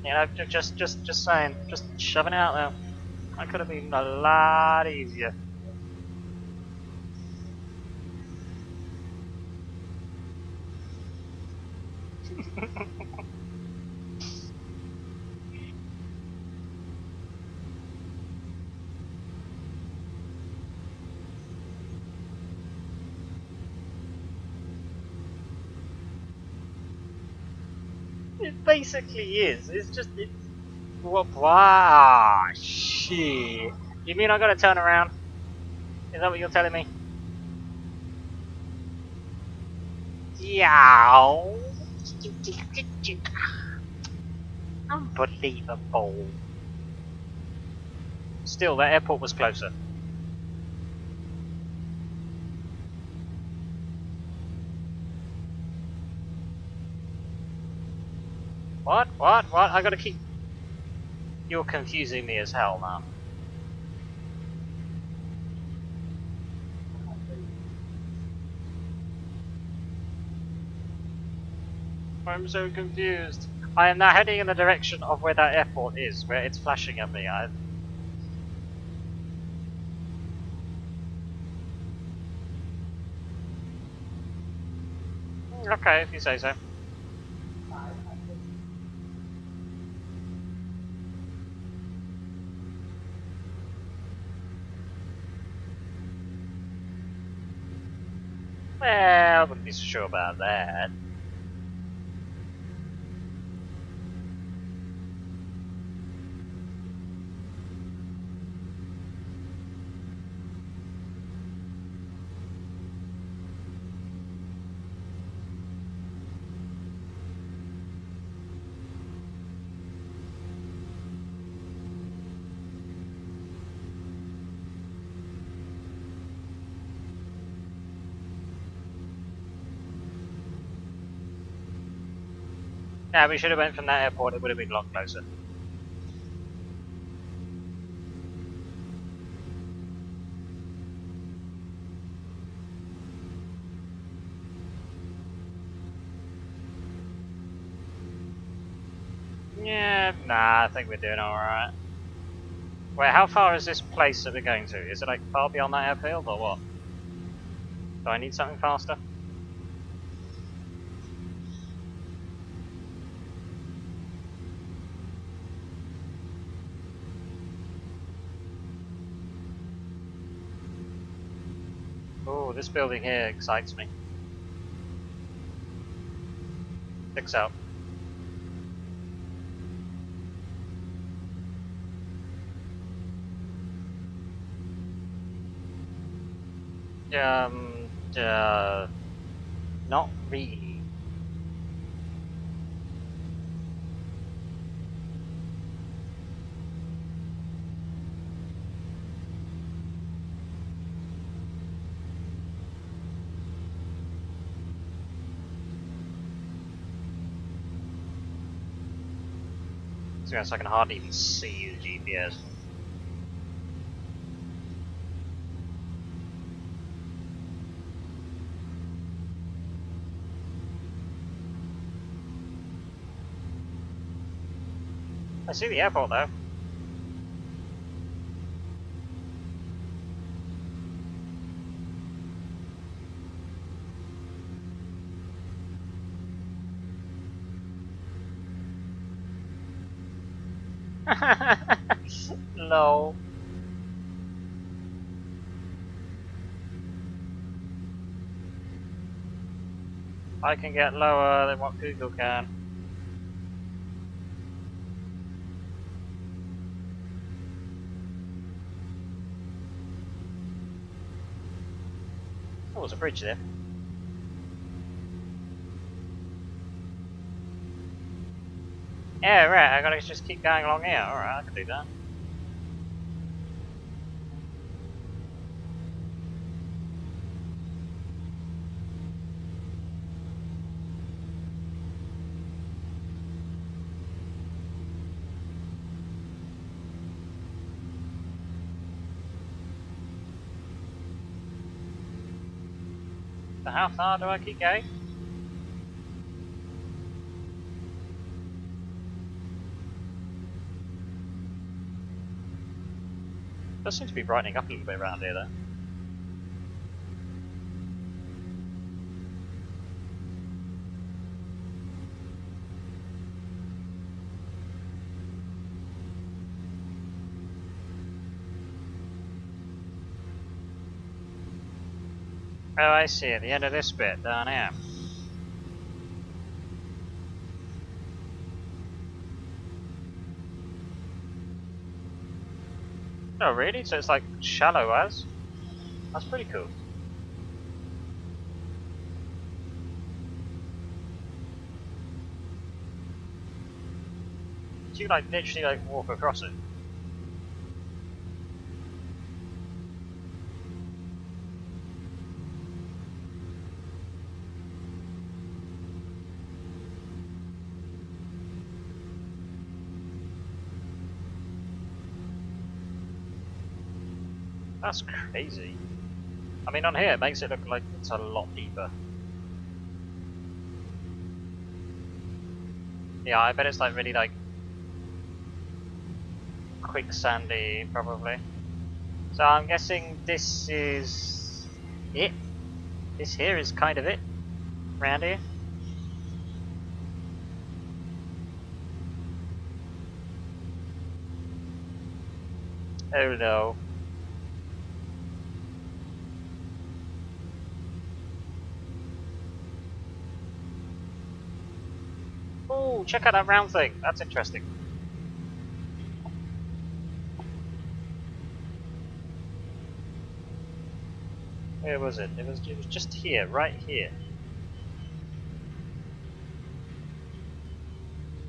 Speaker 3: You know, just saying, just shoving it out there. That could have been a lot easier. It basically is. It's just, it's, wow, shit. You mean I gotta turn around? Is that what you're telling me? Yeah. Unbelievable. Still, that airport was closer. What? What? What? I gotta keep... You're confusing me as hell now. I'm so confused. I am now heading in the direction of where that airport is, where it's flashing at me. Okay, if you say so. Well, I wouldn't be so sure about that. Yeah, we should have went from that airport, it would have been a lot closer. Yeah, nah, I think we're doing alright. Wait, how far is this place that we're going to? Is it like far beyond that airfield or what? Do I need something faster? Oh, this building here excites me. 6 out. Not really. be honest, I can hardly even see the GPS. I see the airport though. No. I can get lower than what Google can. Oh, there's a bridge there. Yeah, right, I gotta just keep going along here. Alright, I can do that. So how far do I keep going? Does seem to be brightening up a little bit around here though. Oh, I see, at the end of this bit down here. Oh, really? So it's like shallow as? That's pretty cool. So you like literally like walk across it. That's crazy. I mean, on here it makes it look like it's a lot deeper. Yeah, I bet it's like really like quicksandy, probably. So I'm guessing this is it. This here is kind of it, round here. Oh no. Oh, check out that round thing. That's interesting. Where was it? It was just here, right here.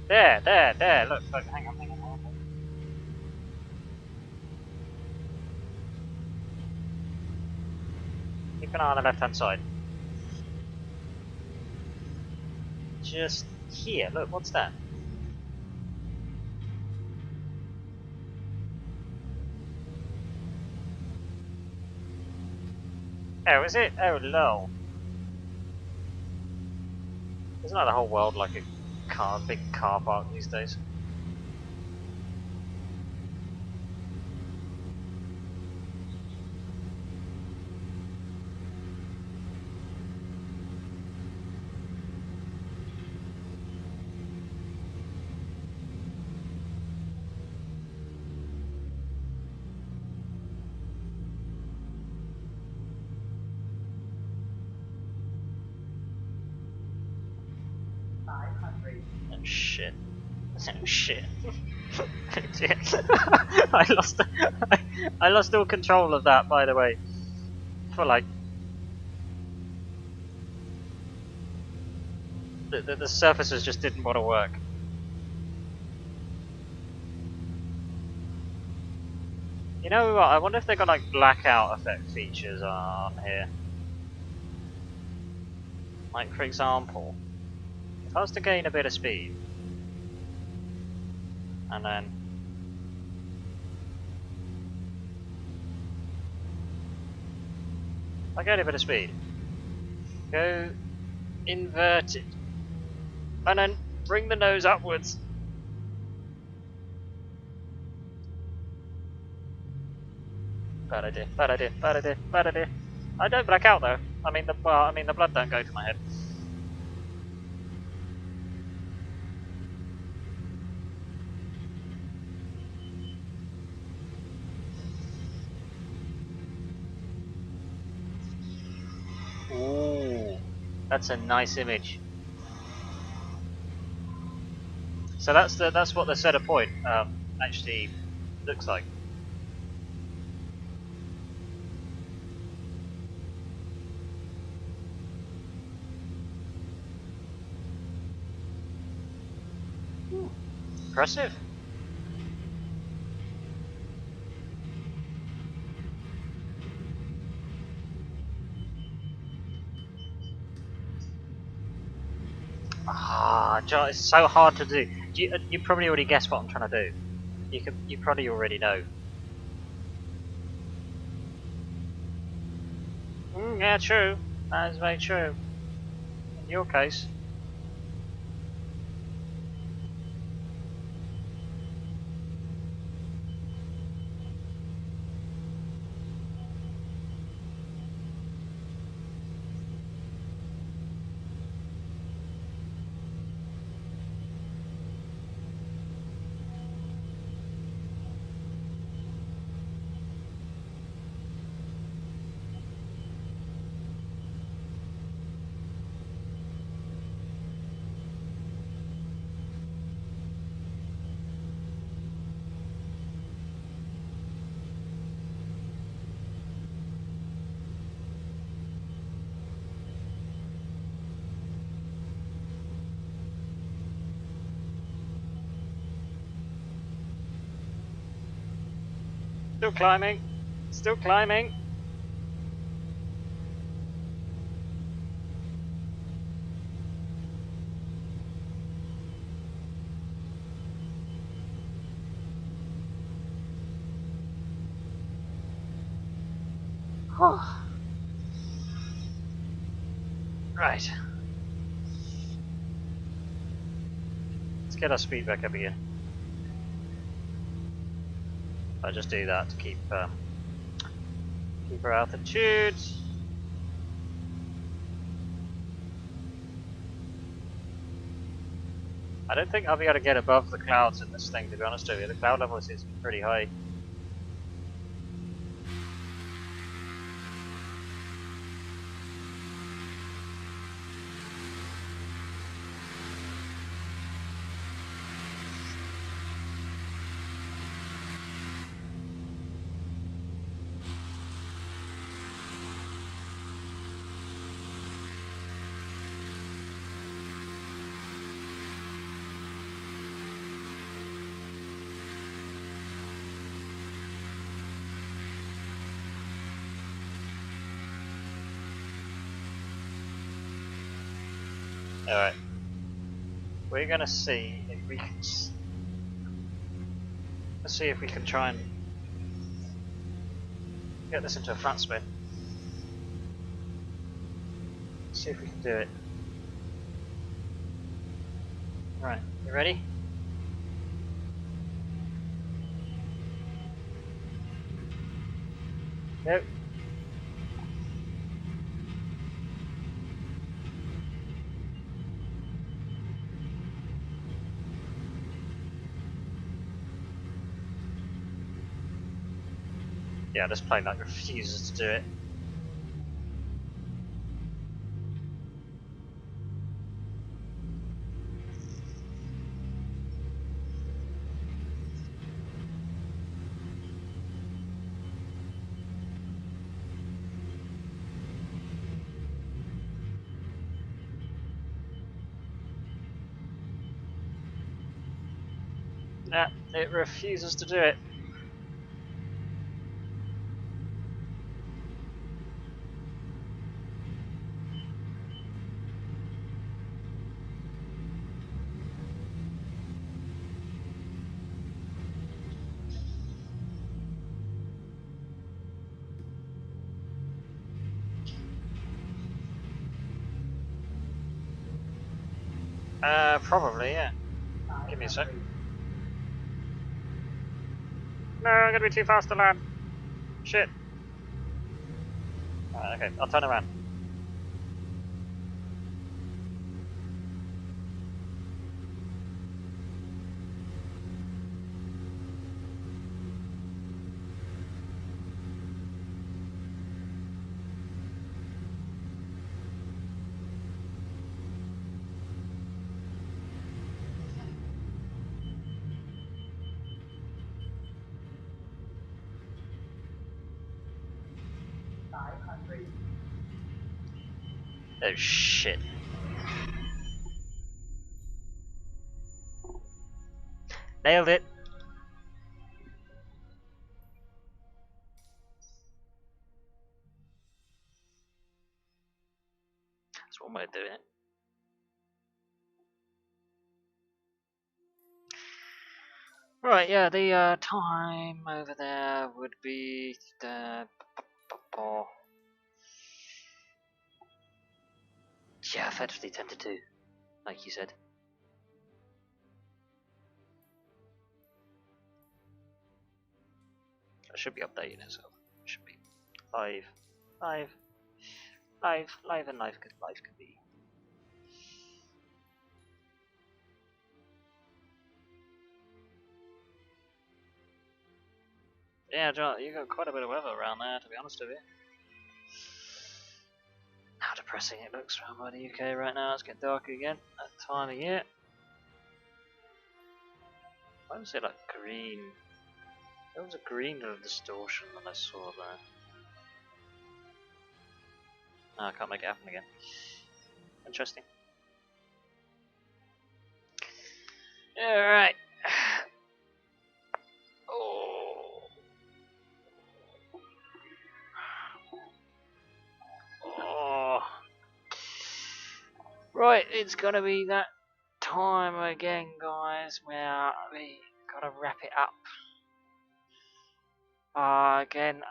Speaker 3: There. Look, hang on. Keep an eye on the left-hand side. Just here. Look, what's that? Oh, is it? Oh, no. Isn't that the whole world like a big car park these days? Oh shit. Oh shit. I lost all control of that, by the way. For like the surfaces just didn't want to work. You know what? I wonder if they got like blackout effect features on here. Like for example, if I was to gain a bit of speed. and then I get a bit of speed. Go inverted, and then bring the nose upwards. Bad idea. Bad idea. Bad idea. Bad idea. I don't black out though. I mean the blood don't go to my head. Ooh, that's a nice image. So that's what the center point actually looks like. Impressive. Ah, it's so hard to do. You probably already guessed what I'm trying to do. You probably already know. Yeah, true. That is very true. In your case. Still climbing. Still climbing. Right. Let's get our speed back up again. I'll just do that to keep our altitude. I don't think I'll be able to get above the clouds in this thing, to be honest with you. The cloud level is pretty high. Alright. We're gonna see if we can. Let's see if we can try and get this into a flat spin. See if we can do it. Right, you ready? Go. Yeah, this plane like refuses to do it. Nah, it refuses to do it. Probably, yeah. Give me a sec. No, I'm gonna be too fast to land. Shit. Alright, okay, I'll turn around. Oh shit. Nailed it. That's one way of doing it. Right, yeah, the time over there would be yeah, effectively 10 to 2, like you said. I should be updating itself. It should be live, live, live, and live could be. Yeah, John, you got quite a bit of weather around there, to be honest with you. How depressing it looks around by the UK right now. It's getting dark again at the time of year. Why was it like green? There was a green little distortion that I saw there. No, I can't make it happen again. Interesting. Alright. Oh. Oh. Right, it's gonna be that time again, guys, where we gotta wrap it up. Again,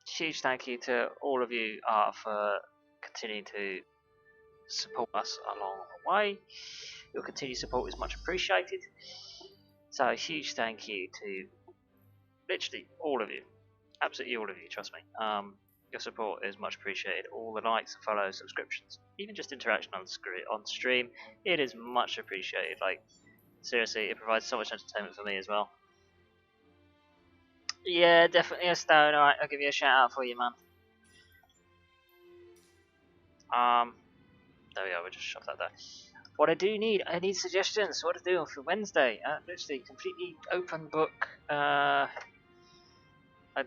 Speaker 3: huge thank you to all of you for continuing to support us along the way. Your continued support is much appreciated. So a huge thank you to literally all of you, absolutely all of you. Trust me. Your support is much appreciated. All the likes, follows, subscriptions, even just interaction on stream, it is much appreciated. Like seriously, it provides so much entertainment for me as well. Yeah, definitely a Stone. Alright, I'll give you a shout out for you, man. There we go, we'll just shove that there. What I need suggestions. What to do for Wednesday. Literally, completely open book.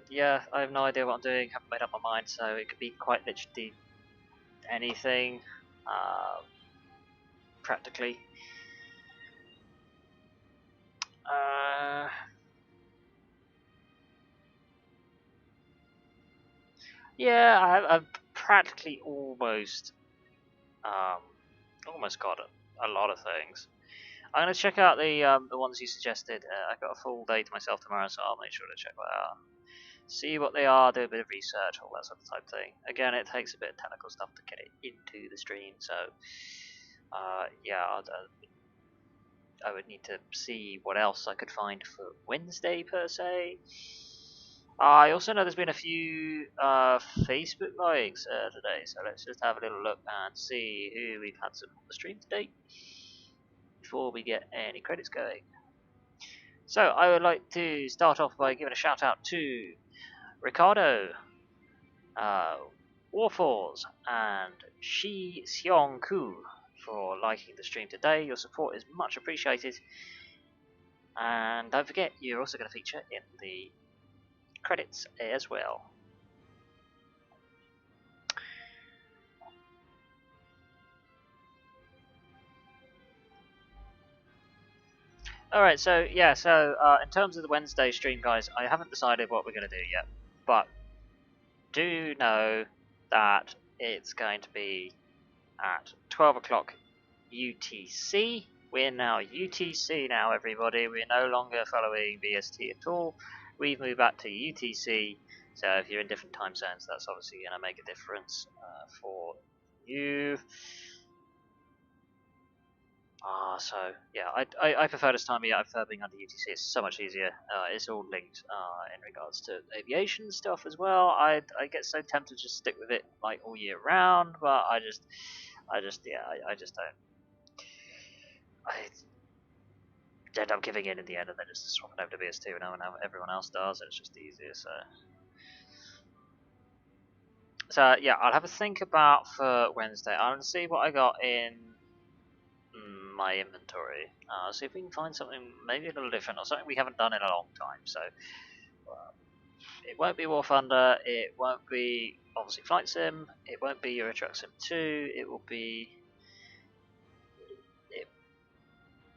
Speaker 3: Yeah, I have no idea what I'm doing. Haven't made up my mind, so it could be quite literally anything. Practically. Yeah, I've practically almost got a lot of things. I'm gonna check out the ones you suggested. I've got a full day to myself tomorrow, so I'll make sure to check that out. See what they are, do a bit of research, all that sort of type thing. Again, it takes a bit of technical stuff to get it into the stream, so yeah, I would need to see what else I could find for Wednesday per se. I also know there's been a few Facebook likes today, so let's just have a little look and see who we've had some on the stream today before we get any credits going. So I would like to start off by giving a shout out to Ricardo, Warfalls, and Shi Xiong Ku for liking the stream today. Your support is much appreciated. And don't forget, you're also going to feature in the credits as well. Alright, so yeah, in terms of the Wednesday stream, guys, I haven't decided what we're going to do yet, but do know that it's going to be at 12 o'clock UTC. We're now UTC now, everybody. We're no longer following BST at all. We've moved back to UTC, so if you're in different time zones, that's obviously going to make a difference for you. So yeah, I prefer this time of year. I prefer being under UTC. It's so much easier. It's all linked in regards to aviation stuff as well. I get so tempted to just stick with it like all year round, but I just don't. I end up giving in the end, and then just swapping over to BS2, and everyone else does. And it's just easier. So yeah, I'll have a think about for Wednesday. I'll see what I got in my inventory. See if we can find something maybe a little different or something we haven't done in a long time. So it won't be War Thunder. It won't be obviously Flight Sim. It won't be Euro Truck Sim 2. It will be.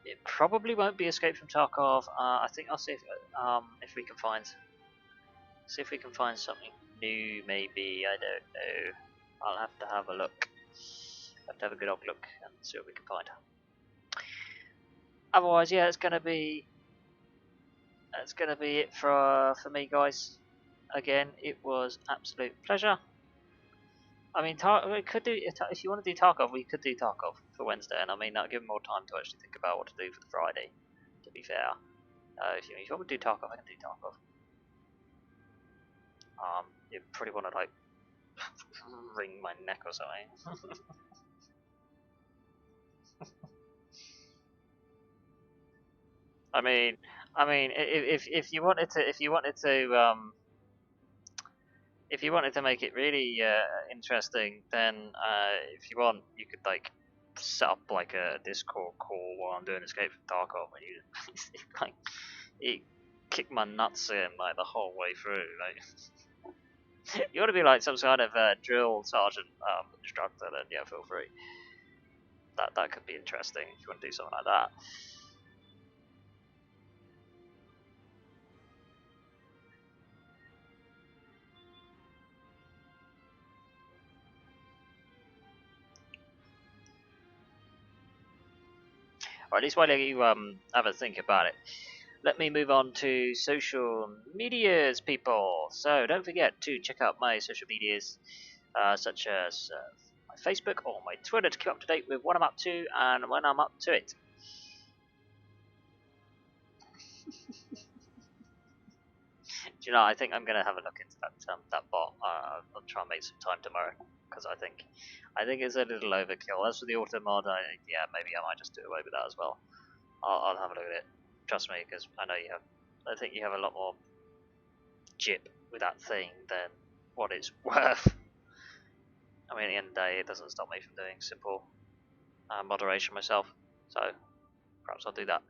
Speaker 3: It probably won't be Escape from Tarkov. I think I'll see if we can find. See if we can find something new. Maybe I don't know. I'll have to have a look. Have to have a good old look and see what we can find. Otherwise, yeah, it's gonna be it for me, guys. Again, it was absolute pleasure. I mean, we could do if you want to do Tarkov, we could do Tarkov for Wednesday, and I mean that'll give me more time to actually think about what to do for the Friday. To be fair, if you want to do Tarkov, I can do Tarkov. You probably want to like wring my neck or something. I mean, if you wanted to, if you wanted to make it really interesting, then if you want, you could like set up like a Discord call while I'm doing Escape from Tarkov, and you like you kick my nuts in like the whole way through. Like you want to be like some kind of drill sergeant instructor, then yeah, feel free. That could be interesting if you want to do something like that. Or at least while you have a think about it, let me move on to social medias, people. So don't forget to check out my social medias, such as my Facebook or my Twitter, to keep up to date with what I'm up to and when I'm up to it. Do you know? I think I'm gonna have a look into that bot. I'll try and make some time tomorrow because I think it's a little overkill. As for the auto mod, yeah, maybe I might just do away with that as well. I'll have a look at it. Trust me, because I know you have. I think you have a lot more jip with that thing than what it's worth. I mean, at the end of the day, it doesn't stop me from doing simple moderation myself. So perhaps I'll do that.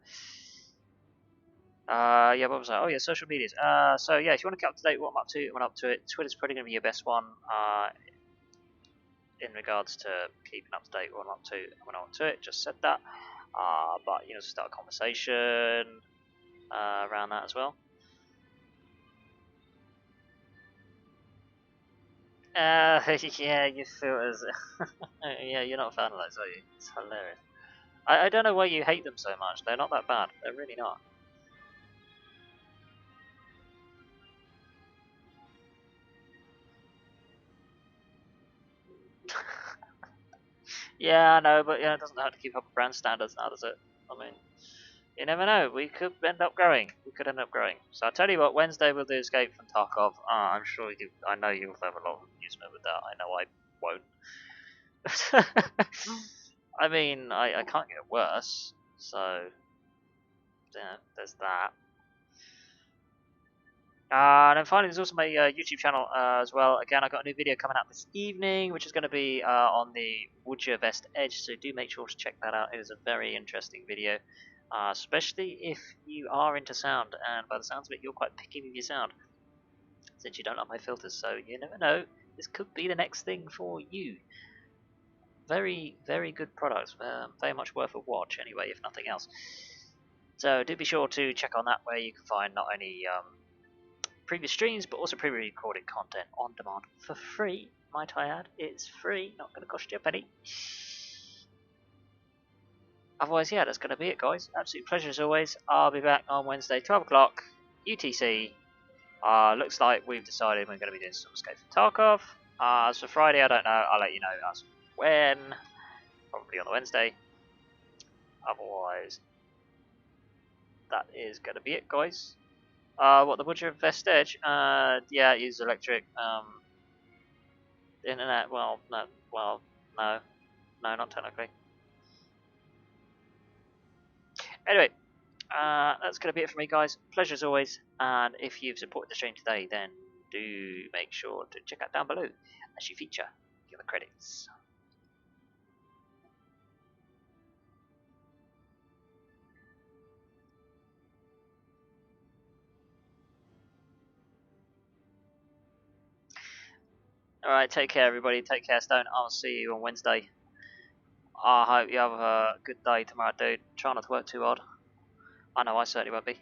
Speaker 3: Yeah, what was that? Oh yeah, social medias. So yeah, if you want to get up to date with what I'm up to, when I'm up to it, Twitter's probably going to be your best one. In regards to keeping up to date with what I'm up to when I'm up to it, just said that. But you know, start a conversation around that as well. Yeah, you feel as yeah, you're not a fan of those, are you? It's hilarious. I don't know why you hate them so much. They're not that bad. They're really not. Yeah, I know, but yeah, it doesn't have to keep up with brand standards now, does it? I mean, you never know. We could end up growing. So I'll tell you what. Wednesday we'll do Escape from Tarkov. I'm sure you. I know you'll have a lot of amusement with that. I know I won't. I mean, I can't get worse. So yeah, there's that. And then finally, there's also my YouTube channel as well. Again, I got a new video coming out this evening, which is going to be on the Woodger Vest Edge. So do make sure to check that out. It is a very interesting video, especially if you are into sound. And by the sounds of it, you're quite picky with your sound, since you don't like my filters. So you never know. This could be the next thing for you. Very, very good product. Very much worth a watch, anyway, if nothing else. So do be sure to check on that, where you can find not only previous streams, but also pre-recorded content on demand for free. Might I add, it's free, not going to cost you a penny. Otherwise, yeah, that's going to be it, guys. Absolute pleasure as always. I'll be back on Wednesday, 12 o'clock, UTC. Looks like we've decided we're going to be doing some Escape from Tarkov. As for Friday, I don't know. I'll let you know as when. Probably on the Wednesday. Otherwise, that is going to be it, guys. What, the Butcher of Vest Edge? Yeah, it is electric. Internet, well, no, not technically. Anyway, that's going to be it for me, guys. Pleasure as always, and if you've supported the stream today, then do make sure to check out down below as you feature in the credits. Alright, take care, everybody. Take care, Stone. I'll see you on Wednesday. I hope you have a good day tomorrow, dude. Try not to work too hard. I know I certainly won't be.